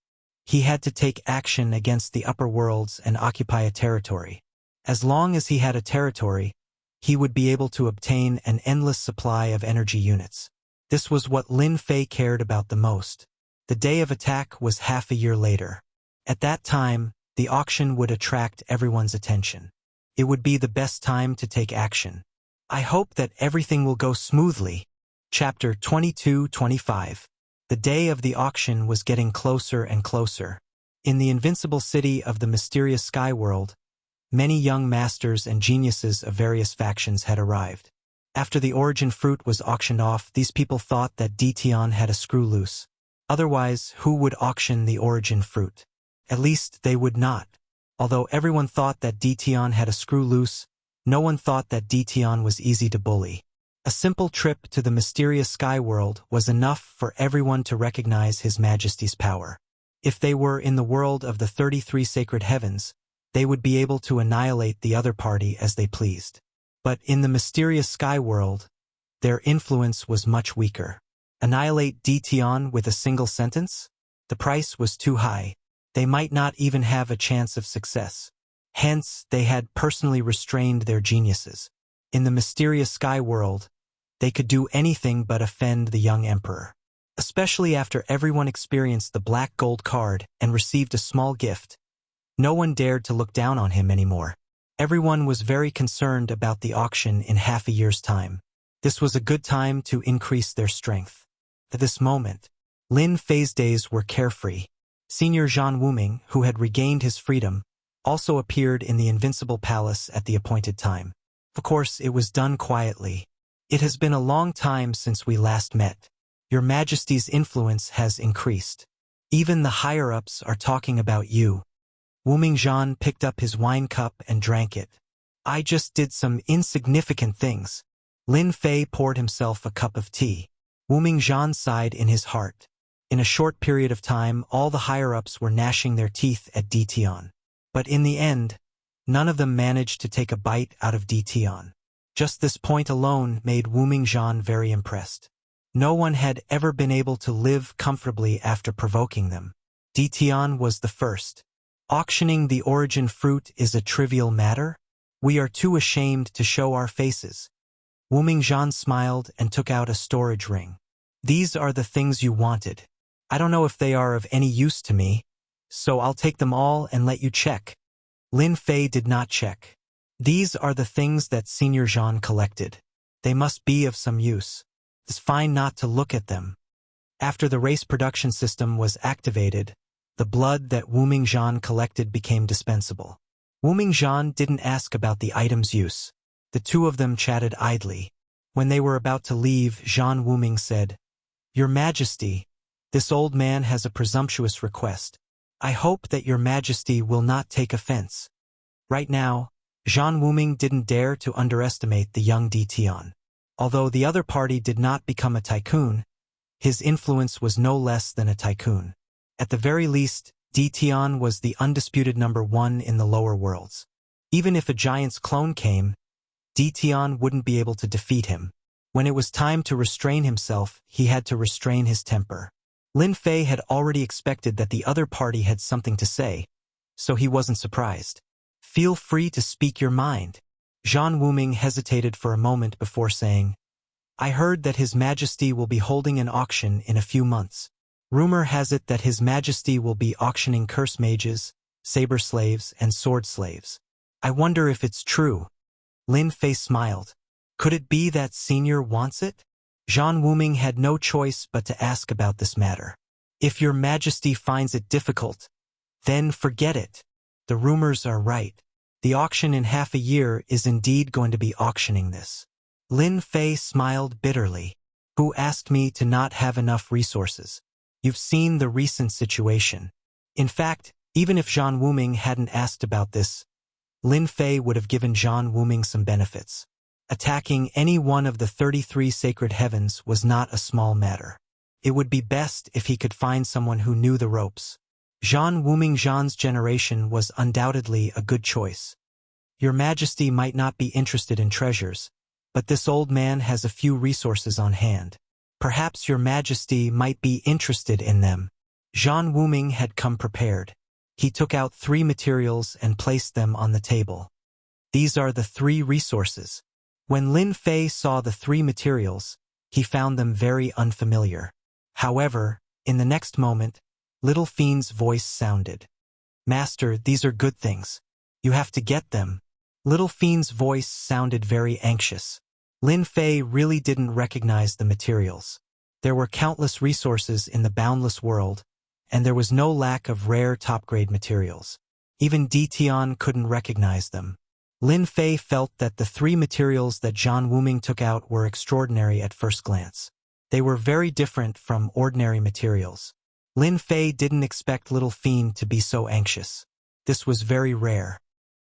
S1: He had to take action against the upper worlds and occupy a territory. As long as he had a territory, he would be able to obtain an endless supply of energy units. This was what Lin Fei cared about the most. The day of attack was half a year later. At that time, the auction would attract everyone's attention. It would be the best time to take action. I hope that everything will go smoothly. Chapter 22-25. The day of the auction was getting closer and closer. In the invincible city of the mysterious sky world, many young masters and geniuses of various factions had arrived. After the origin fruit was auctioned off, these people thought that Ditian had a screw loose. Otherwise, who would auction the origin fruit? At least they would not. Although everyone thought that Ditian had a screw loose, no one thought that Ditian was easy to bully. A simple trip to the mysterious sky world was enough for everyone to recognize His Majesty's power. If they were in the world of the 33 sacred heavens, they would be able to annihilate the other party as they pleased. But in the mysterious sky world, their influence was much weaker. Annihilate Ditian with a single sentence? The price was too high. They might not even have a chance of success. Hence, they had personally restrained their geniuses. In the mysterious sky world, they could do anything but offend the young emperor. Especially after everyone experienced the black gold card and received a small gift. No one dared to look down on him anymore. Everyone was very concerned about the auction in half a year's time. This was a good time to increase their strength. At this moment, Lin Fei's days were carefree. Senior Zhan Wuming, who had regained his freedom, also appeared in the invincible palace at the appointed time. Of course, it was done quietly. It has been a long time since we last met. Your Majesty's influence has increased. Even the higher-ups are talking about you. Wuming Zhan picked up his wine cup and drank it. I just did some insignificant things. Lin Fei poured himself a cup of tea. Wuming Zhan sighed in his heart. In a short period of time, all the higher-ups were gnashing their teeth at Ditian. But in the end, none of them managed to take a bite out of Ditian. Just this point alone made Wuming Zhan very impressed. No one had ever been able to live comfortably after provoking them. Ditian was the first. Auctioning the origin fruit is a trivial matter? We are too ashamed to show our faces. Wuming Zhan smiled and took out a storage ring. These are the things you wanted. I don't know if they are of any use to me, so I'll take them all and let you check. Lin Fei did not check. These are the things that Senior Zhan collected. They must be of some use. It's fine not to look at them. After the race production system was activated, the blood that Wuming Zhan collected became dispensable. Wuming Zhan didn't ask about the item's use. The two of them chatted idly. When they were about to leave, Zhan Wuming said, "Your Majesty, this old man has a presumptuous request. I hope that Your Majesty will not take offense." Right now, Zhan Wuming didn't dare to underestimate the young Ditian. Although the other party did not become a tycoon, his influence was no less than a tycoon. At the very least, Ditian was the undisputed #1 in the lower worlds. Even if a giant's clone came, Ditian wouldn't be able to defeat him. When it was time to restrain himself, he had to restrain his temper. Lin Fei had already expected that the other party had something to say, so he wasn't surprised. "Feel free to speak your mind." Zhan Wuming hesitated for a moment before saying, "I heard that His Majesty will be holding an auction in a few months. Rumor has it that His Majesty will be auctioning curse mages, saber slaves, and sword slaves. I wonder if it's true." Lin Fei smiled. Could it be that Senior wants it? Zhan Wuming had no choice but to ask about this matter. "If Your Majesty finds it difficult, then forget it. The rumors are right. The auction in half a year is indeed going to be auctioning this." Lin Fei smiled bitterly. "Who asked me to not have enough resources? You've seen the recent situation." In fact, even if Zhan Wuming hadn't asked about this, Lin Fei would have given Zhan Wuming some benefits. Attacking any one of the 33 sacred heavens was not a small matter. It would be best if he could find someone who knew the ropes. Zhan Wuming Zhan's generation was undoubtedly a good choice. Your Majesty might not be interested in treasures, but this old man has a few resources on hand. Perhaps Your Majesty might be interested in them. Zhan Wuming had come prepared. He took out 3 materials and placed them on the table. These are the 3 resources. When Lin Fei saw the three materials, he found them very unfamiliar. However, in the next moment, Little Fiend's voice sounded. "Master, these are good things. You have to get them." Little Fiend's voice sounded very anxious. Lin Fei really didn't recognize the materials. There were countless resources in the boundless world, and there was no lack of rare top-grade materials. Even Di Tian couldn't recognize them. Lin Fei felt that the three materials that Zhan Wuming took out were extraordinary at first glance. They were very different from ordinary materials. Lin Fei didn't expect Little Fiend to be so anxious. This was very rare.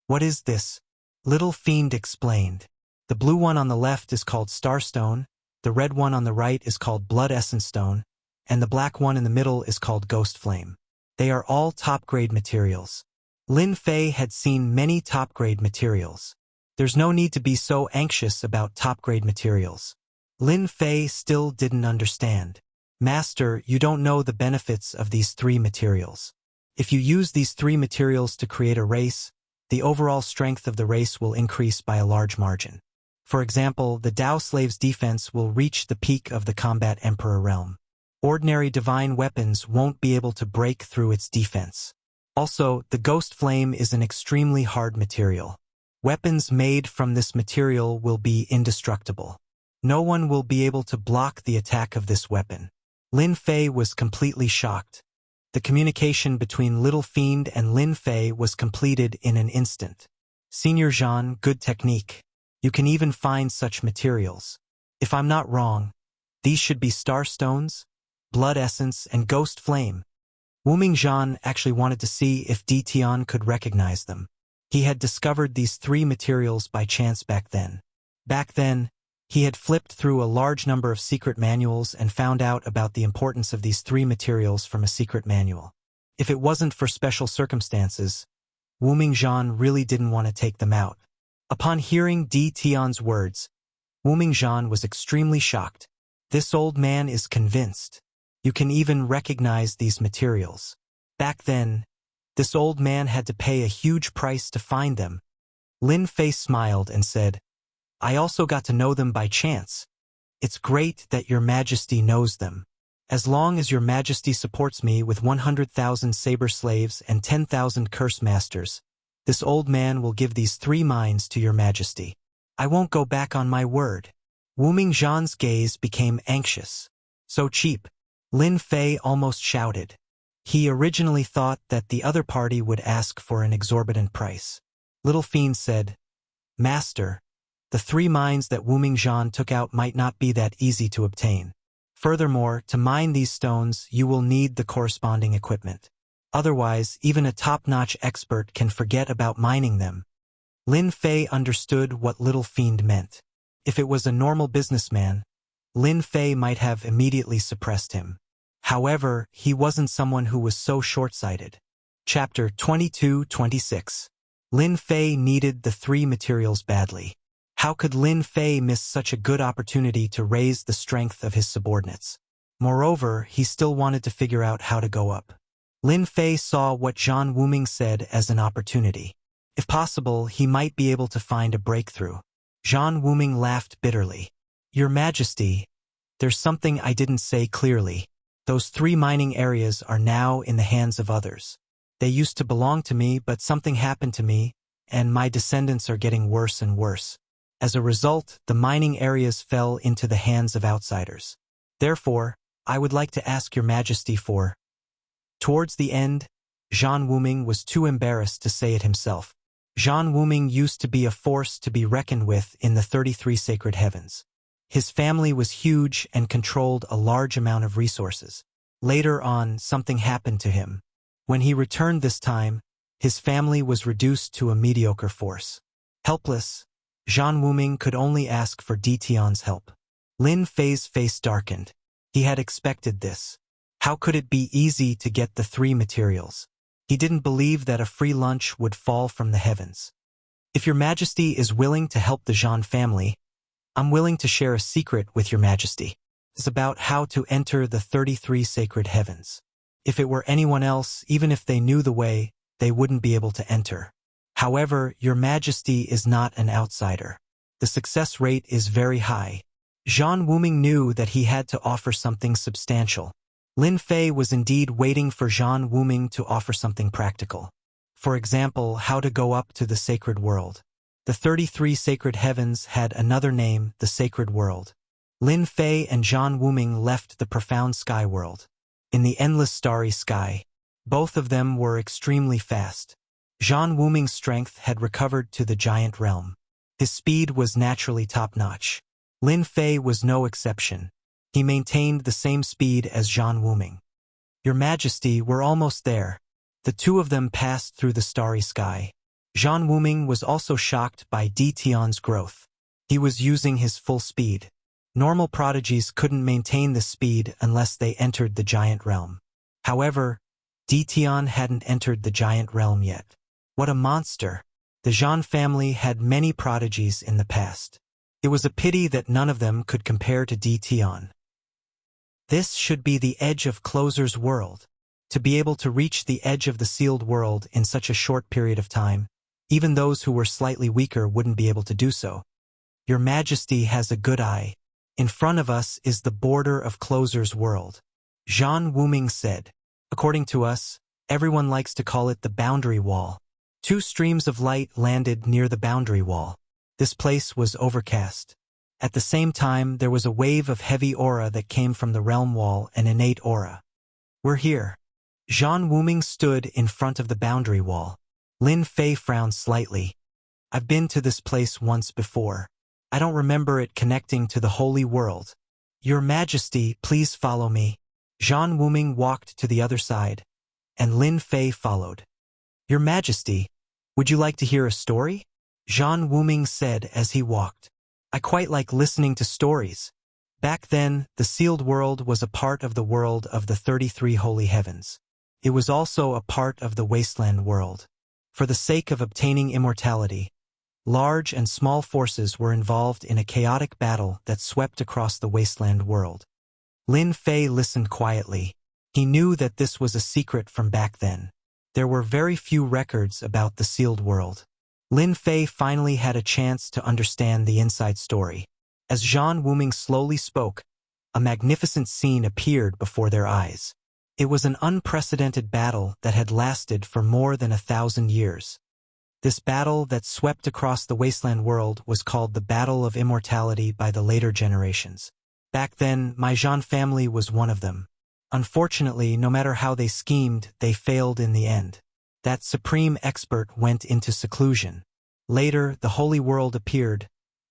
S1: "What is this?" Little Fiend explained. "The blue one on the left is called Starstone, the red one on the right is called Blood Essence Stone, and the black one in the middle is called Ghost Flame. They are all top-grade materials." Lin Fei had seen many top-grade materials. There's no need to be so anxious about top-grade materials. Lin Fei still didn't understand. "Master, you don't know the benefits of these three materials. If you use these three materials to create a race, the overall strength of the race will increase by a large margin. For example, the Dao Slave's defense will reach the peak of the Combat Emperor realm. Ordinary divine weapons won't be able to break through its defense. Also, the Ghost Flame is an extremely hard material. Weapons made from this material will be indestructible. No one will be able to block the attack of this weapon." Lin Fei was completely shocked. The communication between Little Fiend and Lin Fei was completed in an instant. "Senior Zhan, good technique. You can even find such materials. If I'm not wrong, these should be Star Stones, Blood Essence, and Ghost Flame." Wuming Zhan actually wanted to see if Di Tian could recognize them. He had discovered these three materials by chance back then. Back then, he had flipped through a large number of secret manuals and found out about the importance of these three materials from a secret manual. If it wasn't for special circumstances, Wuming Zhan really didn't want to take them out. Upon hearing Di Tian's words, Wuming Zhan was extremely shocked. "This old man is convinced. You can even recognize these materials." Back then, this old man had to pay a huge price to find them. Lin Fei smiled and said, "I also got to know them by chance. It's great that your majesty knows them. As long as your majesty supports me with 100,000 saber slaves and 10,000 curse masters, this old man will give these three mines to your majesty. I won't go back on my word." Wuming Zhan's gaze became anxious. "So cheap," Lin Fei almost shouted. He originally thought that the other party would ask for an exorbitant price. Little Fiend said, "Master, the three mines that Wuming Zhan took out might not be that easy to obtain. Furthermore, to mine these stones, you will need the corresponding equipment. Otherwise, even a top-notch expert can forget about mining them." Lin Fei understood what Little Fiend meant. If it was a normal businessman, Lin Fei might have immediately suppressed him. However, he wasn't someone who was so short-sighted. Chapter 22-26. Lin Fei needed the three materials badly. How could Lin Fei miss such a good opportunity to raise the strength of his subordinates? Moreover, he still wanted to figure out how to go up. Lin Fei saw what Zhan Wuming said as an opportunity. If possible, he might be able to find a breakthrough. Zhan Wuming laughed bitterly. "Your Majesty, there's something I didn't say clearly. Those three mining areas are now in the hands of others. They used to belong to me, but something happened to me, and my descendants are getting worse and worse. As a result, the mining areas fell into the hands of outsiders. Therefore, I would like to ask your Majesty for—" Towards the end, Zhan Wuming was too embarrassed to say it himself. Zhan Wuming used to be a force to be reckoned with in the 33 sacred heavens. His family was huge and controlled a large amount of resources. Later on, something happened to him. When he returned this time, his family was reduced to a mediocre force. Helpless, Zhan Wuming could only ask for Di Tian's help. Lin Fei's face darkened. He had expected this. How could it be easy to get the three materials? He didn't believe that a free lunch would fall from the heavens. "If your Majesty is willing to help the Zhan family, I'm willing to share a secret with your Majesty. It's about how to enter the 33 sacred heavens. If it were anyone else, even if they knew the way, they wouldn't be able to enter. However, your Majesty is not an outsider. The success rate is very high. Zhang Wuming knew that he had to offer something substantial. Lin Fei was indeed waiting for Zhang Wuming to offer something practical. For example, how to go up to the sacred world. The 33 sacred heavens had another name, the sacred world. Lin Fei and Zhang Wuming left the profound sky world. In the endless starry sky, both of them were extremely fast. Zhang Wuming's strength had recovered to the giant realm. His speed was naturally top-notch. Lin Fei was no exception. He maintained the same speed as Zhang Wuming. Your Majesty, we're almost there. The two of them passed through the starry sky. Zhang Wuming was also shocked by Di Tian's growth. He was using his full speed. Normal prodigies couldn't maintain this speed unless they entered the giant realm. However, Di Tian hadn't entered the giant realm yet. What a monster! The Zhan family had many prodigies in the past. It was a pity that none of them could compare to Di Tian. This should be the edge of Closer's world. To be able to reach the edge of the sealed world in such a short period of time, even those who were slightly weaker wouldn't be able to do so. Your Majesty has a good eye. In front of us is the border of Closer's world. Zhang Wuming said. According to us, everyone likes to call it the boundary wall. Two streams of light landed near the boundary wall. This place was overcast. At the same time, there was a wave of heavy aura that came from the realm wall, an innate aura. We're here. Zhang Wuming stood in front of the boundary wall. Lin Fei frowned slightly. I've been to this place once before. I don't remember it connecting to the holy world. Your Majesty, please follow me. Zhang Wuming walked to the other side, and Lin Fei followed. Your Majesty, would you like to hear a story? Zhang Wuming said as he walked. I quite like listening to stories. Back then, the sealed world was a part of the world of the 33 holy heavens. It was also a part of the wasteland world. For the sake of obtaining immortality, large and small forces were involved in a chaotic battle that swept across the wasteland world. Lin Fei listened quietly. He knew that this was a secret from back then. There were very few records about the sealed world. Lin Fei finally had a chance to understand the inside story. As Zhang Wuming slowly spoke, a magnificent scene appeared before their eyes. It was an unprecedented battle that had lasted for more than 1,000 years. This battle that swept across the wasteland world was called the Battle of Immortality by the later generations. Back then, my Zhan family was one of them. Unfortunately, no matter how they schemed, they failed in the end. That supreme expert went into seclusion. Later, the holy world appeared,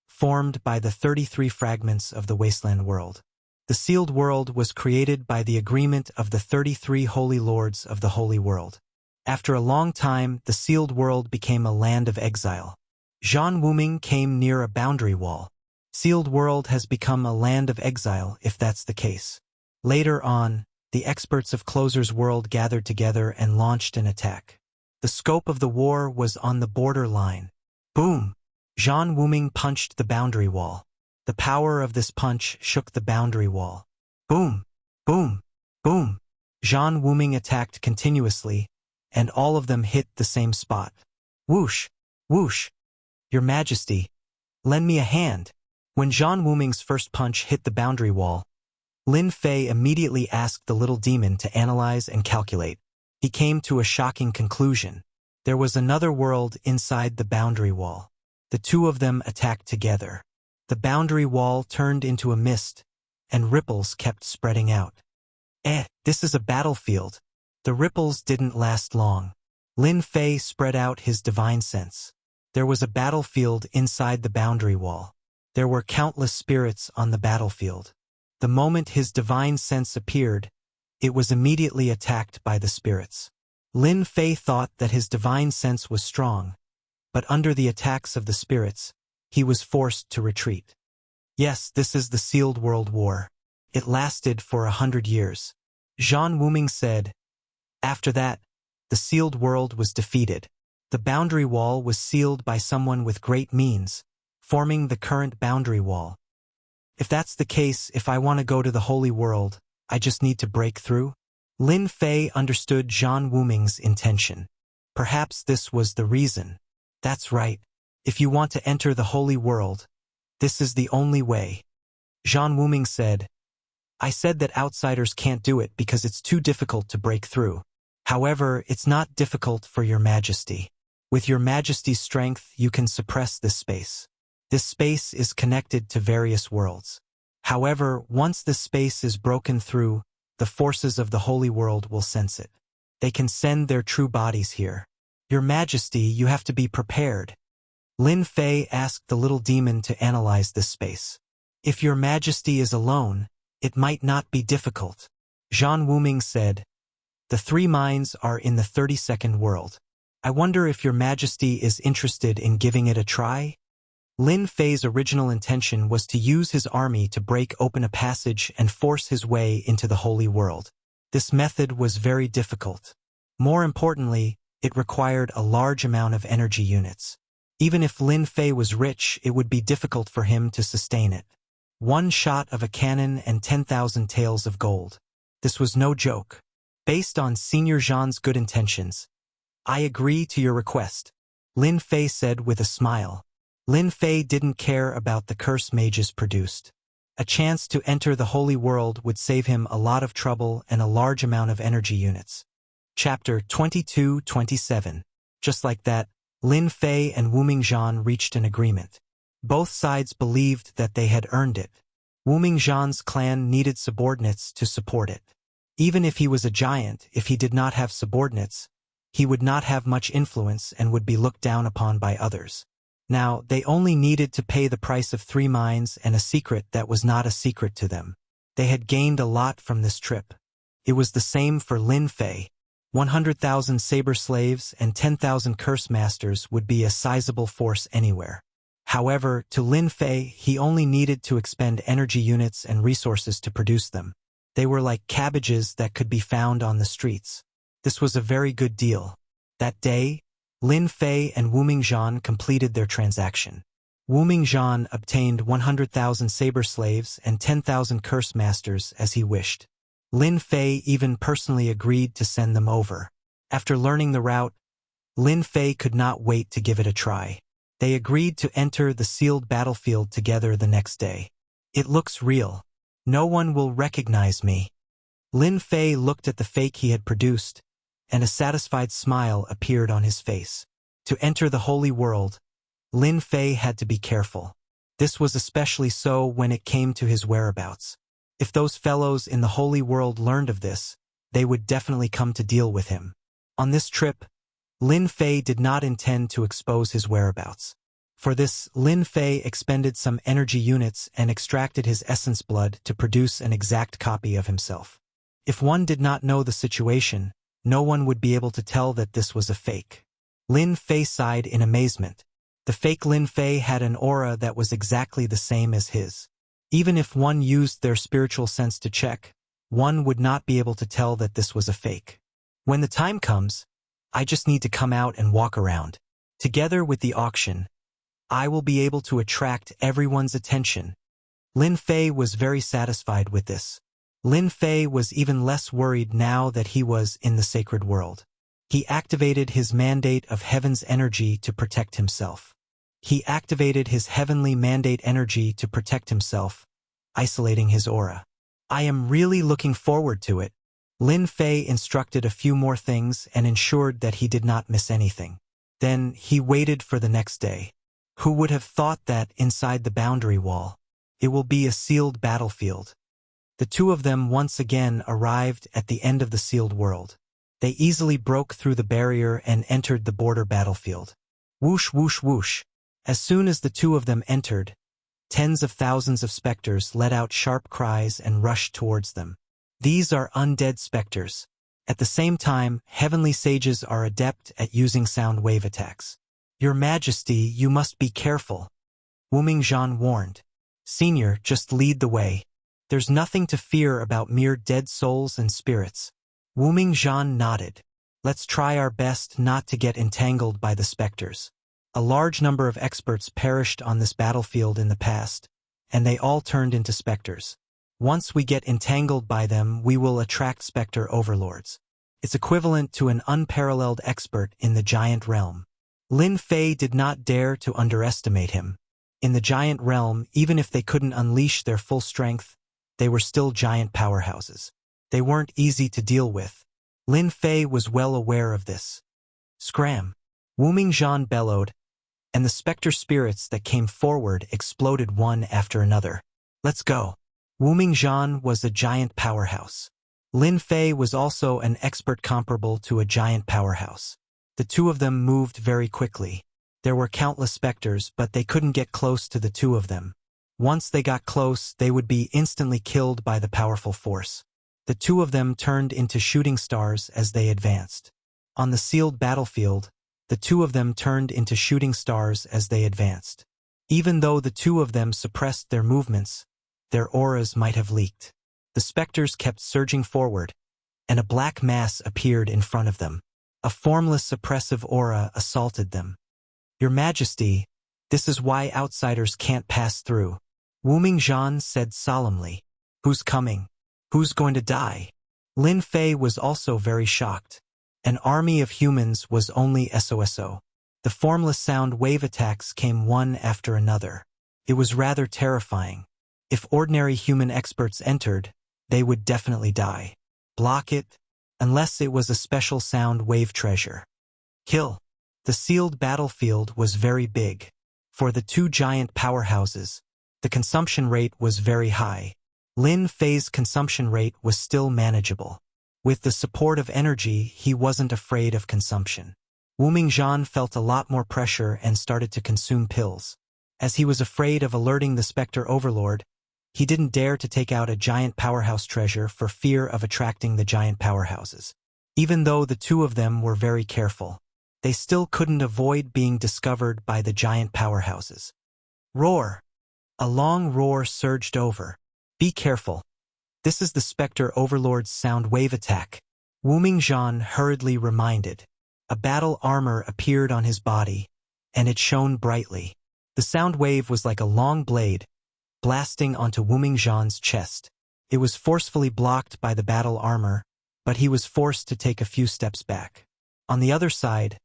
S1: formed by the 33 fragments of the wasteland world. The sealed world was created by the agreement of the 33 holy lords of the holy world. After a long time, the sealed world became a land of exile. Zhang Wuming came near a boundary wall. Sealed world has become a land of exile if that's the case. Later on, the experts of Closer's world gathered together and launched an attack. The scope of the war was on the border line. Boom! Zhang Wuming punched the boundary wall. The power of this punch shook the boundary wall. Boom! Boom! Boom! Zhang Wuming attacked continuously, and all of them hit the same spot. Whoosh! Whoosh! Your Majesty, lend me a hand. When Zhang Wuming's first punch hit the boundary wall, Lin Fei immediately asked the little demon to analyze and calculate. He came to a shocking conclusion. There was another world inside the boundary wall. The two of them attacked together. The boundary wall turned into a mist, and ripples kept spreading out. This is a battlefield. The ripples didn't last long. Lin Fei spread out his divine sense. There was a battlefield inside the boundary wall. There were countless spirits on the battlefield. The moment his divine sense appeared, it was immediately attacked by the spirits. Lin Fei thought that his divine sense was strong, but under the attacks of the spirits, he was forced to retreat. Yes, this is the sealed world war. It lasted for 100 years. Zhang Wuming said. After that, the sealed world was defeated. The boundary wall was sealed by someone with great means, forming the current boundary wall. If that's the case, if I want to go to the holy world, I just need to break through? Lin Fei understood Zhang Wuming's intention. Perhaps this was the reason. That's right. If you want to enter the holy world, This is the only way. Zhan Wuming said, I said that outsiders can't do it because it's too difficult to break through. However, it's not difficult for your majesty. With your majesty's strength, you can suppress this space. This space is connected to various worlds. However, once this space is broken through, the forces of the holy world will sense it. They can send their true bodies here. Your majesty, you have to be prepared. Lin Fei asked the little demon to analyze this space. If your majesty is alone, it might not be difficult. Zhan Wuming said, the 3 minds are in the 32nd world. I wonder if your majesty is interested in giving it a try? Lin Fei's original intention was to use his army to break open a passage and force his way into the holy world. This method was very difficult. More importantly, it required a large amount of energy units. Even if Lin Fei was rich, it would be difficult for him to sustain it. 1 shot of a cannon and 10,000 taels of gold. This was no joke. Based on Senior Zhan's good intentions, I agree to your request, Lin Fei said with a smile. Lin Fei didn't care about the curse mages produced. A chance to enter the holy world would save him a lot of trouble and a large amount of energy units. Chapter 22-27. Just like that, Lin Fei and Wuming Zhan reached an agreement. Both sides believed that they had earned it. Wuming Zhan's clan needed subordinates to support it. Even if he was a giant, if he did not have subordinates, he would not have much influence and would be looked down upon by others. Now, they only needed to pay the price of 3 mines and a secret that was not a secret to them. They had gained a lot from this trip. It was the same for Lin Fei. 100,000 saber slaves and 10,000 curse masters would be a sizable force anywhere. However, to Lin Fei, he only needed to expend energy units and resources to produce them. They were like cabbages that could be found on the streets. This was a very good deal. That day, Lin Fei and Wuming Zhan completed their transaction. Wuming Zhan obtained 100,000 saber slaves and 10,000 curse masters as he wished. Lin Fei even personally agreed to send them over. After learning the route, Lin Fei could not wait to give it a try. They agreed to enter the sealed battlefield together the next day. It looks real. No one will recognize me. Lin Fei looked at the fake he had produced, and a satisfied smile appeared on his face. To enter the holy world, Lin Fei had to be careful. This was especially so when it came to his whereabouts. If those fellows in the holy world learned of this, they would definitely come to deal with him. On this trip, Lin Fei did not intend to expose his whereabouts. For this, Lin Fei expended some energy units and extracted his essence blood to produce an exact copy of himself. If one did not know the situation, no one would be able to tell that this was a fake. Lin Fei sighed in amazement. The fake Lin Fei had an aura that was exactly the same as his. Even if one used their spiritual sense to check, one would not be able to tell that this was a fake. When the time comes, I just need to come out and walk around. Together with the auction, I will be able to attract everyone's attention. Lin Fei was very satisfied with this. Lin Fei was even less worried now that he was in the sacred world. He activated his mandate of heaven's energy to protect himself. Isolating his aura. I am really looking forward to it. Lin Fei instructed a few more things and ensured that he did not miss anything. Then he waited for the next day. Who would have thought that inside the boundary wall, it will be a sealed battlefield? The two of them once again arrived at the end of the sealed world. They easily broke through the barrier and entered the border battlefield. Whoosh, whoosh, whoosh. As soon as the two of them entered, tens of thousands of specters let out sharp cries and rushed towards them. These are undead specters. At the same time, heavenly sages are adept at using sound wave attacks. Your Majesty, you must be careful, Wuming Zhan warned. Senior, just lead the way. There's nothing to fear about mere dead souls and spirits. Wuming Zhan nodded. Let's try our best not to get entangled by the specters. A large number of experts perished on this battlefield in the past, and they all turned into specters. Once we get entangled by them, we will attract specter overlords. It's equivalent to an unparalleled expert in the giant realm. Lin Fei did not dare to underestimate him. In the giant realm, even if they couldn't unleash their full strength, they were still giant powerhouses. They weren't easy to deal with. Lin Fei was well aware of this. Scram! Wu Mingzhan bellowed, and the specter spirits that came forward exploded one after another. Let's go. Wu Mingzhan was a giant powerhouse. Lin Fei was also an expert comparable to a giant powerhouse. The two of them moved very quickly. There were countless specters, but they couldn't get close to the two of them. Once they got close, they would be instantly killed by the powerful force. The two of them turned into shooting stars as they advanced. On the sealed battlefield, the two of them turned into shooting stars as they advanced. Even though the two of them suppressed their movements, their auras might have leaked. The specters kept surging forward, and a black mass appeared in front of them. A formless suppressive aura assaulted them. Your Majesty, this is why outsiders can't pass through. Wu Mingzhan said solemnly. Who's coming? Who's going to die? Lin Fei was also very shocked. An army of humans was only SOSO. The formless sound wave attacks came one after another. It was rather terrifying. If ordinary human experts entered, they would definitely die. Block it, unless it was a special sound wave treasure. Kill. The sealed battlefield was very big. For the two giant powerhouses, the consumption rate was very high. Lin Fei's consumption rate was still manageable. With the support of energy, he wasn't afraid of consumption. Wu Mingzhan felt a lot more pressure and started to consume pills. As he was afraid of alerting the Spectre Overlord, he didn't dare to take out a giant powerhouse treasure for fear of attracting the giant powerhouses. Even though the two of them were very careful, they still couldn't avoid being discovered by the giant powerhouses. Roar! A long roar surged over. Be careful. This is the Spectre Overlord's sound wave attack. Wu Mingzhan hurriedly reminded. A battle armor appeared on his body, and it shone brightly. The sound wave was like a long blade, blasting onto Wu Mingzhan's chest. It was forcefully blocked by the battle armor, but he was forced to take a few steps back. On the other side,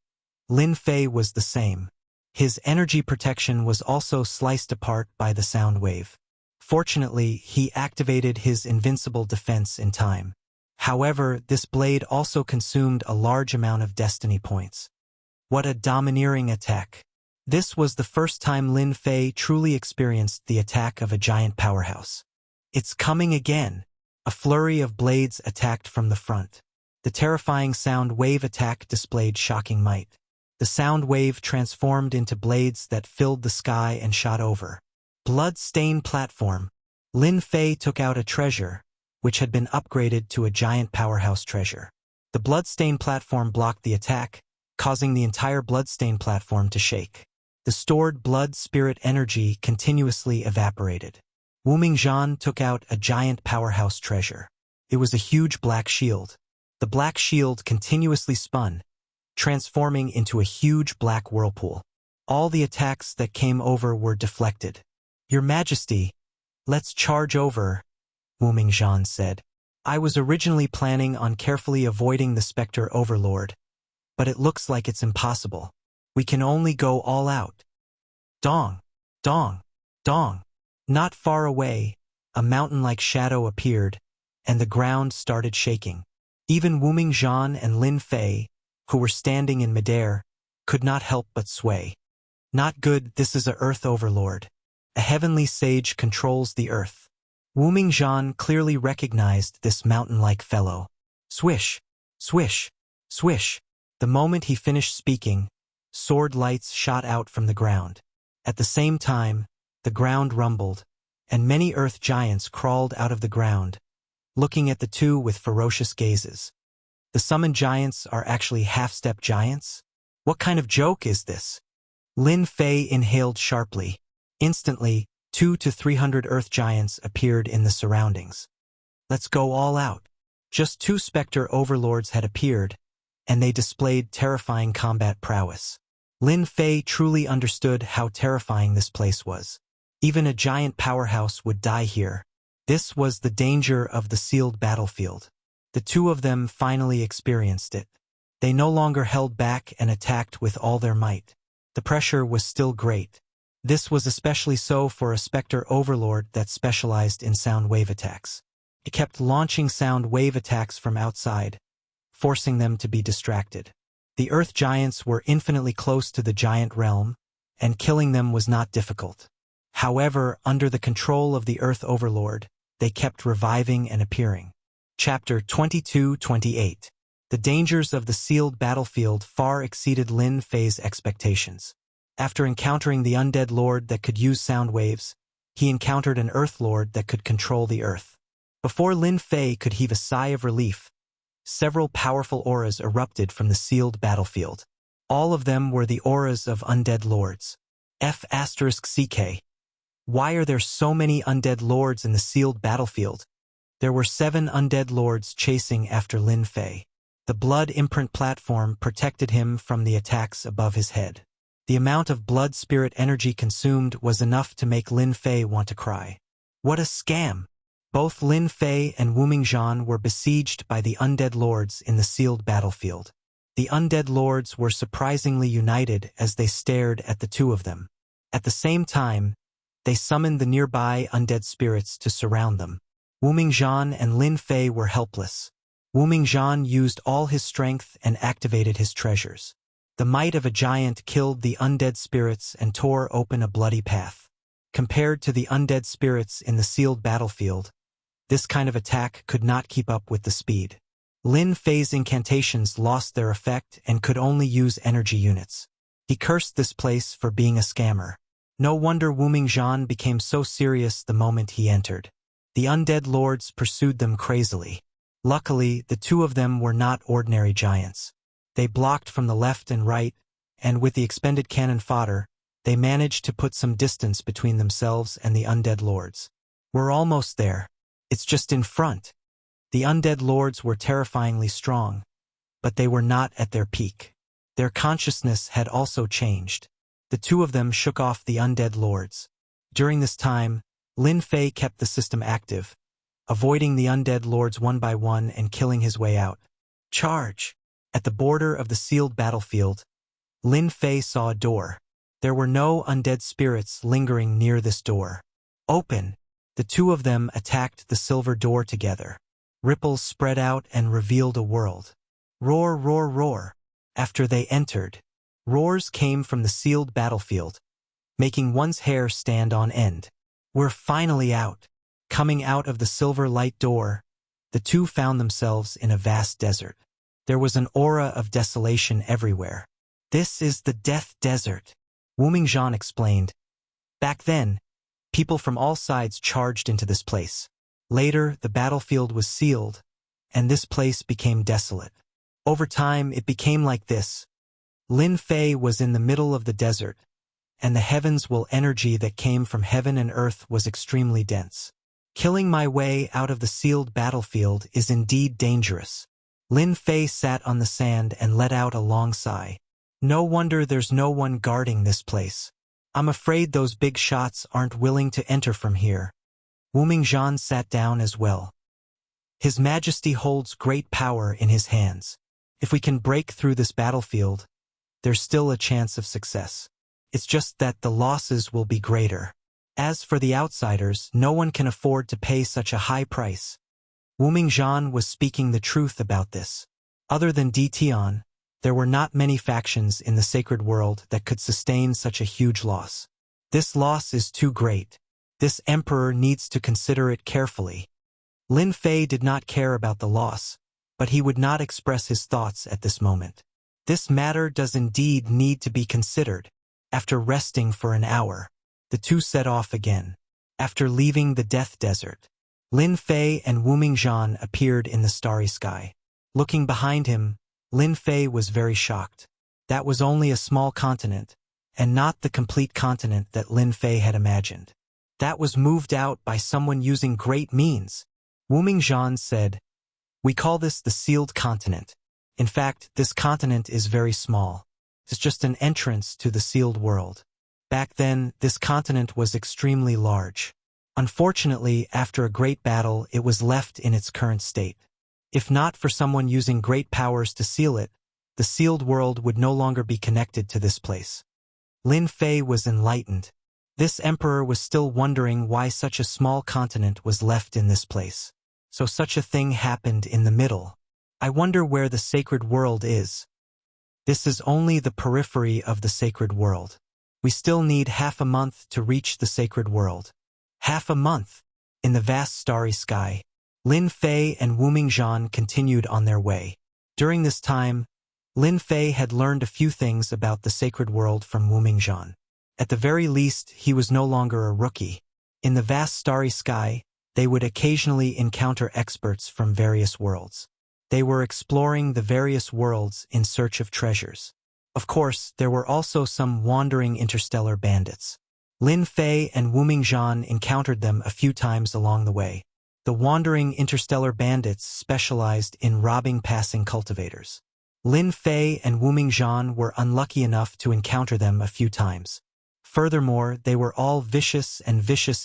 S1: Lin Fei was the same. His energy protection was also sliced apart by the sound wave. Fortunately, he activated his invincible defense in time. However, this blade also consumed a large amount of destiny points. What a domineering attack. This was the first time Lin Fei truly experienced the attack of a giant powerhouse. It's coming again. A flurry of blades attacked from the front. The terrifying sound wave attack displayed shocking might. The sound wave transformed into blades that filled the sky and shot over. Blood-stained platform. Lin Fei took out a treasure, which had been upgraded to a giant powerhouse treasure. The blood-stained platform blocked the attack, causing the entire blood-stained platform to shake. The stored blood spirit energy continuously evaporated. Wu Mingzhan took out a giant powerhouse treasure. It was a huge black shield. The black shield continuously spun, transforming into a huge black whirlpool. All the attacks that came over were deflected. Your Majesty, let's charge over, Wu Mingzhan said. I was originally planning on carefully avoiding the Spectre Overlord, but it looks like it's impossible. We can only go all out. Dong, dong, dong. Not far away, a mountain-like shadow appeared, and the ground started shaking. Even Wu Mingzhan and Lin Fei, who were standing in midair, could not help but sway. Not good, this is a Earth Overlord. A heavenly sage controls the earth. Wu Mingzhan clearly recognized this mountain-like fellow. Swish, swish, swish. The moment he finished speaking, sword lights shot out from the ground. At the same time, the ground rumbled, and many earth giants crawled out of the ground, looking at the two with ferocious gazes. The summoned giants are actually half-step giants? What kind of joke is this? Lin Fei inhaled sharply. Instantly, 200 to 300 earth giants appeared in the surroundings. Let's go all out. Just 2 Spectre Overlords had appeared, and they displayed terrifying combat prowess. Lin Fei truly understood how terrifying this place was. Even a giant powerhouse would die here. This was the danger of the sealed battlefield. The two of them finally experienced it. They no longer held back and attacked with all their might. The pressure was still great. This was especially so for a specter overlord that specialized in sound wave attacks. It kept launching sound wave attacks from outside, forcing them to be distracted. The Earth Giants were infinitely close to the giant realm, and killing them was not difficult. However, under the control of the Earth Overlord, they kept reviving and appearing. Chapter 22-28. The dangers of the sealed battlefield far exceeded Lin Fei's expectations. After encountering the undead lord that could use sound waves, he encountered an Earth Lord that could control the Earth. Before Lin Fei could heave a sigh of relief, several powerful auras erupted from the sealed battlefield. All of them were the auras of undead lords. F***CK. Why are there so many undead lords in the sealed battlefield? There were 7 undead lords chasing after Lin Fei. The blood imprint platform protected him from the attacks above his head. The amount of blood spirit energy consumed was enough to make Lin Fei want to cry. What a scam! Both Lin Fei and Wu Mingzhan were besieged by the undead lords in the sealed battlefield. The undead lords were surprisingly united as they stared at the two of them. At the same time, they summoned the nearby undead spirits to surround them. Wu Mingzhan and Lin Fei were helpless. Wu Mingzhan used all his strength and activated his treasures. The might of a giant killed the undead spirits and tore open a bloody path. Compared to the undead spirits in the sealed battlefield, this kind of attack could not keep up with the speed. Lin Fei's incantations lost their effect and could only use energy units. He cursed this place for being a scammer. No wonder Wu Mingzhan became so serious the moment he entered. The undead lords pursued them crazily. Luckily, the two of them were not ordinary giants. They blocked from the left and right, and with the expended cannon fodder, they managed to put some distance between themselves and the undead lords. We're almost there. It's just in front. The undead lords were terrifyingly strong, but they were not at their peak. Their consciousness had also changed. The two of them shook off the undead lords. During this time, Lin Fei kept the system active, avoiding the undead lords one by one and killing his way out. Charge! At the border of the sealed battlefield, Lin Fei saw a door. There were no undead spirits lingering near this door. Open! The two of them attacked the silver door together. Ripples spread out and revealed a world. Roar, roar, roar. After they entered, roars came from the sealed battlefield, making one's hair stand on end. We're finally out. Coming out of the silver light door, the two found themselves in a vast desert. There was an aura of desolation everywhere. This is the Death Desert, Wu Mingzhan explained. Back then, people from all sides charged into this place. Later, the battlefield was sealed, and this place became desolate. Over time, it became like this. Lin Fei was in the middle of the desert, and the heavens-will energy that came from heaven and earth was extremely dense. Killing my way out of the sealed battlefield is indeed dangerous. Lin Fei sat on the sand and let out a long sigh. No wonder there's no one guarding this place. I'm afraid those big shots aren't willing to enter from here. Wu Mingzhan sat down as well. His Majesty holds great power in his hands. If we can break through this battlefield, there's still a chance of success. It's just that the losses will be greater. As for the outsiders, no one can afford to pay such a high price. Wu Mingzhan was speaking the truth about this. Other than Di Tian, there were not many factions in the sacred world that could sustain such a huge loss. This loss is too great. This emperor needs to consider it carefully. Lin Fei did not care about the loss, but he would not express his thoughts at this moment. This matter does indeed need to be considered. After resting for an hour, the two set off again. After leaving the Death Desert, Lin Fei and Wu Mingzhan appeared in the starry sky. Looking behind him, Lin Fei was very shocked. That was only a small continent, and not the complete continent that Lin Fei had imagined. That was moved out by someone using great means. Wu Mingzhan said, "We call this the sealed continent. In fact, this continent is very small. It's just an entrance to the sealed world. Back then, this continent was extremely large. Unfortunately, after a great battle, it was left in its current state. If not for someone using great powers to seal it, the sealed world would no longer be connected to this place." Lin Fei was enlightened. This emperor was still wondering why such a small continent was left in this place. So such a thing happened in the middle. I wonder where the sacred world is. This is only the periphery of the sacred world. We still need half a month to reach the sacred world. Half a month. In the vast starry sky, Lin Fei and Wu Mingzhan continued on their way. During this time, Lin Fei had learned a few things about the sacred world from Wu Mingzhan. At the very least, he was no longer a rookie. In the vast starry sky, they would occasionally encounter experts from various worlds. They were exploring the various worlds in search of treasures. Of course, there were also some wandering interstellar bandits. Lin Fei and Wu Mingzhan encountered them a few times along the way. The wandering interstellar bandits specialized in robbing passing cultivators. Lin Fei and Wu Mingzhan were unlucky enough to encounter them a few times. Furthermore, they were all vicious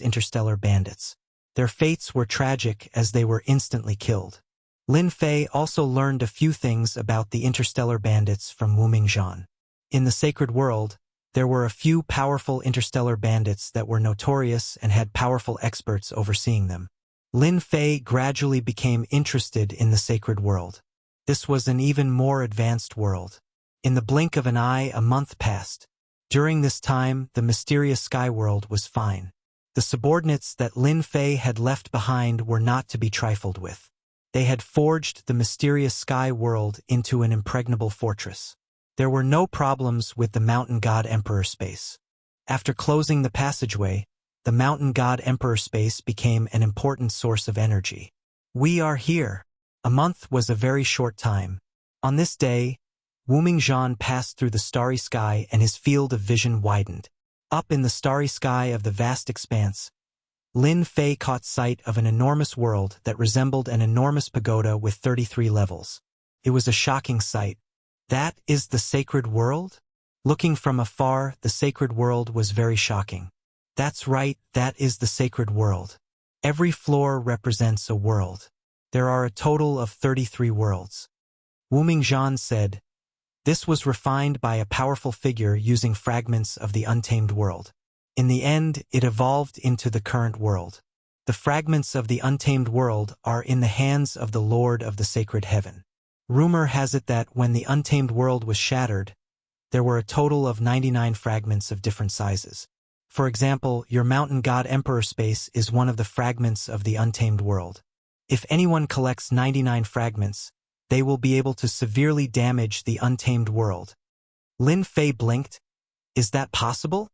S1: interstellar bandits. Their fates were tragic as they were instantly killed. Lin Fei also learned a few things about the interstellar bandits from Wu Mingzhan. In the sacred world, there were a few powerful interstellar bandits that were notorious and had powerful experts overseeing them. Lin Fei gradually became interested in the sacred world. This was an even more advanced world. In the blink of an eye, a month passed. During this time, the mysterious sky world was fine. The subordinates that Lin Fei had left behind were not to be trifled with. They had forged the mysterious sky world into an impregnable fortress. There were no problems with the Mountain God Emperor space. After closing the passageway, the Mountain God Emperor space became an important source of energy. We are here. A month was a very short time. On this day, Wu Mingzhan passed through the starry sky and his field of vision widened. Up in the starry sky of the vast expanse, Lin Fei caught sight of an enormous world that resembled an enormous pagoda with 33 levels. It was a shocking sight. That is the sacred world? Looking from afar, the sacred world was very shocking. That's right, that is the sacred world. Every floor represents a world. There are a total of 33 worlds. Wu Mingzhan said, "This was refined by a powerful figure using fragments of the untamed world. In the end, it evolved into the current world. The fragments of the untamed world are in the hands of the Lord of the sacred heaven. Rumor has it that when the untamed world was shattered, there were a total of 99 fragments of different sizes. For example, your Mountain God Emperor space is one of the fragments of the untamed world. If anyone collects 99 fragments, they will be able to severely damage the untamed world." Lin Fei blinked. Is that possible?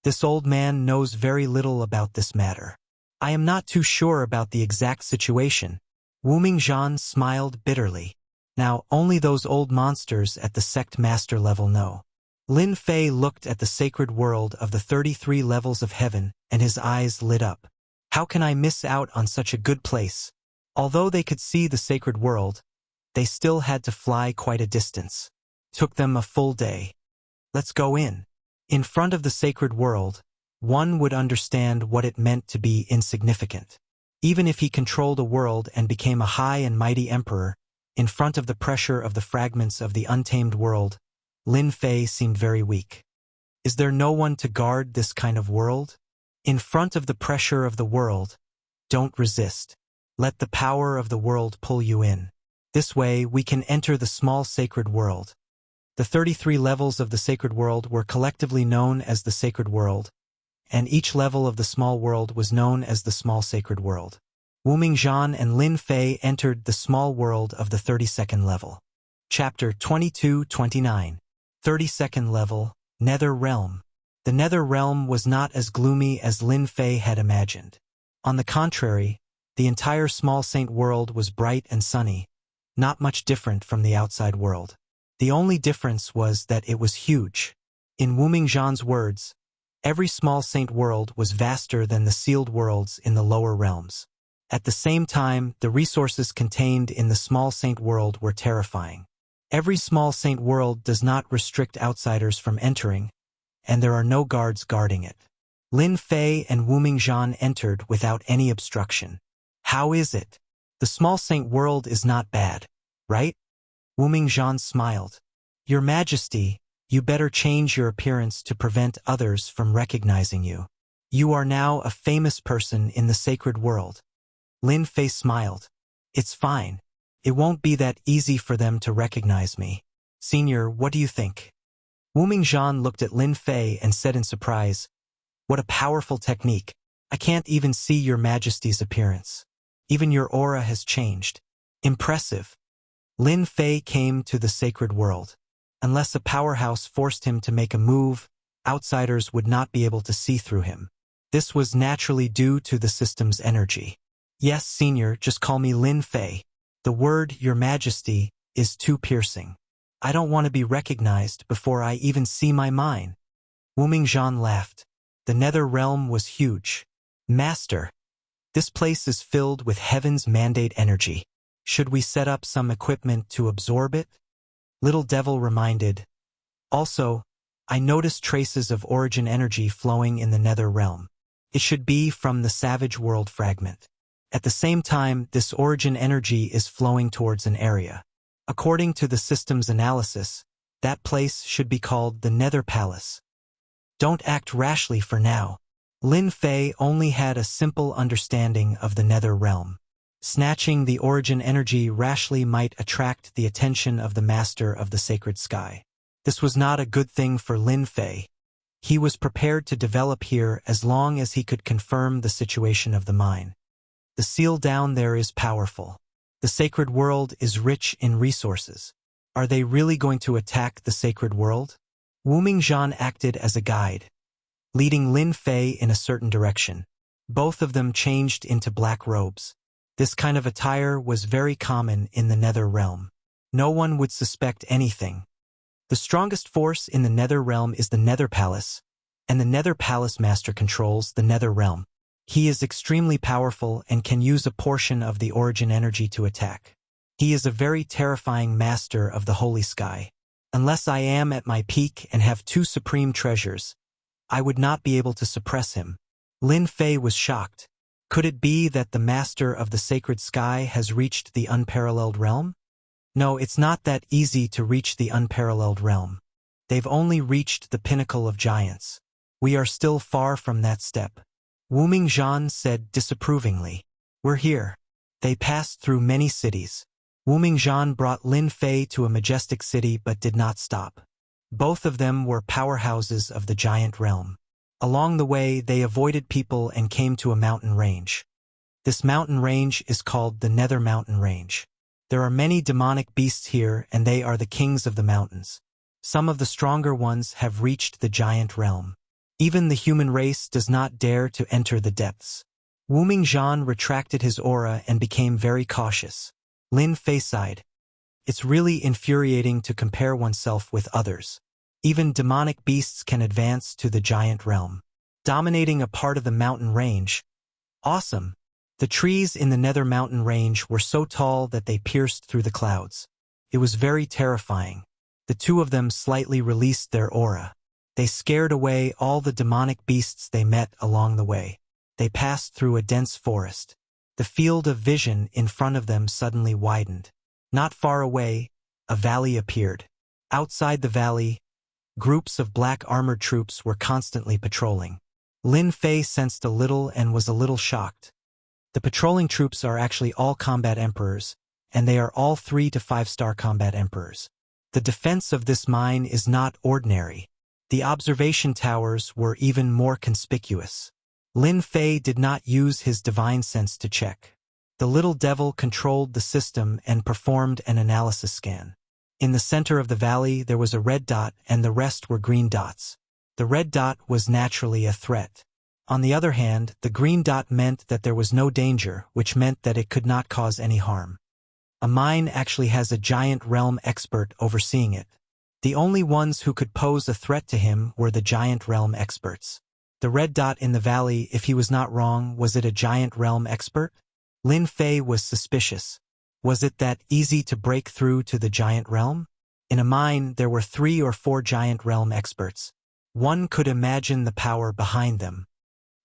S1: This old man knows very little about this matter. I am not too sure about the exact situation. Wu Mingzhan smiled bitterly. Now, only those old monsters at the sect master level know. Lin Fei looked at the sacred world of the 33 levels of heaven, and his eyes lit up. How can I miss out on such a good place? Although they could see the sacred world, they still had to fly quite a distance. Took them a full day. Let's go in. In front of the sacred world, one would understand what it meant to be insignificant. Even if he controlled a world and became a high and mighty emperor, in front of the pressure of the fragments of the untamed world, Lin Fei seemed very weak. Is there no one to guard this kind of world? In front of the pressure of the world, don't resist. Let the power of the world pull you in. This way, we can enter the small sacred world. The 33 levels of the sacred world were collectively known as the sacred world, and each level of the small world was known as the small sacred world. Wu Mingzhan and Lin Fei entered the small world of the 32nd level. Chapter 22-29. 32nd level, Nether Realm. The Nether Realm was not as gloomy as Lin Fei had imagined. On the contrary, the entire small saint world was bright and sunny, not much different from the outside world. The only difference was that it was huge. In Wu Mingzhan's words, every small saint world was vaster than the sealed worlds in the lower realms. At the same time, the resources contained in the small saint world were terrifying. Every small saint world does not restrict outsiders from entering, and there are no guards guarding it. Lin Fei and Wu Mingzhan entered without any obstruction. How is it? The small saint world is not bad, right? Wu Mingzhan smiled. Your Majesty, you better change your appearance to prevent others from recognizing you. You are now a famous person in the sacred world. Lin Fei smiled. It's fine. It won't be that easy for them to recognize me. Senior, what do you think? Wu Mingzhan looked at Lin Fei and said in surprise, what a powerful technique. I can't even see your majesty's appearance. Even your aura has changed. Impressive. Lin Fei came to the sacred world. Unless a powerhouse forced him to make a move, outsiders would not be able to see through him. This was naturally due to the system's energy. Yes, senior, just call me Lin Fei. The word, Your Majesty, is too piercing. I don't want to be recognized before I even see my mine. Wu Mingzhan laughed. The nether realm was huge. Master, this place is filled with heaven's mandate energy. Should we set up some equipment to absorb it? Little Devil reminded. Also, I noticed traces of origin energy flowing in the nether realm. It should be from the savage world fragment. At the same time, this origin energy is flowing towards an area. According to the system's analysis, that place should be called the Nether Palace. Don't act rashly for now. Lin Fei only had a simple understanding of the Nether realm. Snatching the origin energy rashly might attract the attention of the Master of the Sacred Sky. This was not a good thing for Lin Fei. He was prepared to develop here as long as he could confirm the situation of the mine. The seal down there is powerful. The sacred world is rich in resources. Are they really going to attack the sacred world? Wu Mingzhan acted as a guide, leading Lin Fei in a certain direction. Both of them changed into black robes. This kind of attire was very common in the Nether realm. No one would suspect anything. The strongest force in the Nether realm is the Nether Palace, and the Nether Palace Master controls the Nether realm. He is extremely powerful and can use a portion of the origin energy to attack. He is a very terrifying master of the holy sky. Unless I am at my peak and have two supreme treasures, I would not be able to suppress him. Lin Fei was shocked. Could it be that the master of the sacred sky has reached the unparalleled realm? No, it's not that easy to reach the unparalleled realm. They've only reached the pinnacle of giants. We are still far from that step. Wu Mingzhan said disapprovingly. We're here. They passed through many cities. Wu Mingzhan brought Lin Fei to a majestic city but did not stop. Both of them were powerhouses of the giant realm. Along the way, they avoided people and came to a mountain range. This mountain range is called the Nether Mountain Range. There are many demonic beasts here, and they are the kings of the mountains. Some of the stronger ones have reached the giant realm. Even the human race does not dare to enter the depths. Wu Mingzhan retracted his aura and became very cautious. Lin Fei sighed. It's really infuriating to compare oneself with others. Even demonic beasts can advance to the giant realm, dominating a part of the mountain range. Awesome! The trees in the Nether Mountain Range were so tall that they pierced through the clouds. It was very terrifying. The two of them slightly released their aura. They scared away all the demonic beasts they met along the way. They passed through a dense forest. The field of vision in front of them suddenly widened. Not far away, a valley appeared. Outside the valley, groups of black armored troops were constantly patrolling. Lin Fei sensed a little and was a little shocked. The patrolling troops are actually all combat emperors, and they are all 3 to 5-star combat emperors. The defense of this mine is not ordinary. The observation towers were even more conspicuous. Lin Fei did not use his divine sense to check. The little devil controlled the system and performed an analysis scan. In the center of the valley there was a red dot and the rest were green dots. The red dot was naturally a threat. On the other hand, the green dot meant that there was no danger, which meant that it could not cause any harm. A mine actually has a giant realm expert overseeing it. The only ones who could pose a threat to him were the giant realm experts. The red dot in the valley, if he was not wrong, was it a giant realm expert? Lin Fei was suspicious. Was it that easy to break through to the giant realm? In a mine, there were 3 or 4 giant realm experts. One could imagine the power behind them.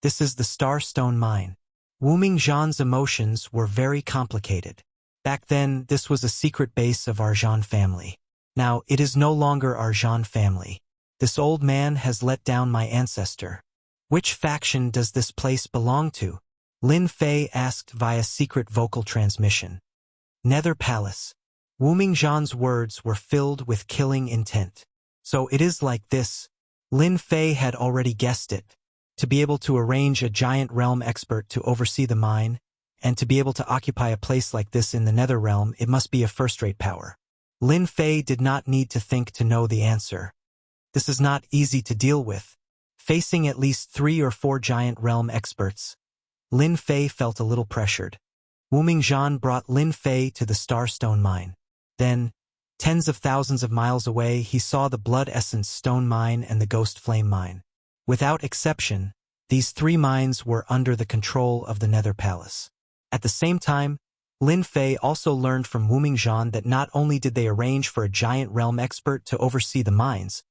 S1: This is the Starstone Mine. Wu Mingzhan's emotions were very complicated. Back then, this was a secret base of our Zhan family. Now, it is no longer our Zhan family. This old man has let down my ancestor. Which faction does this place belong to? Lin Fei asked via secret vocal transmission. Nether Palace. Wu Mingzhan's words were filled with killing intent. So it is like this. Lin Fei had already guessed it. To be able to arrange a giant realm expert to oversee the mine, and to be able to occupy a place like this in the Nether Realm, it must be a first-rate power. Lin Fei did not need to think to know the answer. This is not easy to deal with. Facing at least 3 or 4 giant realm experts, Lin Fei felt a little pressured. Wu Mingzhan brought Lin Fei to the Starstone Mine. Then, tens of thousands of miles away, he saw the Blood Essence Stone Mine and the Ghost Flame Mine. Without exception, these 3 mines were under the control of the Nether Palace. At the same time, Lin Fei also learned from Wu Mingzhan that not only did they arrange for a giant realm expert to oversee the mines,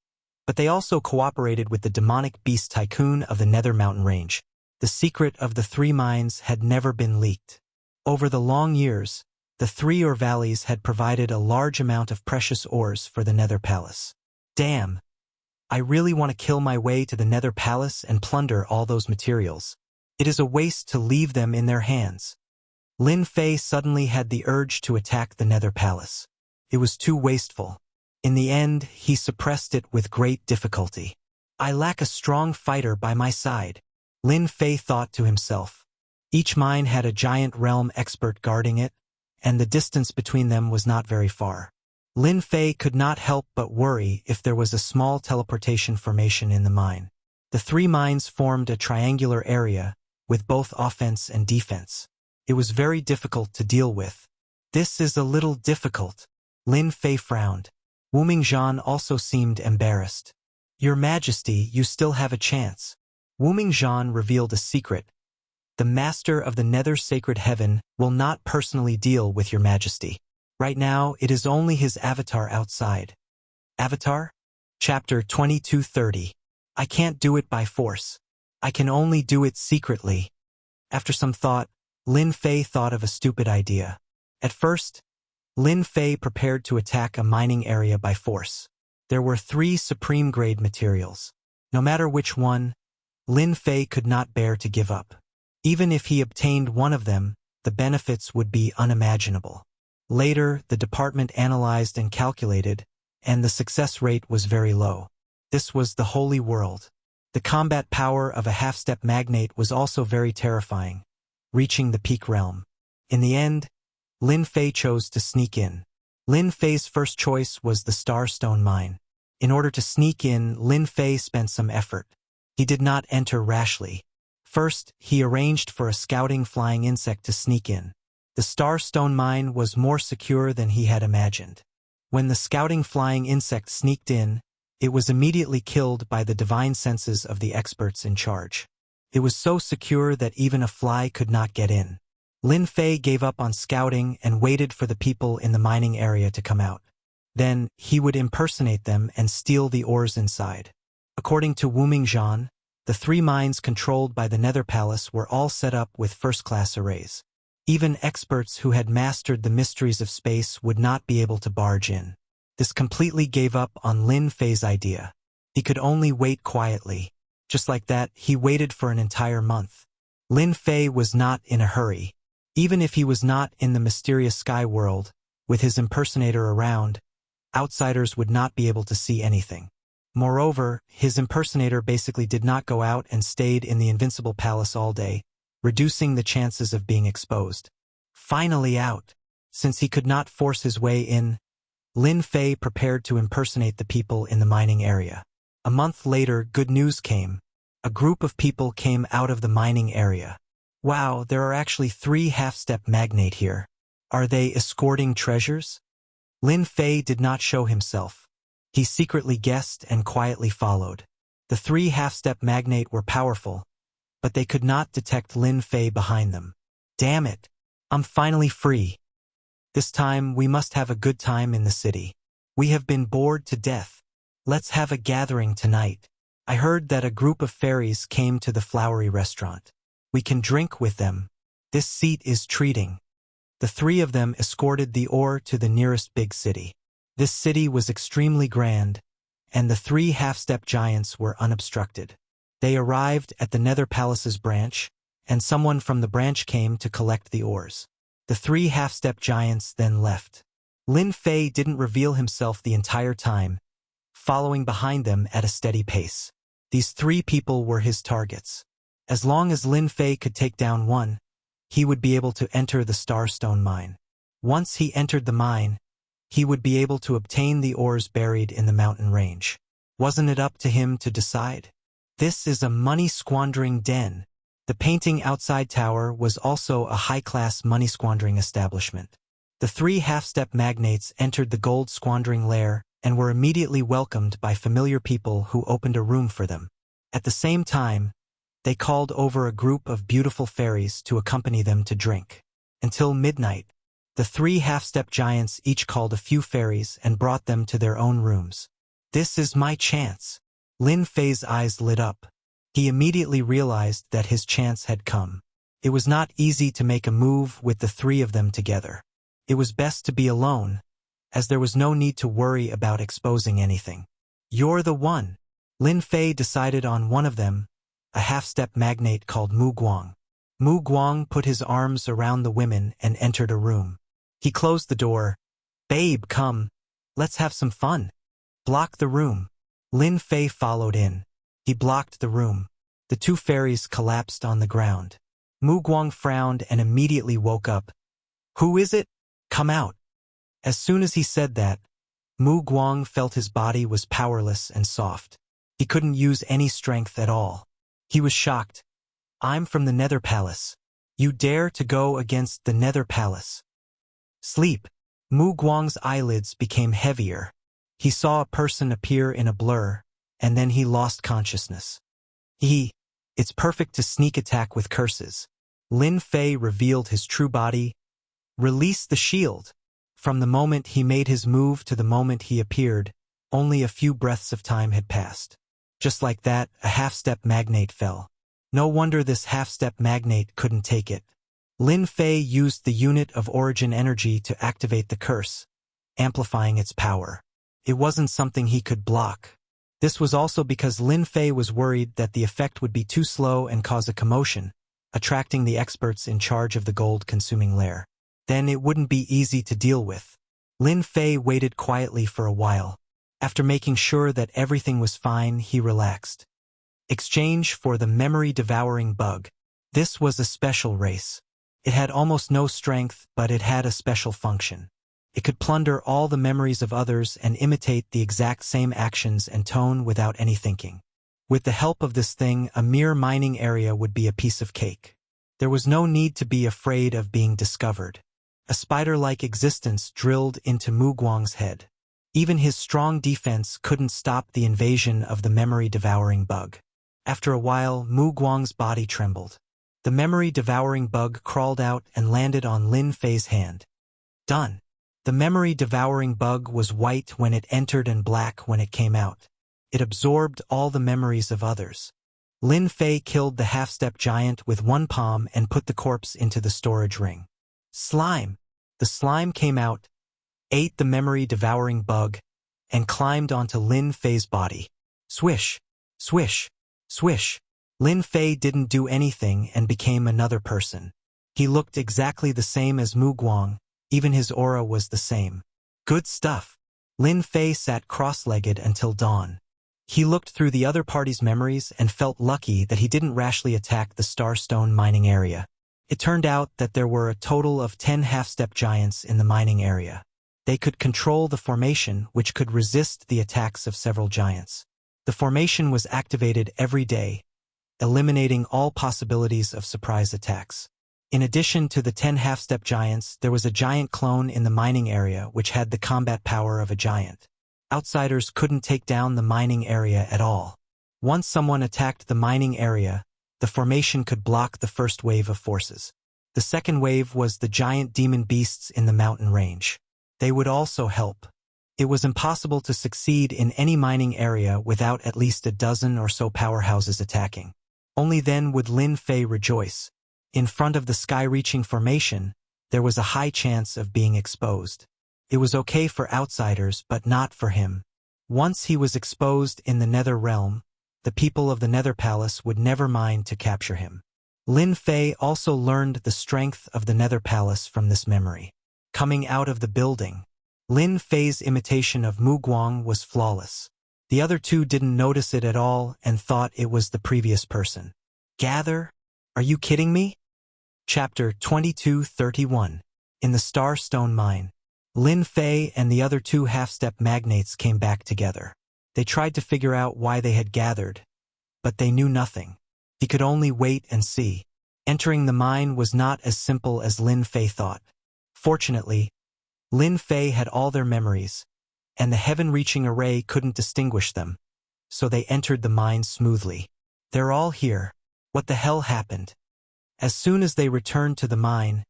S1: but they also cooperated with the demonic beast tycoon of the Nether Mountain Range. The secret of the 3 mines had never been leaked. Over the long years, the 3 ore valleys had provided a large amount of precious ores for the Nether Palace. Damn! I really want to kill my way to the Nether Palace and plunder all those materials. It is a waste to leave them in their hands. Lin Fei suddenly had the urge to attack the Nether Palace. It was too wasteful. In the end, he suppressed it with great difficulty. I lack a strong fighter by my side, Lin Fei thought to himself. Each mine had a giant realm expert guarding it, and the distance between them was not very far. Lin Fei could not help but worry if there was a small teleportation formation in the mine. The 3 mines formed a triangular area, with both offense and defense. It was very difficult to deal with. This is a little difficult. Lin Fei frowned. Wu Mingzhan also seemed embarrassed. Your Majesty, you still have a chance. Wu Mingzhan revealed a secret. The Master of the Nether Sacred Heaven will not personally deal with your Majesty. Right now, it is only his avatar outside. Avatar? Chapter 2230. I can't do it by force. I can only do it secretly. After some thought, Lin Fei thought of a stupid idea. At first, Lin Fei prepared to attack a mining area by force. There were 3 supreme-grade materials. No matter which one, Lin Fei could not bear to give up. Even if he obtained one of them, the benefits would be unimaginable. Later, the department analyzed and calculated, and the success rate was very low. This was the Holy World. The combat power of a half-step magnate was also very terrifying, reaching the peak realm. In the end, Lin Fei chose to sneak in. Lin Fei's first choice was the Starstone Mine. In order to sneak in, Lin Fei spent some effort. He did not enter rashly. First, he arranged for a scouting flying insect to sneak in. The Starstone Mine was more secure than he had imagined. When the scouting flying insect sneaked in, it was immediately killed by the divine senses of the experts in charge. It was so secure that even a fly could not get in. Lin Fei gave up on scouting and waited for the people in the mining area to come out. Then, he would impersonate them and steal the ores inside. According to Wu Mingzhan, the 3 mines controlled by the Nether Palace were all set up with first-class arrays. Even experts who had mastered the mysteries of space would not be able to barge in. This completely gave up on Lin Fei's idea. He could only wait quietly. Just like that, he waited for an entire month. Lin Fei was not in a hurry. Even if he was not in the mysterious sky world, with his impersonator around, outsiders would not be able to see anything. Moreover, his impersonator basically did not go out and stayed in the Invincible Palace all day, reducing the chances of being exposed. Finally out. Since he could not force his way in, Lin Fei prepared to impersonate the people in the mining area. A month later, good news came. A group of people came out of the mining area. Wow, there are actually 3 half-step magnate here. Are they escorting treasures? Lin Fei did not show himself. He secretly guessed and quietly followed. The 3 half-step magnate were powerful, but they could not detect Lin Fei behind them. Damn it! I'm finally free. This time, we must have a good time in the city. We have been bored to death. Let's have a gathering tonight. I heard that a group of fairies came to the flowery restaurant. We can drink with them. This seat is treating. The 3 of them escorted the ore to the nearest big city. This city was extremely grand, and the 3 half-step giants were unobstructed. They arrived at the Nether Palace's branch, and someone from the branch came to collect the ores. The three half-step giants then left. Lin Fei didn't reveal himself the entire time, following behind them at a steady pace. These three people were his targets. As long as Lin Fei could take down one, he would be able to enter the Starstone mine. Once he entered the mine, he would be able to obtain the ores buried in the mountain range. Wasn't it up to him to decide? This is a money-squandering den. The painting outside tower was also a high-class money-squandering establishment. The three half-step magnates entered the gold-squandering lair and were immediately welcomed by familiar people who opened a room for them. At the same time, they called over a group of beautiful fairies to accompany them to drink. Until midnight, the three half-step giants each called a few fairies and brought them to their own rooms. This is my chance. Lin Fei's eyes lit up. He immediately realized that his chance had come. It was not easy to make a move with the three of them together. It was best to be alone, as there was no need to worry about exposing anything. You're the one. Lin Fei decided on one of them, a half-step magnate called Mu Guang. Mu Guang put his arms around the women and entered a room. He closed the door. Babe, come. Let's have some fun. Block the room. Lin Fei followed in. He blocked the room. The two fairies collapsed on the ground. Mu Guang frowned and immediately woke up. Who is it? Come out. As soon as he said that, Mu Guang felt his body was powerless and soft. He couldn't use any strength at all. He was shocked. I'm from the Nether Palace. You dare to go against the Nether Palace? Sleep. Mu Guang's eyelids became heavier. He saw a person appear in a blur, and then he lost consciousness. It's perfect to sneak attack with curses. Lin Fei revealed his true body. Release the shield. From the moment he made his move to the moment he appeared, only a few breaths of time had passed. Just like that, a half-step magnate fell. No wonder this half-step magnate couldn't take it. Lin Fei used the unit of origin energy to activate the curse, amplifying its power. It wasn't something he could block. This was also because Lin Fei was worried that the effect would be too slow and cause a commotion, attracting the experts in charge of the gold-consuming lair. Then it wouldn't be easy to deal with. Lin Fei waited quietly for a while. After making sure that everything was fine, he relaxed. Exchange for the memory-devouring bug. This was a special race. It had almost no strength, but it had a special function. It could plunder all the memories of others and imitate the exact same actions and tone without any thinking. With the help of this thing, a mere mining area would be a piece of cake. There was no need to be afraid of being discovered. A spider-like existence drilled into Mu Guang's head. Even his strong defense couldn't stop the invasion of the memory-devouring bug. After a while, Mu Guang's body trembled. The memory-devouring bug crawled out and landed on Lin Fei's hand. Done. The memory-devouring bug was white when it entered and black when it came out. It absorbed all the memories of others. Lin Fei killed the half-step giant with one palm and put the corpse into the storage ring. Slime. The slime came out, ate the memory-devouring bug, and climbed onto Lin Fei's body. Swish, swish, swish. Lin Fei didn't do anything and became another person. He looked exactly the same as Mu Guang, even his aura was the same. Good stuff. Lin Fei sat cross-legged until dawn. He looked through the other party's memories and felt lucky that he didn't rashly attack the Starstone mining area. It turned out that there were a total of 10 half-step giants in the mining area. They could control the formation, which could resist the attacks of several giants. The formation was activated every day, eliminating all possibilities of surprise attacks. In addition to the 10 half-step giants, there was a giant clone in the mining area which had the combat power of a giant. Outsiders couldn't take down the mining area at all. Once someone attacked the mining area, the formation could block the first wave of forces. The second wave was the giant demon beasts in the mountain range. They would also help. It was impossible to succeed in any mining area without at least a dozen or so powerhouses attacking. Only then would Lin Fei rejoice. In front of the sky-reaching formation, there was a high chance of being exposed. It was okay for outsiders, but not for him. Once he was exposed in the Nether realm, the people of the Nether Palace would never mind to capture him. Lin Fei also learned the strength of the Nether Palace from this memory. Coming out of the building, Lin Fei's imitation of Mu Guang was flawless. The other two didn't notice it at all and thought it was the previous person. Gather? Are you kidding me? Chapter 22:31. In the Starstone Mine, Lin Fei and the other two half-step magnates came back together. They tried to figure out why they had gathered, but they knew nothing. He could only wait and see. Entering the mine was not as simple as Lin Fei thought. Fortunately, Lin Fei had all their memories, and the heaven-reaching array couldn't distinguish them, so they entered the mine smoothly. They're all here. What the hell happened? As soon as they returned to the mine,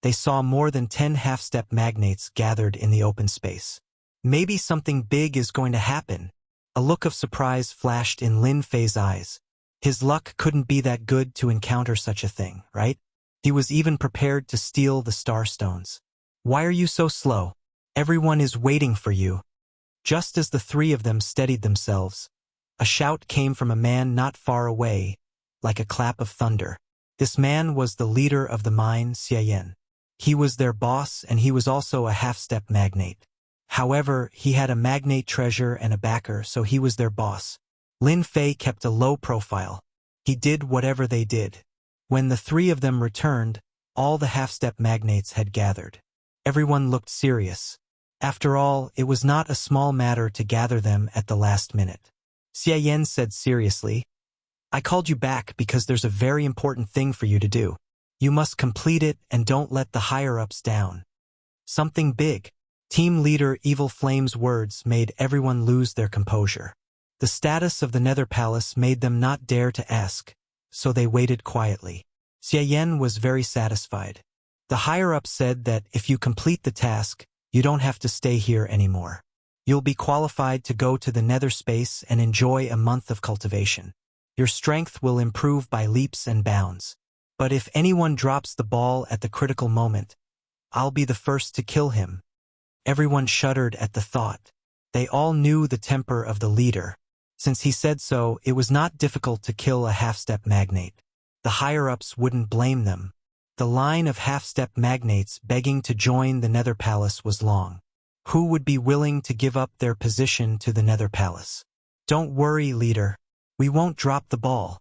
S1: they saw more than 10 half-step magnates gathered in the open space. Maybe something big is going to happen. A look of surprise flashed in Lin Fei's eyes. His luck couldn't be that good to encounter such a thing, right? He was even prepared to steal the starstones. Why are you so slow? Everyone is waiting for you. Just as the three of them steadied themselves, a shout came from a man not far away, like a clap of thunder. This man was the leader of the mine, Xiayan. He was their boss and he was also a half-step magnate. However, he had a magnate treasure and a backer, so he was their boss. Lin Fei kept a low profile. He did whatever they did. When the three of them returned, all the half-step magnates had gathered. Everyone looked serious. After all, it was not a small matter to gather them at the last minute. Xiayan said seriously, I called you back because there's a very important thing for you to do. You must complete it and don't let the higher-ups down. Something big. Team leader Evil Flame's words made everyone lose their composure. The status of the Nether Palace made them not dare to ask, so they waited quietly. Xiayan was very satisfied. The higher-ups said that if you complete the task, you don't have to stay here anymore. You'll be qualified to go to the Nether space and enjoy a month of cultivation. Your strength will improve by leaps and bounds. But if anyone drops the ball at the critical moment, I'll be the first to kill him. Everyone shuddered at the thought. They all knew the temper of the leader. Since he said so, it was not difficult to kill a half-step magnate. The higher-ups wouldn't blame them. The line of half-step magnates begging to join the Nether Palace was long. Who would be willing to give up their position to the Nether Palace? Don't worry, leader. We won't drop the ball.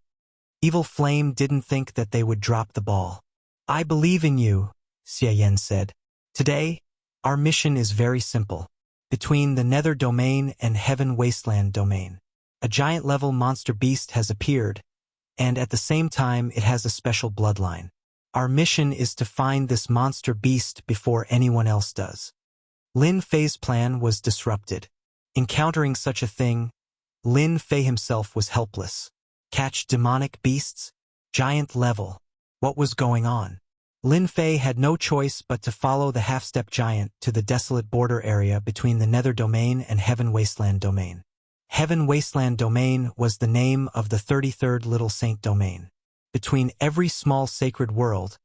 S1: Evil Flame didn't think that they would drop the ball. I believe in you, Xiayan said. Today, our mission is very simple. Between the Nether Domain and Heaven Wasteland Domain, a giant-level monster beast has appeared, and at the same time it has a special bloodline. Our mission is to find this monster beast before anyone else does. Lin Fei's plan was disrupted. Encountering such a thing, Lin Fei himself was helpless. Catch demonic beasts? Giant level. What was going on? Lin Fei had no choice but to follow the half-step giant to the desolate border area between the Nether Domain and Heaven Wasteland Domain. Heaven Wasteland Domain was the name of the 33rd Little Saint Domain. Between every small sacred world,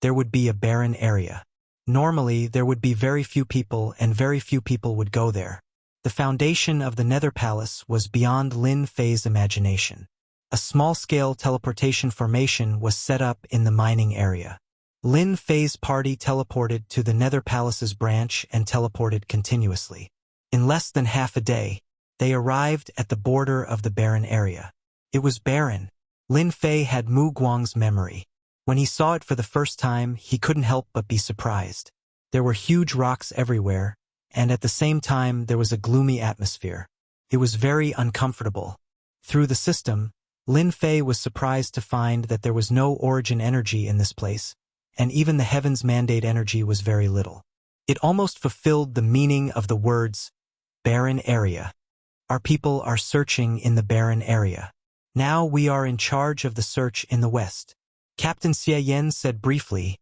S1: there would be a barren area. Normally, there would be very few people and very few people would go there. The foundation of the Nether Palace was beyond Lin Fei's imagination. A small-scale teleportation formation was set up in the mining area. Lin Fei's party teleported to the Nether Palace's branch and teleported continuously. In less than half a day, they arrived at the border of the barren area. It was barren. Lin Fei had Mu Guang's memory. When he saw it for the first time, he couldn't help but be surprised. There were huge rocks everywhere, and at the same time there was a gloomy atmosphere. It was very uncomfortable. Through the system, Lin Fei was surprised to find that there was no origin energy in this place, and even the heavens mandate energy was very little. It almost fulfilled the meaning of the words, barren area. Our people are searching in the barren area. Now we are in charge of the search in the west. Captain Xiayan said briefly,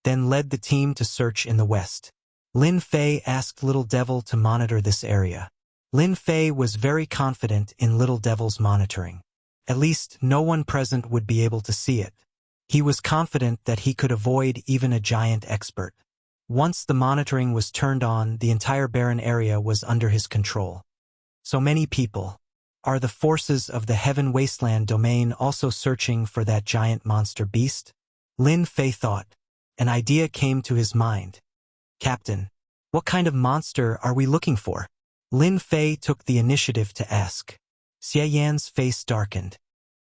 S1: then led the team to search in the west. Lin Fei asked Little Devil to monitor this area. Lin Fei was very confident in Little Devil's monitoring. At least no one present would be able to see it. He was confident that he could avoid even a giant expert. Once the monitoring was turned on, the entire barren area was under his control. So many people. Are the forces of the Heaven Wasteland domain also searching for that giant monster beast? Lin Fei thought. An idea came to his mind. Captain, what kind of monster are we looking for? Lin Fei took the initiative to ask. Xie Yan's face darkened.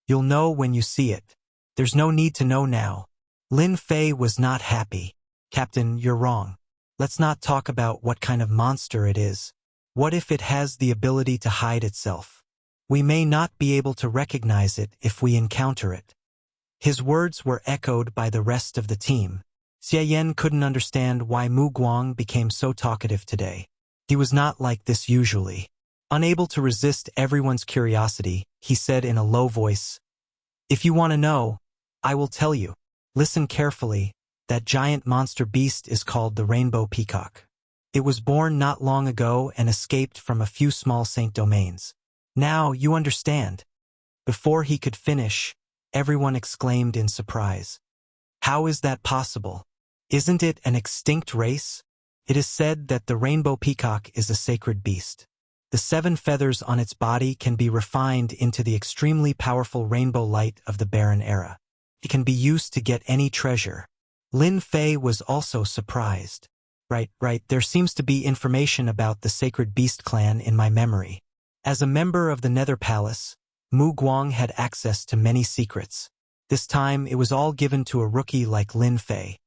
S1: You'll know when you see it. There's no need to know now. Lin Fei was not happy. Captain, you're wrong. Let's not talk about what kind of monster it is. What if it has the ability to hide itself? We may not be able to recognize it if we encounter it. His words were echoed by the rest of the team. Xie Yan couldn't understand why Mu Guang became so talkative today. He was not like this usually. Unable to resist everyone's curiosity, he said in a low voice, "If you want to know, I will tell you. Listen carefully. That giant monster beast is called the Rainbow Peacock. It was born not long ago and escaped from a few small saint domains. Now you understand." Before he could finish, everyone exclaimed in surprise. How is that possible? Isn't it an extinct race? It is said that the rainbow peacock is a sacred beast. The 7 feathers on its body can be refined into the extremely powerful rainbow light of the barren era. It can be used to get any treasure. Lin Fei was also surprised. Right, there seems to be information about the Sacred Beast clan in my memory. As a member of the Nether Palace, Mu Guang had access to many secrets. This time it was all given to a rookie like Lin Fei.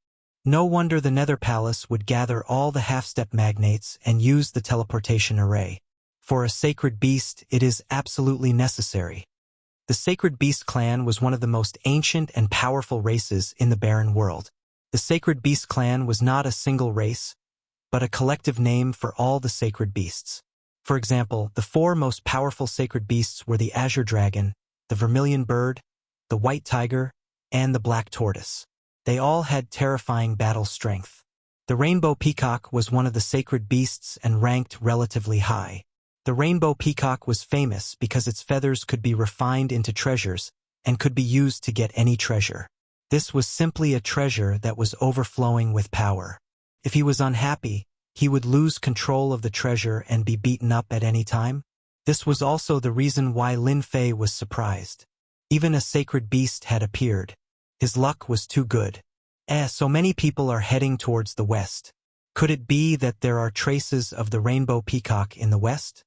S1: No wonder the Nether Palace would gather all the half-step magnates and use the teleportation array. For a sacred beast, it is absolutely necessary. The Sacred Beast clan was one of the most ancient and powerful races in the barren world. The Sacred Beast clan was not a single race, but a collective name for all the sacred beasts. For example, the 4 most powerful sacred beasts were the Azure Dragon, the Vermilion Bird, the White Tiger, and the Black Tortoise. They all had terrifying battle strength. The Rainbow Peacock was one of the sacred beasts and ranked relatively high. The Rainbow Peacock was famous because its feathers could be refined into treasures and could be used to get any treasure. This was simply a treasure that was overflowing with power. If he was unhappy, he would lose control of the treasure and be beaten up at any time. This was also the reason why Lin Fei was surprised. Even a sacred beast had appeared. His luck was too good. So many people are heading towards the west. Could it be that there are traces of the rainbow peacock in the west?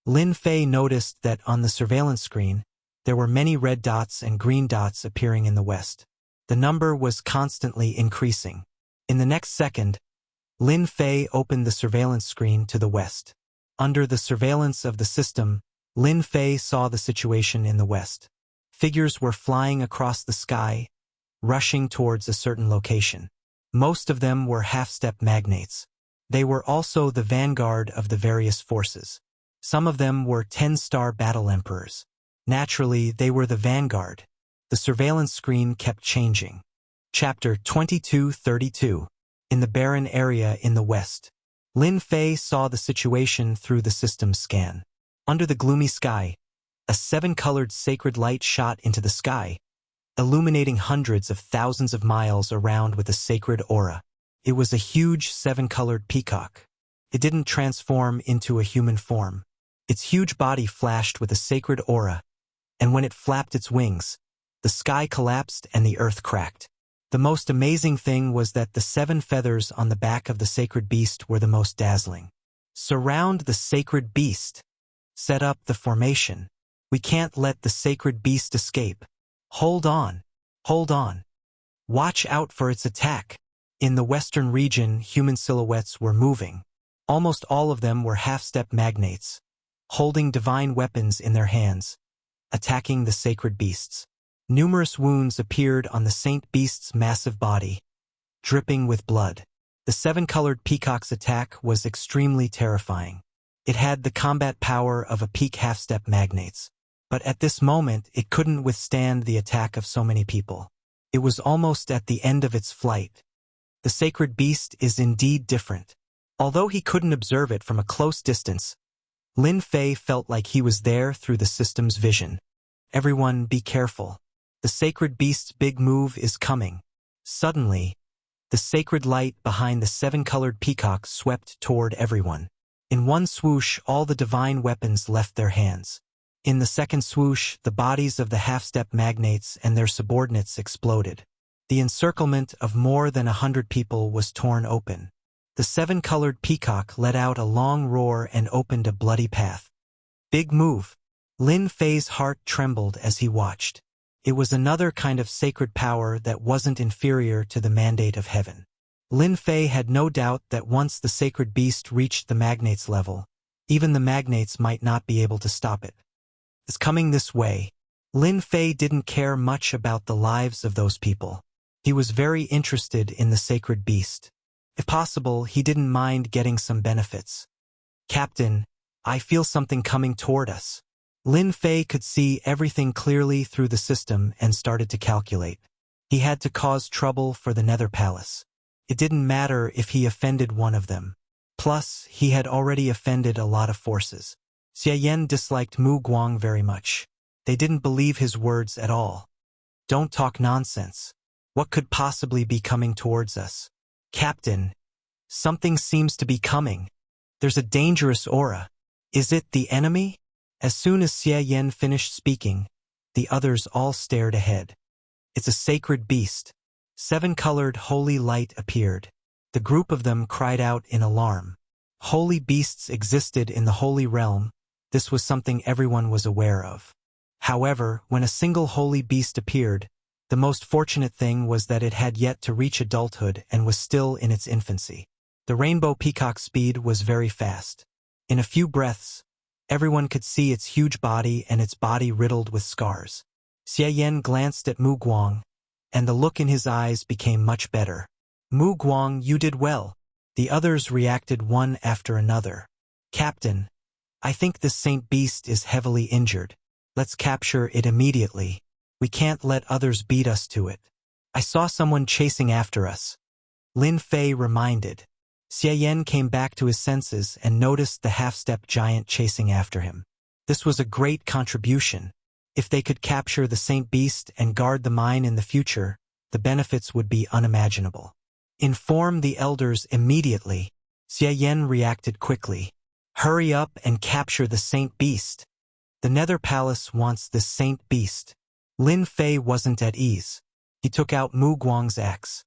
S1: Lin Fei noticed that on the surveillance screen, there were many red dots and green dots appearing in the west. The number was constantly increasing. In the next second, Lin Fei opened the surveillance screen to the west. Under the surveillance of the system, Lin Fei saw the situation in the west. Figures were flying across the sky, rushing towards a certain location. Most of them were half-step magnates. They were also the vanguard of the various forces. Some of them were 10-star battle emperors. Naturally, they were the vanguard. The surveillance screen kept changing. Chapter 2232. In the barren area in the west. Lin Fei saw the situation through the system's scan. Under the gloomy sky, a 7-colored sacred light shot into the sky, illuminating hundreds of thousands of miles around with a sacred aura. It was a huge 7-colored peacock. It didn't transform into a human form. Its huge body flashed with a sacred aura, and when it flapped its wings, the sky collapsed and the earth cracked. The most amazing thing was that the 7 feathers on the back of the sacred beast were the most dazzling. Surround the sacred beast. Set up the formation. We can't let the sacred beast escape. Hold on. Hold on. Watch out for its attack. In the western region, human silhouettes were moving. Almost all of them were half-step magnates, holding divine weapons in their hands, attacking the sacred beasts. Numerous wounds appeared on the saint beast's massive body, dripping with blood. The 7-colored peacock's attack was extremely terrifying. It had the combat power of a peak half-step magnates. But at this moment, it couldn't withstand the attack of so many people. It was almost at the end of its flight. The sacred beast is indeed different. Although he couldn't observe it from a close distance, Lin Fei felt like he was there through the system's vision. Everyone, be careful. The sacred beast's big move is coming. Suddenly, the sacred light behind the 7-colored peacock swept toward everyone. In one swoosh, all the divine weapons left their hands. In the second swoosh, the bodies of the half-step magnates and their subordinates exploded. The encirclement of more than 100 people was torn open. The seven-colored peacock let out a long roar and opened a bloody path. Big move. Lin Fei's heart trembled as he watched. It was another kind of sacred power that wasn't inferior to the mandate of heaven. Lin Fei had no doubt that once the sacred beast reached the magnate's level, even the magnates might not be able to stop it. It's coming this way. Lin Fei didn't care much about the lives of those people. He was very interested in the sacred beast. If possible, he didn't mind getting some benefits. Captain, I feel something coming toward us. Lin Fei could see everything clearly through the system and started to calculate. He had to cause trouble for the Nether Palace. It didn't matter if he offended one of them. Plus, he had already offended a lot of forces. Xie Yan disliked Mu Guang very much. They didn't believe his words at all. Don't talk nonsense. What could possibly be coming towards us? Captain, something seems to be coming. There's a dangerous aura. Is it the enemy? As soon as Xie Yan finished speaking, the others all stared ahead. It's a sacred beast. Seven-colored holy light appeared. The group of them cried out in alarm. Holy beasts existed in the holy realm. This was something everyone was aware of. However, when a single holy beast appeared, the most fortunate thing was that it had yet to reach adulthood and was still in its infancy. The rainbow peacock's speed was very fast. In a few breaths, everyone could see its huge body and its body riddled with scars. Xie Yan glanced at Mu Guang, and the look in his eyes became much better. Mu Guang, you did well. The others reacted one after another. Captain, I think this saint beast is heavily injured. Let's capture it immediately. We can't let others beat us to it. I saw someone chasing after us. Lin Fei reminded. Xie Yan came back to his senses and noticed the half-step giant chasing after him. This was a great contribution. If they could capture the saint beast and guard the mine in the future, the benefits would be unimaginable. Inform the elders immediately. Xie Yan reacted quickly. Hurry up and capture the saint beast. The Nether Palace wants this saint beast. Lin Fei wasn't at ease. He took out Mu Guang's axe.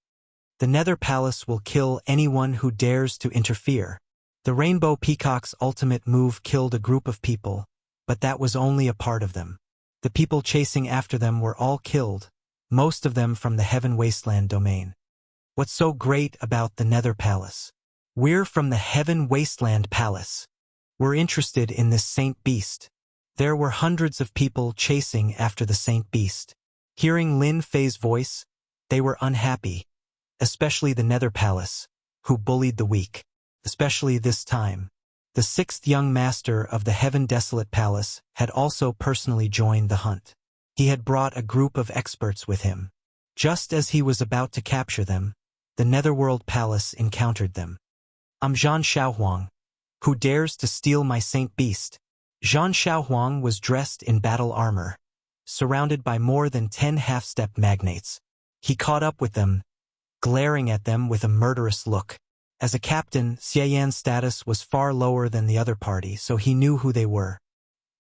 S1: The Nether Palace will kill anyone who dares to interfere. The Rainbow Peacock's ultimate move killed a group of people, but that was only a part of them. The people chasing after them were all killed, most of them from the Heaven Wasteland domain. What's so great about the Nether Palace? We're from the Heaven Wasteland Palace. We're interested in this saint beast. There were hundreds of people chasing after the saint beast. Hearing Lin Fei's voice, they were unhappy, especially the Nether Palace, who bullied the weak. Especially this time. The sixth young master of the Heaven Desolate Palace had also personally joined the hunt. He had brought a group of experts with him. Just as he was about to capture them, the Netherworld Palace encountered them. I'm Zhan Xiaohuang. Who dares to steal my saint beast? Zhan Xiaohuang was dressed in battle armor, surrounded by more than 10 half-step magnates. He caught up with them, glaring at them with a murderous look. As a captain, Xie Yan's status was far lower than the other party, so he knew who they were.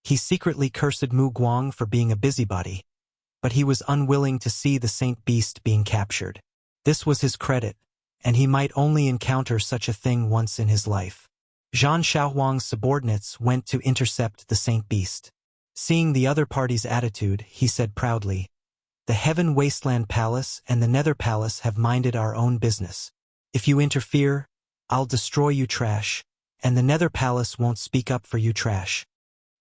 S1: He secretly cursed Mu Guang for being a busybody, but he was unwilling to see the saint beast being captured. This was his credit, and he might only encounter such a thing once in his life. Zhan Xiaohuang's subordinates went to intercept the saint beast. Seeing the other party's attitude, he said proudly, "The Heaven Wasteland Palace and the Nether Palace have minded our own business. If you interfere, I'll destroy you, trash, and the Nether Palace won't speak up for you, trash."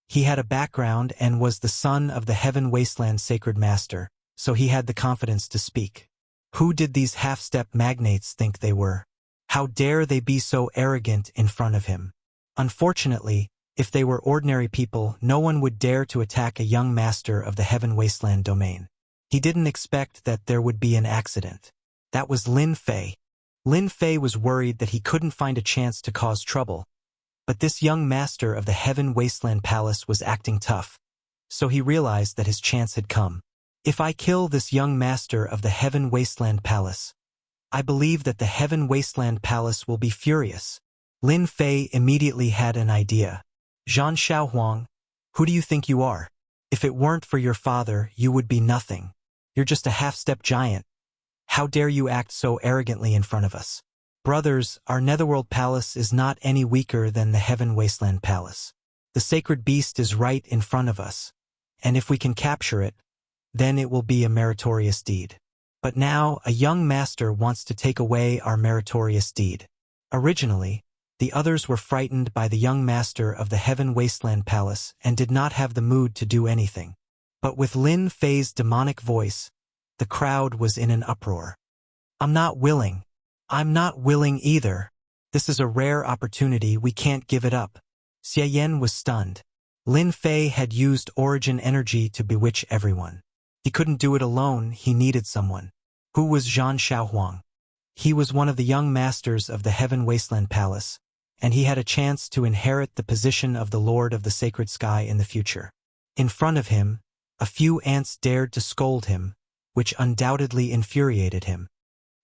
S1: He had a background and was the son of the Heaven Wasteland Sacred Master, so he had the confidence to speak. Who did these half-step magnates think they were? How dare they be so arrogant in front of him? Unfortunately, if they were ordinary people, no one would dare to attack a young master of the Heaven Wasteland domain. He didn't expect that there would be an accident. That was Lin Fei. Lin Fei was worried that he couldn't find a chance to cause trouble, but this young master of the Heaven Wasteland Palace was acting tough, so he realized that his chance had come. If I kill this young master of the Heaven Wasteland Palace, I believe that the Heaven Wasteland Palace will be furious. Lin Fei immediately had an idea. Zhan Xiaohuang, Who do you think you are? If it weren't for your father, you would be nothing. You're just a half-step giant. How dare you act so arrogantly in front of us? Brothers, our Netherworld Palace is not any weaker than the Heaven Wasteland Palace. The sacred beast is right in front of us, and if we can capture it, then it will be a meritorious deed. But now, a young master wants to take away our meritorious deed. Originally, the others were frightened by the young master of the Heaven Wasteland Palace and did not have the mood to do anything. But with Lin Fei's demonic voice, the crowd was in an uproar. I'm not willing. I'm not willing either. This is a rare opportunity, we can't give it up. Xie Yan was stunned. Lin Fei had used origin energy to bewitch everyone. He couldn't do it alone, he needed someone. Who was Zhan Xiaohuang? He was one of the young masters of the Heaven Wasteland Palace, and he had a chance to inherit the position of the Lord of the Sacred Sky in the future. In front of him, a few ants dared to scold him, which undoubtedly infuriated him.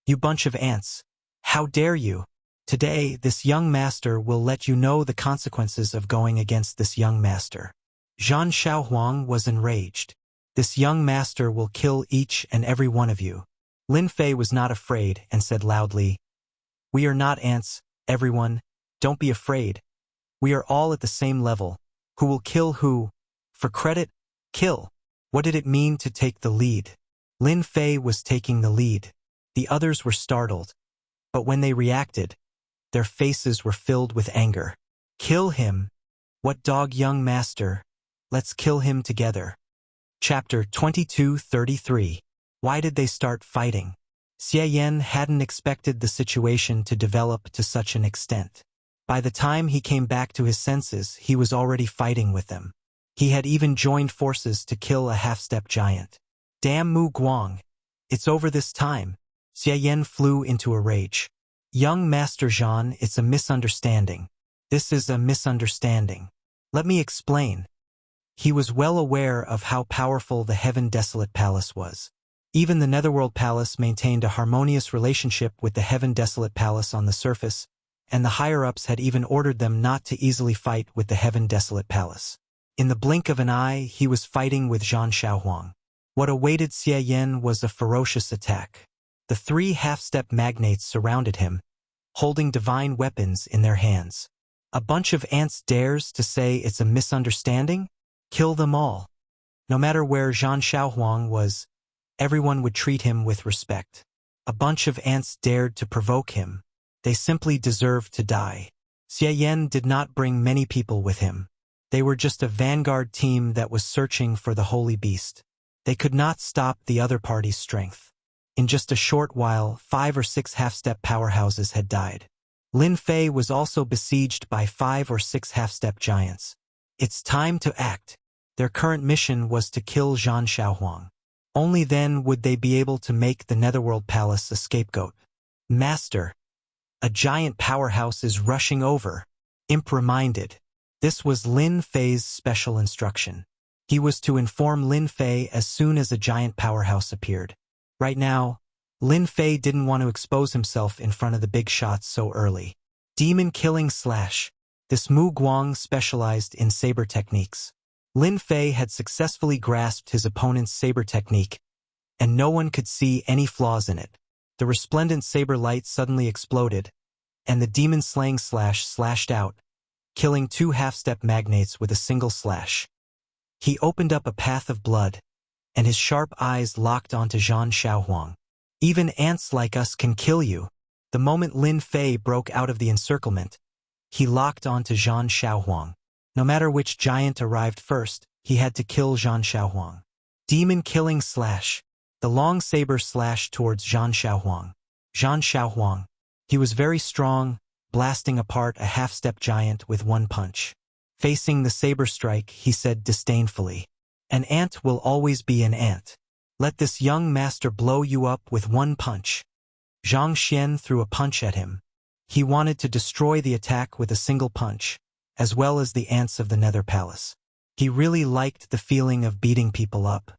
S1: You bunch of ants! How dare you! Today, this young master will let you know the consequences of going against this young master. Zhan Xiaohuang was enraged. This young master will kill each and every one of you. Lin Fei was not afraid and said loudly, We are not ants, everyone. Don't be afraid. We are all at the same level. Who will kill who? For credit, kill. What did it mean to take the lead? Lin Fei was taking the lead. The others were startled. But when they reacted, their faces were filled with anger. Kill him. What dog, young master? Let's kill him together. Chapter 22:33. Why did they start fighting? Xie Yan hadn't expected the situation to develop to such an extent. By the time he came back to his senses, he was already fighting with them. He had even joined forces to kill a half-step giant. Damn Mu Guang! It's over this time. Xie Yan flew into a rage. Young Master Zhan, it's a misunderstanding. This is a misunderstanding. Let me explain. He was well aware of how powerful the Heaven Desolate Palace was. Even the Netherworld Palace maintained a harmonious relationship with the Heaven Desolate Palace on the surface, and the higher-ups had even ordered them not to easily fight with the Heaven Desolate Palace. In the blink of an eye, he was fighting with Zhan Xiaohuang. What awaited Xie Yan was a ferocious attack. The three half-step magnates surrounded him, holding divine weapons in their hands. A bunch of ants dares to say it's a misunderstanding? Kill them all. No matter where Zhan Xiaohuang was, everyone would treat him with respect. A bunch of ants dared to provoke him. They simply deserved to die. Xie Yan did not bring many people with him. They were just a vanguard team that was searching for the holy beast. They could not stop the other party's strength. In just a short while, 5 or 6 half-step powerhouses had died. Lin Fei was also besieged by 5 or 6 half-step giants. It's time to act. Their current mission was to kill Zhan Xiaohuang. Only then would they be able to make the Netherworld Palace a scapegoat. Master, a giant powerhouse is rushing over. Imp reminded. This was Lin Fei's special instruction. He was to inform Lin Fei as soon as a giant powerhouse appeared. Right now, Lin Fei didn't want to expose himself in front of the big shots so early. Demon killing slash. This Mu Guang specialized in saber techniques. Lin Fei had successfully grasped his opponent's saber technique, and no one could see any flaws in it. The resplendent saber light suddenly exploded, and the demon slaying slash slashed out, killing 2 half-step magnates with a single slash. He opened up a path of blood, and his sharp eyes locked onto Zhan Xiaohuang. Even ants like us can kill you. The moment Lin Fei broke out of the encirclement, he locked onto Zhan Xiaohuang. No matter which giant arrived first, he had to kill Zhan Xiaohuang. Demon killing slash. The long saber slashed towards Zhan Xiaohuang. Zhan Xiaohuang. He was very strong, blasting apart a half-step giant with one punch. Facing the saber strike, he said disdainfully, An ant will always be an ant. Let this young master blow you up with one punch. Zhang Xian threw a punch at him. He wanted to destroy the attack with a single punch, as well as the ants of the Nether Palace. He really liked the feeling of beating people up.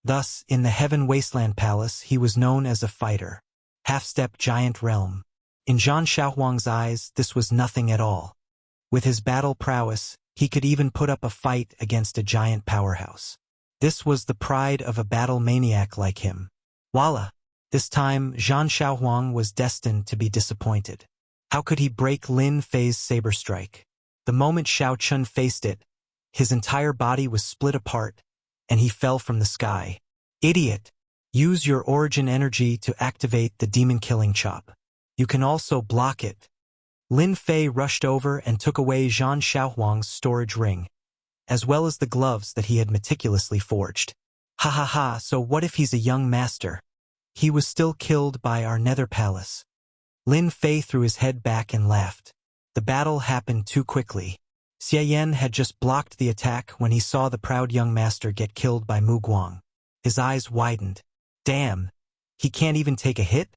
S1: Thus, in the Heaven Wasteland Palace, he was known as a fighter. Half-step giant realm. In Zhan Xiaohuang's eyes, this was nothing at all. With his battle prowess, He could even put up a fight against a giant powerhouse. This was the pride of a battle maniac like him. Voila! This time, Zhang Xiaohuang was destined to be disappointed. How could he break Lin Fei's saber strike? The moment Xiao Chun faced it, his entire body was split apart, and he fell from the sky. Idiot! Use your origin energy to activate the demon-killing chop. You can also block it. Lin Fei rushed over and took away Zhang Xiaohuang's storage ring, as well as the gloves that he had meticulously forged. Ha ha ha, so what if he's a young master? He was still killed by our nether palace. Lin Fei threw his head back and laughed. The battle happened too quickly. Xie Yan had just blocked the attack when he saw the proud young master get killed by Mu Guang. His eyes widened. Damn! He can't even take a hit?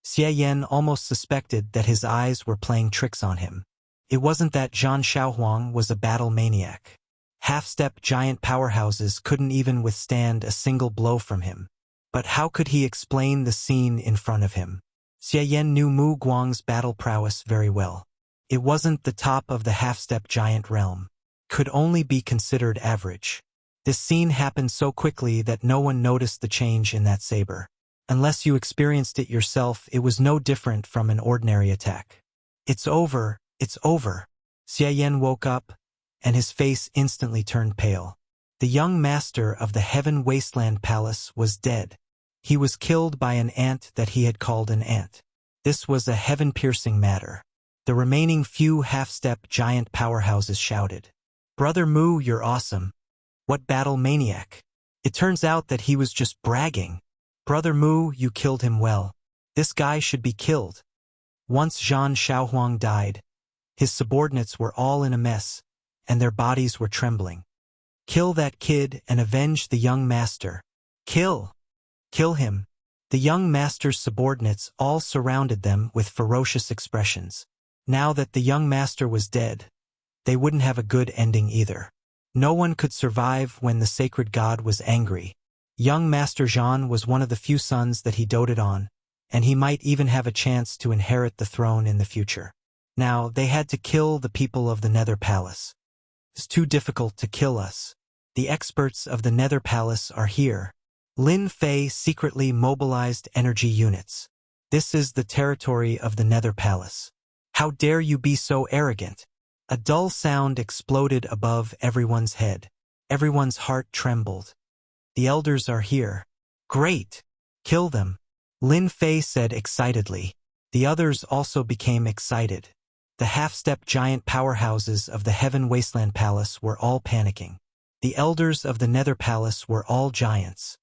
S1: Xie Yan almost suspected that his eyes were playing tricks on him. It wasn't that Zhang Xiaohuang was a battle maniac. Half-step giant powerhouses couldn't even withstand a single blow from him. But how could he explain the scene in front of him? Xie Yan knew Mu Guang's battle prowess very well. It wasn't the top of the half-step giant realm. Could only be considered average. This scene happened so quickly that no one noticed the change in that saber. Unless you experienced it yourself, it was no different from an ordinary attack. It's over, it's over. Xie Yan woke up, and his face instantly turned pale. The young master of the Heaven Wasteland Palace was dead. He was killed by an ant that he had called an ant. This was a heaven-piercing matter. The remaining few half-step giant powerhouses shouted, "Brother Mu, you're awesome. What battle maniac." It turns out that he was just bragging. Brother Mu, you killed him well. This guy should be killed. Once Zhang Xiaohuang died, his subordinates were all in a mess, and their bodies were trembling. Kill that kid and avenge the young master. Kill! Kill him! The young master's subordinates all surrounded them with ferocious expressions. Now that the young master was dead, they wouldn't have a good ending either. No one could survive when the sacred god was angry. Young Master Zhang was one of the few sons that he doted on, and he might even have a chance to inherit the throne in the future. Now, they had to kill the people of the Nether Palace. It's too difficult to kill us. The experts of the Nether Palace are here. Lin Fei secretly mobilized energy units. This is the territory of the Nether Palace. How dare you be so arrogant? A dull sound exploded above everyone's head. Everyone's heart trembled. The elders are here. Great! Kill them. Lin Fei said excitedly. The others also became excited. The half-step giant powerhouses of the Heaven Wasteland Palace were all panicking. The elders of the Nether Palace were all giants.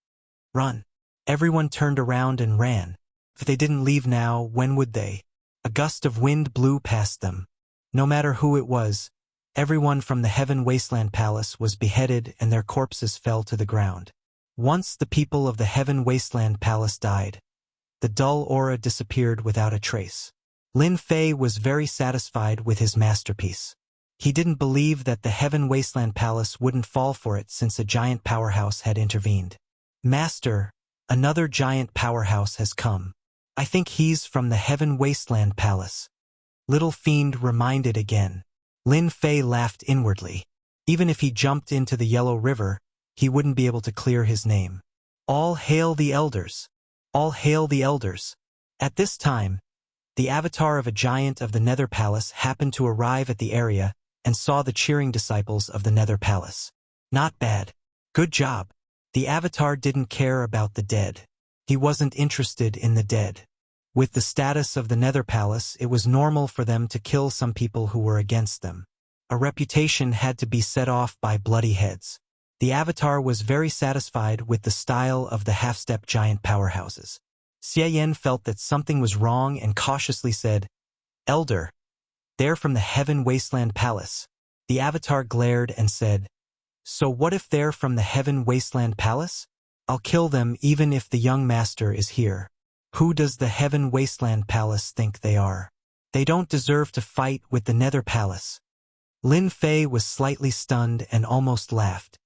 S1: Run! Everyone turned around and ran. If they didn't leave now, when would they? A gust of wind blew past them. No matter who it was, everyone from the Heaven Wasteland Palace was beheaded and their corpses fell to the ground. Once the people of the Heaven Wasteland Palace died, the dull aura disappeared without a trace. Lin Fei was very satisfied with his masterpiece. He didn't believe that the Heaven Wasteland Palace wouldn't fall for it since a giant powerhouse had intervened. Master, another giant powerhouse has come. I think he's from the Heaven Wasteland Palace. Little Fiend reminded again. Lin Fei laughed inwardly. Even if he jumped into the Yellow River, he wouldn't be able to clear his name. All hail the elders! All hail the elders! At this time, the avatar of a giant of the Nether Palace happened to arrive at the area and saw the cheering disciples of the Nether Palace. Not bad. Good job. The avatar didn't care about the dead. He wasn't interested in the dead. With the status of the Nether Palace, it was normal for them to kill some people who were against them. A reputation had to be set off by bloody heads. The avatar was very satisfied with the style of the half-step giant powerhouses. Xie Yan felt that something was wrong and cautiously said, "Elder, they're from the Heaven Wasteland Palace." The avatar glared and said, "So what if they're from the Heaven Wasteland Palace? I'll kill them even if the young master is here. Who does the Heaven Wasteland Palace think they are? They don't deserve to fight with the Nether Palace." Lin Fei was slightly stunned and almost laughed.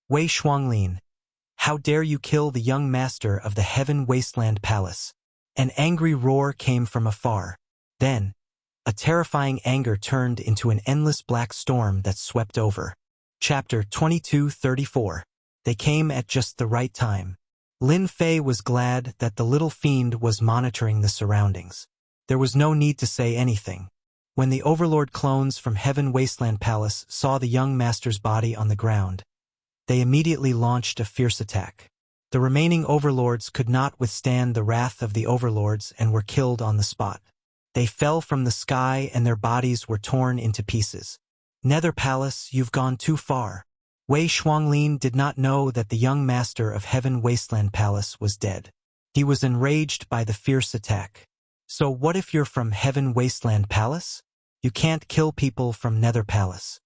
S1: "Wei Shuanglin, how dare you kill the young master of the Heaven Wasteland Palace?" An angry roar came from afar. Then, A terrifying anger turned into an endless black storm that swept over. Chapter 22:34. They came at just the right time. Lin Fei was glad that the little fiend was monitoring the surroundings. There was no need to say anything. When the Overlord clones from Heaven Wasteland Palace saw the young master's body on the ground, they immediately launched a fierce attack. The remaining Overlords could not withstand the wrath of the Overlords and were killed on the spot. They fell from the sky and their bodies were torn into pieces. Nether Palace, you've gone too far. Wei Shuanglin did not know that the young master of Heaven Wasteland Palace was dead. He was enraged by the fierce attack. So what if you're from Heaven Wasteland Palace? You can't kill people from Nether Palace.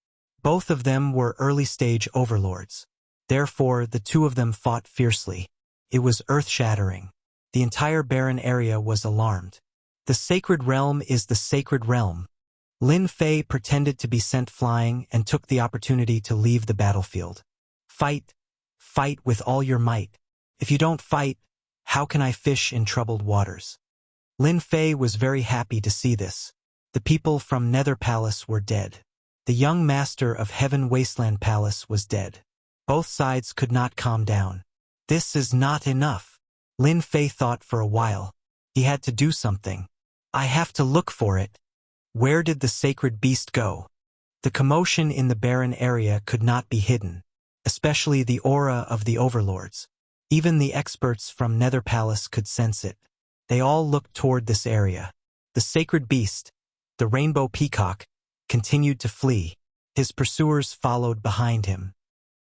S1: Both of them were early-stage overlords. Therefore, the two of them fought fiercely. It was earth-shattering. The entire barren area was alarmed. The sacred realm is the sacred realm. Lin Fei pretended to be sent flying and took the opportunity to leave the battlefield. Fight. Fight with all your might. If you don't fight, how can I fish in troubled waters? Lin Fei was very happy to see this. The people from Nether Palace were dead. The young master of Heaven Wasteland Palace was dead. Both sides could not calm down. This is not enough. Lin Fei thought for a while. He had to do something. I have to look for it. Where did the sacred beast go? The commotion in the barren area could not be hidden, especially the aura of the overlords. Even the experts from Nether Palace could sense it. They all looked toward this area. The sacred beast, the rainbow peacock, continued to flee. His pursuers followed behind him.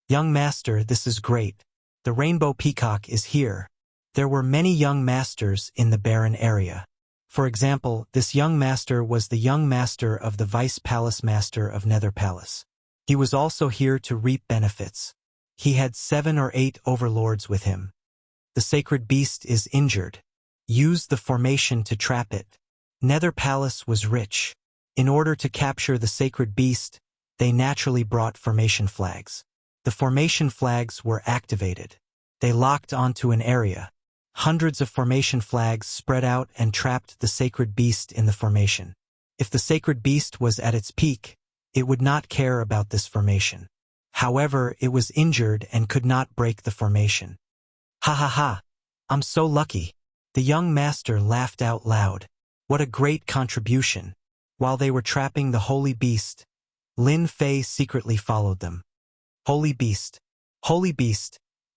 S1: Young master, this is great. The rainbow peacock is here. There were many young masters in the barren area. For example, this young master was the young master of the Vice Palace Master of Nether Palace. He was also here to reap benefits. He had 7 or 8 overlords with him. The sacred beast is injured. Use the formation to trap it. Nether Palace was rich. In order to capture the sacred beast, they naturally brought formation flags. The formation flags were activated. They locked onto an area. Hundreds of formation flags spread out and trapped the sacred beast in the formation. If the sacred beast was at its peak, it would not care about this formation. However, it was injured and could not break the formation. Ha ha ha! I'm so lucky. The young master laughed out loud. What a great contribution. While they were trapping the holy beast, Lin Fei secretly followed them. Holy beast,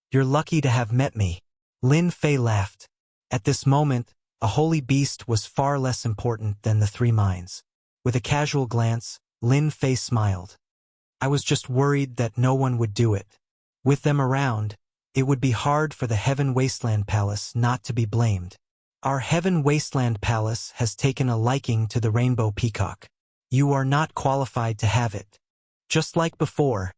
S1: you're lucky to have met me. Lin Fei laughed. At this moment, a holy beast was far less important than the 3 mines. With a casual glance, Lin Fei smiled. I was just worried that no one would do it. With them around, it would be hard for the Heaven Wasteland Palace not to be blamed. Our Heaven Wasteland Palace has taken a liking to the rainbow peacock. You are not qualified to have it. Just like before,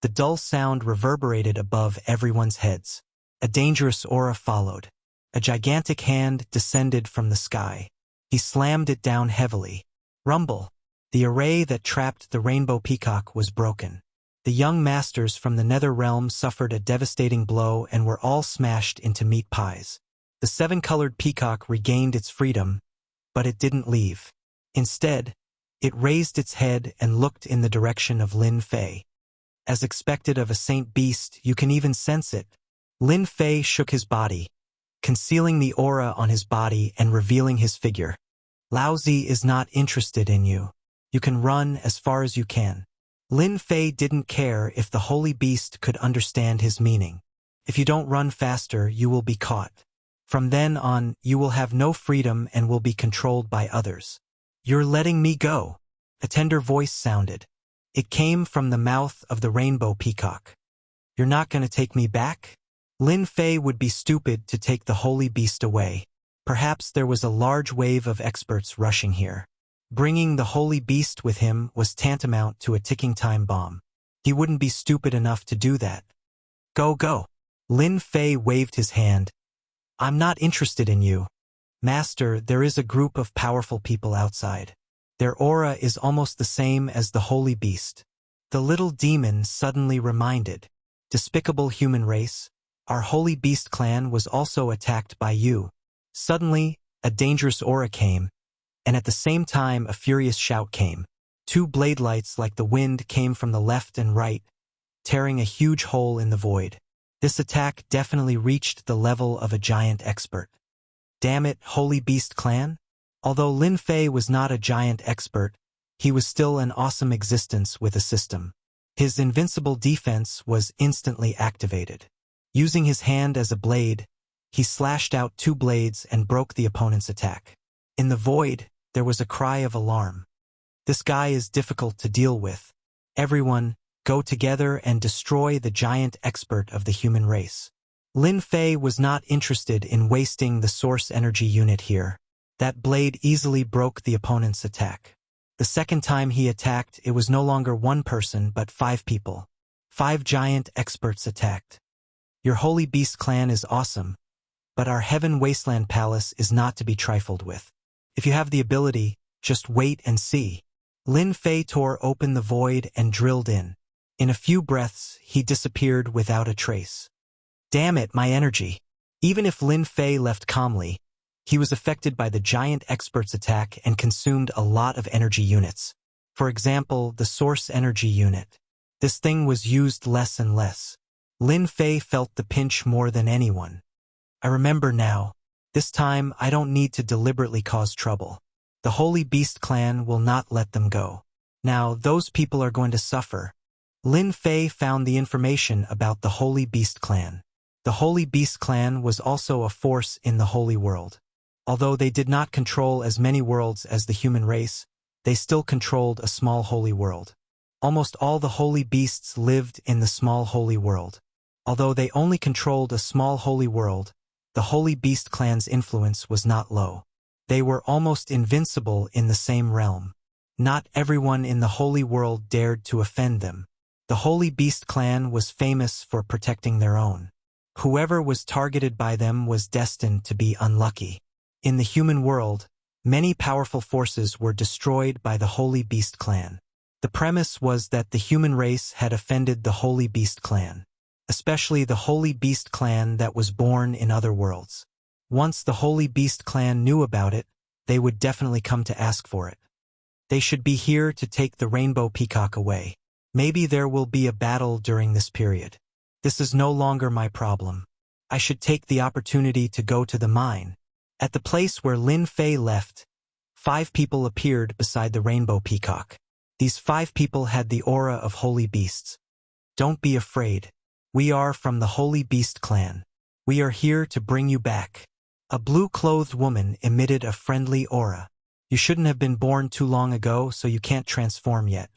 S1: the dull sound reverberated above everyone's heads. A dangerous aura followed. A gigantic hand descended from the sky. He slammed it down heavily. Rumble. The array that trapped the rainbow peacock was broken. The young masters from the Nether realm suffered a devastating blow and were all smashed into meat pies. The 7-colored peacock regained its freedom, but it didn't leave. Instead, it raised its head and looked in the direction of Lin Fei. As expected of a saint beast, you can even sense it. Lin Fei shook his body, concealing the aura on his body and revealing his figure. Laozi is not interested in you. You can run as far as you can. Lin Fei didn't care if the holy beast could understand his meaning. If you don't run faster, you will be caught. From then on, you will have no freedom and will be controlled by others. You're letting me go. A tender voice sounded. It came from the mouth of the rainbow peacock. You're not going to take me back? Lin Fei would be stupid to take the holy beast away. Perhaps there was a large wave of experts rushing here. Bringing the holy beast with him was tantamount to a ticking time bomb. He wouldn't be stupid enough to do that. Go, go. Lin Fei waved his hand. I'm not interested in you. Master, there is a group of powerful people outside. Their aura is almost the same as the holy beast. The little demon suddenly reminded. Despicable human race, our holy beast clan was also attacked by you. Suddenly, a dangerous aura came. and at the same time a furious shout came. Two blade lights like the wind came from the left and right, tearing a huge hole in the void. This attack definitely reached the level of a giant expert. Damn it, Holy Beast Clan? Although Lin Fei was not a giant expert, he was still an awesome existence with a system. His invincible defense was instantly activated. Using his hand as a blade, he slashed out two blades and broke the opponent's attack. In the void, there was a cry of alarm. This guy is difficult to deal with. Everyone, go together and destroy the giant expert of the human race. Lin Fei was not interested in wasting the source energy unit here. That blade easily broke the opponent's attack. The second time he attacked, it was no longer one person but 5 people. 5 giant experts attacked. Your Holy Beast Clan is awesome, but our Heaven Wasteland Palace is not to be trifled with. If you have the ability, just wait and see. Lin Fei tore open the void and drilled in. In a few breaths, he disappeared without a trace. Damn it, my energy. Even if Lin Fei left calmly, he was affected by the giant expert's attack and consumed a lot of energy units. For example, the source energy unit. This thing was used less and less. Lin Fei felt the pinch more than anyone. I remember now. This time, I don't need to deliberately cause trouble. The Holy Beast Clan will not let them go. Now, those people are going to suffer. Lin Fei found the information about the Holy Beast Clan. The Holy Beast Clan was also a force in the Holy World. Although they did not control as many worlds as the human race, they still controlled a small holy world. Almost all the holy beasts lived in the small holy world. Although they only controlled a small holy world, the Holy Beast Clan's influence was not low. They were almost invincible in the same realm. Not everyone in the holy world dared to offend them. The Holy Beast Clan was famous for protecting their own. Whoever was targeted by them was destined to be unlucky. In the human world, many powerful forces were destroyed by the Holy Beast Clan. The premise was that the human race had offended the Holy Beast Clan, especially the Holy Beast Clan that was born in other worlds. Once the Holy Beast Clan knew about it, they would definitely come to ask for it. They should be here to take the Rainbow Peacock away. Maybe there will be a battle during this period. This is no longer my problem. I should take the opportunity to go to the mine. At the place where Lin Fei left, 5 people appeared beside the Rainbow Peacock. These 5 people had the aura of holy beasts. Don't be afraid. We are from the Holy Beast Clan. We are here to bring you back. A blue-clothed woman emitted a friendly aura. You shouldn't have been born too long ago, so you can't transform yet.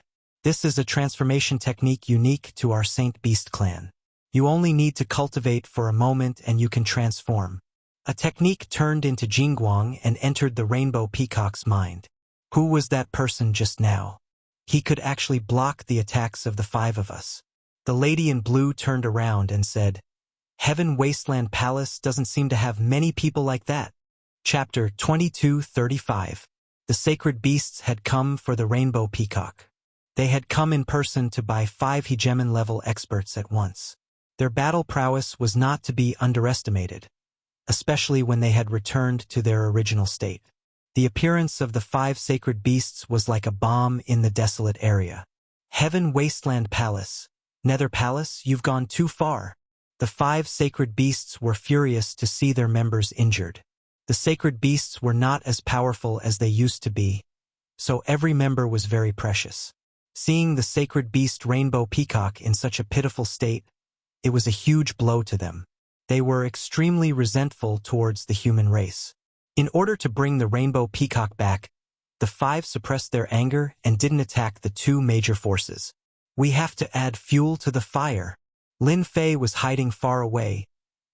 S1: This is a transformation technique unique to our Saint Beast Clan. You only need to cultivate for a moment and you can transform. A technique turned into Jingguang and entered the Rainbow Peacock's mind. Who was that person just now? He could actually block the attacks of the 5 of us. The lady in blue turned around and said, Heaven Wasteland Palace doesn't seem to have many people like that. Chapter 22:35. The sacred beasts had come for the Rainbow Peacock. They had come in person to buy 5 hegemon-level experts at once. Their battle prowess was not to be underestimated, especially when they had returned to their original state. The appearance of the 5 sacred beasts was like a bomb in the desolate area. Heaven Wasteland Palace. Nether Palace, you've gone too far. The 5 sacred beasts were furious to see their members injured. The sacred beasts were not as powerful as they used to be, so every member was very precious. Seeing the sacred beast Rainbow Peacock in such a pitiful state, it was a huge blow to them. They were extremely resentful towards the human race. In order to bring the Rainbow Peacock back, the 5 suppressed their anger and didn't attack the 2 major forces. We have to add fuel to the fire. Lin Fei was hiding far away,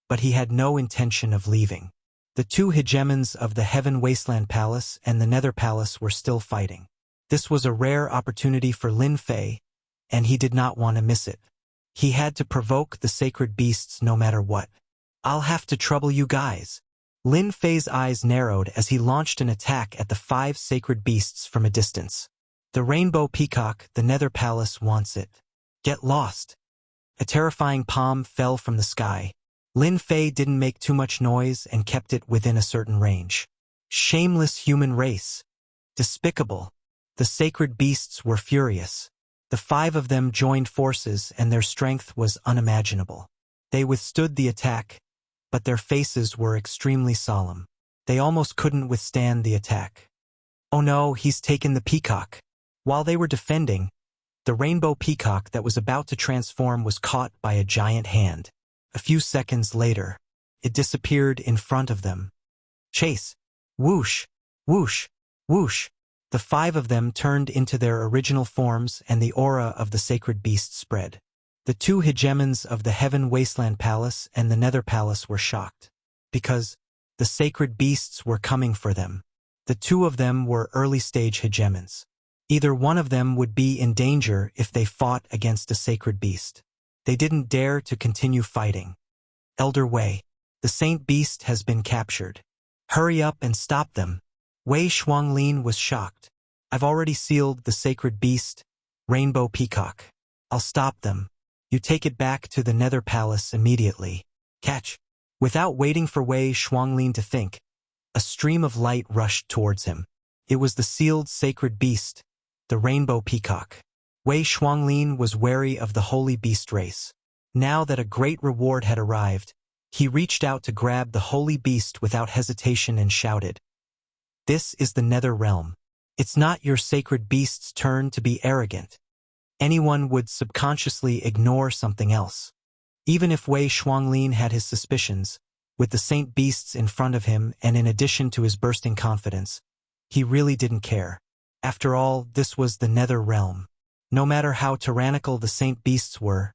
S1: but he had no intention of leaving. The 2 hegemons of the Heaven Wasteland Palace and the Nether Palace were still fighting. This was a rare opportunity for Lin Fei, and he did not want to miss it. He had to provoke the sacred beasts no matter what. I'll have to trouble you guys. Lin Fei's eyes narrowed as he launched an attack at the 5 sacred beasts from a distance. The Rainbow Peacock, the Nether Palace wants it. Get lost. A terrifying palm fell from the sky. Lin Fei didn't make too much noise and kept it within a certain range. Shameless human race. Despicable. The sacred beasts were furious. The 5 of them joined forces and their strength was unimaginable. They withstood the attack, but their faces were extremely solemn. They almost couldn't withstand the attack. Oh no, he's taken the peacock. While they were defending, the rainbow peacock that was about to transform was caught by a giant hand. A few seconds later, it disappeared in front of them. Chase! Whoosh! Whoosh! Whoosh! The 5 of them turned into their original forms and the aura of the sacred beast spread. The 2 hegemons of the Heaven Wasteland Palace and the Nether Palace were shocked. Because the sacred beasts were coming for them. The 2 of them were early-stage hegemons. Either one of them would be in danger if they fought against a sacred beast. They didn't dare to continue fighting. Elder Wei, the Saint Beast has been captured. Hurry up and stop them. Wei Shuanglin was shocked. I've already sealed the sacred beast, Rainbow Peacock. I'll stop them. You take it back to the Nether Palace immediately. Catch. Without waiting for Wei Shuanglin to think, a stream of light rushed towards him. It was the sealed sacred beast, the Rainbow Peacock. Wei Shuanglin was wary of the holy beast race. Now that a great reward had arrived, he reached out to grab the holy beast without hesitation and shouted, "This is the Nether Realm. It's not your sacred beast's turn to be arrogant." Anyone would subconsciously ignore something else. Even if Wei Shuanglin had his suspicions, with the saint beasts in front of him and in addition to his bursting confidence, he really didn't care. After all, this was the Nether Realm. No matter how tyrannical the saint beasts were,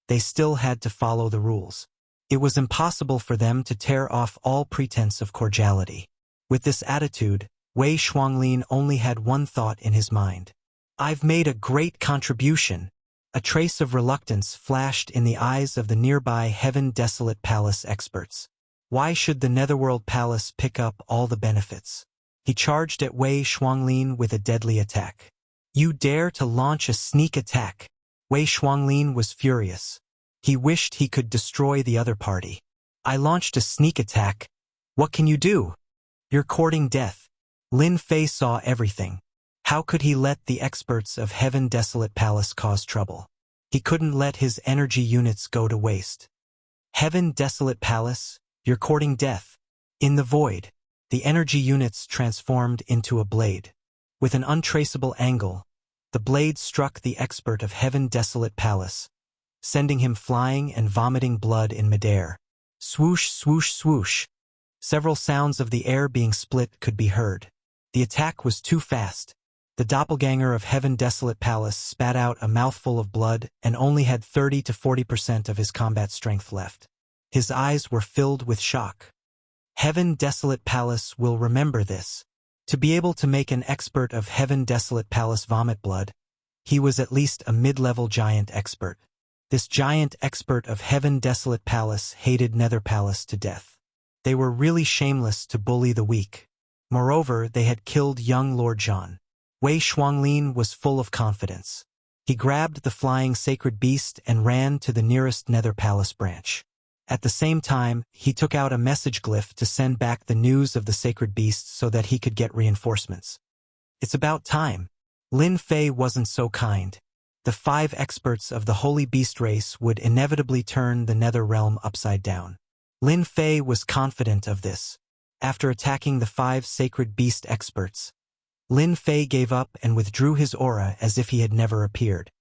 S1: they still had to follow the rules. It was impossible for them to tear off all pretense of cordiality. With this attitude, Wei Shuanglin only had one thought in his mind. I've made a great contribution. A trace of reluctance flashed in the eyes of the nearby Heaven Desolate Palace experts. Why should the Netherworld Palace pick up all the benefits? He charged at Wei Shuanglin with a deadly attack. You dare to launch a sneak attack? Wei Shuanglin was furious. He wished he could destroy the other party. I launched a sneak attack. What can you do? You're courting death. Lin Fei saw everything. How could he let the experts of Heaven Desolate Palace cause trouble? He couldn't let his energy units go to waste. Heaven Desolate Palace, you're courting death. In the void, the energy units transformed into a blade. With an untraceable angle, the blade struck the expert of Heaven Desolate Palace, sending him flying and vomiting blood in midair. Swoosh, swoosh, swoosh. Several sounds of the air being split could be heard. The attack was too fast. The doppelganger of Heaven Desolate Palace spat out a mouthful of blood and only had 30 to 40% of his combat strength left. His eyes were filled with shock. Heaven Desolate Palace will remember this. To be able to make an expert of Heaven Desolate Palace vomit blood, he was at least a mid-level giant expert. This giant expert of Heaven Desolate Palace hated Nether Palace to death. They were really shameless to bully the weak. Moreover, they had killed young Lord Zhan. Wei Shuanglin was full of confidence. He grabbed the flying sacred beast and ran to the nearest Nether Palace branch. At the same time, he took out a message glyph to send back the news of the sacred beast so that he could get reinforcements. It's about time. Lin Fei wasn't so kind. The 5 experts of the Holy Beast race would inevitably turn the Nether Realm upside down. Lin Fei was confident of this. After attacking the 5 sacred beast experts, Lin Fei gave up and withdrew his aura as if he had never appeared.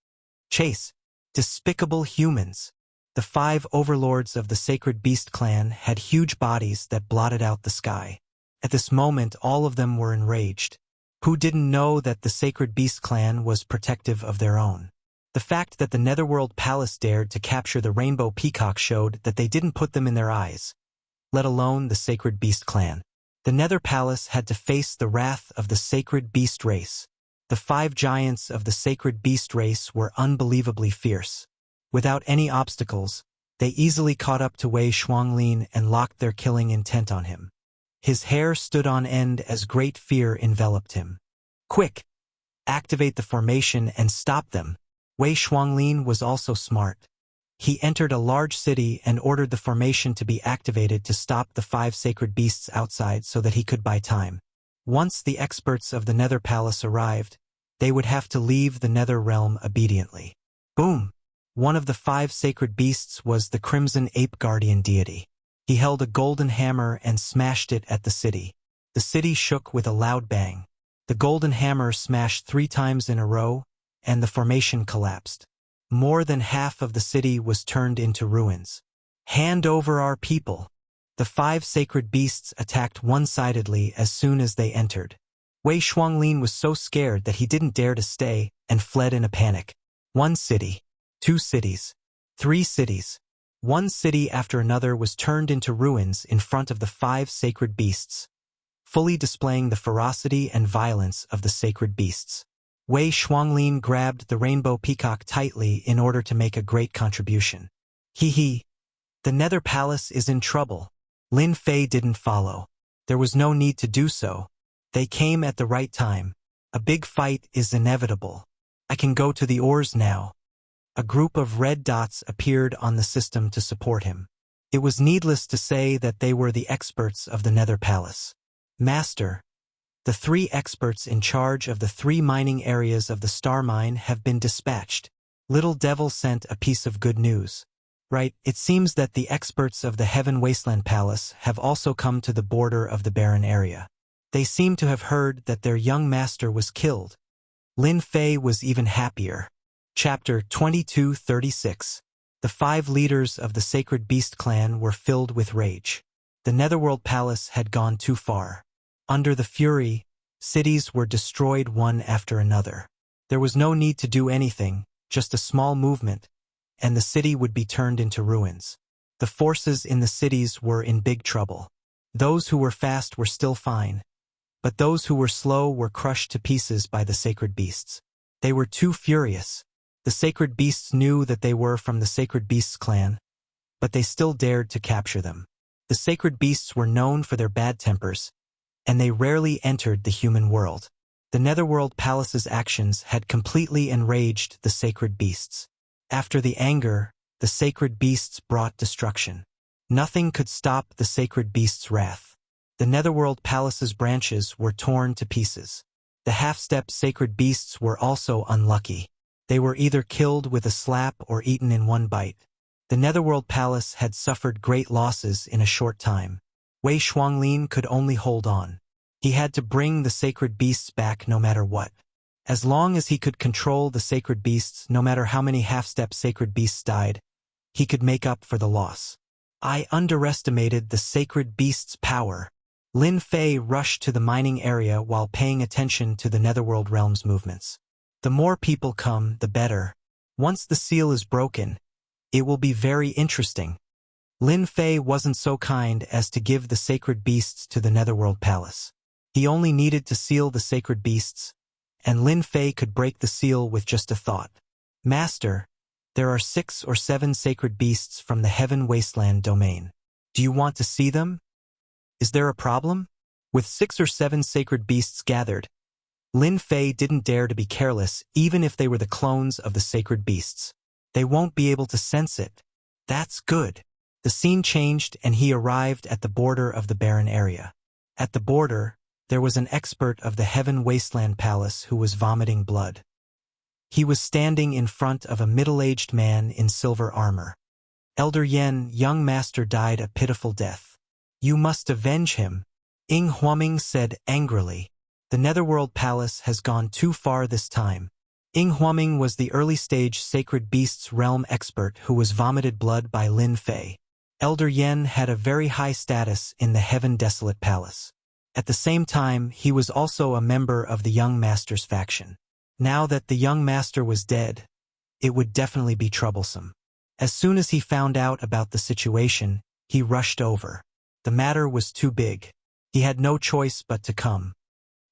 S1: Chase! Despicable humans! The 5 overlords of the Sacred Beast clan had huge bodies that blotted out the sky. At this moment, all of them were enraged. Who didn't know that the Sacred Beast clan was protective of their own? The fact that the Netherworld Palace dared to capture the Rainbow Peacock showed that they didn't put them in their eyes, let alone the Sacred Beast clan. The Nether Palace had to face the wrath of the Sacred Beast race. The 5 giants of the Sacred Beast race were unbelievably fierce. Without any obstacles, they easily caught up to Wei Shuanglin and locked their killing intent on him. His hair stood on end as great fear enveloped him. Quick! Activate the formation and stop them. Wei Shuanglin was also smart. He entered a large city and ordered the formation to be activated to stop the 5 sacred beasts outside so that he could buy time. Once the experts of the Nether Palace arrived, they would have to leave the Nether Realm obediently. Boom! One of the 5 sacred beasts was the Crimson Ape Guardian deity. He held a golden hammer and smashed it at the city. The city shook with a loud bang. The golden hammer smashed 3 times in a row, and the formation collapsed. More than half of the city was turned into ruins. Hand over our people! The 5 sacred beasts attacked one-sidedly as soon as they entered. Wei Shuanglin was so scared that he didn't dare to stay and fled in a panic. 1 city, 2 cities, 3 cities. One city after another was turned into ruins in front of the 5 sacred beasts, fully displaying the ferocity and violence of the sacred beasts. Wei Shuanglin grabbed the rainbow peacock tightly in order to make a great contribution. Hee. The Nether Palace is in trouble. Lin Fei didn't follow. There was no need to do so. They came at the right time. A big fight is inevitable. I can go to the oars now. A group of red dots appeared on the system to support him. It was needless to say that they were the experts of the Nether Palace. Master, the 3 experts in charge of the 3 mining areas of the star mine have been dispatched. Little Devil sent a piece of good news. Right, it seems that the experts of the Heaven Wasteland Palace have also come to the border of the barren area. They seem to have heard that their young master was killed. Lin Fei was even happier. Chapter 2236. The 5 leaders of the Sacred Beast clan were filled with rage. The Netherworld Palace had gone too far. Under the fury, cities were destroyed one after another. There was no need to do anything, just a small movement, and the city would be turned into ruins. The forces in the cities were in big trouble. Those who were fast were still fine, but those who were slow were crushed to pieces by the Sacred Beasts. They were too furious. The Sacred Beasts knew that they were from the Sacred Beasts clan, but they still dared to capture them. The Sacred Beasts were known for their bad tempers, and they rarely entered the human world. The Netherworld Palace's actions had completely enraged the Sacred Beasts. After the anger, the Sacred Beasts brought destruction. Nothing could stop the Sacred Beasts' wrath. The Netherworld Palace's branches were torn to pieces. The half-step Sacred Beasts were also unlucky. They were either killed with a slap or eaten in one bite. The Netherworld Palace had suffered great losses in a short time. Wei Shuanglin could only hold on. He had to bring the Sacred Beasts back no matter what. As long as he could control the Sacred Beasts, no matter how many half-step Sacred Beasts died, he could make up for the loss. I underestimated the Sacred Beasts' power. Lin Fei rushed to the mining area while paying attention to the Netherworld Realm's movements. The more people come, the better. Once the seal is broken, it will be very interesting. Lin Fei wasn't so kind as to give the Sacred Beasts to the Netherworld Palace. He only needed to seal the Sacred Beasts, and Lin Fei could break the seal with just a thought. Master, there are 6 or 7 Sacred Beasts from the Heaven Wasteland domain. Do you want to see them? Is there a problem? With 6 or 7 Sacred Beasts gathered, Lin Fei didn't dare to be careless even if they were the clones of the Sacred Beasts. They won't be able to sense it. That's good. The scene changed and he arrived at the border of the barren area. At the border, there was an expert of the Heaven Wasteland Palace who was vomiting blood. He was standing in front of a middle-aged man in silver armor. Elder Yen, young master, died a pitiful death. You must avenge him, Ing Huaming said angrily. The Netherworld Palace has gone too far this time. Ing Huaming was the early-stage Sacred Beasts realm expert who was vomited blood by Lin Fei. Elder Yen had a very high status in the Heaven Desolate Palace. At the same time, he was also a member of the Young Master's faction. Now that the Young Master was dead, it would definitely be troublesome. As soon as he found out about the situation, he rushed over. The matter was too big. He had no choice but to come.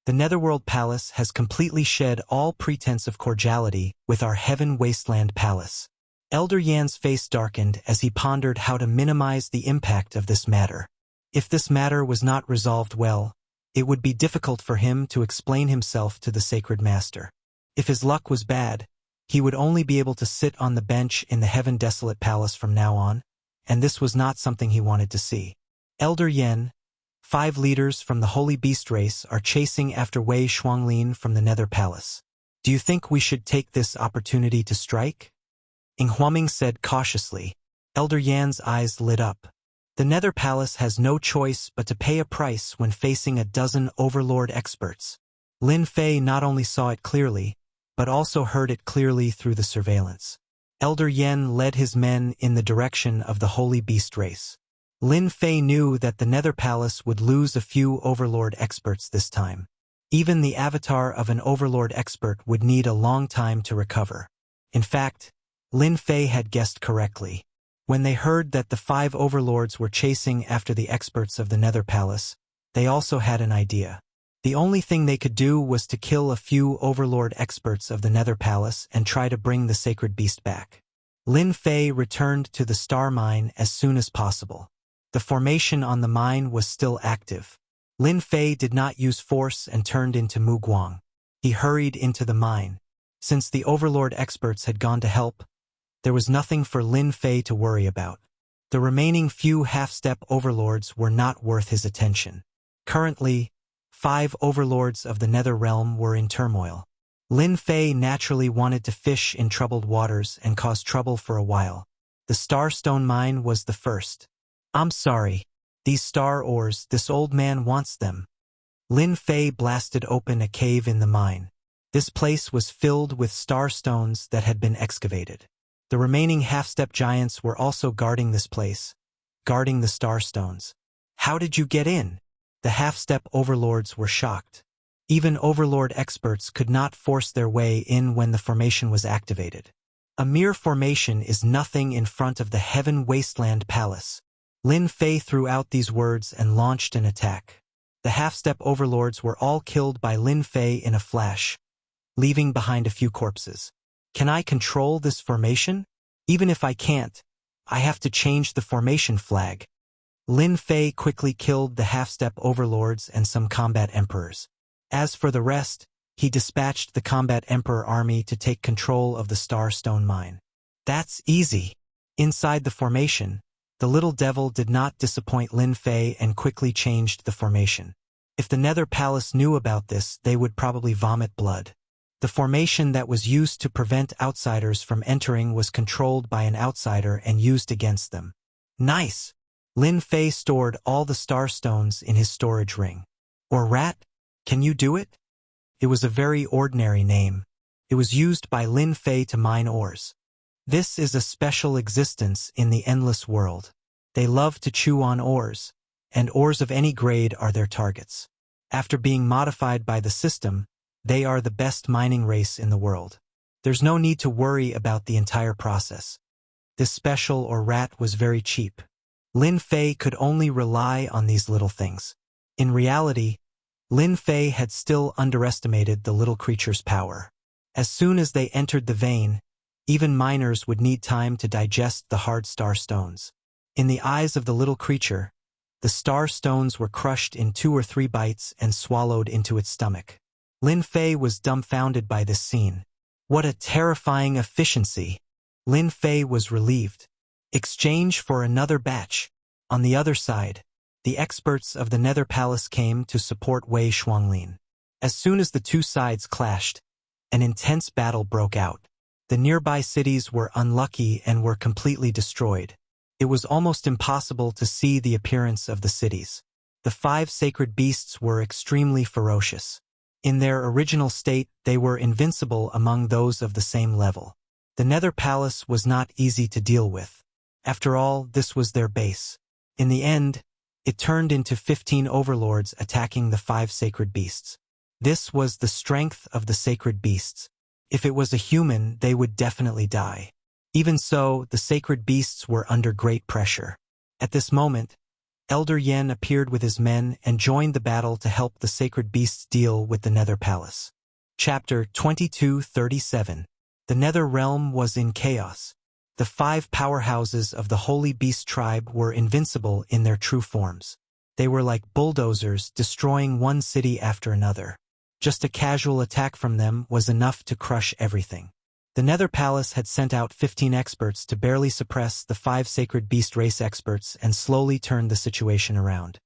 S1: The Netherworld Palace has completely shed all pretense of cordiality with our Heaven Wasteland Palace. Elder Yan's face darkened as he pondered how to minimize the impact of this matter. If this matter was not resolved well, it would be difficult for him to explain himself to the Sacred Master. If his luck was bad, he would only be able to sit on the bench in the Heaven Desolate Palace from now on, and this was not something he wanted to see. Elder Yen, 5 leaders from the Holy Beast race are chasing after Wei Shuanglin from the Nether Palace. Do you think we should take this opportunity to strike? Ing Huaming said cautiously. Elder Yan's eyes lit up. The Nether Palace has no choice but to pay a price when facing a dozen overlord experts. Lin Fei not only saw it clearly, but also heard it clearly through the surveillance. Elder Yan led his men in the direction of the Holy Beast race. Lin Fei knew that the Nether Palace would lose a few overlord experts this time. Even the avatar of an overlord expert would need a long time to recover. In fact, Lin Fei had guessed correctly. When they heard that the 5 overlords were chasing after the experts of the Nether Palace, they also had an idea. The only thing they could do was to kill a few overlord experts of the Nether Palace and try to bring the sacred beast back. Lin Fei returned to the star mine as soon as possible. The formation on the mine was still active. Lin Fei did not use force and turned into Mu Guang. He hurried into the mine. Since the overlord experts had gone to help, there was nothing for Lin Fei to worry about. The remaining few half-step overlords were not worth his attention. Currently, 5 overlords of the Nether Realm were in turmoil. Lin Fei naturally wanted to fish in troubled waters and cause trouble for a while. The Starstone mine was the first. I'm sorry. These star ores, this old man wants them. Lin Fei blasted open a cave in the mine. This place was filled with star stones that had been excavated. The remaining half-step giants were also guarding this place, guarding the star stones. How did you get in? The half-step overlords were shocked. Even overlord experts could not force their way in when the formation was activated. A mere formation is nothing in front of the Heaven Wasteland Palace. Lin Fei threw out these words and launched an attack. The half-step overlords were all killed by Lin Fei in a flash, leaving behind a few corpses. Can I control this formation? Even if I can't, I have to change the formation flag. Lin Fei quickly killed the half-step overlords and some combat emperors. As for the rest, he dispatched the combat emperor army to take control of the Starstone mine. That's easy. Inside the formation, the little devil did not disappoint Lin Fei and quickly changed the formation. If the Nether Palace knew about this, they would probably vomit blood. The formation that was used to prevent outsiders from entering was controlled by an outsider and used against them. Nice! Lin Fei stored all the star stones in his storage ring. Or rat? Can you do it? It was a very ordinary name. It was used by Lin Fei to mine ores. This is a special existence in the endless world. They love to chew on ores, and ores of any grade are their targets. After being modified by the system, they are the best mining race in the world. There's no need to worry about the entire process. This special or rat was very cheap. Lin Fei could only rely on these little things. In reality, Lin Fei had still underestimated the little creature's power. As soon as they entered the vein, even miners would need time to digest the hard star stones. In the eyes of the little creature, the star stones were crushed in 2 or 3 bites and swallowed into its stomach. Lin Fei was dumbfounded by this scene. What a terrifying efficiency! Lin Fei was relieved. Exchange for another batch. On the other side, the experts of the Nether Palace came to support Wei Shuanglin. As soon as the two sides clashed, an intense battle broke out. The nearby cities were unlucky and were completely destroyed. It was almost impossible to see the appearance of the cities. The 5 sacred beasts were extremely ferocious. In their original state, they were invincible among those of the same level. The Nether Palace was not easy to deal with. After all, this was their base. In the end, it turned into 15 overlords attacking the 5 sacred beasts. This was the strength of the sacred beasts. If it was a human, they would definitely die. Even so, the sacred beasts were under great pressure. At this moment, Elder Yen appeared with his men and joined the battle to help the sacred beasts deal with the Nether Palace. Chapter 2237. The Nether Realm was in chaos. The 5 powerhouses of the Holy Beast tribe were invincible in their true forms. They were like bulldozers destroying one city after another. Just a casual attack from them was enough to crush everything. The Nether Palace had sent out 15 experts to barely suppress the 5 sacred beast race experts and slowly turn the situation around.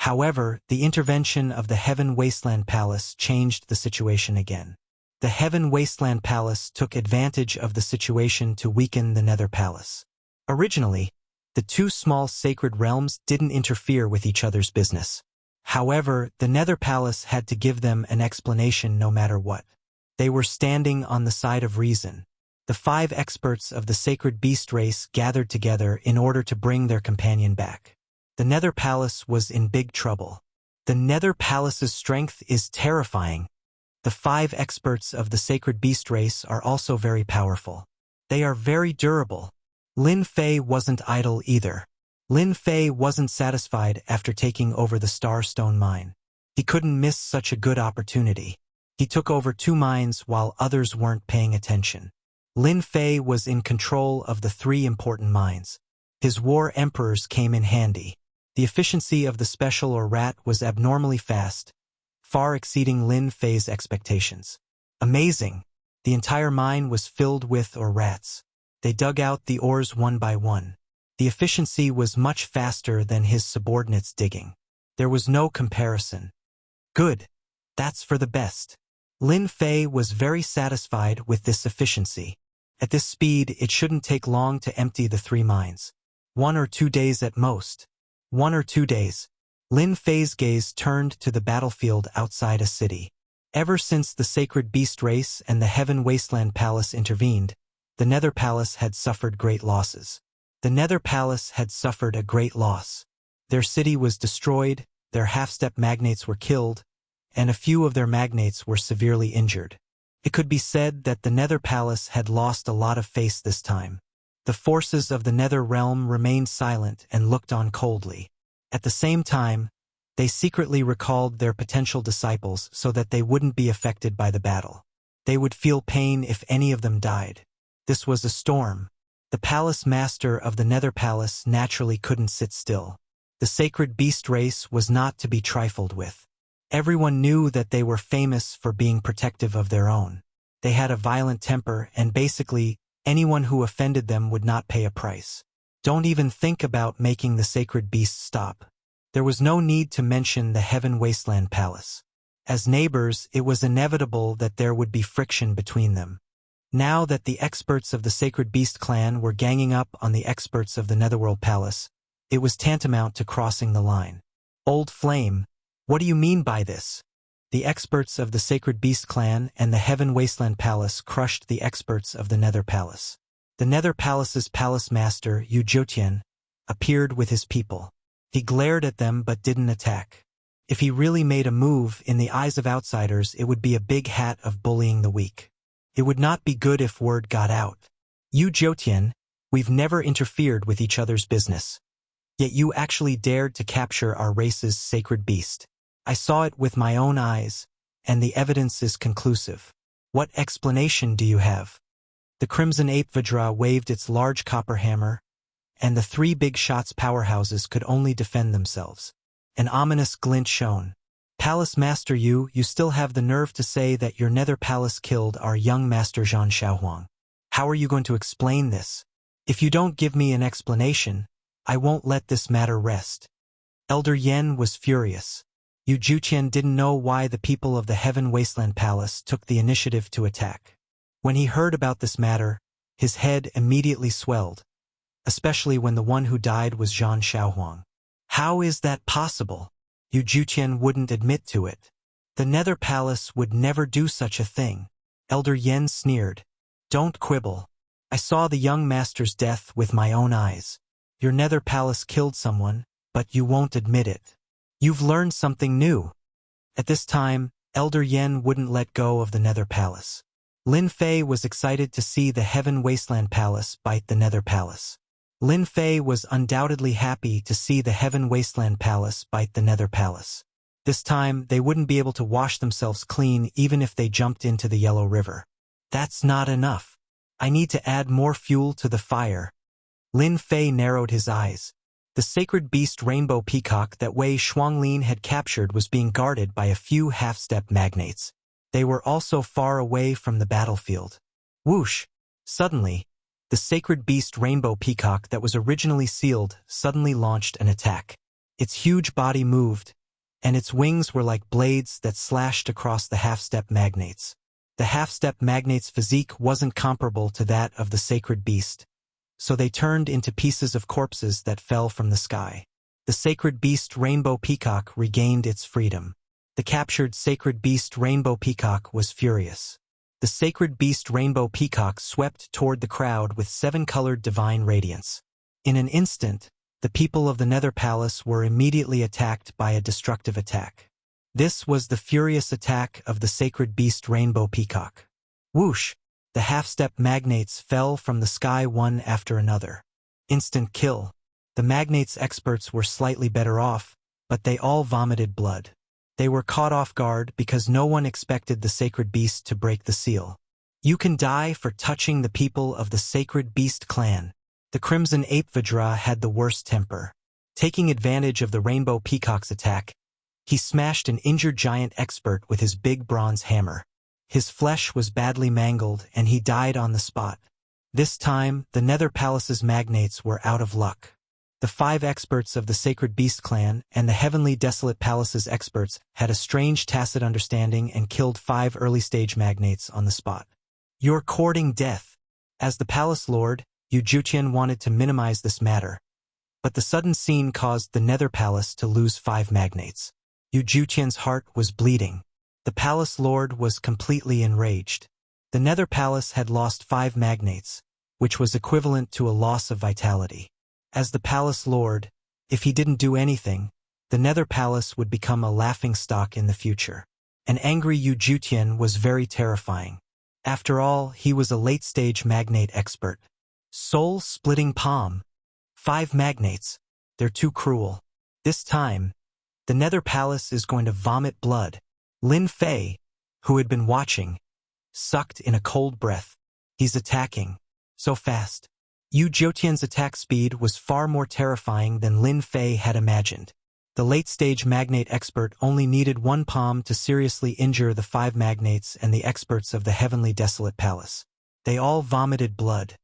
S1: However, the intervention of the Heaven Wasteland Palace changed the situation again. The Heaven Wasteland Palace took advantage of the situation to weaken the Nether Palace. Originally, the two small sacred realms didn't interfere with each other's business. However, the Nether Palace had to give them an explanation no matter what. They were standing on the side of reason. The 5 experts of the sacred beast race gathered together in order to bring their companion back. The Nether Palace was in big trouble. The Nether Palace's strength is terrifying. The 5 experts of the sacred beast race are also very powerful. They are very durable. Lin Fei wasn't idle either. Lin Fei wasn't satisfied after taking over the Starstone mine. He couldn't miss such a good opportunity. He took over 2 mines while others weren't paying attention. Lin Fei was in control of the 3 important mines. His war emperors came in handy. The efficiency of the special or rat was abnormally fast, far exceeding Lin Fei's expectations. Amazing! The entire mine was filled with rats. They dug out the ores one by one. The efficiency was much faster than his subordinates digging. There was no comparison. Good. That's for the best. Lin Fei was very satisfied with this efficiency. At this speed, it shouldn't take long to empty the 3 mines. 1 or 2 days at most. 1 or 2 days. Lin Fei's gaze turned to the battlefield outside a city. Ever since the sacred beast race and the Heaven Wasteland Palace intervened, the Nether Palace had suffered great losses. The Nether Palace had suffered a great loss. Their city was destroyed, their half-step magnates were killed, and a few of their magnates were severely injured. It could be said that the Nether Palace had lost a lot of face this time. The forces of the Nether Realm remained silent and looked on coldly. At the same time, they secretly recalled their potential disciples so that they wouldn't be affected by the battle. They would feel pain if any of them died. This was a storm. The palace master of the Nether Palace naturally couldn't sit still. The sacred beast race was not to be trifled with. Everyone knew that they were famous for being protective of their own. They had a violent temper, and basically, anyone who offended them would not pay a price. Don't even think about making the sacred beast stop. There was no need to mention the Heaven Wasteland Palace. As neighbors, it was inevitable that there would be friction between them. Now that the experts of the Sacred Beast clan were ganging up on the experts of the Netherworld Palace, it was tantamount to crossing the line. Old Flame, what do you mean by this? The experts of the Sacred Beast clan and the Heaven Wasteland Palace crushed the experts of the Nether Palace. The Nether Palace's palace master, Yu Jotian, appeared with his people. He glared at them but didn't attack. If he really made a move, in the eyes of outsiders, it would be a big hat of bullying the weak. It would not be good if word got out. Yu Jotian, we've never interfered with each other's business. Yet you actually dared to capture our race's sacred beast. I saw it with my own eyes, and the evidence is conclusive. What explanation do you have? The Crimson Ape Vajra waved its large copper hammer, and the 3 big shots powerhouses could only defend themselves. An ominous glint shone. Palace Master Yu, you still have the nerve to say that your Nether Palace killed our young Master Zhan Xiaohuang. How are you going to explain this? If you don't give me an explanation, I won't let this matter rest. Elder Yen was furious. Yu Juqian didn't know why the people of the Heaven Wasteland Palace took the initiative to attack. When he heard about this matter, his head immediately swelled, especially when the one who died was Zhan Xiaohuang. How is that possible? Yu Juqian wouldn't admit to it. The Nether Palace would never do such a thing. Elder Yen sneered. Don't quibble. I saw the young master's death with my own eyes. Your Nether Palace killed someone, but you won't admit it. You've learned something new. At this time, Elder Yen wouldn't let go of the Nether Palace. Lin Fei was excited to see the Heaven Wasteland Palace bite the Nether Palace. Lin Fei was undoubtedly happy to see the Heaven Wasteland Palace bite the Nether Palace. This time, they wouldn't be able to wash themselves clean even if they jumped into the Yellow River. That's not enough. I need to add more fuel to the fire. Lin Fei narrowed his eyes. The sacred beast Rainbow Peacock that Wei Shuanglin had captured was being guarded by a few half-step magnates. They were also far away from the battlefield. Whoosh! Suddenly, the sacred beast Rainbow Peacock that was originally sealed suddenly launched an attack. Its huge body moved, and its wings were like blades that slashed across the half-step magnates. The half-step magnate's physique wasn't comparable to that of the sacred beast, so they turned into pieces of corpses that fell from the sky. The sacred beast Rainbow Peacock regained its freedom. The captured sacred beast Rainbow Peacock was furious. The sacred beast Rainbow Peacock swept toward the crowd with 7-colored divine radiance. In an instant, the people of the Nether Palace were immediately attacked by a destructive attack. This was the furious attack of the sacred beast Rainbow Peacock. Whoosh! The half-step magnates fell from the sky one after another. Instant kill. The magnates' experts were slightly better off, but they all vomited blood. They were caught off guard because no one expected the sacred beast to break the seal. You can die for touching the people of the sacred beast clan. The Crimson Ape Vidra had the worst temper. Taking advantage of the Rainbow Peacock's attack, he smashed an injured giant expert with his big bronze hammer. His flesh was badly mangled and he died on the spot. This time, the Nether Palace's magnates were out of luck. The 5 experts of the Sacred Beast clan and the Heavenly Desolate Palace's experts had a strange tacit understanding and killed 5 early-stage magnates on the spot. You're courting death. As the palace lord, Yu Jutian wanted to minimize this matter, but the sudden scene caused the Nether Palace to lose 5 magnates. Yu Jutian's heart was bleeding. The palace lord was completely enraged. The Nether Palace had lost 5 magnates, which was equivalent to a loss of vitality. As the palace lord, if he didn't do anything, the Nether Palace would become a laughingstock in the future. An angry Yu Jutian was very terrifying. After all, he was a late-stage magnate expert. Soul-splitting palm. 5 magnates. They're too cruel. This time, the Nether Palace is going to vomit blood. Lin Fei, who had been watching, sucked in a cold breath. He's attacking. So fast. Yu Jutian's attack speed was far more terrifying than Lin Fei had imagined. The late-stage magnate expert only needed 1 palm to seriously injure the 5 magnates and the experts of the Heavenly Desolate Palace. They all vomited blood.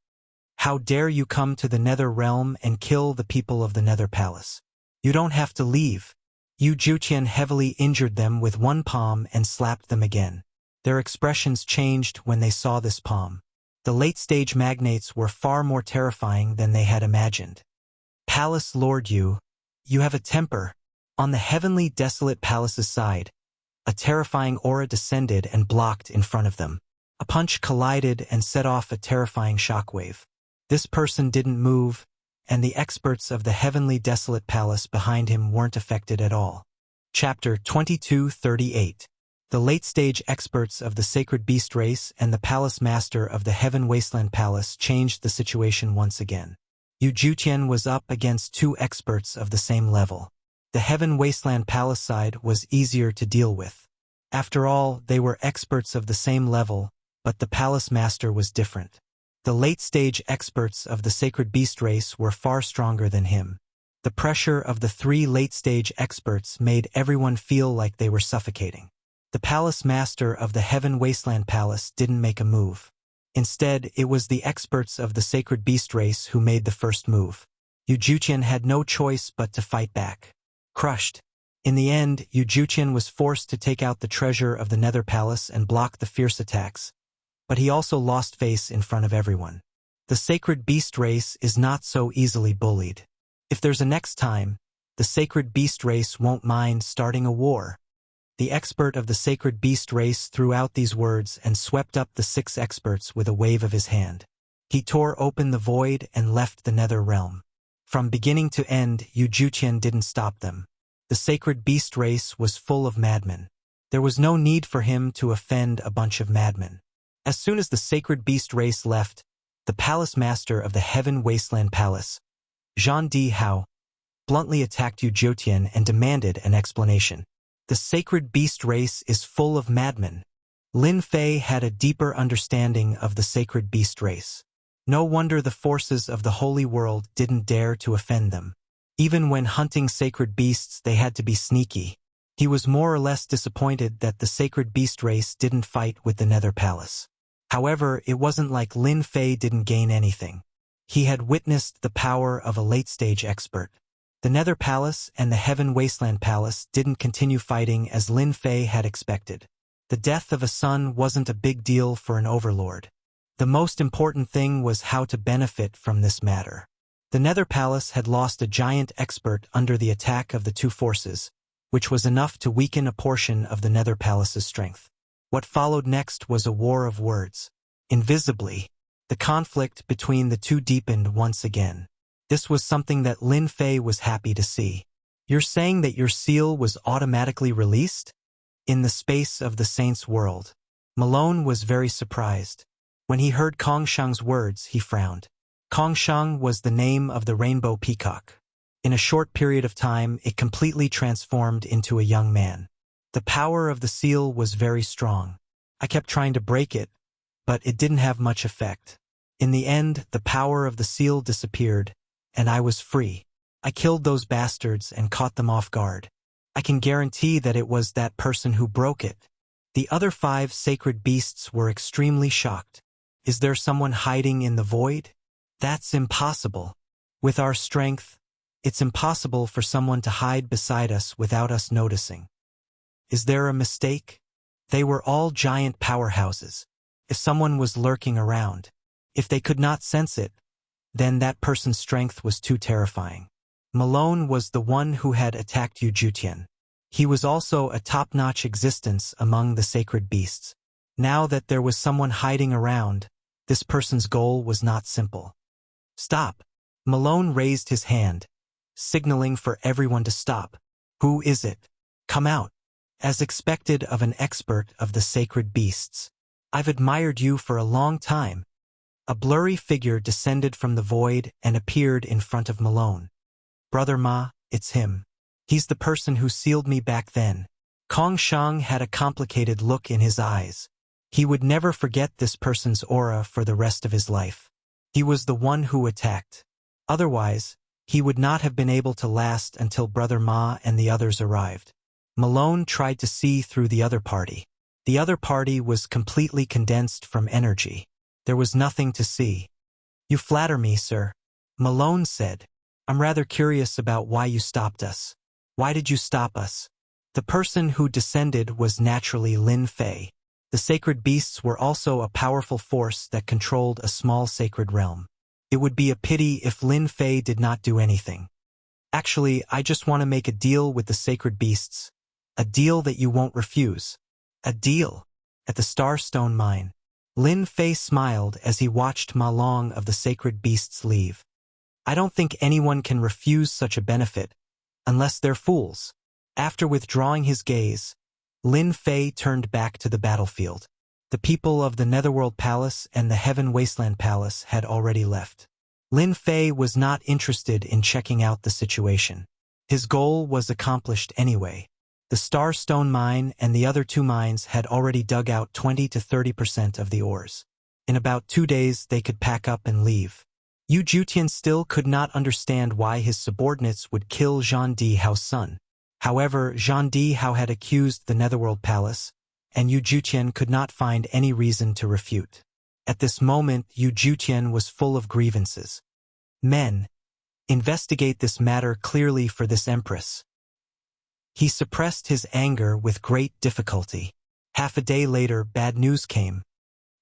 S1: How dare you come to the Nether Realm and kill the people of the Nether Palace? You don't have to leave. Yu Jutian heavily injured them with 1 palm and slapped them again. Their expressions changed when they saw this palm. The late-stage magnates were far more terrifying than they had imagined. Palace Lord Yu, you have a temper. On the Heavenly Desolate Palace's side, a terrifying aura descended and blocked in front of them. A punch collided and set off a terrifying shockwave. This person didn't move, and the experts of the Heavenly Desolate Palace behind him weren't affected at all. Chapter 2238. The late-stage experts of the Sacred Beast race and the Palace Master of the Heaven Wasteland Palace changed the situation once again. Yu Jutian was up against 2 experts of the same level. The Heaven Wasteland Palace side was easier to deal with. After all, they were experts of the same level, but the Palace Master was different. The late-stage experts of the Sacred Beast race were far stronger than him. The pressure of the 3 late-stage experts made everyone feel like they were suffocating. The Palace Master of the Heaven Wasteland Palace didn't make a move. Instead, it was the experts of the Sacred Beast race who made the first move. Yu Jutian had no choice but to fight back. Crushed. In the end, Yu Jutian was forced to take out the treasure of the Nether Palace and block the fierce attacks, but he also lost face in front of everyone. The Sacred Beast race is not so easily bullied. If there's a next time, the Sacred Beast race won't mind starting a war. The expert of the Sacred Beast race threw out these words and swept up the 6 experts with a wave of his hand. He tore open the void and left the Nether Realm. From beginning to end, Yu Jutian didn't stop them. The Sacred Beast race was full of madmen. There was no need for him to offend a bunch of madmen. As soon as the Sacred Beast race left, the Palace Master of the Heaven Wasteland Palace, Zhang Di Hao, bluntly attacked Yu Jutian and demanded an explanation. The Sacred Beast race is full of madmen. Lin Fei had a deeper understanding of the Sacred Beast race. No wonder the forces of the Holy World didn't dare to offend them. Even when hunting sacred beasts, they had to be sneaky. He was more or less disappointed that the Sacred Beast race didn't fight with the Nether Palace. However, it wasn't like Lin Fei didn't gain anything. He had witnessed the power of a late-stage expert. The Nether Palace and the Heaven Wasteland Palace didn't continue fighting as Lin Fei had expected. The death of a son wasn't a big deal for an overlord. The most important thing was how to benefit from this matter. The Nether Palace had lost a giant expert under the attack of the two forces, which was enough to weaken a portion of the Nether Palace's strength. What followed next was a war of words. Invisibly, the conflict between the two deepened once again. This was something that Lin Fei was happy to see. "You're saying that your seal was automatically released?" In the space of the Saint's world. Malone was very surprised. When he heard Kong Shang's words, he frowned. Kong Shang was the name of the rainbow peacock. In a short period of time, it completely transformed into a young man. The power of the seal was very strong. I kept trying to break it, but it didn't have much effect. In the end, the power of the seal disappeared, and I was free. I killed those bastards and caught them off guard. I can guarantee that it was that person who broke it. The other 5 sacred beasts were extremely shocked. Is there someone hiding in the void? That's impossible. With our strength, it's impossible for someone to hide beside us without us noticing. Is there a mistake? They were all giant powerhouses. If someone was lurking around, if they could not sense it, then that person's strength was too terrifying. Malone was the one who had attacked Yu Jutian. He was also a top-notch existence among the sacred beasts. Now that there was someone hiding around, this person's goal was not simple. "Stop!" Malone raised his hand, signaling for everyone to stop. "Who is it? Come out." As expected of an expert of the sacred beasts. "I've admired you for a long time." A blurry figure descended from the void and appeared in front of Malone. "Brother Ma, it's him. He's the person who sealed me back then." Kong Shang had a complicated look in his eyes. He would never forget this person's aura for the rest of his life. He was the one who attacked. Otherwise, he would not have been able to last until Brother Ma and the others arrived. Malone tried to see through the other party. The other party was completely condensed from energy. There was nothing to see. "You flatter me, sir," Malone said. "I'm rather curious about why you stopped us. Why did you stop us?" The person who descended was naturally Lin Fei. The sacred beasts were also a powerful force that controlled a small sacred realm. It would be a pity if Lin Fei did not do anything. "Actually, I just want to make a deal with the sacred beasts. A deal that you won't refuse." "A deal?" At the Starstone mine. Lin Fei smiled as he watched Ma Long of the sacred beasts leave. "I don't think anyone can refuse such a benefit, unless they're fools." After withdrawing his gaze, Lin Fei turned back to the battlefield. The people of the Netherworld Palace and the Heaven Wasteland Palace had already left. Lin Fei was not interested in checking out the situation. His goal was accomplished anyway. The Starstone mine and the other 2 mines had already dug out 20 to 30% of the ores. In about 2 days they could pack up and leave. Yu Jutian still could not understand why his subordinates would kill Zhang Dihao's son. However, Zhang Dihao had accused the Netherworld Palace, and Yu Jutian could not find any reason to refute. At this moment, Yu Jutian was full of grievances. "Men, investigate this matter clearly for this empress." He suppressed his anger with great difficulty. Half a day later, bad news came.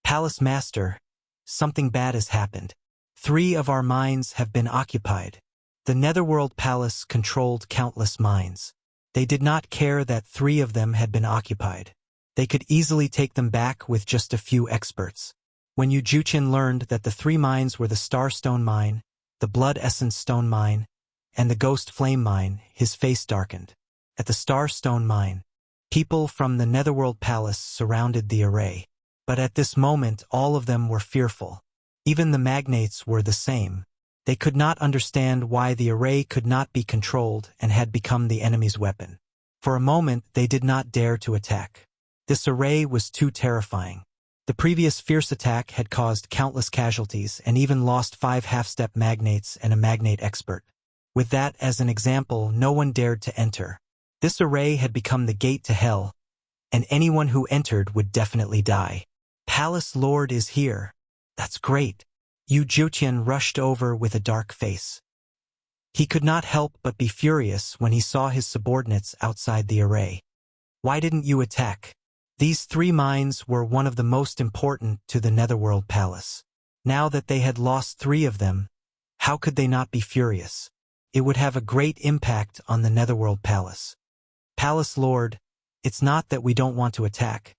S1: "Palace Master, something bad has happened. 3 of our mines have been occupied." The Netherworld Palace controlled countless mines. They did not care that 3 of them had been occupied. They could easily take them back with just a few experts. When Yu Jutian learned that the 3 mines were the Starstone Mine, the Blood Essence Stone Mine, and the Ghost Flame Mine, his face darkened. At the Starstone Mine, people from the Netherworld Palace surrounded the array. But at this moment all of them were fearful. Even the magnates were the same. They could not understand why the array could not be controlled and had become the enemy's weapon. For a moment they did not dare to attack. This array was too terrifying. The previous fierce attack had caused countless casualties and even lost 5 half-step magnates and a magnate expert. With that as an example, no one dared to enter. This array had become the gate to hell, and anyone who entered would definitely die. "Palace Lord is here. That's great." Yu Jutian rushed over with a dark face. He could not help but be furious when he saw his subordinates outside the array. Why didn't you attack? These 3 mines were one of the most important to the Netherworld Palace. Now that they had lost 3 of them, how could they not be furious? It would have a great impact on the Netherworld Palace. Palace Lord, it's not that we don't want to attack,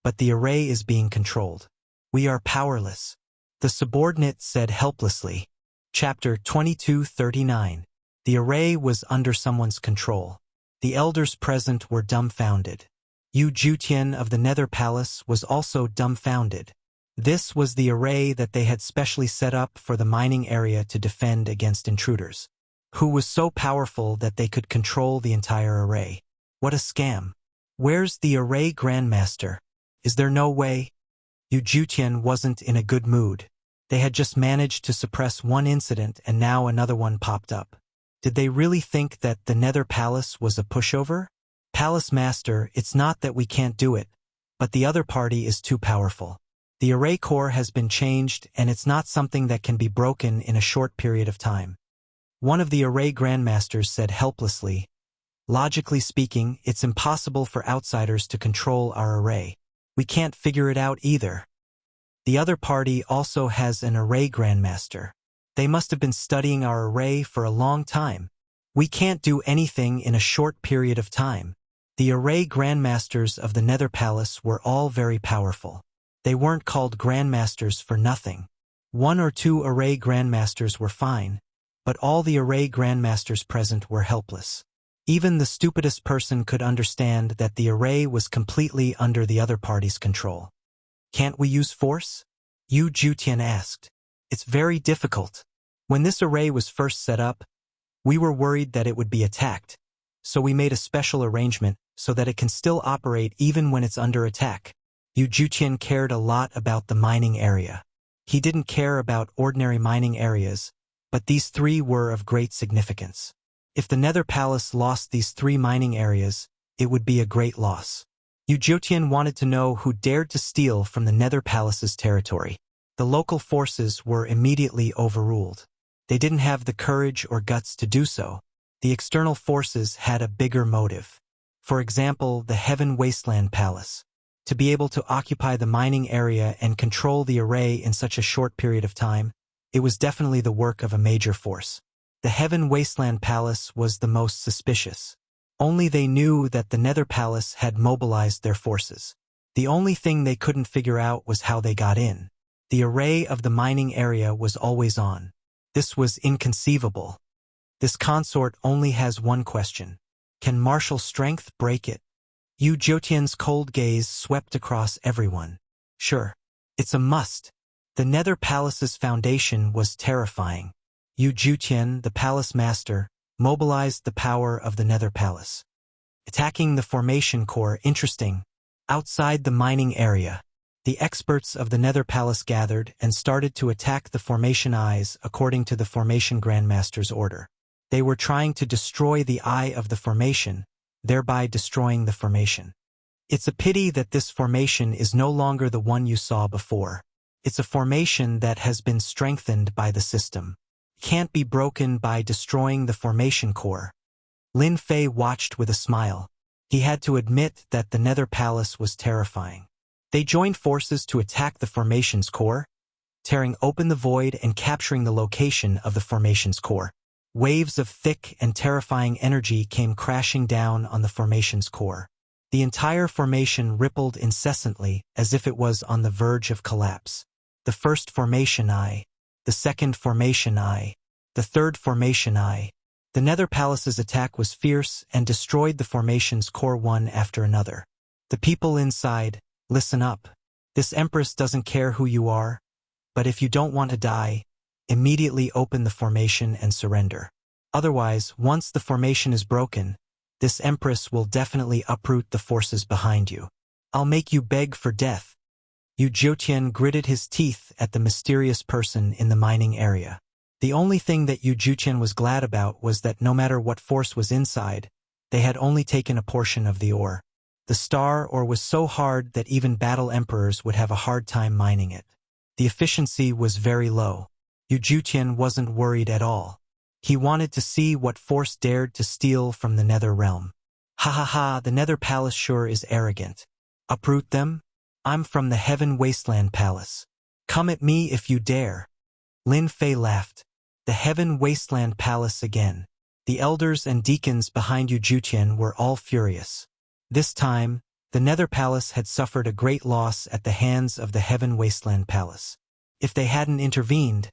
S1: but the array is being controlled. We are powerless. The subordinate said helplessly. Chapter 2239. The array was under someone's control. The elders present were dumbfounded. Yu Jutian of the Nether Palace was also dumbfounded. This was the array that they had specially set up for the mining area to defend against intruders. Who was so powerful that they could control the entire array? What a scam. Where's the array Grandmaster? Is there no way? Yu Jutian wasn't in a good mood. They had just managed to suppress one incident and now another one popped up. Did they really think that the Nether Palace was a pushover? Palace Master, it's not that we can't do it, but the other party is too powerful. The array core has been changed and it's not something that can be broken in a short period of time. One of the array grandmasters said helplessly, logically speaking, it's impossible for outsiders to control our array. We can't figure it out either. The other party also has an array grandmaster. They must have been studying our array for a long time. We can't do anything in a short period of time. The array grandmasters of the Nether Palace were all very powerful. They weren't called grandmasters for nothing. 1 or 2 array grandmasters were fine, but all the array grandmasters present were helpless. Even the stupidest person could understand that the array was completely under the other party's control. Can't we use force? Yu Jutian asked. It's very difficult. When this array was first set up, we were worried that it would be attacked, so we made a special arrangement so that it can still operate even when it's under attack. Yu Jutian cared a lot about the mining area. He didn't care about ordinary mining areas, but these 3 were of great significance. If the Nether Palace lost these 3 mining areas, it would be a great loss. Yu Jutian wanted to know who dared to steal from the Nether Palace's territory. The local forces were immediately overruled. They didn't have the courage or guts to do so. The external forces had a bigger motive. For example, the Heaven Wasteland Palace. To be able to occupy the mining area and control the array in such a short period of time, it was definitely the work of a major force. The Heaven Wasteland Palace was the most suspicious. Only they knew that the Nether Palace had mobilized their forces. The only thing they couldn't figure out was how they got in. The array of the mining area was always on. This was inconceivable. This consort only has one question. Can martial strength break it? Yu Jutian's cold gaze swept across everyone. Sure. It's a must. The Nether Palace's foundation was terrifying. Yu Jutian, the palace master, mobilized the power of the Nether Palace. Attacking the formation core, interesting. Outside the mining area, the experts of the Nether Palace gathered and started to attack the formation eyes according to the formation grandmaster's order. They were trying to destroy the eye of the formation, thereby destroying the formation. It's a pity that this formation is no longer the one you saw before. It's a formation that has been strengthened by the system. Can't be broken by destroying the formation core. Lin Fei watched with a smile. He had to admit that the Nether Palace was terrifying. They joined forces to attack the formation's core, tearing open the void and capturing the location of the formation's core. Waves of thick and terrifying energy came crashing down on the formation's core. The entire formation rippled incessantly as if it was on the verge of collapse. The first formation eye, the second formation eye, the third formation eye. The Nether Palace's attack was fierce and destroyed the formation's core one after another. The people inside, listen up. This Empress doesn't care who you are, but if you don't want to die, immediately open the formation and surrender. Otherwise, once the formation is broken, this Empress will definitely uproot the forces behind you. I'll make you beg for death. Yu Jutian gritted his teeth at the mysterious person in the mining area. The only thing that Yu Jutian was glad about was that no matter what force was inside, they had only taken a portion of the ore. The star ore was so hard that even battle emperors would have a hard time mining it. The efficiency was very low. Yu Jutian wasn't worried at all. He wanted to see what force dared to steal from the Nether realm. Ha ha ha, the Nether Palace sure is arrogant. Uproot them? I'm from the Heaven Wasteland Palace. Come at me if you dare. Lin Fei laughed. The Heaven Wasteland Palace again. The elders and deacons behind Yu Jutian were all furious. This time, the Nether Palace had suffered a great loss at the hands of the Heaven Wasteland Palace. If they hadn't intervened,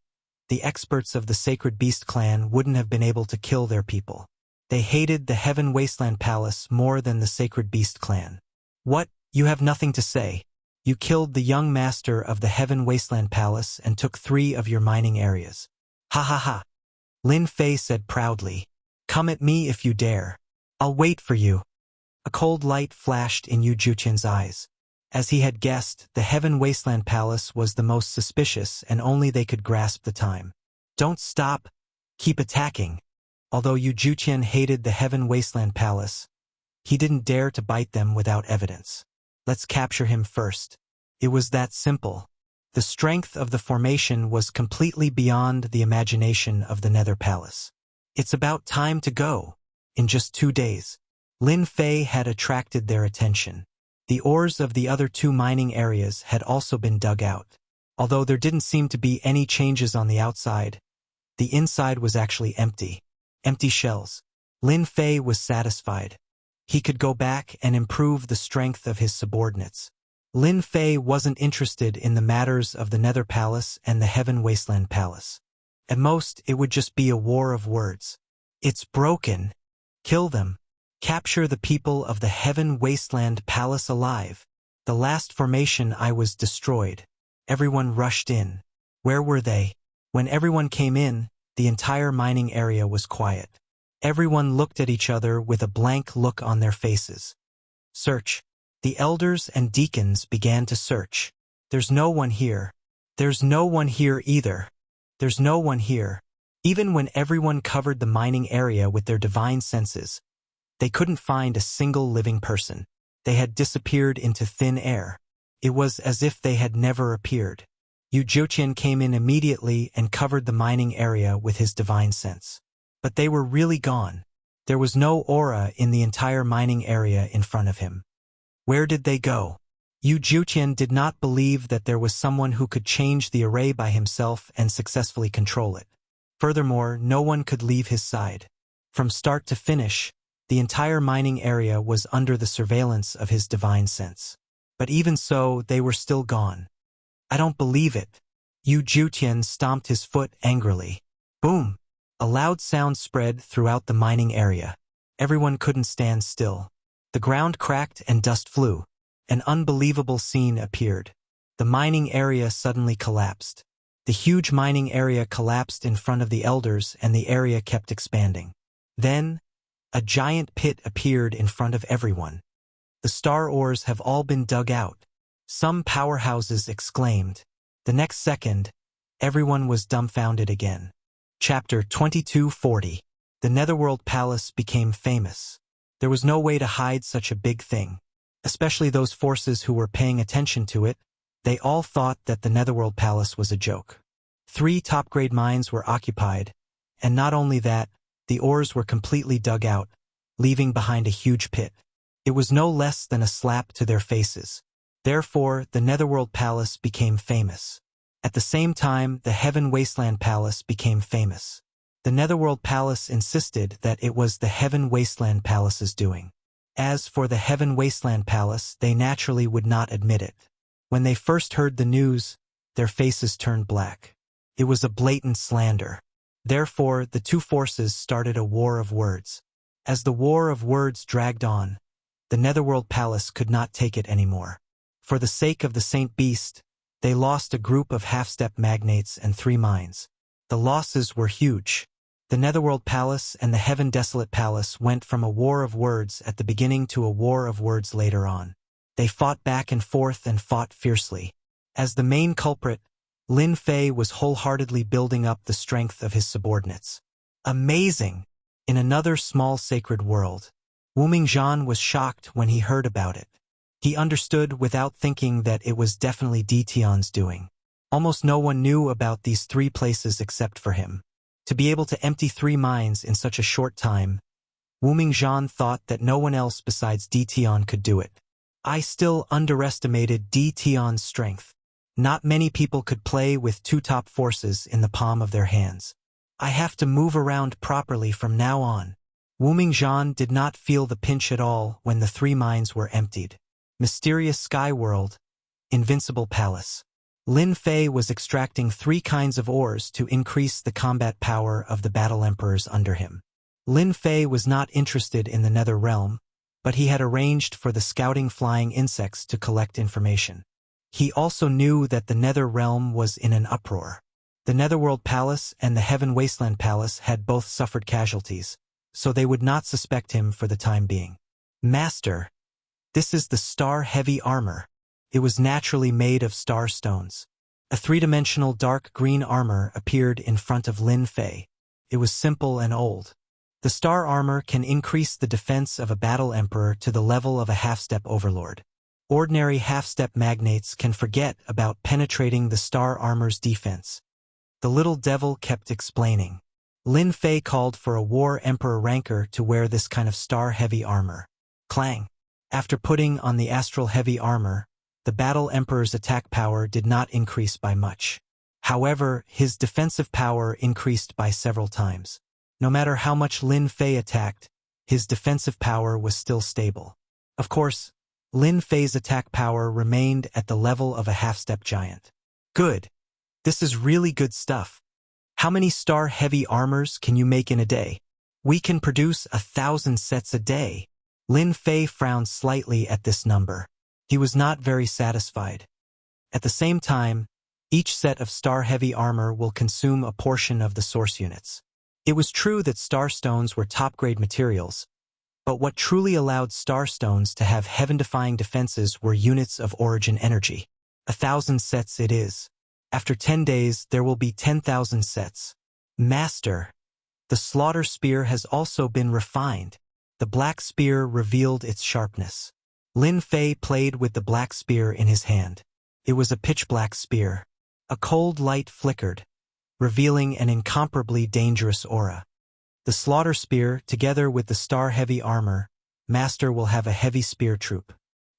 S1: the experts of the Sacred Beast clan wouldn't have been able to kill their people. They hated the Heaven Wasteland Palace more than the Sacred Beast clan. What? You have nothing to say. You killed the young master of the Heaven Wasteland Palace and took 3 of your mining areas. Ha ha ha. Lin Fei said proudly. Come at me if you dare. I'll wait for you. A cold light flashed in Yu Jutian's eyes. As he had guessed, the Heaven Wasteland Palace was the most suspicious and only they could grasp the time. Don't stop. Keep attacking. Although Yu Jutian hated the Heaven Wasteland Palace, he didn't dare to bite them without evidence. Let's capture him first. It was that simple. The strength of the formation was completely beyond the imagination of the Nether Palace. It's about time to go. In just 2 days, Lin Fei had attracted their attention. The ores of the other 2 mining areas had also been dug out. Although there didn't seem to be any changes on the outside, the inside was actually empty. Empty shells. Lin Fei was satisfied. He could go back and improve the strength of his subordinates. Lin Fei wasn't interested in the matters of the Nether Palace and the Heaven Wasteland Palace. At most, it would just be a war of words. It's broken. Kill them. Capture the people of the Heaven Wasteland Palace alive. The last formation I was destroyed. Everyone rushed in. Where were they? When everyone came in, the entire mining area was quiet. Everyone looked at each other with a blank look on their faces. Search. The elders and deacons began to search. There's no one here. There's no one here either. There's no one here. Even when everyone covered the mining area with their divine senses, they couldn't find a single living person. They had disappeared into thin air. It was as if they had never appeared. Yu Jutian came in immediately and covered the mining area with his divine sense. But they were really gone. There was no aura in the entire mining area in front of him. Where did they go? Yu Jutian did not believe that there was someone who could change the array by himself and successfully control it. Furthermore, no one could leave his side. From start to finish, the entire mining area was under the surveillance of his divine sense. But even so, they were still gone. I don't believe it. Yu Jutian stomped his foot angrily. Boom! A loud sound spread throughout the mining area. Everyone couldn't stand still. The ground cracked and dust flew. An unbelievable scene appeared. The mining area suddenly collapsed. The huge mining area collapsed in front of the elders and the area kept expanding. Then, a giant pit appeared in front of everyone. The star ores have all been dug out. Some powerhouses exclaimed. The next second, everyone was dumbfounded again. Chapter 2240. The Netherworld Palace became famous. There was no way to hide such a big thing. Especially those forces who were paying attention to it, they all thought that the Netherworld Palace was a joke. 3 top-grade mines were occupied, and not only that, the ores were completely dug out, leaving behind a huge pit. It was no less than a slap to their faces. Therefore, the Netherworld Palace became famous. At the same time, the Heaven Wasteland Palace became famous. The Netherworld Palace insisted that it was the Heaven Wasteland Palace's doing. As for the Heaven Wasteland Palace, they naturally would not admit it. When they first heard the news, their faces turned black. It was a blatant slander. Therefore, the 2 forces started a war of words. As the war of words dragged on, the Netherworld Palace could not take it anymore. For the sake of the Saint Beast, they lost a group of half-step magnates and 3 mines. The losses were huge. The Netherworld Palace and the Heaven Desolate Palace went from a war of words at the beginning to a war of words later on. They fought back and forth and fought fiercely. As the main culprit, Lin Fei was wholeheartedly building up the strength of his subordinates. Amazing! In another small sacred world, Wu Mingzhan was shocked when he heard about it. He understood without thinking that it was definitely Di Tian's doing. Almost no one knew about these 3 places except for him. To be able to empty 3 mines in such a short time, Wu Mingzhan thought that no one else besides Di Tian could do it. I still underestimated Di Tian's strength. Not many people could play with 2 top forces in the palm of their hands. I have to move around properly from now on. Wu Mingzhan did not feel the pinch at all when the 3 mines were emptied. Mysterious Sky World, Invincible Palace. Lin Fei was extracting 3 kinds of ores to increase the combat power of the battle emperors under him. Lin Fei was not interested in the Nether Realm, but he had arranged for the scouting flying insects to collect information. He also knew that the Nether Realm was in an uproar. The Netherworld Palace and the Heaven Wasteland Palace had both suffered casualties, so they would not suspect him for the time being. Master, this is the star-heavy armor. It was naturally made of star stones. A 3-dimensional dark green armor appeared in front of Lin Fei. It was simple and old. The star armor can increase the defense of a battle emperor to the level of a half-step overlord. Ordinary half-step magnates can forget about penetrating the star armor's defense. The little devil kept explaining. Lin Fei called for a war emperor ranker to wear this kind of star-heavy armor. Clang! After putting on the astral heavy armor, the battle emperor's attack power did not increase by much. However, his defensive power increased by several times. No matter how much Lin Fei attacked, his defensive power was still stable. Of course, Lin Fei's attack power remained at the level of a half-step giant. Good. This is really good stuff. How many star-heavy armors can you make in a day? We can produce 1,000 sets a day. Lin Fei frowned slightly at this number. He was not very satisfied. At the same time, each set of star-heavy armor will consume a portion of the source units. It was true that star stones were top-grade materials, but what truly allowed star stones to have heaven-defying defenses were units of origin energy. 1,000 sets it is. After 10 days, there will be 10,000 sets. Master, the slaughter spear has also been refined. The black spear revealed its sharpness. Lin Fei played with the black spear in his hand. It was a pitch-black spear. A cold light flickered, revealing an incomparably dangerous aura. The slaughter spear, together with the star-heavy armor, Master will have a heavy spear troop.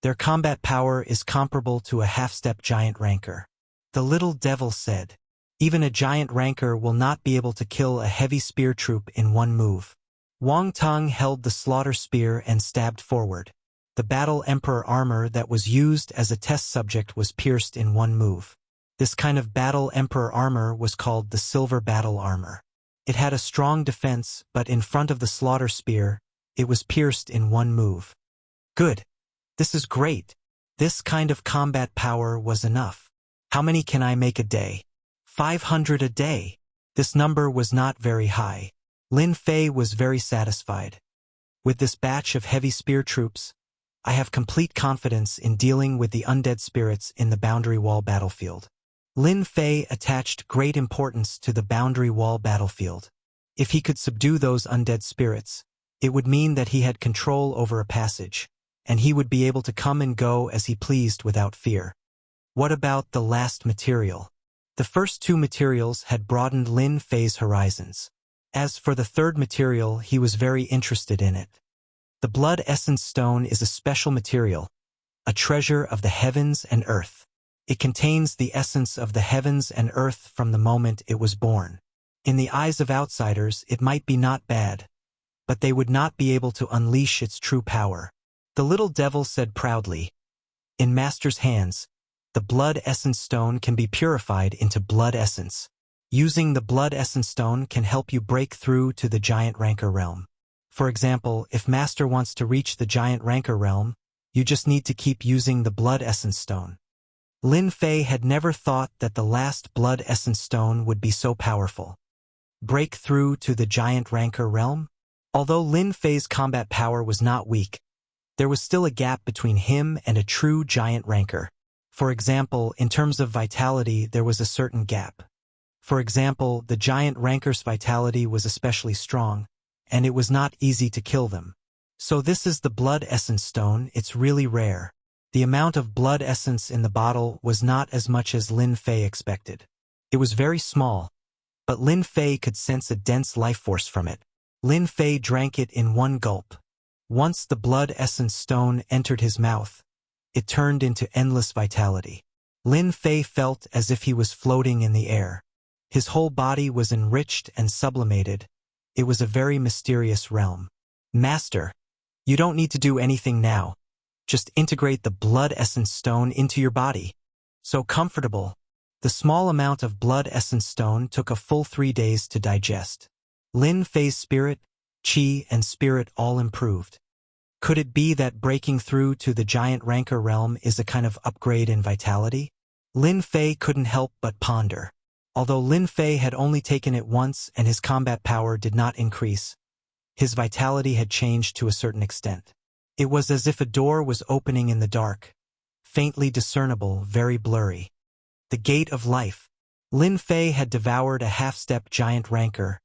S1: Their combat power is comparable to a half-step giant ranker. The little devil said, even a giant ranker will not be able to kill a heavy spear troop in one move. Wang Tong held the slaughter spear and stabbed forward. The battle emperor armor that was used as a test subject was pierced in one move. This kind of battle emperor armor was called the silver battle armor. It had a strong defense, but in front of the slaughter spear, it was pierced in one move. Good. This is great. This kind of combat power was enough. How many can I make a day? 500 a day. This number was not very high. Lin Fei was very satisfied. With this batch of heavy spear troops, I have complete confidence in dealing with the undead spirits in the boundary wall battlefield. Lin Fei attached great importance to the boundary wall battlefield. If he could subdue those undead spirits, it would mean that he had control over a passage, and he would be able to come and go as he pleased without fear. What about the last material? The first 2 materials had broadened Lin Fei's horizons. As for the third material, he was very interested in it. The Blood Essence Stone is a special material, a treasure of the heavens and earth. It contains the essence of the heavens and earth from the moment it was born. In the eyes of outsiders, it might be not bad, but they would not be able to unleash its true power. The little devil said proudly, in Master's hands, the Blood Essence Stone can be purified into Blood Essence. Using the Blood Essence Stone can help you break through to the Giant Ranker realm. For example, if Master wants to reach the Giant Ranker realm, you just need to keep using the Blood Essence Stone. Lin Fei had never thought that the last Blood Essence Stone would be so powerful. Break through to the Giant Ranker realm? Although Lin Fei's combat power was not weak, there was still a gap between him and a true Giant Ranker. For example, in terms of vitality, there was a certain gap. For example, the Giant Ranker's vitality was especially strong, and it was not easy to kill them. So this is the Blood Essence Stone. It's really rare. The amount of blood essence in the bottle was not as much as Lin Fei expected. It was very small, but Lin Fei could sense a dense life force from it. Lin Fei drank it in one gulp. Once the blood essence stone entered his mouth, it turned into endless vitality. Lin Fei felt as if he was floating in the air. His whole body was enriched and sublimated. It was a very mysterious realm. Master, you don't need to do anything now. Just integrate the blood essence stone into your body. So comfortable. The small amount of blood essence stone took a full 3 days to digest. Lin Fei's spirit, qi, and spirit all improved. Could it be that breaking through to the giant rancor realm is a kind of upgrade in vitality? Lin Fei couldn't help but ponder. Although Lin Fei had only taken it once and his combat power did not increase, his vitality had changed to a certain extent. It was as if a door was opening in the dark, faintly discernible, very blurry. The Gate of Life. Lin Fei had devoured a half-step giant rancor,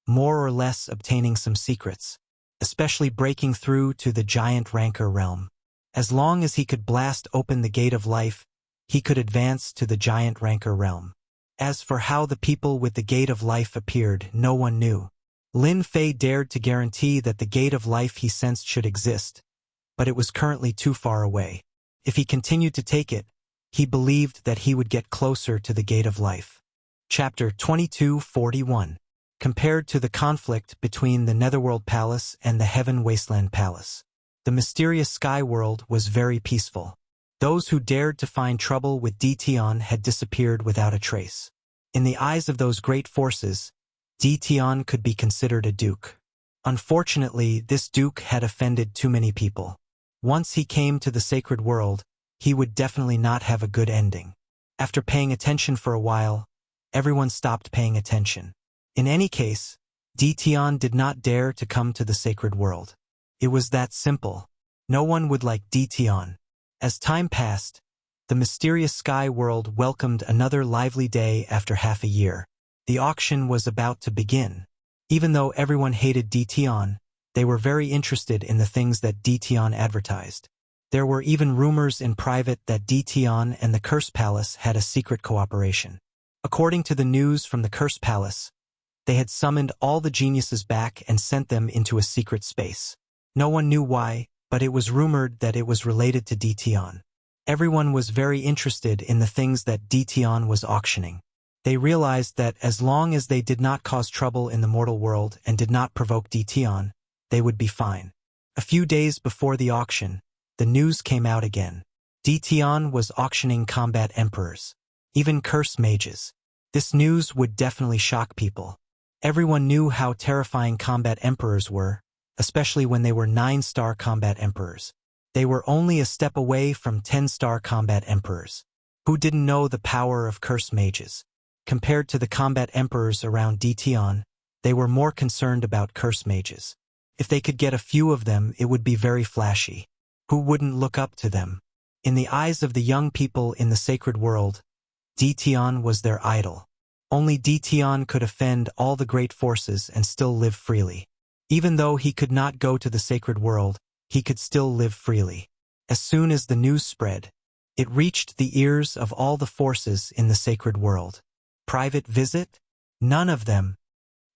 S1: more or less obtaining some secrets, especially breaking through to the giant rancor realm. As long as he could blast open the Gate of Life, he could advance to the giant rancor realm. As for how the people with the Gate of Life appeared, no one knew. Lin Fei dared to guarantee that the Gate of Life he sensed should exist, but it was currently too far away. If he continued to take it, he believed that he would get closer to the Gate of Life. Chapter 2241. Compared to the conflict between the Netherworld Palace and the Heaven Wasteland Palace, the mysterious Sky World was very peaceful. Those who dared to find trouble with Dition had disappeared without a trace. In the eyes of those great forces, Dition could be considered a duke. Unfortunately, this duke had offended too many people. Once he came to the sacred world, he would definitely not have a good ending. After paying attention for a while, everyone stopped paying attention. In any case, Dition did not dare to come to the sacred world. It was that simple. No one would like Dition. As time passed, the mysterious Sky World welcomed another lively day after half a year. The auction was about to begin. Even though everyone hated Dition, they were very interested in the things that Dition advertised. There were even rumors in private that Dition and the Curse Palace had a secret cooperation. According to the news from the Curse Palace, they had summoned all the geniuses back and sent them into a secret space. No one knew why, but it was rumored that it was related to Dition. Everyone was very interested in the things that Dition was auctioning. They realized that as long as they did not cause trouble in the mortal world and did not provoke Dition, they would be fine. A few days before the auction, the news came out again. Dition was auctioning combat emperors, even curse mages. This news would definitely shock people. Everyone knew how terrifying combat emperors were, especially when they were 9-star combat emperors. They were only a step away from 10-star combat emperors. Who didn't know the power of curse mages? Compared to the combat emperors around Dition, they were more concerned about curse mages. If they could get a few of them, it would be very flashy. Who wouldn't look up to them? In the eyes of the young people in the sacred world, Dition was their idol. Only Dition could offend all the great forces and still live freely. Even though he could not go to the sacred world, he could still live freely. As soon as the news spread, it reached the ears of all the forces in the sacred world. Private visit? None of them.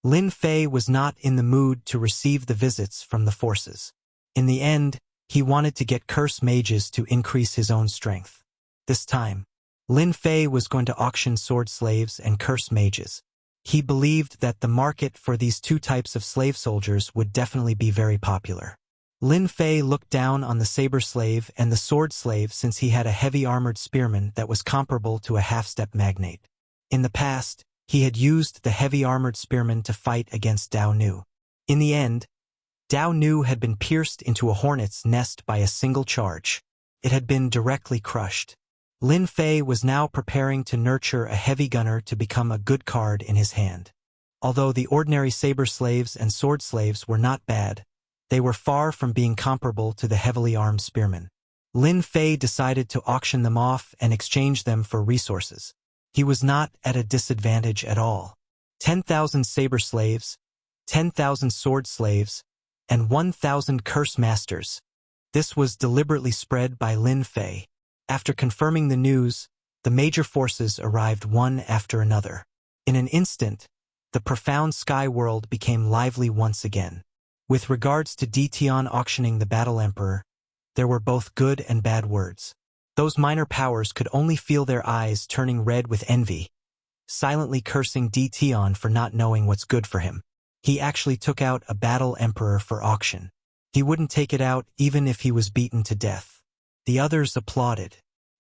S1: Lin Fei was not in the mood to receive the visits from the forces. In the end, he wanted to get curse mages to increase his own strength. This time, Lin Fei was going to auction sword slaves and curse mages. He believed that the market for these two types of slave soldiers would definitely be very popular. Lin Fei looked down on the saber slave and the sword slave since he had a heavy armored spearman that was comparable to a half-step magnate. In the past, he had used the heavy armored spearman to fight against Dao Nu. In the end, Dao Nu had been pierced into a hornet's nest by a single charge. It had been directly crushed. Lin Fei was now preparing to nurture a heavy gunner to become a good card in his hand. Although the ordinary saber slaves and sword slaves were not bad, they were far from being comparable to the heavily armed spearmen. Lin Fei decided to auction them off and exchange them for resources. He was not at a disadvantage at all. 10,000 saber slaves, 10,000 sword slaves, and 1,000 curse masters. This was deliberately spread by Lin Fei. After confirming the news, the major forces arrived one after another. In an instant, the profound sky world became lively once again. With regards to Dition auctioning the Battle Emperor, there were both good and bad words. Those minor powers could only feel their eyes turning red with envy, silently cursing Dition for not knowing what's good for him. He actually took out a Battle Emperor for auction. He wouldn't take it out even if he was beaten to death. The others applauded.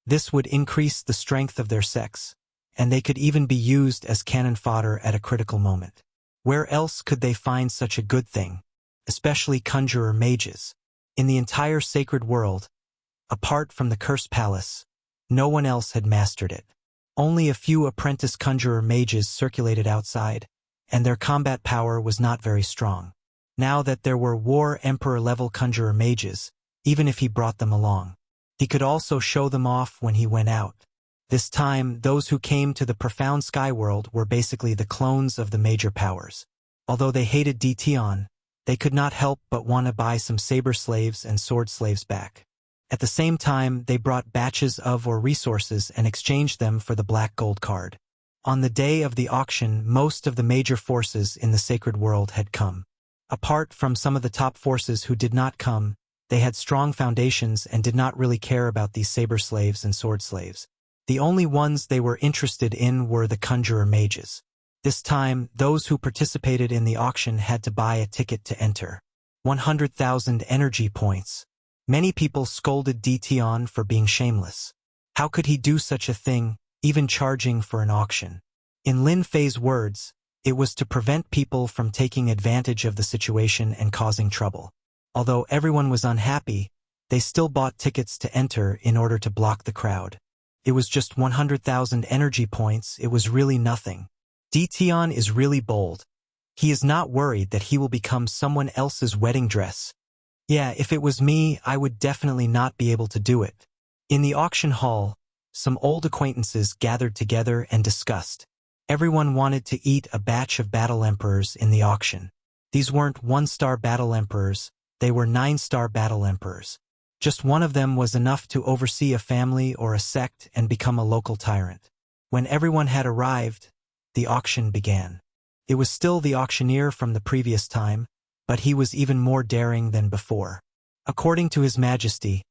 S1: This would increase the strength of their sex, and they could even be used as cannon fodder at a critical moment. Where else could they find such a good thing? Especially conjurer mages. In the entire sacred world, apart from the Cursed Palace, no one else had mastered it. Only a few apprentice conjurer mages circulated outside, and their combat power was not very strong. Now that there were War Emperor-level conjurer mages, even if he brought them along, he could also show them off when he went out. This time, those who came to the profound sky world were basically the clones of the major powers. Although they hated Dition, they could not help but want to buy some saber slaves and sword slaves back. At the same time, they brought batches of or resources and exchanged them for the black gold card. On the day of the auction, most of the major forces in the sacred world had come. Apart from some of the top forces who did not come, they had strong foundations and did not really care about these saber slaves and sword slaves. The only ones they were interested in were the conjurer mages. This time, those who participated in the auction had to buy a ticket to enter. 100,000 energy points. Many people scolded Dition for being shameless. How could he do such a thing, even charging for an auction? In Lin Fei's words, it was to prevent people from taking advantage of the situation and causing trouble. Although everyone was unhappy, they still bought tickets to enter in order to block the crowd. It was just 100,000 energy points. It was really nothing. Dition is really bold. He is not worried that he will become someone else's wedding dress. Yeah, if it was me, I would definitely not be able to do it. In the auction hall, some old acquaintances gathered together and discussed. Everyone wanted to eat a batch of battle emperors in the auction. These weren't one-star battle emperors, they were 9-star battle emperors. Just one of them was enough to oversee a family or a sect and become a local tyrant. When everyone had arrived, the auction began. It was still the auctioneer from the previous time, but he was even more daring than before. According to His Majesty,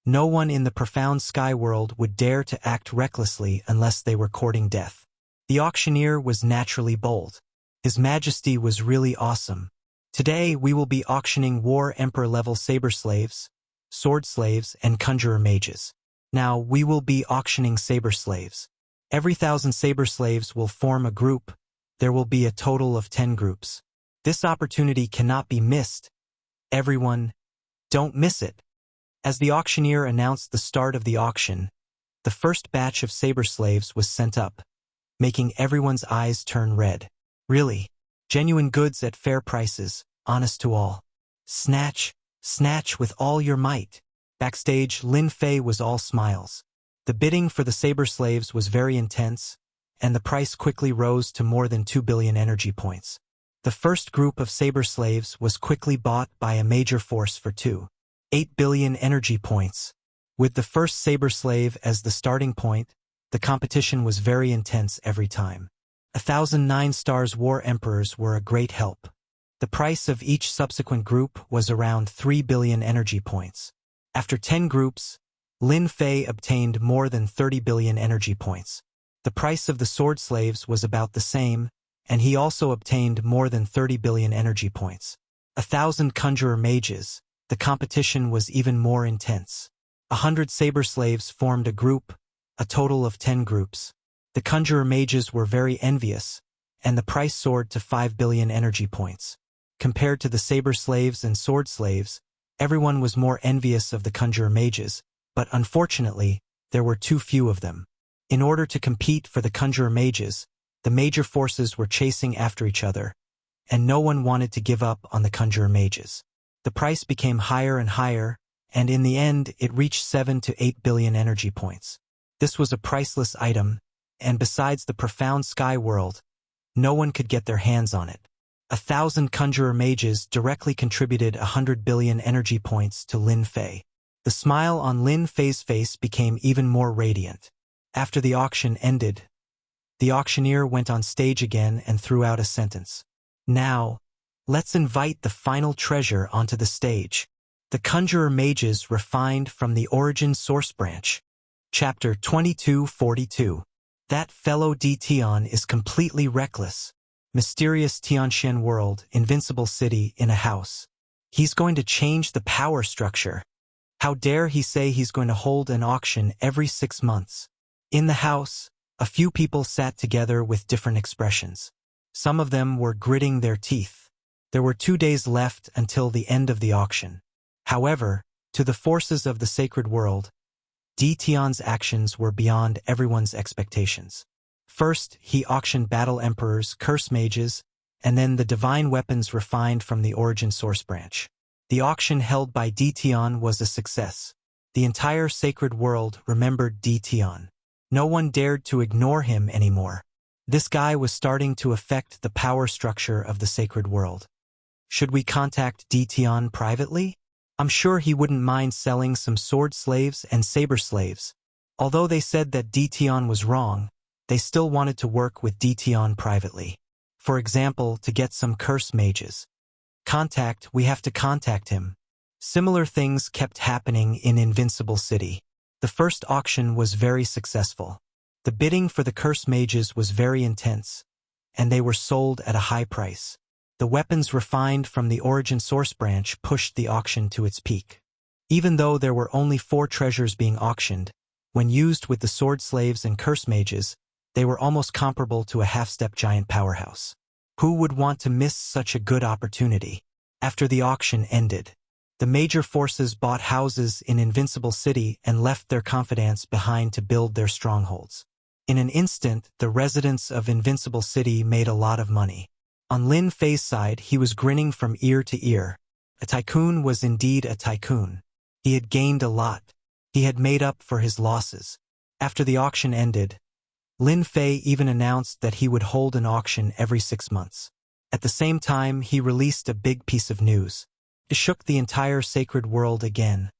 S1: no one in the profound sky world would dare to act recklessly unless they were courting death. The auctioneer was naturally bold. His Majesty was really awesome. Today we will be auctioning War Emperor-level saber slaves, sword slaves, and conjurer mages. Now we will be auctioning saber slaves. Every 1,000 saber slaves will form a group. There will be a total of 10 groups. This opportunity cannot be missed. Everyone, don't miss it. As the auctioneer announced the start of the auction, the first batch of saber slaves was sent up, making everyone's eyes turn red. Really, genuine goods at fair prices, honest to all. Snatch, snatch with all your might. Backstage, Lin Fei was all smiles. The bidding for the saber slaves was very intense, and the price quickly rose to more than 2 billion energy points. The first group of saber slaves was quickly bought by a major force for 2.8 billion energy points. With the first saber slave as the starting point, the competition was very intense every time. 1,009 stars War Emperors were a great help. The price of each subsequent group was around 3 billion energy points. After 10 groups, Lin Fei obtained more than 30 billion energy points. The price of the sword slaves was about the same, and he also obtained more than 30 billion energy points. 1,000 conjurer mages, the competition was even more intense. 100 saber slaves formed a group, a total of 10 groups. The conjurer mages were very envious, and the price soared to 5 billion energy points. Compared to the saber slaves and sword slaves, everyone was more envious of the conjurer mages, but unfortunately, there were too few of them. In order to compete for the conjurer mages, the major forces were chasing after each other, and no one wanted to give up on the conjurer mages. The price became higher and higher, and in the end it reached 7 to 8 billion energy points. This was a priceless item, and besides the profound sky world, no one could get their hands on it. 1,000 conjurer mages directly contributed 100 billion energy points to Lin Fei. The smile on Lin Fei's face became even more radiant. After the auction ended, The auctioneer went on stage again and threw out a sentence. Now, let's invite the final treasure onto the stage. The Conjurer Mages Refined from the Origin Source Branch. Chapter 2242. That fellow D. Tian is completely reckless. Mysterious Tianxian world, invincible city in a house. He's going to change the power structure. How dare he say he's going to hold an auction every 6 months. In the house, a few people sat together with different expressions. Some of them were gritting their teeth. There were 2 days left until the end of the auction. However, to the forces of the sacred world, D. Tian's actions were beyond everyone's expectations. First, he auctioned battle emperors, curse mages, and then the divine weapons refined from the Origin Source Branch. The auction held by D. Tian was a success. The entire sacred world remembered D. Tian. No one dared to ignore him anymore. This guy was starting to affect the power structure of the sacred world. Should we contact D. Tian privately? I'm sure he wouldn't mind selling some sword slaves and saber slaves. Although they said that D. Tian was wrong, they still wanted to work with D. Tian privately. For example, to get some curse mages. We have to contact him. Similar things kept happening in Invincible City. The first auction was very successful. The bidding for the curse mages was very intense, and they were sold at a high price. The weapons refined from the Origin Source Branch pushed the auction to its peak. Even though there were only 4 treasures being auctioned, when used with the sword slaves and curse mages, they were almost comparable to a half-step giant powerhouse. Who would want to miss such a good opportunity? After the auction ended, the major forces bought houses in Invincible City and left their confidants behind to build their strongholds. In an instant, the residents of Invincible City made a lot of money. On Lin Fei's side, he was grinning from ear to ear. A tycoon was indeed a tycoon. He had gained a lot. He had made up for his losses. After the auction ended, Lin Fei even announced that he would hold an auction every 6 months. At the same time, he released a big piece of news. It shook the entire sacred world again,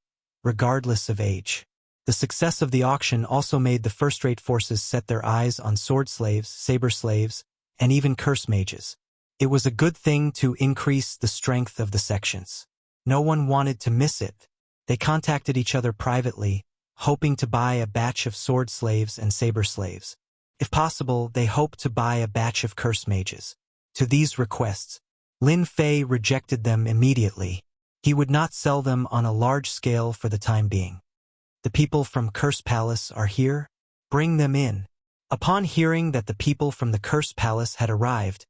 S1: regardless of age. The success of the auction also made the first-rate forces set their eyes on sword slaves, saber slaves, and even curse mages. It was a good thing to increase the strength of the sections. No one wanted to miss it. They contacted each other privately, hoping to buy a batch of sword slaves and saber slaves. If possible, they hoped to buy a batch of curse mages. To these requests, Lin Fei rejected them immediately. He would not sell them on a large scale for the time being. The people from Curse Palace are here? Bring them in. Upon hearing that the people from the Curse Palace had arrived,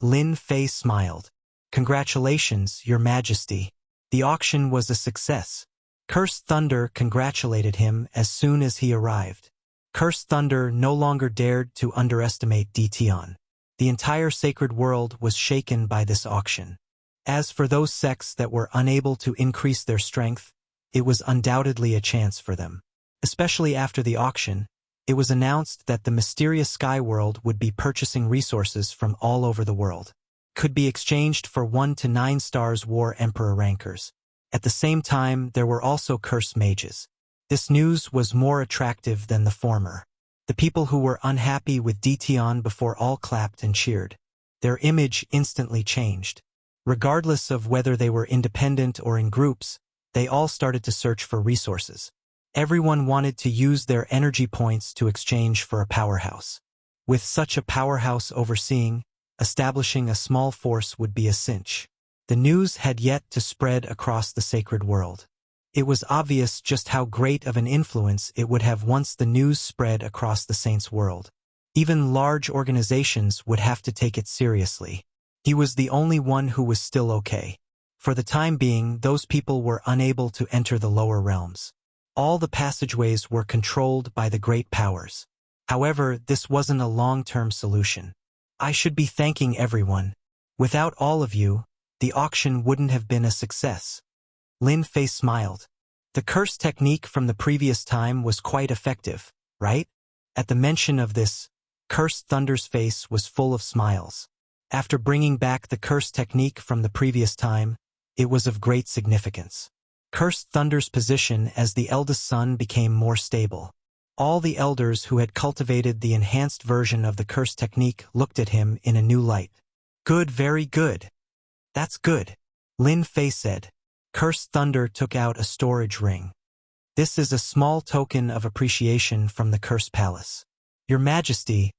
S1: Lin Fei smiled. Congratulations, Your Majesty. The auction was a success. Curse Thunder congratulated him as soon as he arrived. Curse Thunder no longer dared to underestimate D. Tian. The entire sacred world was shaken by this auction. As for those sects that were unable to increase their strength, it was undoubtedly a chance for them. Especially after the auction, it was announced that the mysterious Sky World would be purchasing resources from all over the world. Could be exchanged for 1 to 9 stars War Emperor rankers. At the same time, there were also curse mages. This news was more attractive than the former. The people who were unhappy with D. Tian before all clapped and cheered. Their image instantly changed. Regardless of whether they were independent or in groups, they all started to search for resources. Everyone wanted to use their energy points to exchange for a powerhouse. With such a powerhouse overseeing, establishing a small force would be a cinch. The news had yet to spread across the sacred world. It was obvious just how great of an influence it would have once the news spread across the Saints' world. Even large organizations would have to take it seriously. He was the only one who was still okay. For the time being, those people were unable to enter the lower realms. All the passageways were controlled by the great powers. However, this wasn't a long-term solution. I should be thanking everyone. Without all of you, the auction wouldn't have been a success. Lin Fei smiled. The curse technique from the previous time was quite effective, right? At the mention of this, Cursed Thunder's face was full of smiles. After bringing back the curse technique from the previous time, it was of great significance. Cursed Thunder's position as the eldest son became more stable. All the elders who had cultivated the enhanced version of the curse technique looked at him in a new light. Good, very good. That's good, Lin Fei said. Cursed Thunder took out a storage ring. This is a small token of appreciation from the Cursed Palace. Your Majesty,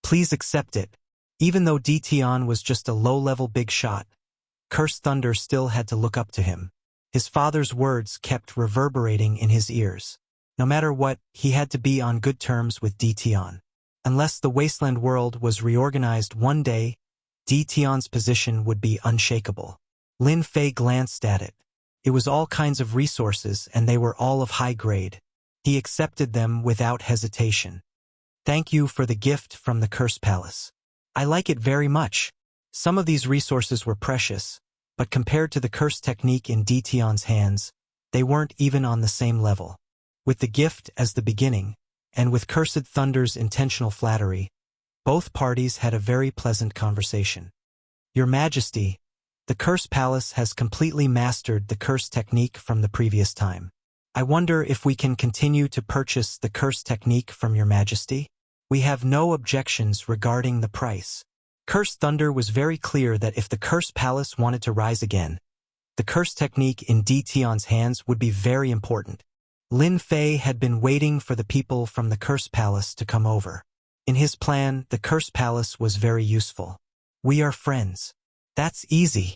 S1: please accept it. Even though Dition was just a low-level big shot, Cursed Thunder still had to look up to him. His father's words kept reverberating in his ears. No matter what, he had to be on good terms with Dition. Unless the wasteland world was reorganized one day, Dition's position would be unshakable. Lin Fei glanced at it. It was all kinds of resources and they were all of high grade. He accepted them without hesitation. Thank you for the gift from the Cursed Palace. I like it very much. Some of these resources were precious, but compared to the curse technique in Dition's hands, they weren't even on the same level. With the gift as the beginning, and with Cursed Thunder's intentional flattery, both parties had a very pleasant conversation. Your Majesty, the Curse Palace has completely mastered the curse technique from the previous time. I wonder if we can continue to purchase the curse technique from Your Majesty? We have no objections regarding the price. Cursed Thunder was very clear that if the Curse Palace wanted to rise again, the curse technique in Dition's hands would be very important. Lin Fei had been waiting for the people from the Curse Palace to come over. In his plan, the Curse Palace was very useful. We are friends. That's easy.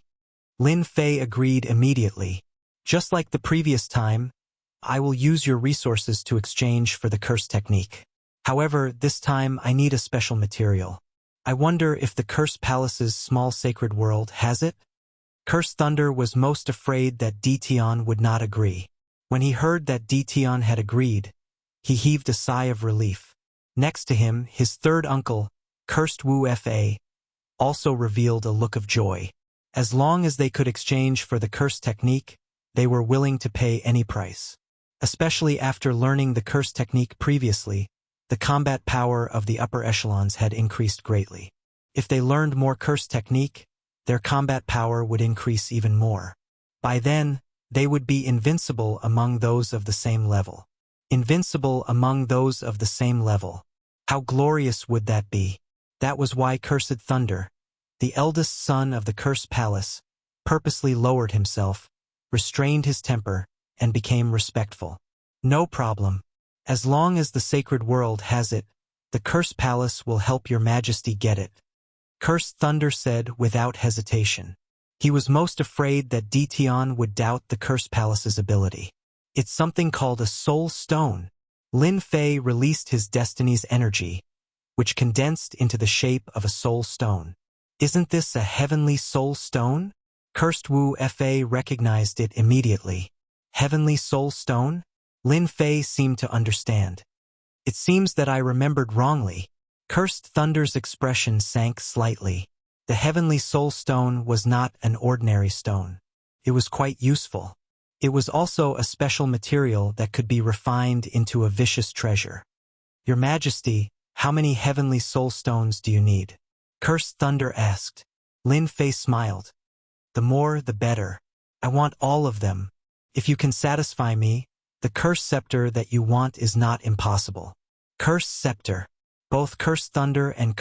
S1: Lin Fei agreed immediately. Just like the previous time, I will use your resources to exchange for the curse technique. However, this time I need a special material. I wonder if the Curse Palace's small sacred world has it? Cursed Thunder was most afraid that Dition would not agree. When he heard that Dition had agreed, he heaved a sigh of relief. Next to him, his third uncle, Cursed Wuxia, also revealed a look of joy. As long as they could exchange for the curse technique, they were willing to pay any price. Especially after learning the curse technique previously, the combat power of the upper echelons had increased greatly. If they learned more curse technique, their combat power would increase even more. By then, they would be invincible among those of the same level. Invincible among those of the same level. How glorious would that be? That was why Cursed Thunder, the eldest son of the Cursed Palace, purposely lowered himself, restrained his temper, and became respectful. No problem. As long as the sacred world has it, the Cursed Palace will help Your Majesty get it. Cursed Thunder said without hesitation. He was most afraid that Dition would doubt the Cursed Palace's ability. It's something called a soul stone. Lin Fei released his destiny's energy, which condensed into the shape of a soul stone. Isn't this a heavenly soul stone? Cursed Wuxia recognized it immediately. Heavenly soul stone? Lin Fei seemed to understand. It seems that I remembered wrongly. Cursed Thunder's expression sank slightly. The heavenly soul stone was not an ordinary stone. It was quite useful. It was also a special material that could be refined into a vicious treasure. Your Majesty, how many heavenly soul stones do you need? Cursed Thunder asked. Lin Fei smiled. The more, the better. I want all of them. If you can satisfy me, the Cursed Scepter that you want is not impossible. Cursed Scepter. Both Cursed Thunder and